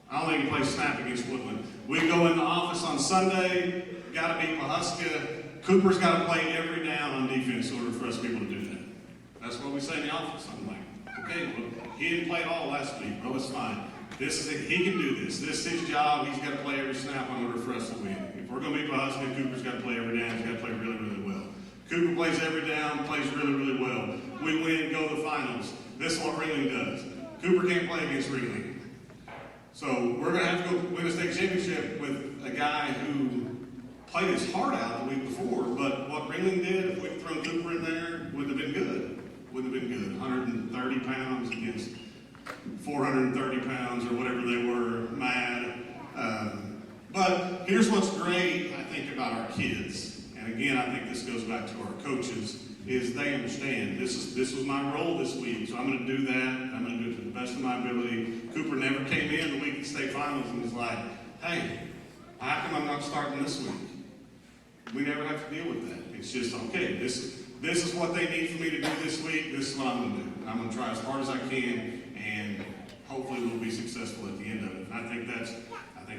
I don't think he plays snap against Woodland. We go in the office on Sunday, got to beat Pahuska. Cooper's got to play every down on defense in order for us to be able to do that. That's what we say in the office. I'm like, okay, well, he didn't play at all last week. Well, it's fine. This is it. He can do this. This is his job. He's got to play every snap in order for us to win. If we're going to beat Pahuska, Cooper's got to play every down. He's got to play really, really well. Cooper plays every down, plays really, really well. We win, go to the finals. This is what Ringling does. Cooper can't play against Ringling. So we're going to have to go win a state championship with a guy who played his heart out the week before, but what Ringling did, if we'd thrown Cooper in there, wouldn't have been good. Wouldn't have been good. 130 pounds against 430 pounds or whatever they were, mad. But here's what's great, I think, about our kids. And again, I think this goes back to our coaches, is they understand this was my role this week, so I'm going to do that. I'm going to do it to the best of my ability. Cooper never came in the week of the state finals and was like, hey, how come I'm not starting this week? We never have to deal with that. It's just, okay, this is what they need for me to do this week. This is what I'm going to do. I'm going to try as hard as I can, and hopefully we'll be successful at the end of it. And I think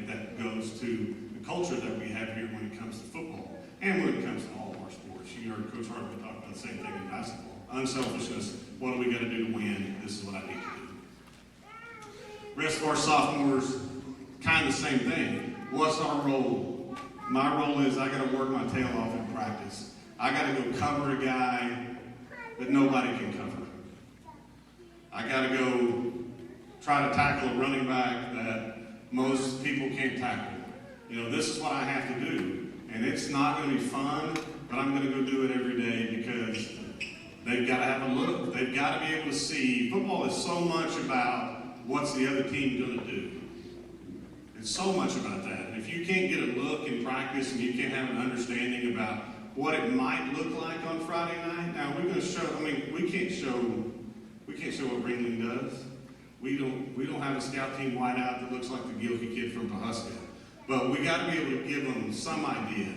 that goes to the culture that we have here when it comes to football and when it comes to all of our sports. You heard Coach Hartman talk about the same thing in basketball. Unselfishness. What do we got to do to win? This is what I need to do. Rest of our sophomores, kind of the same thing. What's our role? My role is I got to work my tail off in practice. I got to go cover a guy that nobody can cover. I got to go try to tackle a running back that most people can't tackle. This is what I have to do. And it's not going to be fun, but I'm going to go do it every day because they've got to have a look. They've got to be able to see. Football is so much about what's the other team going to do. It's so much about that. And if you can't get a look in practice and you can't have an understanding about what it might look like on Friday night, now we're going to show, we can't show what Ringling does. We don't have a scout team wideout that looks like the Gilkey kid from Pahuska. But we got to be able to give them some idea.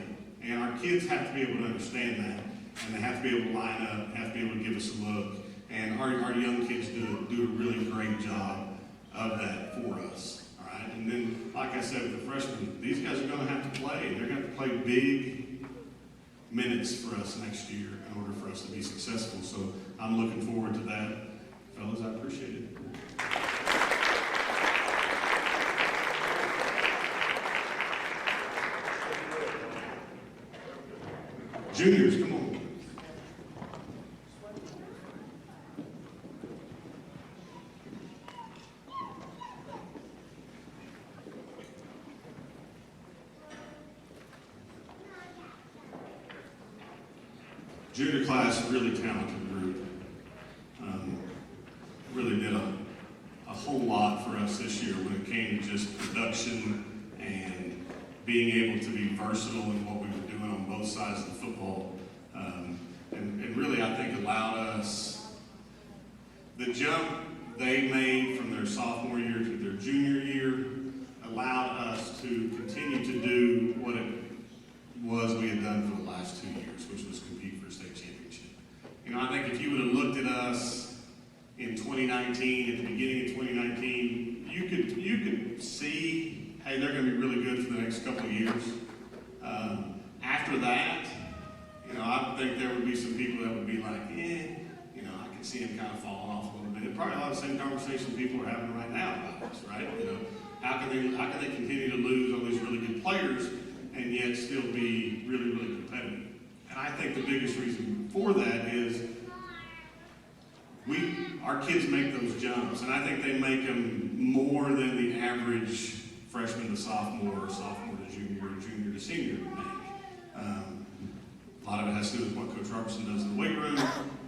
And our kids have to be able to understand that. And they have to be able to line up, have to be able to give us a look. And our young kids do a really great job of that for us. All right. And then, like I said, with the freshmen, these guys are going to have to play. They're going to have to play big. minutes for us next year in order for us to be successful. So I'm looking forward to that. Fellas, I appreciate it. Juniors, come on. Junior class, really talented group. Really did a whole lot for us this year when it came to just production and being able to be versatile in what we were doing on both sides of the football. And really, I think, allowed us the jump they made from their sophomore year to their junior year, allowed us to continue to do what it was we had done for the last 2 years, which was compete for a state championship. You know, I think if you would have looked at us in 2019, at the beginning of 2019, you could see, hey, they're going to be really good for the next couple of years. After that, you know, I think there would be some people that would be like, you know, I can see him kind of falling off a little bit. Probably a lot of the same conversation people are having right now about this, right? You know, how can they continue to lose all these really good players and yet still be really, really competitive? And I think the biggest reason for that is our kids make those jumps, and I think they make them more than the average freshman to sophomore, or sophomore to junior, or junior to senior would make. A lot of it has to do with what Coach Robertson does in the weight room,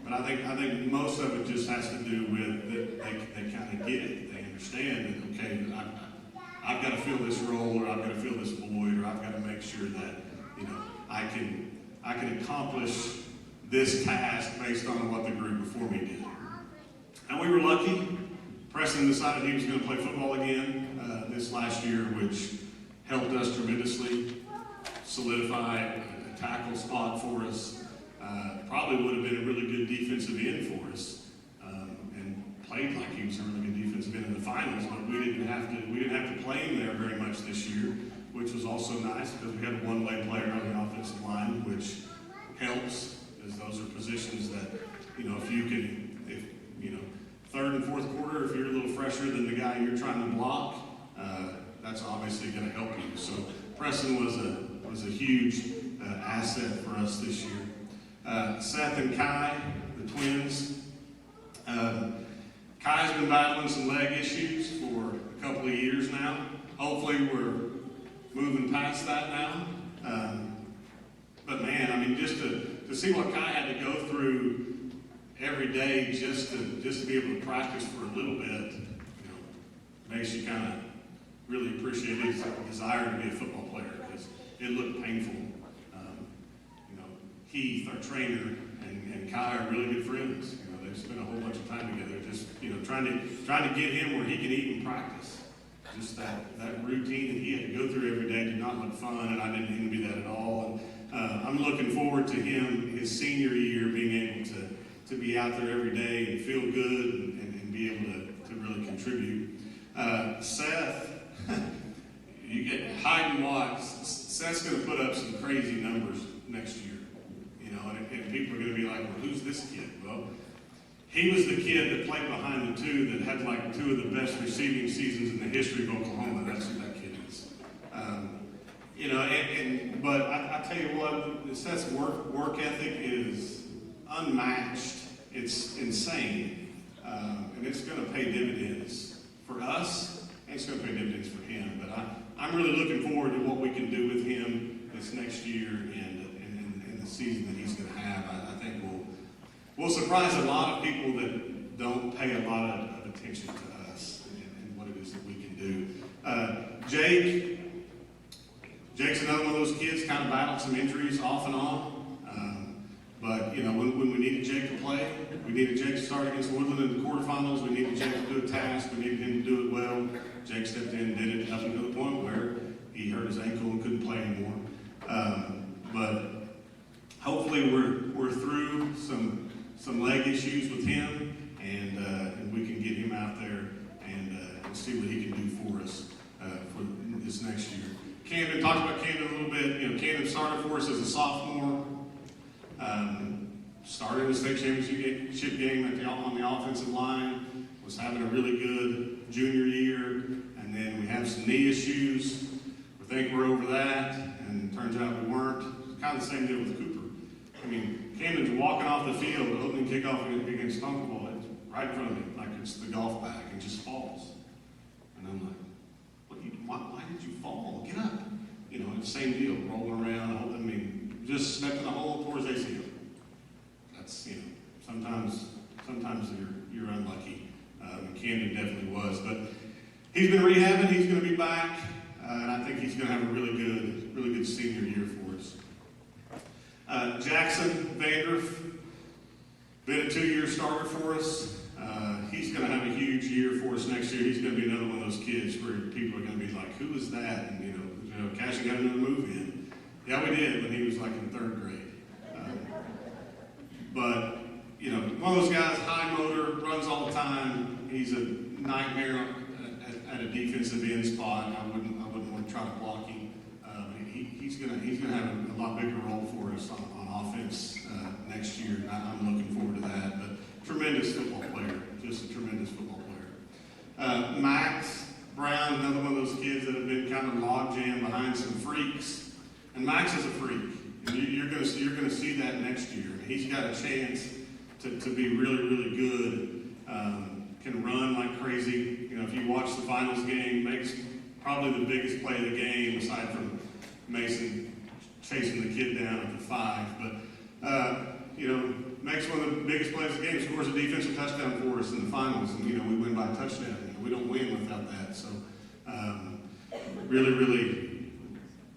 but I think most of it just has to do with that they kind of get it. They understand that, okay, I've got to fill this role, or I've got to fill this void, or I've got to make sure that, you know, I can accomplish this task based on what the group before me did. And we were lucky. Preston decided he was going to play football again this last year, which helped us tremendously, solidify a tackle spot for us. Probably would have been a really good defensive end for us, and played like he was a really good defensive end in the finals. But we didn't have to play him there very much this year, which was also nice because we had a one-way player on the offensive line, which helps, as those are positions that, you know, if third and fourth quarter, if you're a little fresher than the guy you're trying to block, that's obviously going to help you. So Preston was a huge asset for us this year. Seth and Kai, the twins. Kai's been battling some leg issues for a couple of years now. Hopefully we're moving past that now. But man, I mean, just to see what Kai had to go through every day just to be able to practice for a little bit, you know, makes you kind of really appreciate his desire to be a football player, because it looked painful. You know, Heath, our trainer, and Kai are really good friends. You know, they've spent a whole bunch of time together, just, you know, trying to get him where he can eat and practice. Just that routine that he had to go through every day did not look fun, and I didn't envy that at all. And I'm looking forward to him, his senior year, being able to be out there every day and feel good and be able to really contribute. Seth, you get hide and watch. Seth's going to put up some crazy numbers next year, you know, and people are going to be like, well, who's this kid? Well, he was the kid that played behind the two that had like two of the best receiving seasons in the history of Oklahoma. That's who that kid is. You know, but I tell you what, Seth's work ethic is unmatched. It's insane, and it's going to pay dividends for us, and it's going to pay dividends for him. But I'm really looking forward to what we can do with him this next year and the season that he's going to have. I think we'll surprise a lot of people that don't pay a lot of attention to us and what it is that we can do. Jake's another one of those kids, kind of battled some injuries off and on. But, you know, when we needed Jake to play, we needed Jake to start against Woodland in the quarterfinals, we needed Jake to do a task, we needed him to do it well. Jake stepped in and did it up until the point where he hurt his ankle and couldn't play anymore. But hopefully we're through some leg issues with him, and we can get him out there and see what he can do for us for this next year. Camden, talked about Camden a little bit. You know, Camden started for us as a sophomore. Started the state championship game on the offensive line, was having a really good junior year, and then we have some knee issues. We think we're over that, and it turns out we weren't. It's kind of the same deal with Cooper. I mean, Camden's walking off the field, opening kickoff against Stonewall, it's right in front of me, like it's the golf bag, and just falls. And I'm like, why did you fall? Get up. You know, it's the same deal, rolling around, I mean, just stepped in a hole towards ACL. That's, you know, sometimes you're unlucky. Camden definitely was, but he's been rehabbing, he's going to be back, and I think he's going to have a really good senior year for us. Jackson Vandruff, been a 2-year starter for us. He's going to have a huge year for us next year. He's going to be another one of those kids where people are going to be like, who is that? And, you know, Cashin got another move in. Yeah, we did when he was like in 3rd grade. But, you know, one of those guys, high motor, runs all the time. He's a nightmare at a defensive end spot. I wouldn't want to try to block him. He's gonna have a lot bigger role for us on offense next year, and I'm looking forward to that. But tremendous football player, just a tremendous football player. Max Brown, another one of those kids that have been kind of logjam behind some freaks, and Max is a freak. And you're going to see that next year. He's got a chance to be really good. Can run like crazy. You know, if you watch the finals game, makes probably the biggest play of the game aside from Mason chasing the kid down at the 5. But you know, makes one of the biggest plays of the game. Scores a defensive touchdown for us in the finals, and you know we win by a touchdown. You know, we don't win without that. So really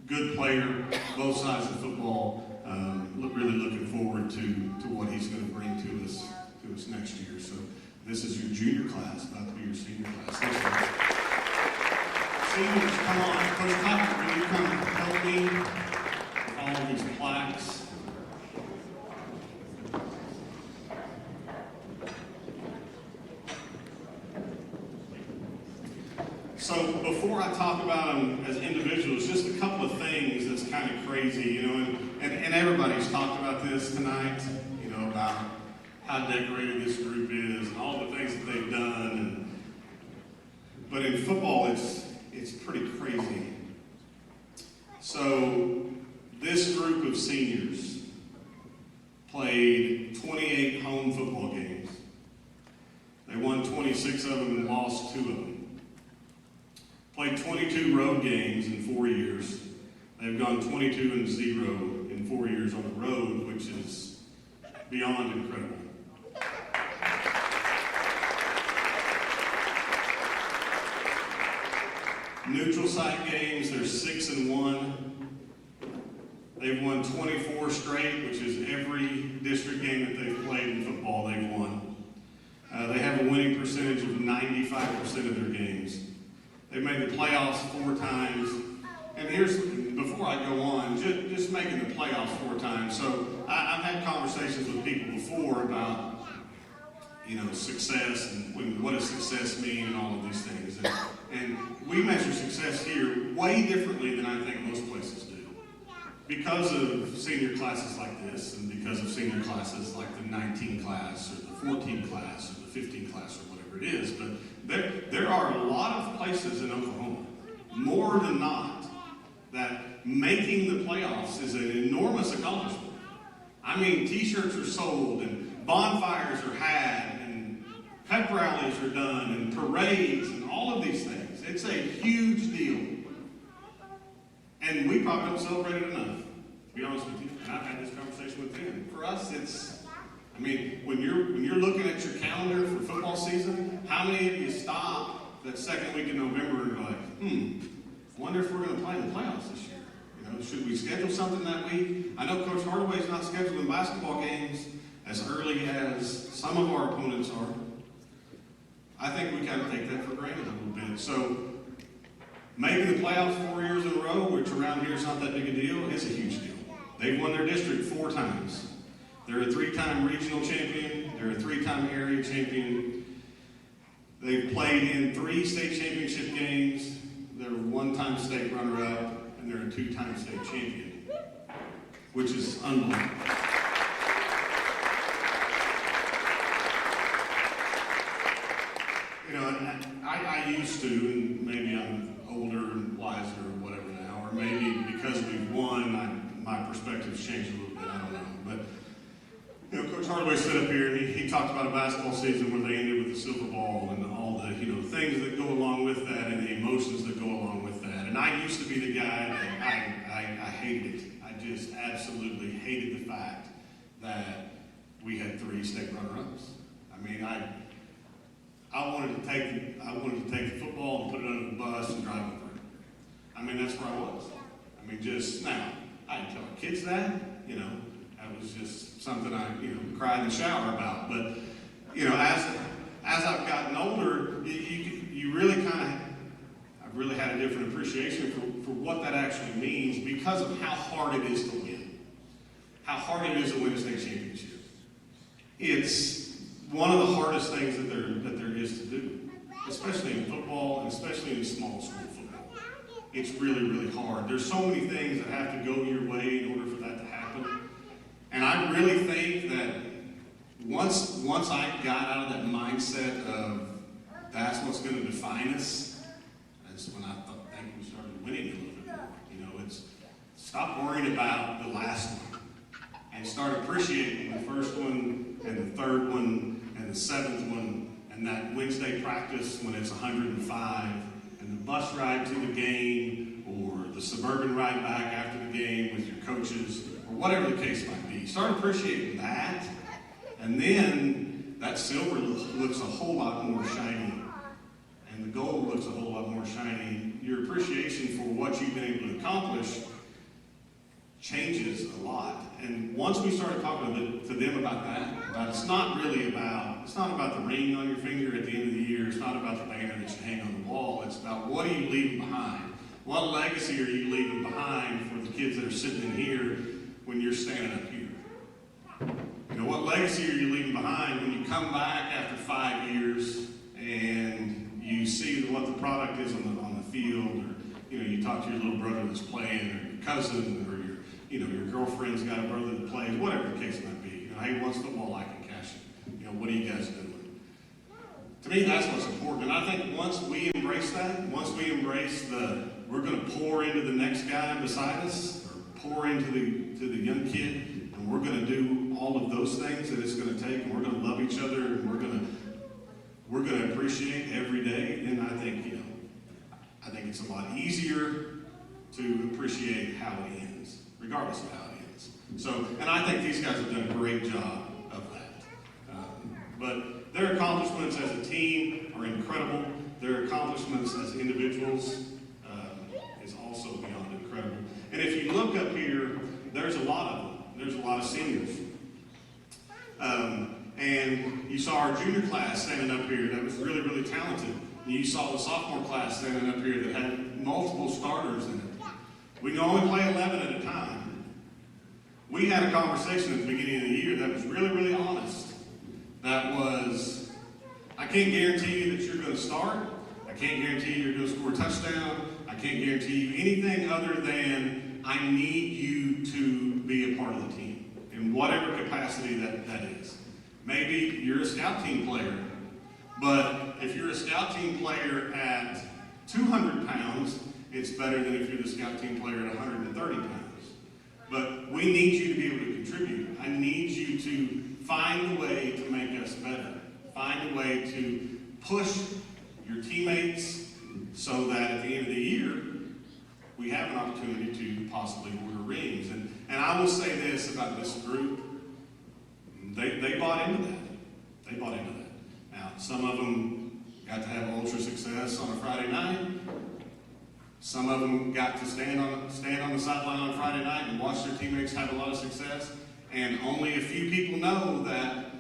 good player, both sides of football. Really looking forward to what he's going to bring to us next year. So this is your junior class, about to be your senior class. Thanks, seniors, come on. Coach Tucker, will you come help me with all of these plaques? So before I talk about them as individuals, just a couple of things that's kind of crazy, you know, and everybody's talked about this tonight, you know, about how decorated this group is and all the things that they've done. But in football, it's pretty crazy. So this group of seniors played 28 home football games. They won 26 of them and lost 2 of them. Played 22 road games in 4 years. They've gone 22-0 in 4 years on the road, which is beyond incredible. Neutral site games, they're 6-1. They've won 24 straight, which is every district game that they've played in football they've won. They have a winning percentage of 95% of their games. They've made the playoffs 4 times. And before I go on, just making the playoffs 4 times. So I've had conversations with people before about, you know, success and what does success mean and all of these things. And we measure success here way differently than I think most places do. Because of senior classes like this, and because of senior classes like the 19 class or the 14 class or the 15 class or whatever it is, but there are a lot of places in Oklahoma, more than not, that making the playoffs is an enormous accomplishment. I mean, t-shirts are sold, and bonfires are had, and pep rallies are done, and parades, and all of these things. It's a huge deal. And we probably don't celebrate it enough, to be honest with you. And I've had this conversation with them. For us, I mean, when you're looking at your calendar for football season, how many of you stop that second week in November and go like, I wonder if we're going to play in the playoffs this year? You know, should we schedule something that week? I know Coach Hardaway's not scheduling basketball games as early as some of our opponents are. I think we kind of take that for granted a little bit. So making the playoffs 4 years in a row, which around here is not that big a deal, is a huge deal. They've won their district 4 times. They're a 3-time regional champion. They're a 3-time area champion. They've played in 3 state championship games. They're a 1-time state runner-up, and they're a 2-time state champion, which is unbelievable. perspective's changed a little bit, I don't know. But, you know, Coach Hardaway stood up here and he talked about a basketball season where they ended with the silver ball and all the, you know, things that go along with that and the emotions that go along with that. And I used to be the guy that I hated it. I just absolutely hated the fact that we had 3 state runner-ups. I mean, I wanted to take the football and put it under the bus and drive over it. I mean, that's where I was. I mean, just now, I didn't tell the kids that, you know, that was just something I, you know, cried in the shower about. But, you know, as I've gotten older, you really I've really had a different appreciation for what that actually means because of how hard it is to win. How hard it is to win a state championship. It's one of the hardest things that there is to do, especially in football and especially in small school football. It's really, really hard. There's so many things that have to go your way in order for that to happen. And I really think that once I got out of that mindset of that's what's going to define us, that's when I think we started winning a little bit more. You know, it's stop worrying about the last one and start appreciating the first one and the third one and the 7th one and that Wednesday practice when it's 105 and the bus ride to the game or the suburban ride back after the game with your coaches or whatever the case might be. Start appreciating that, and then that silver looks a whole lot more shiny and the gold looks a whole lot more shiny. Your appreciation for what you've been able to accomplish changes a lot. And once we started talking to them about that, it's not about the ring on your finger at the end of the year. It's not about the banner that you hang on the wall. It's about what are you leaving behind? What legacy are you leaving behind for the kids that are sitting in here when you're standing up here? You know, what legacy are you leaving behind when you come back after 5 years and you see what the product is on the field, or you know, you talk to your little brother that's playing, or your cousin, or your girlfriend's got a brother that plays, whatever the case might be. You know, hey, what's football like in Cashin? You know, what are you guys doing? To me, that's what's important. And I think once we embrace that, once we embrace we're going to pour into the next guy beside us, or pour into the young kid, and we're going to do all of those things that it's going to take, and we're going to love each other, and we're going to appreciate every day. And I think it's a lot easier to appreciate how it ends, regardless of how it ends. So, and I think these guys have done a great job of that. But their accomplishments as a team are incredible. Their accomplishments as individuals is also beyond incredible. And if you look up here, there's a lot of them. There's a lot of seniors. And you saw our junior class standing up here that was really, really talented. And you saw the sophomore class standing up here that had multiple starters in it. We can only play 11 at a time. We had a conversation at the beginning of the year that was really, really honest. That was, I can't guarantee you that you're going to start. I can't guarantee you you're going to score a touchdown. I can't guarantee you anything other than I need you to be a part of the team in whatever capacity that is. Maybe you're a scout team player, but if you're a scout team player at 200 pounds, it's better than if you're the scout team player at 130 pounds. But we need you to be able to contribute. I need you to find a way to make us better. Find a way to push your teammates so that at the end of the year, we have an opportunity to possibly order rings. And I will say this about this group, they bought into that. They bought into that. Now, some of them got to have ultra success on a Friday night. Some of them got to stand on the sideline on Friday night and watch their teammates have a lot of success. And only a few people know that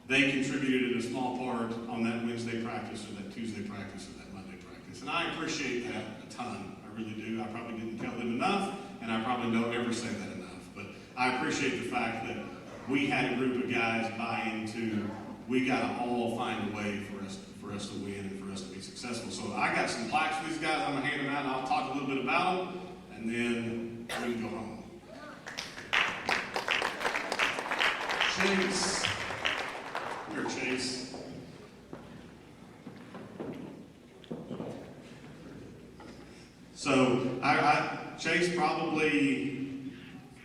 they contributed in a small part on that Wednesday practice or that Tuesday practice or that Monday practice. And I appreciate that a ton. I really do. I probably didn't tell them enough, and I probably don't ever say that enough. But I appreciate the fact that we had a group of guys buy into, we got to all find a way for us to win and for us to be successful. So I got some plaques for these guys. I'm going to hand them out, and I'll talk a little bit about them, and then we can go home. Chase. Here, Chase. So Chase probably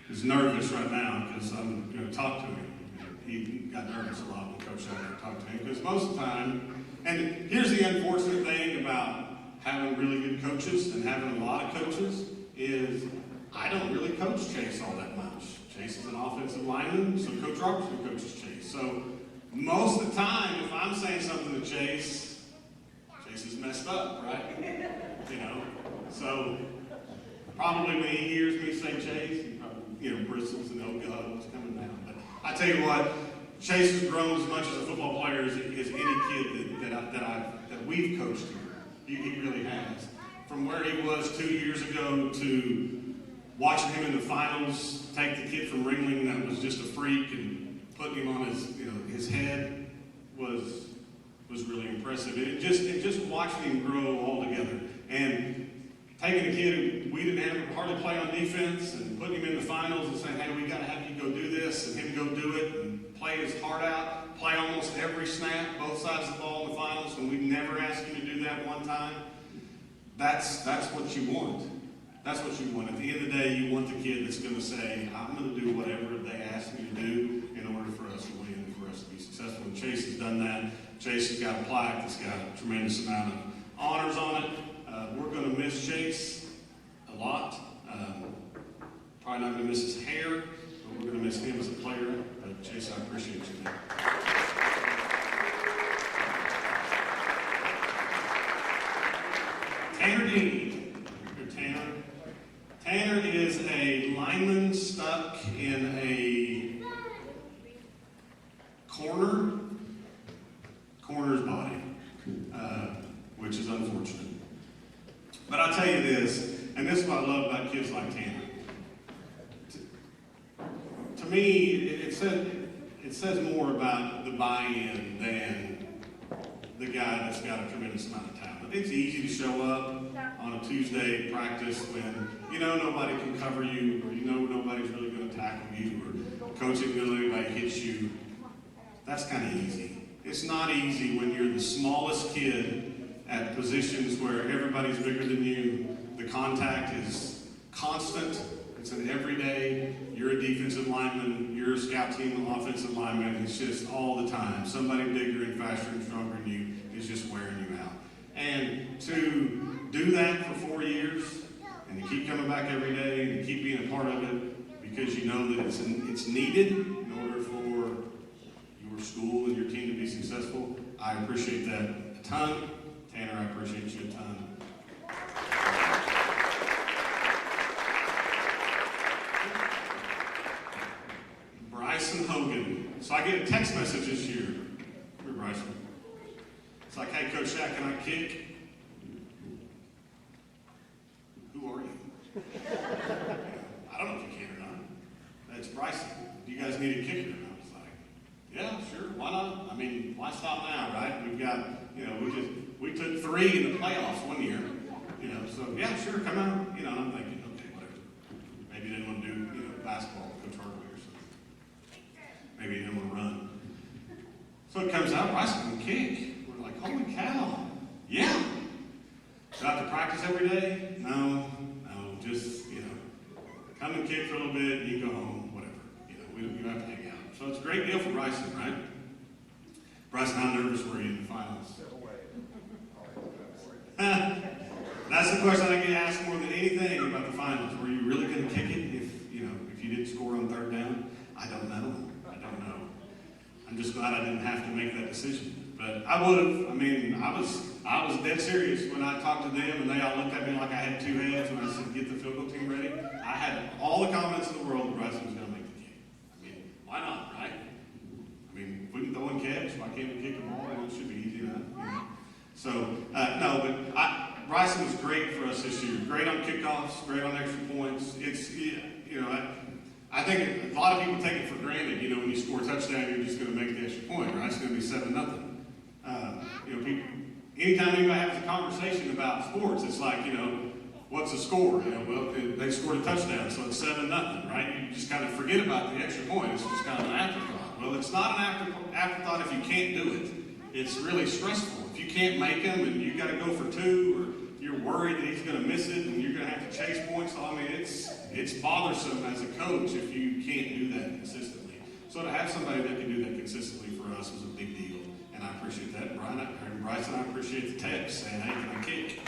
is nervous right now because I'm going to talk to him. He got nervous a lot when Coach said I talked to him because most of the time, and here's the unfortunate thing about having really good coaches and having a lot of coaches is I don't really coach Chase all that much. Chase is an offensive lineman, so Coach Robertson coaches Chase. So most of the time, if I'm saying something to Chase is messed up, right? You know, so probably when he hears me say Chase, he probably, bristles and oh God, what's coming down. But I tell you what, Chase has grown as much as a football player as any kid that we've coached here. He really has. From where he was 2 years ago to watching him in the finals, take the kid from Ringling that was just a freak and putting him on his head was really impressive. And just watching him grow all together. And taking a kid who we didn't have hardly play on defense and putting him in the finals and saying, hey, we got to have you go do this, and him go do it and play his heart out, play almost every snap, both sides of the ball in the finals, and we've never asked him to do that one time. That's what you want. That's what you want. At the end of the day, you want the kid that's going to say, I'm going to do whatever they ask me to do in order for us to win and for us to be successful. And Chase has done that. Chase has got a plaque that's got a tremendous amount of honors on it. We're going to miss Chase a lot. Probably not going to miss his hair, but we're going to miss him as a player. But Chase, I appreciate you, man. Tanner Dean. Tanner is a lineman stuck in a corner's body, which is unfortunate. But I'll tell you this, and this is what I love about kids like Tanner. To me, it says more about the buy-in than the guy that's got a tremendous amount of talent. It's easy to show up on a Tuesday practice when nobody can cover you, or nobody's really going to tackle you, or coach isn't going to let anybody hit you. That's kind of easy. It's not easy when you're the smallest kid at positions where everybody's bigger than you. The contact is constant. It's an everyday. You're a defensive lineman. You're a scout team offensive lineman. It's just all the time. Somebody bigger and faster and stronger than you is just wearing you out. And to do that for 4 years and to keep coming back every day and to keep being a part of it because you know that it's needed in order for your school and your team to be successful, I appreciate that a ton. Tanner, I appreciate you a ton. Bryson Hogan. So I get a text message this year. Where Bryson? It's like, hey, Coach Shaq, can I kick? Who are you? I don't know if you can or not. That's Bryson. Do you guys need a kicker? And I was like, yeah, sure, why not? I mean, why stop now, right? We've got, we took 3 in the playoffs one year, so yeah, sure, come out. And I'm thinking, okay, whatever. Maybe he didn't want to do, basketball with Coach Hardaway or something. Maybe he didn't want to run. So it comes out, Bryson can kick. We're like, holy cow, yeah. Do I have to practice every day? No, just, come and kick for a little bit, and you go home, whatever. You don't have to hang out. So it's a great deal for Bryson, right? Bryson, how nervous were you in the finals? That's the question I get asked more than anything about the finals. Were you really going to kick it if you didn't score on 3rd down? I don't know. I'm just glad I didn't have to make that decision. But I would have. I mean, I was dead serious when I talked to them, and they all looked at me like I had 2 heads when I said, get the field goal team ready. I had all the confidence in the world that Bryson was going to make the kick. I mean, why not, right? I mean, if we can throw and catch, why can't we kick the ball? It should be easy enough. So, no, but Bryson was great for us this year. Great on kickoffs, great on extra points. I think a lot of people take it for granted, when you score a touchdown, you're just going to make the extra point, right? It's going to be 7-0. People, anytime anybody has a conversation about sports, it's like, what's the score? Well, they scored a touchdown, so it's 7-0, right? You just kind of forget about the extra point. It's just kind of an afterthought. Well, it's not an afterthought if you can't do it. It's really stressful. If you can't make them and you got to go for 2, or you're worried that he's going to miss it and you're going to have to chase points. So, I mean, it's bothersome as a coach if you can't do that consistently. So to have somebody that can do that consistently for us was a big deal, and I appreciate that. And Bryson, I appreciate the text saying, hey, can I kick?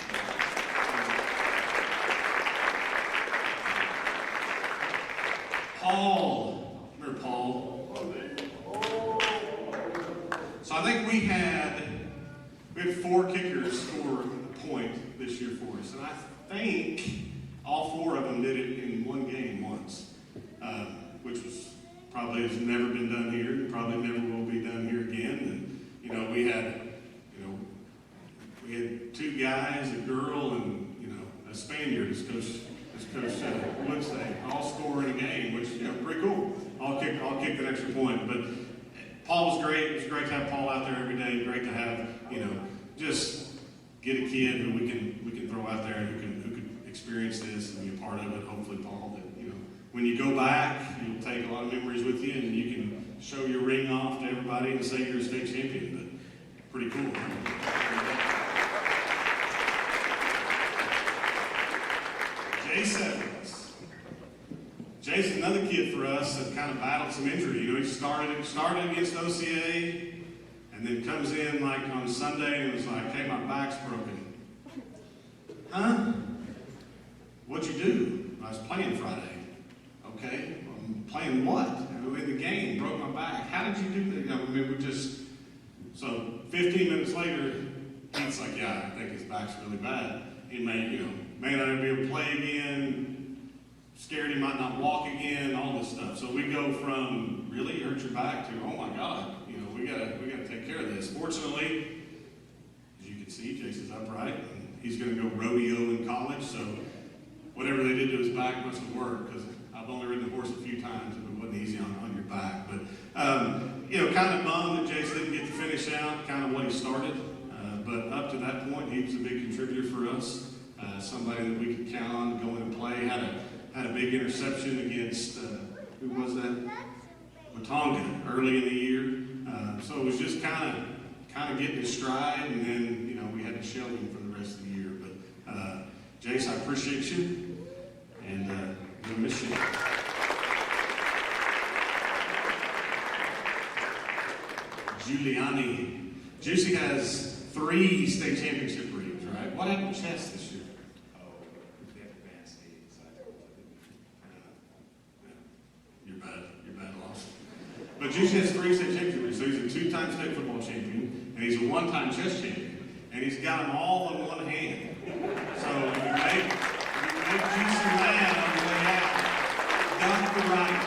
Paul, remember Paul? So I think we had 4 kickers score a point this year for us, and I think all 4 of them did it in one game once, which was probably has never been done here, and probably never will be done here again. And we had 2 guys, a girl, and a Spaniard, as Coach would say, all score in a game, which pretty cool. All kicked an extra point, but Paul was great. It was great to have Paul out there every day. Great to have just get a kid who we can throw out there who could experience this and be a part of it. Hopefully, Paul, that when you go back, you'll take a lot of memories with you, and you can show your ring off to everybody and say you're a state champion. But pretty cool. Jason's another kid for us that kind of battled some injury. He started against OCA, and then comes in like on Sunday and was like, hey, my back's broken. Huh? What'd you do? I was playing Friday. Okay, playing what? In the game, broke my back. How did you do that? So 15 minutes later, he's like, yeah, I think his back's really bad. He may not ever be able to play again, scared he might not walk again, all this stuff. So we go from, really, hurt your back, to, oh my God, we gotta take care of this. Fortunately, as you can see, Jason's upright, and he's gonna go rodeo in college, so whatever they did to his back must have worked, because I've only ridden a horse a few times, and it wasn't easy on your back. But, kind of bummed that Jason didn't get to finish out kind of what he started. But up to that point, he was a big contributor for us. Somebody that we could count on to go in and play. Had a big interception against, who was that? Watonga early in the year. So it was just kind of getting his stride, and then, we had to shelve him for the rest of the year. But, Jace, I appreciate you, and we'll miss you. Giuliani. Juicy has 3 state championship rings, right? What happened to Chess this year? They have advanced state, so I You're bad loss. But Juicy has 3 state championship rings, so he's a 2-time state football champion, and he's a 1-time chess champion, and he's got them all in one hand. So if you make Juicy mad on the way out, got the right.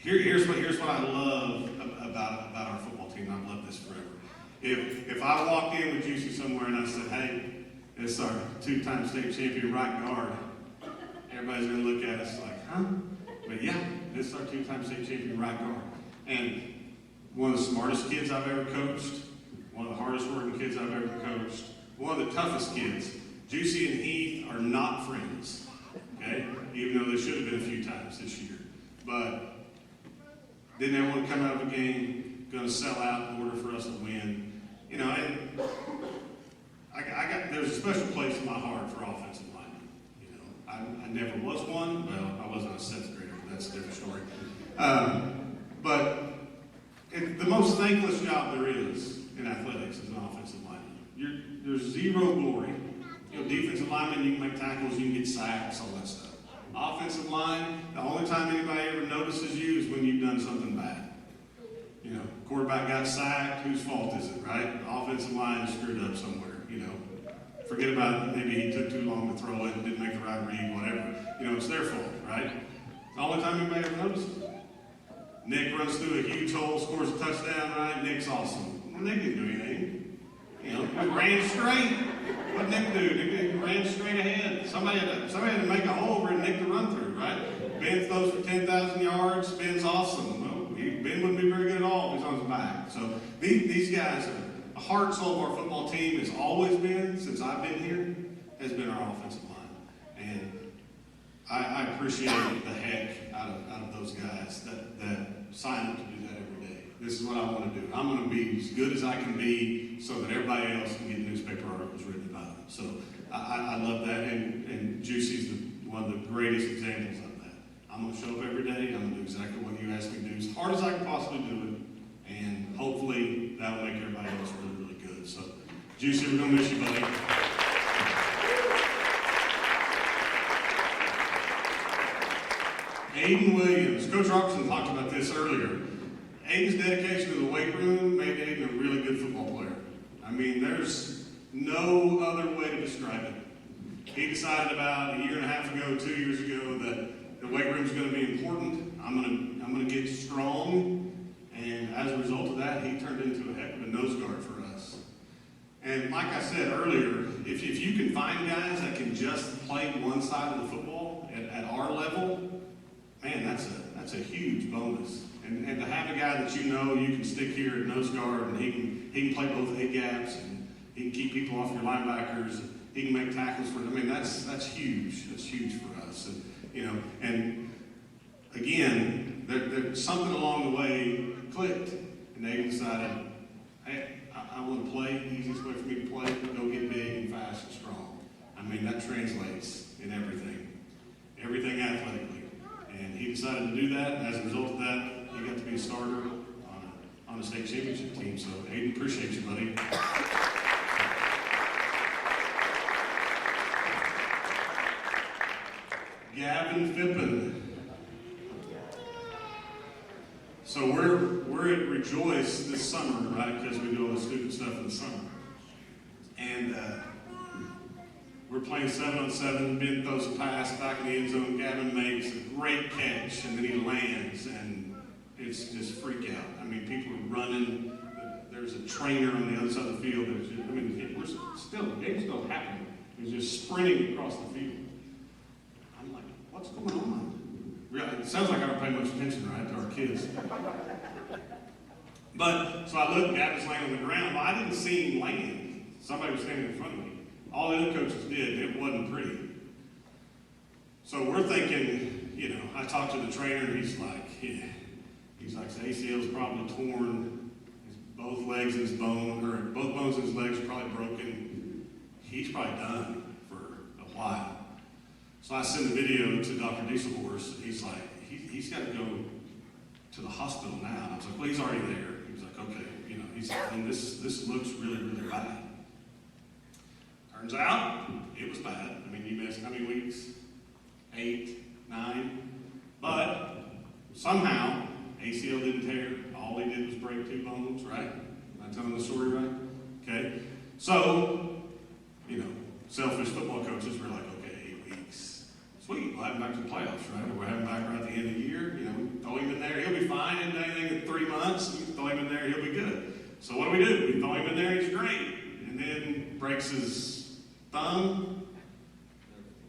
Here's what I love about our football team. I've loved this forever. If I walked in with Juicy somewhere and I said, hey, this is our 2-time state champion right guard, everybody's going to look at us like, huh? But yeah, this is our 2-time state champion right guard. And one of the smartest kids I've ever coached, one of the hardest working kids I've ever coached, one of the toughest kids. Juicy and Heath are not friends, okay? Even though they should have been a few times this year. But didn't ever want to come out of a game, going to sell out in order for us to win. There's a special place in my heart for offensive linemen. I never was one. Well, I wasn't a 7th grader, but that's a different story. But the most thankless job there is in athletics is an offensive lineman. There's zero glory. Defensive linemen, you can make tackles, you can get sacks, all that stuff. Offensive line, the only time anybody ever notices you is when you've done something bad. Quarterback got sacked, whose fault is it, right? The offensive line screwed up somewhere, Forget about it, maybe he took too long to throw it and didn't make the right read, whatever. It's their fault, right? The only time anybody ever notices it. Nick runs through a huge hole, scores a touchdown, right? Nick's awesome. Well, Nick didn't do anything. He ran straight. What did Nick do? Nick ran straight ahead. Somebody had to make a hole over and Nick to run through, right? Ben throws for 10,000 yards. Ben's awesome. Well, Ben wouldn't be very good at all if he's on his back. So these guys, the heart and soul of our football team has always been, since I've been here, has been our offensive line. And I appreciate the heck out of those guys that sign up to do that every day. this is what I want to do. I'm going to be as good as I can be so that everybody else can get newspaper articles written about them. So I love that, and Juicy's one of the greatest examples of that. I'm going to show up every day. I'm going to do exactly what you ask me to do, as hard as I can possibly do it, and hopefully that will make everybody else really, really good. So, Juicy, we're going to miss you, buddy. Aiden Williams. Coach Robertson talked about this earlier. Aiden's dedication to the weight room made Aiden a really good football player. I mean, there's no other way to describe it. He decided about a year and a half ago, 2 years ago, that the weight room is going to be important. I'm going to get strong, and as a result of that, he turned into a heck of a nose guard for us. And like I said earlier, if you can find guys that can just play one side of the football at our level, man, that's a huge bonus. And to have a guy that you know you can stick here at nose guard, and he can play both A gaps, and he can keep people off your linebackers, and he can make tackles for them. I mean, that's huge. That's huge for us. And you know, and again, there something along the way clicked, and they decided, hey, I want to play. The easiest way for me to play, go get big and fast and strong. I mean, that translates in everything athletically. And he decided to do that, and as a result of that, he got to be a starter on a state championship team. So, Aiden, appreciate you, buddy. Gavin Fippen. So we're at Rejoice this summer, right? Because we do all the stupid stuff in the summer. And we're playing 7-on-7. Ben throws a pass back in the end zone. Gavin makes a great catch, and then he lands, and it's just freak out. I mean, people are running. There's a trainer on the other side of the field. The game's still happening. He's just sprinting across the field. I'm like, what's going on? Really, it sounds like I don't pay much attention, right, to our kids. But, so I looked, Gavin's laying on the ground. Well, I didn't see him land. Somebody was standing in front of me. All the other coaches did. It wasn't pretty. So we're thinking, you know, I talked to the trainer, and he's like, yeah. He's like, his ACL's probably torn. Both legs in his bone, or both bones in his legs are probably broken. He's probably done for a while. So I send the video to Dr. Dieselhorst. He's like, he's got to go to the hospital now. And I was like, well, he's already there. He was like, okay, you know, this looks really, really bad. Turns out, it was bad. I mean, you missed how many weeks? 8, 9. But somehow, ACL didn't tear. All he did was break 2 bones, right? Am I telling the story right? Okay. So, you know, selfish football coaches were like, okay, 8 weeks. Sweet, we'll have him back to the playoffs, right? We'll have him back right at the end of the year. You know, throw him in there. He'll be fine. He didn't do anything in 3 months. You throw him in there, he'll be good. So what do? We throw him in there, he's great. And then breaks his thumb,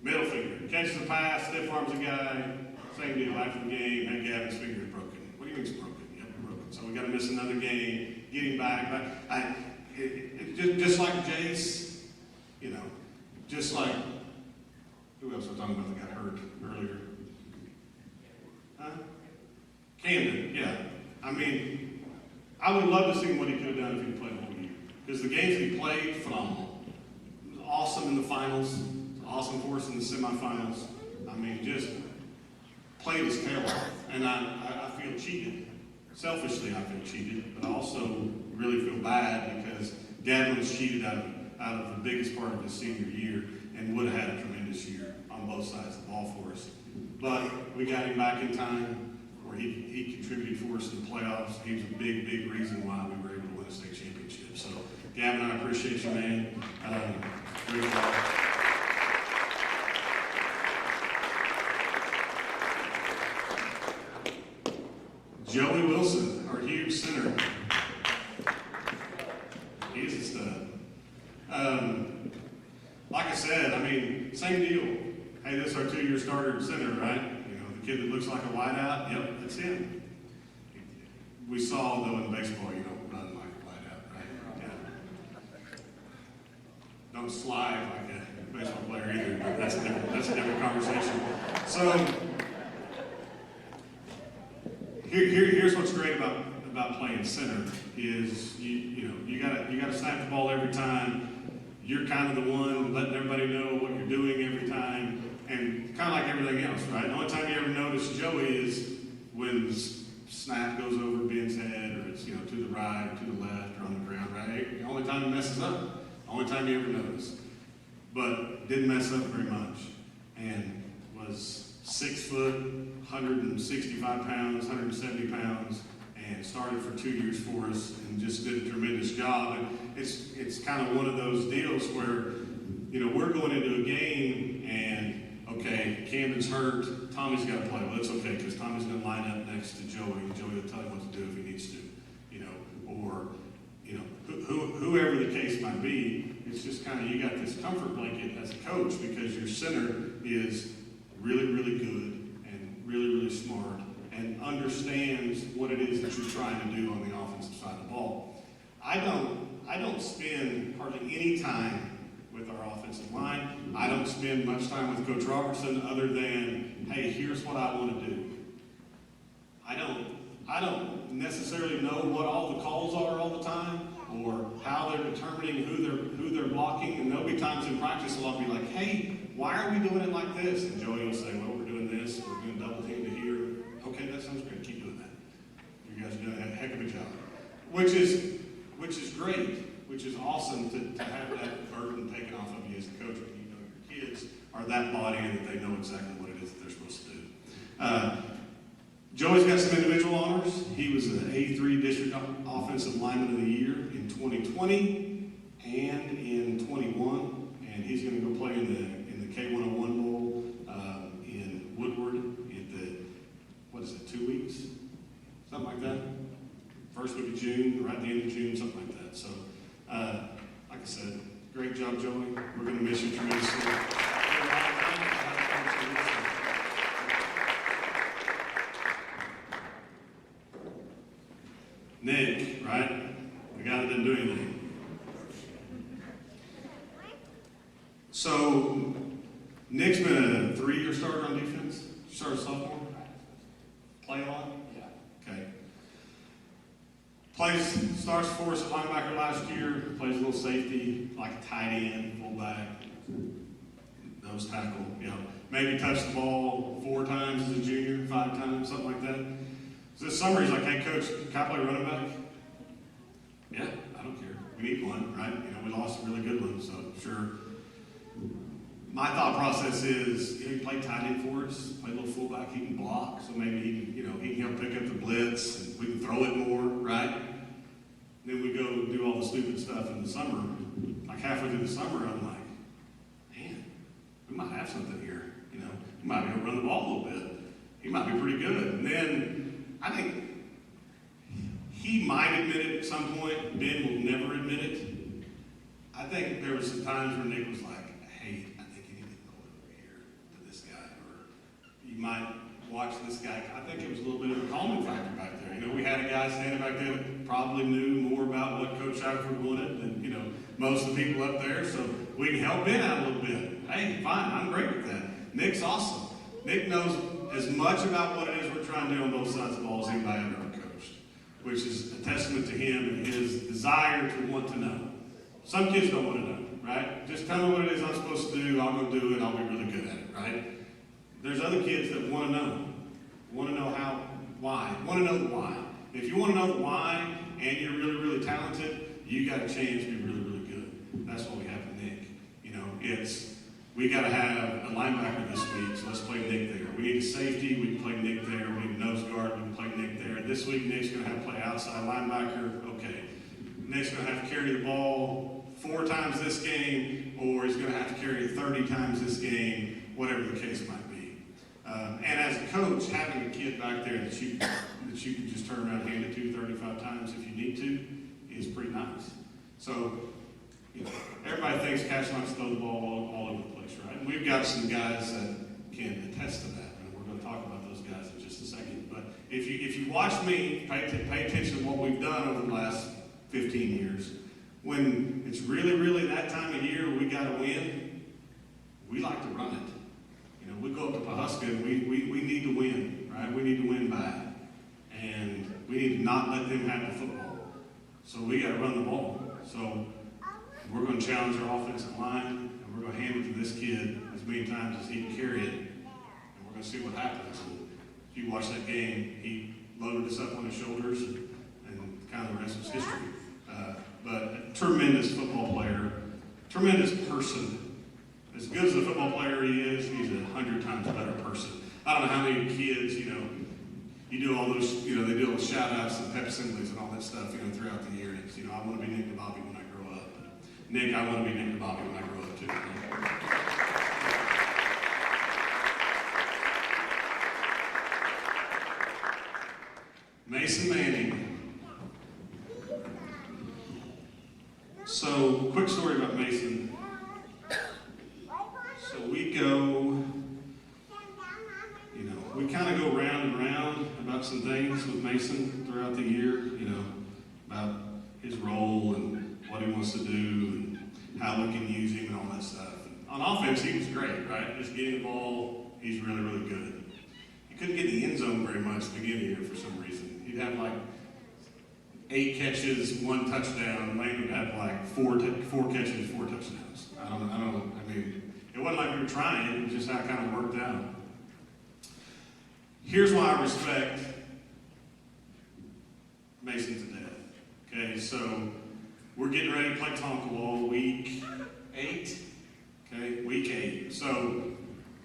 middle finger. Catches the pass, stiff arms a guy. Same deal after the game. Hey, Gavin's finger is broken. What do you mean it's broken? Yep, broken. So we got to miss another game. Get him back. Just like Jace, you know, just like, who else was talking about that got hurt earlier? Huh? Camden, yeah. I mean, I would love to see what he could have done if he played the whole year. Because the games he played, phenomenal. It was awesome in the finals. It was awesome for us in the semifinals. I mean, just played his tail off. And I feel cheated. Selfishly, I feel cheated. But I also really feel bad because Gavin was cheated out of the biggest part of his senior year and would have had a tremendous year on both sides of the ball for us. But we got him back in time where he contributed for us in the playoffs. He was a big, big reason why we were able to win a state championship. So, Gavin, I appreciate you, man. Great job. Joey Wilson, our huge center. He's a stud. Like I said, I mean, same deal. Hey, this is our 2-year starter at center, right? You know, the kid that looks like a wideout, yep, that's him. We saw, though, in baseball, you don't run like a wideout, right? Yeah. Don't slide like a baseball player either, but that's a different conversation. So, here's what's great about about playing center is you gotta snap the ball every time. You're kind of the one letting everybody know what you're doing every time, and kind of like everything else, right? The only time you ever notice Joey is when the snap goes over Ben's head, or it's to the right, or to the left, or on the ground, right? The only time he messes up, the only time you ever notice. But didn't mess up very much, and was 6 foot, 165 pounds, 170 pounds, and started for 2 years for us, and just did a tremendous job. And it's kind of one of those deals where we're going into a game, and okay, Camden's hurt, Tommy's got to play. Well, it's okay, because Tommy's going to line up next to Joey, and Joey will tell him what to do if he needs to, or whoever the case might be. It's just kind of, you got this comfort blanket as a coach, because your center is really, really good and really, really smart and understands what it is that you're trying to do on the offensive side of the ball. I don't spend hardly any time with our offensive line. I don't spend much time with Coach Robertson other than, hey, here's what I want to do. I don't necessarily know what all the calls are all the time, or how they're determining who they're blocking. And there'll be times in practice I'll be like, hey, why are we doing it like this? And Joey will say, well, we're doing this, we're doing double team to here. Okay, that sounds great, keep doing that. You guys are doing a heck of a job. Which is great, which is awesome to have that burden taken off of you as a coach, when your kids are that bought in that they know exactly what it is that they're supposed to do. Joey's got some individual honors. He was an A3 District Offensive Lineman of the Year in 2020 and in 21, and he's going to go play in the K101 Bowl in Woodward in 2 weeks? Something like that. First week of June, right at the end of June, something like that. So, like I said, great job, Joey. We're going to miss you tremendously. Nick, right? The guy that didn't do anything. So, Nick's been a 3-year starter on defense. Started sophomore. Play a lot? Yeah. Okay. Starts for us at linebacker last year. Plays a little safety, like a tight end, fullback, nose tackle. Maybe touched the ball 4 times as a junior, 5 times, something like that. So this summer he's like, hey coach, can I play running back? Yeah, I don't care. We need one, right? We lost a really good one, so sure. My thought process is, he played tight end for us, play a little fullback, he can block, so maybe he can help pick up the blitz, and we can throw it more, right? Then we go do all the stupid stuff in the summer. Like halfway through the summer, I'm like, man, we might have something here. We might be able to run the ball a little bit. He might be pretty good. And then I think he might admit it at some point. Ben will never admit it. I think there was some times where Nick was like, hey, I think you need to go over here to this guy, or you might watch this guy. I think it was a little bit of a calming factor back there. We had a guy standing back there that probably knew more about what Coach Shackelford wanted than most of the people up there, so we can help Ben out a little bit. Hey, fine, I'm great with that. Nick's awesome. Nick knows as much about what it is we're trying to do on both sides of the ball as anybody I've ever coached, which is a testament to him and his desire to want to know. Some kids don't want to know, right? Just tell me what it is I'm supposed to do, I'll go do it, I'll be really good at it, right? There's other kids that want to know how, why, want to know the why. If you want to know the why and you're really, really talented, you got a chance to be really, really good. That's what we have with Nick. We got to have a linebacker this week, so let's play Nick there. We need a safety, we can play Nick there. We need a nose guard, we can play Nick there. This week, Nick's going to have to play outside linebacker. Okay. Nick's going to have to carry the ball 4 times this game, or he's going to have to carry it 30 times this game, whatever the case might be. And as a coach, having a kid back there that you can just turn around and hand it to 35 times if you need to is pretty nice. So, everybody thinks Cash likes to throw the ball all over the place, right? And we've got some guys that can attest to that, and we're going to talk about those guys in just a second. But if you watch me, pay attention to what we've done over the last 15 years. When it's really, really that time of year we got to win, we like to run it. We go up to Pawhuska and we need to win, right? We need to win bad. And we need to not let them have the football. So we got to run the ball. So we're going to challenge our offensive line, and we're going to hand it to this kid as many times as he can carry it, and we're going to see what happens. And if you watch that game, he loaded us up on his shoulders, and kind of the rest was history. But a tremendous football player, tremendous person. As good as a football player he is, he's 100 times a better person. I don't know how many kids, you do all those, they do all the shout outs and pep assemblies and all that stuff, throughout the year. It's, I want to be Nick and Bobby when I grow up. Nick, I want to be Nick and Bobby when I grow up too. Mason Manning. So, quick story about Mason. So we go, we kind of go round and round about some things with Mason throughout the year, about his role and what he wants to do and how we can use him and all that stuff. On offense, he was great, right? Just getting the ball, he's really, really good. He couldn't get in the end zone very much at the beginning of the year for some reason. He'd have like 8 catches, 1 touchdown. Lane would have like 4 catches, 4 touchdowns. I don't know. I mean, it wasn't like we were trying. It was just how it kind of worked out. Here's why I respect Mason to death. Okay, so we're getting ready to play Tonkawa week 8. Okay, week 8. So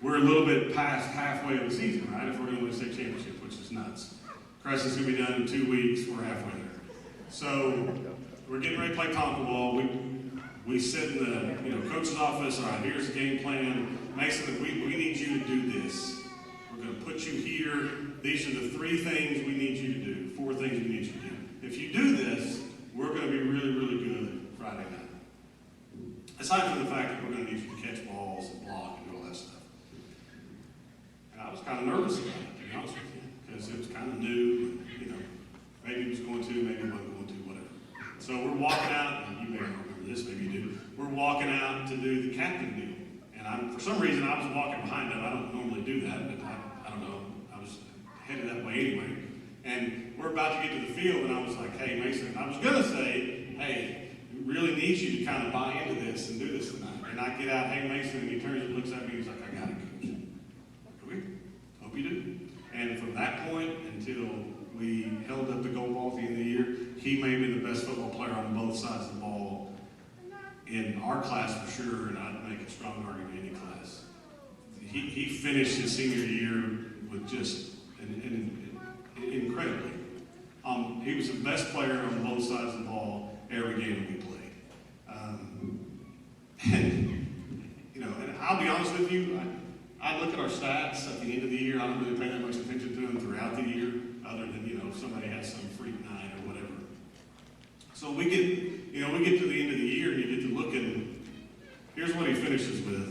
we're a little bit past halfway of the season, right? If we're going to win the state championship, which is nuts. Crescent's going to be done in 2 weeks. We're halfway there. So we're getting ready to play Tonkawa. We sit in the coach's office. All right, here's the game plan. Mason, we need you to do this. We're going to put you here. These are the 3 things we need you to do. 4 things we need you to do. If you do this, we're going to be really, really good Friday night. Aside from the fact that we're going to need you to catch balls and block and do all that stuff. And I was kind of nervous about it, to be honest with you, because it was kind of new. Maybe he was going to, maybe he wasn't going to, whatever. So we're walking out, and you may not remember this, maybe you do. We're walking out to do the captain deal. And for some reason, I was walking behind him. I don't normally do that, but I don't know. I was headed that way anyway. And we're about to get to the field, and I was like, hey, Mason, I was going to say, hey, we really need you to kind of buy into this and do this tonight. And I get out, hey, Mason, and he turns and looks at me, he's like, I got it, coach. Okay, hope you do. And from that point until we held up the gold ball at the end of the year, he may have been the best football player on both sides of the ball in our class for sure, and I'd make a strong argument in any class. He finished his senior year with just incredibly. He was the best player on both sides of the ball every game that we played. And I'll be honest with you, I look at our stats at the end of the year. I don't really pay that much attention to them throughout the year, other than if somebody has some freak night or whatever. So we get to the end of the year, and you get to look and here's what he finishes with: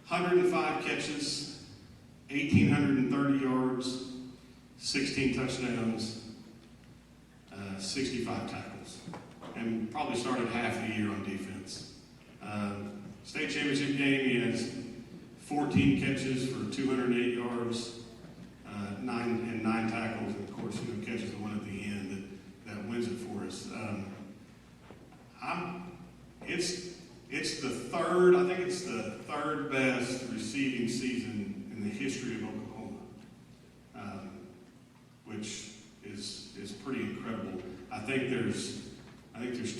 105 catches, 1,830 yards, 16 touchdowns, 65 tackles, and probably started half the year on defense. State championship game, he has 14 catches for 208 yards, 9 tackles, and of course, catches the one at the end that wins it for us. It's the third, I think it's the 3rd best receiving season in the history of Oklahoma, which is pretty incredible. I think there's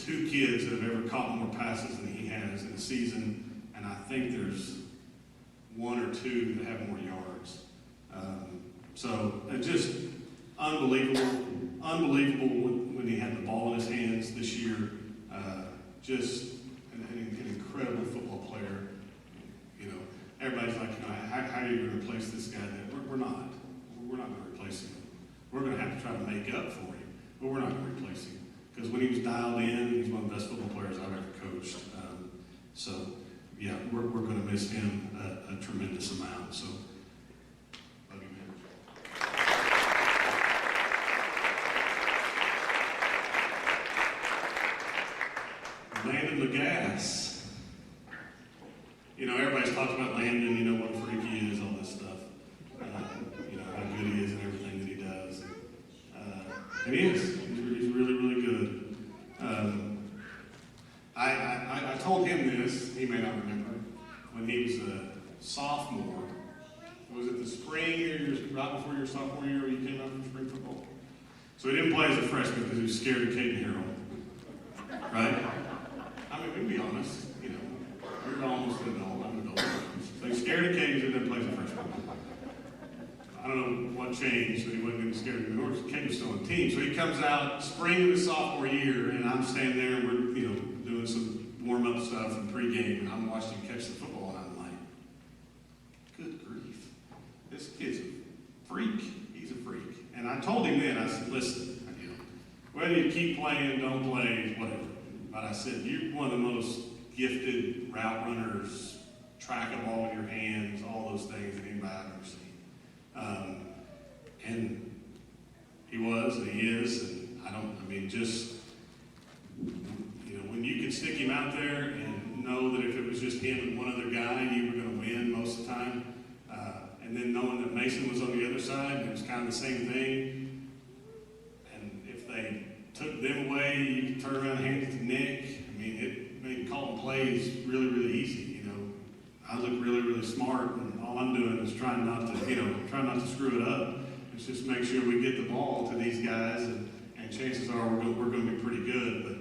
2 kids that have ever caught more passes than he has in a season, and I think there's 1 or 2 that have more yards. So just unbelievable when he had the ball in his hands this year. Just an incredible football player. Everybody's like, how are you going to replace this guy? We're not. We're not going to replace him. We're going to have to try to make up for him, but we're not going to replace him. Because when he was dialed in, he's one of the best football players I've ever coached. So, yeah, we're going to miss him a tremendous amount. So, love you, man. Landon Lagasse. Everybody's talked about Landon, what a freak he is, all this stuff. How good he is and everything that he does. And he is. He's really, really good. I told him this, he may not remember, when he was a sophomore. Was it the spring year, right before your sophomore year, when you came out from spring football? So he didn't play as a freshman because he was scared of Caden Harrell. Right? I mean, we can be honest, you know. We're almost an adult, I'm an adult. So he's scared of Caden, so he didn't play as a freshman. I don't know what changed, so he wasn't getting scared anymore. Caden was still on the team. So he comes out spring of his sophomore year, and I'm standing there, and we're, you know, doing some warm-up stuff and pregame, and I'm watching him catch the football, and I'm like, good grief. This kid's a freak. He's a freak. And I told him then, I said, listen, you know, whether you keep playing, don't play, whatever. But I said, you're one of the most gifted route runners, track a ball with your hands, all those things that anybody I've ever seen. And he was, and he is, and just, you know, when you can stick him out there and know that if it was just him and one other guy, you were going to win most of the time. And then knowing that Mason was on the other side, and it was kind of the same thing. And if they took them away, you could turn around and hand it to Nick. I mean, it made calling plays really, really easy. You know, I look really, really smart, and all I'm doing is trying not to screw it up. It's just make sure we get the ball to these guys, and chances are we're going to be pretty good. But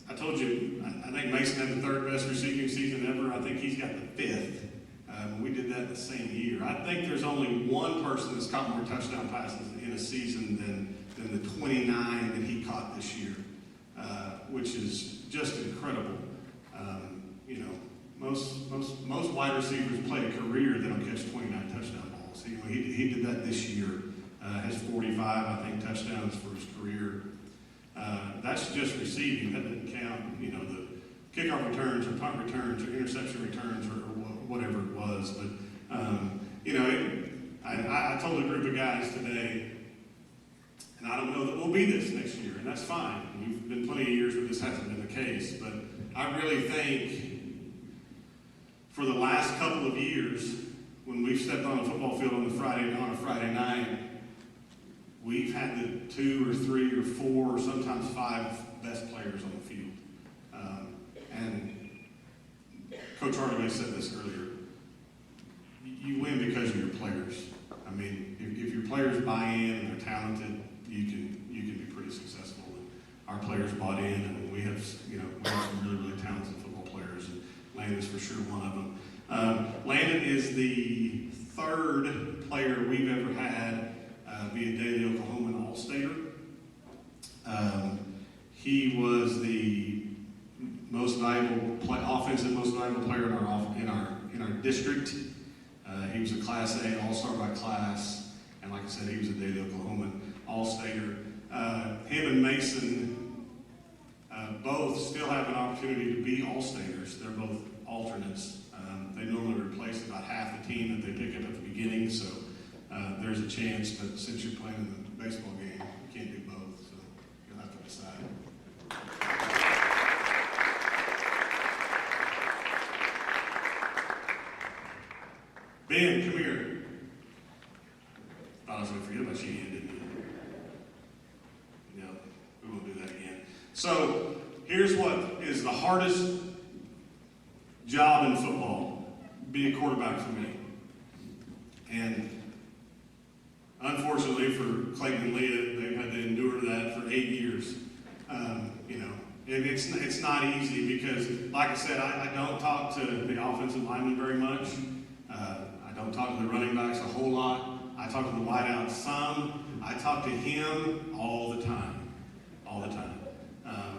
I told you, I think Mason had the third best receiving season ever. I think he's got the fifth. We did that the same year. I think there's only one person that's caught more touchdown passes in a season than the 29 that he caught this year, which is just incredible. You know, most wide receivers play a career that don't catch 29 touchdown balls. He did that this year. Has 45, I think, touchdowns for his career. That's just receiving. That doesn't count, you know, the kickoff returns or punt returns or interception returns or whatever it was. But, you know, I told a group of guys today, and I don't know that we'll be this next year, and that's fine. We've been plenty of years where this hasn't been the case, but I really think for the last couple of years, when we've stepped on a football field on a Friday night, we've had the 2 or 3 or 4 or sometimes 5 best players on the field. And Coach Hardaway said this earlier. You win because of your players. I mean, if your players buy in and they're talented, you can be pretty successful. And our players bought in, and we have some really, really talented football players. And Landon's for sure one of them. Landon is the 3rd player we've ever had be a Daily Oklahoman All-Stater. He was the offensive most valuable player in our district. He was a Class A All-Star by class, and like I said, he was a Daily Oklahoman All-Stater. Him and Mason both still have an opportunity to be All-Staters. They're both alternates. They normally replace about half the team that they pick up at the beginning, so there's a chance, but since you're playing in the baseball game, you can't do both, so you'll have to decide. Ben, come here. Thought I was going to forget about you again, didn't you? No, we won't do that again. So, here's what is the hardest job in football: be a quarterback for me. And unfortunately for Clayton and Leah, they've had to endure that for 8 years. You know, and it's not easy because, like I said, I don't talk to the offensive linemen very much. I don't talk to the running backs a whole lot. I talk to the wideouts some. I talk to him all the time,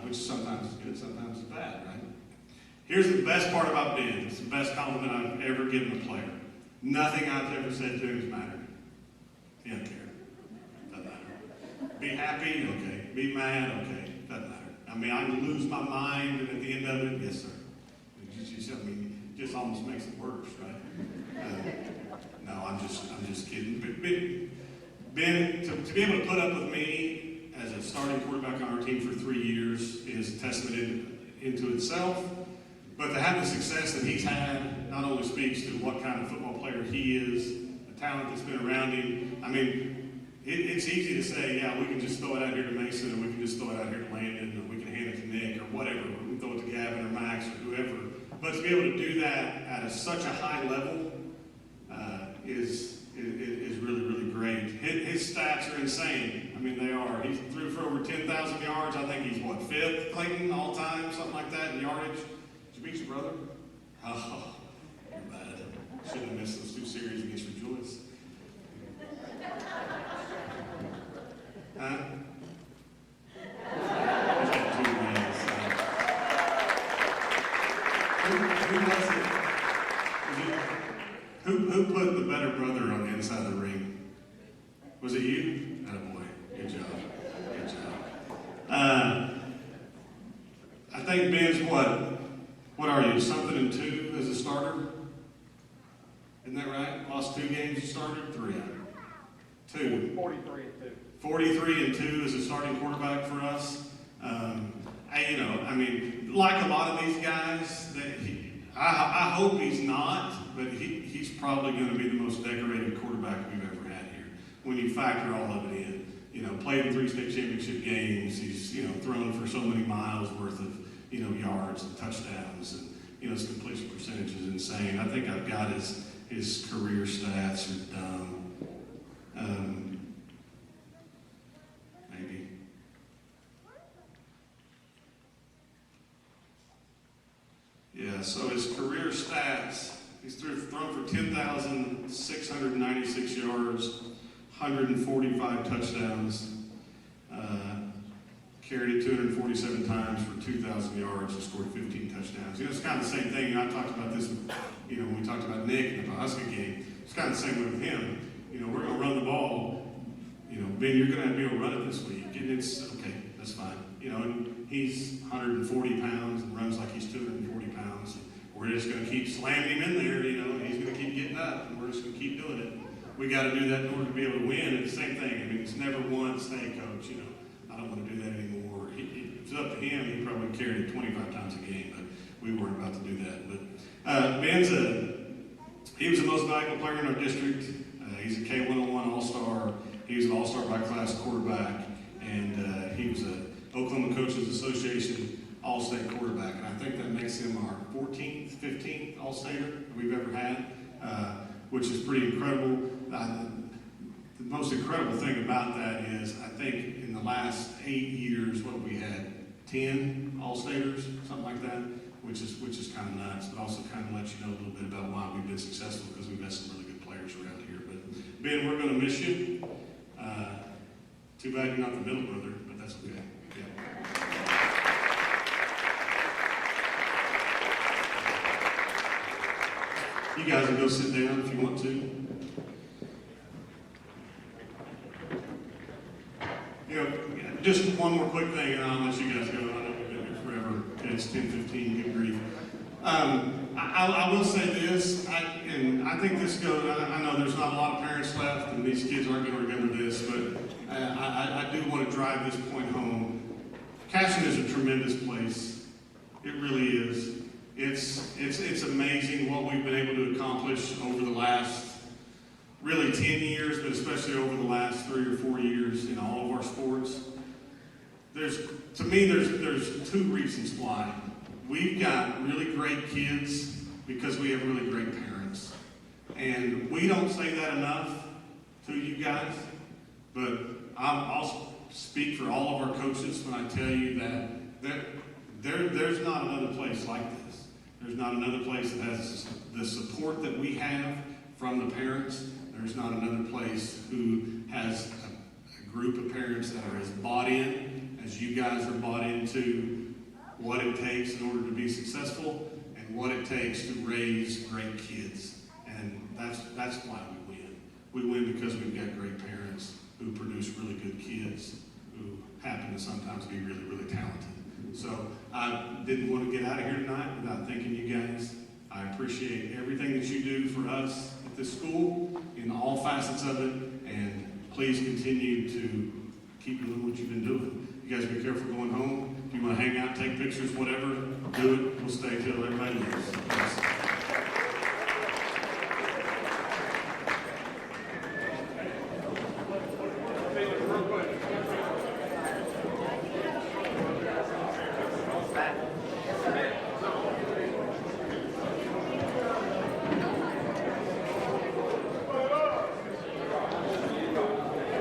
which sometimes is good, sometimes is bad, right? Here's the best part about Ben. It's the best compliment I've ever given a player. Nothing I've ever said to him has mattered. He doesn't care. Doesn't matter. Be happy? Okay. Be mad? Okay. Doesn't matter. I mean, I can lose my mind, and at the end of it, yes, sir. It just almost makes it worse, right? No, I'm just kidding. But Ben, to be able to put up with me as a starting quarterback on our team for 3 years is a testament into itself. But to have the success that he's had not only speaks to what kind of football player he is, the talent that's been around him. I mean, it's easy to say, yeah, we can just throw it out here to Mason, or we can just throw it out here to Landon, or we can hand it to Nick, or whatever. We can throw it to Gavin or Max or whoever. But to be able to do that at such a high level is really, really great. His stats are insane. I mean, they are. He threw for over 10,000 yards. I think he's, what, 5th, Clayton, all time, something like that in yardage. Did you beat your brother? Oh, you're bad. Should have missed those 2 series against Rejoice. Huh? He's got 2 wins. Who was it? Who put the better brother on the inside of the ring? Was it you? Attaboy. Good job. Good job. I think Ben's what are you? Something and 2 as a starter? Isn't that right? Lost 2 games you started? 3. 2. 43 and 2. 43 and 2 as a starting quarterback for us. Like a lot of these guys, I hope he's not, but he's probably going to be the most decorated quarterback we've ever had here. When you factor all of it in, played in 3 state championship games, he's thrown for so many miles worth of yards and touchdowns, and his completion percentage is insane. I think I've got his career stats are dumb. Maybe. Yeah, so his career stats, he's thrown for 10,696 yards, 145 touchdowns, carried it 247 times for 2,000 yards and scored 15 touchdowns. It's kind of the same thing. I talked about this, when we talked about Nick in the Husker game. It's kind of the same way with him. We're going to run the ball. Ben, you're going to have to be able to run it this week. And it's, okay, that's fine. And he's 140 pounds and runs like he's 240 pounds. And we're just going to keep slamming him in there, and he's going to keep getting up, and we're just going to keep doing it. We got to do that in order to be able to win. And the same thing. It's never once, hey, coach, I don't want to do that anymore. If it's up to him, he probably carried it 25 times a game, but we weren't about to do that. But Ben's he was the most valuable player in our district. He's a K101 All-Star. He was an All-Star by class quarterback, and he was a Oklahoma Coaches Association All-State quarterback. And I think that makes him our 14th, 15th All-Stater we've ever had, which is pretty incredible. The most incredible thing about that is I think in the last 8 years, we had 10 All-Staters, something like that, which is kind of nuts, but also kind of lets you know a little bit about why we've been successful, because we've had some really good players around here. But Ben, we're going to miss you. Too bad you're not the middle brother, but that's okay. Yeah. You guys can go sit down if you want to. Just one more quick thing, and I'll let you guys go. I know we've been here forever. It's 10:15, good grief. I will say this, and I think this goes, I know there's not a lot of parents left, and these kids aren't going to remember this, but I do want to drive this point home. Cashion is a tremendous place. It really is. It's amazing what we've been able to accomplish over the last really 10 years, but especially over the last 3 or 4 years in all of our sports. To me, there's 2 reasons why. We've got really great kids because we have really great parents. And we don't say that enough to you guys, but I'll speak for all of our coaches when I tell you that there's not another place like this. There's not another place that has the support that we have from the parents. There's not another place who has a group of parents that are as bought in as you guys are bought into what it takes in order to be successful and what it takes to raise great kids. And that's why we win. We win because we've got great parents who produce really good kids who happen to sometimes be really, really talented. So I didn't want to get out of here tonight without thanking you guys. I appreciate everything that you do for us at this school in all facets of it, and please continue to keep doing what you've been doing. You guys be careful going home. If you want to hang out, take pictures, whatever, do it. We'll stay till everybody leaves. Thanks.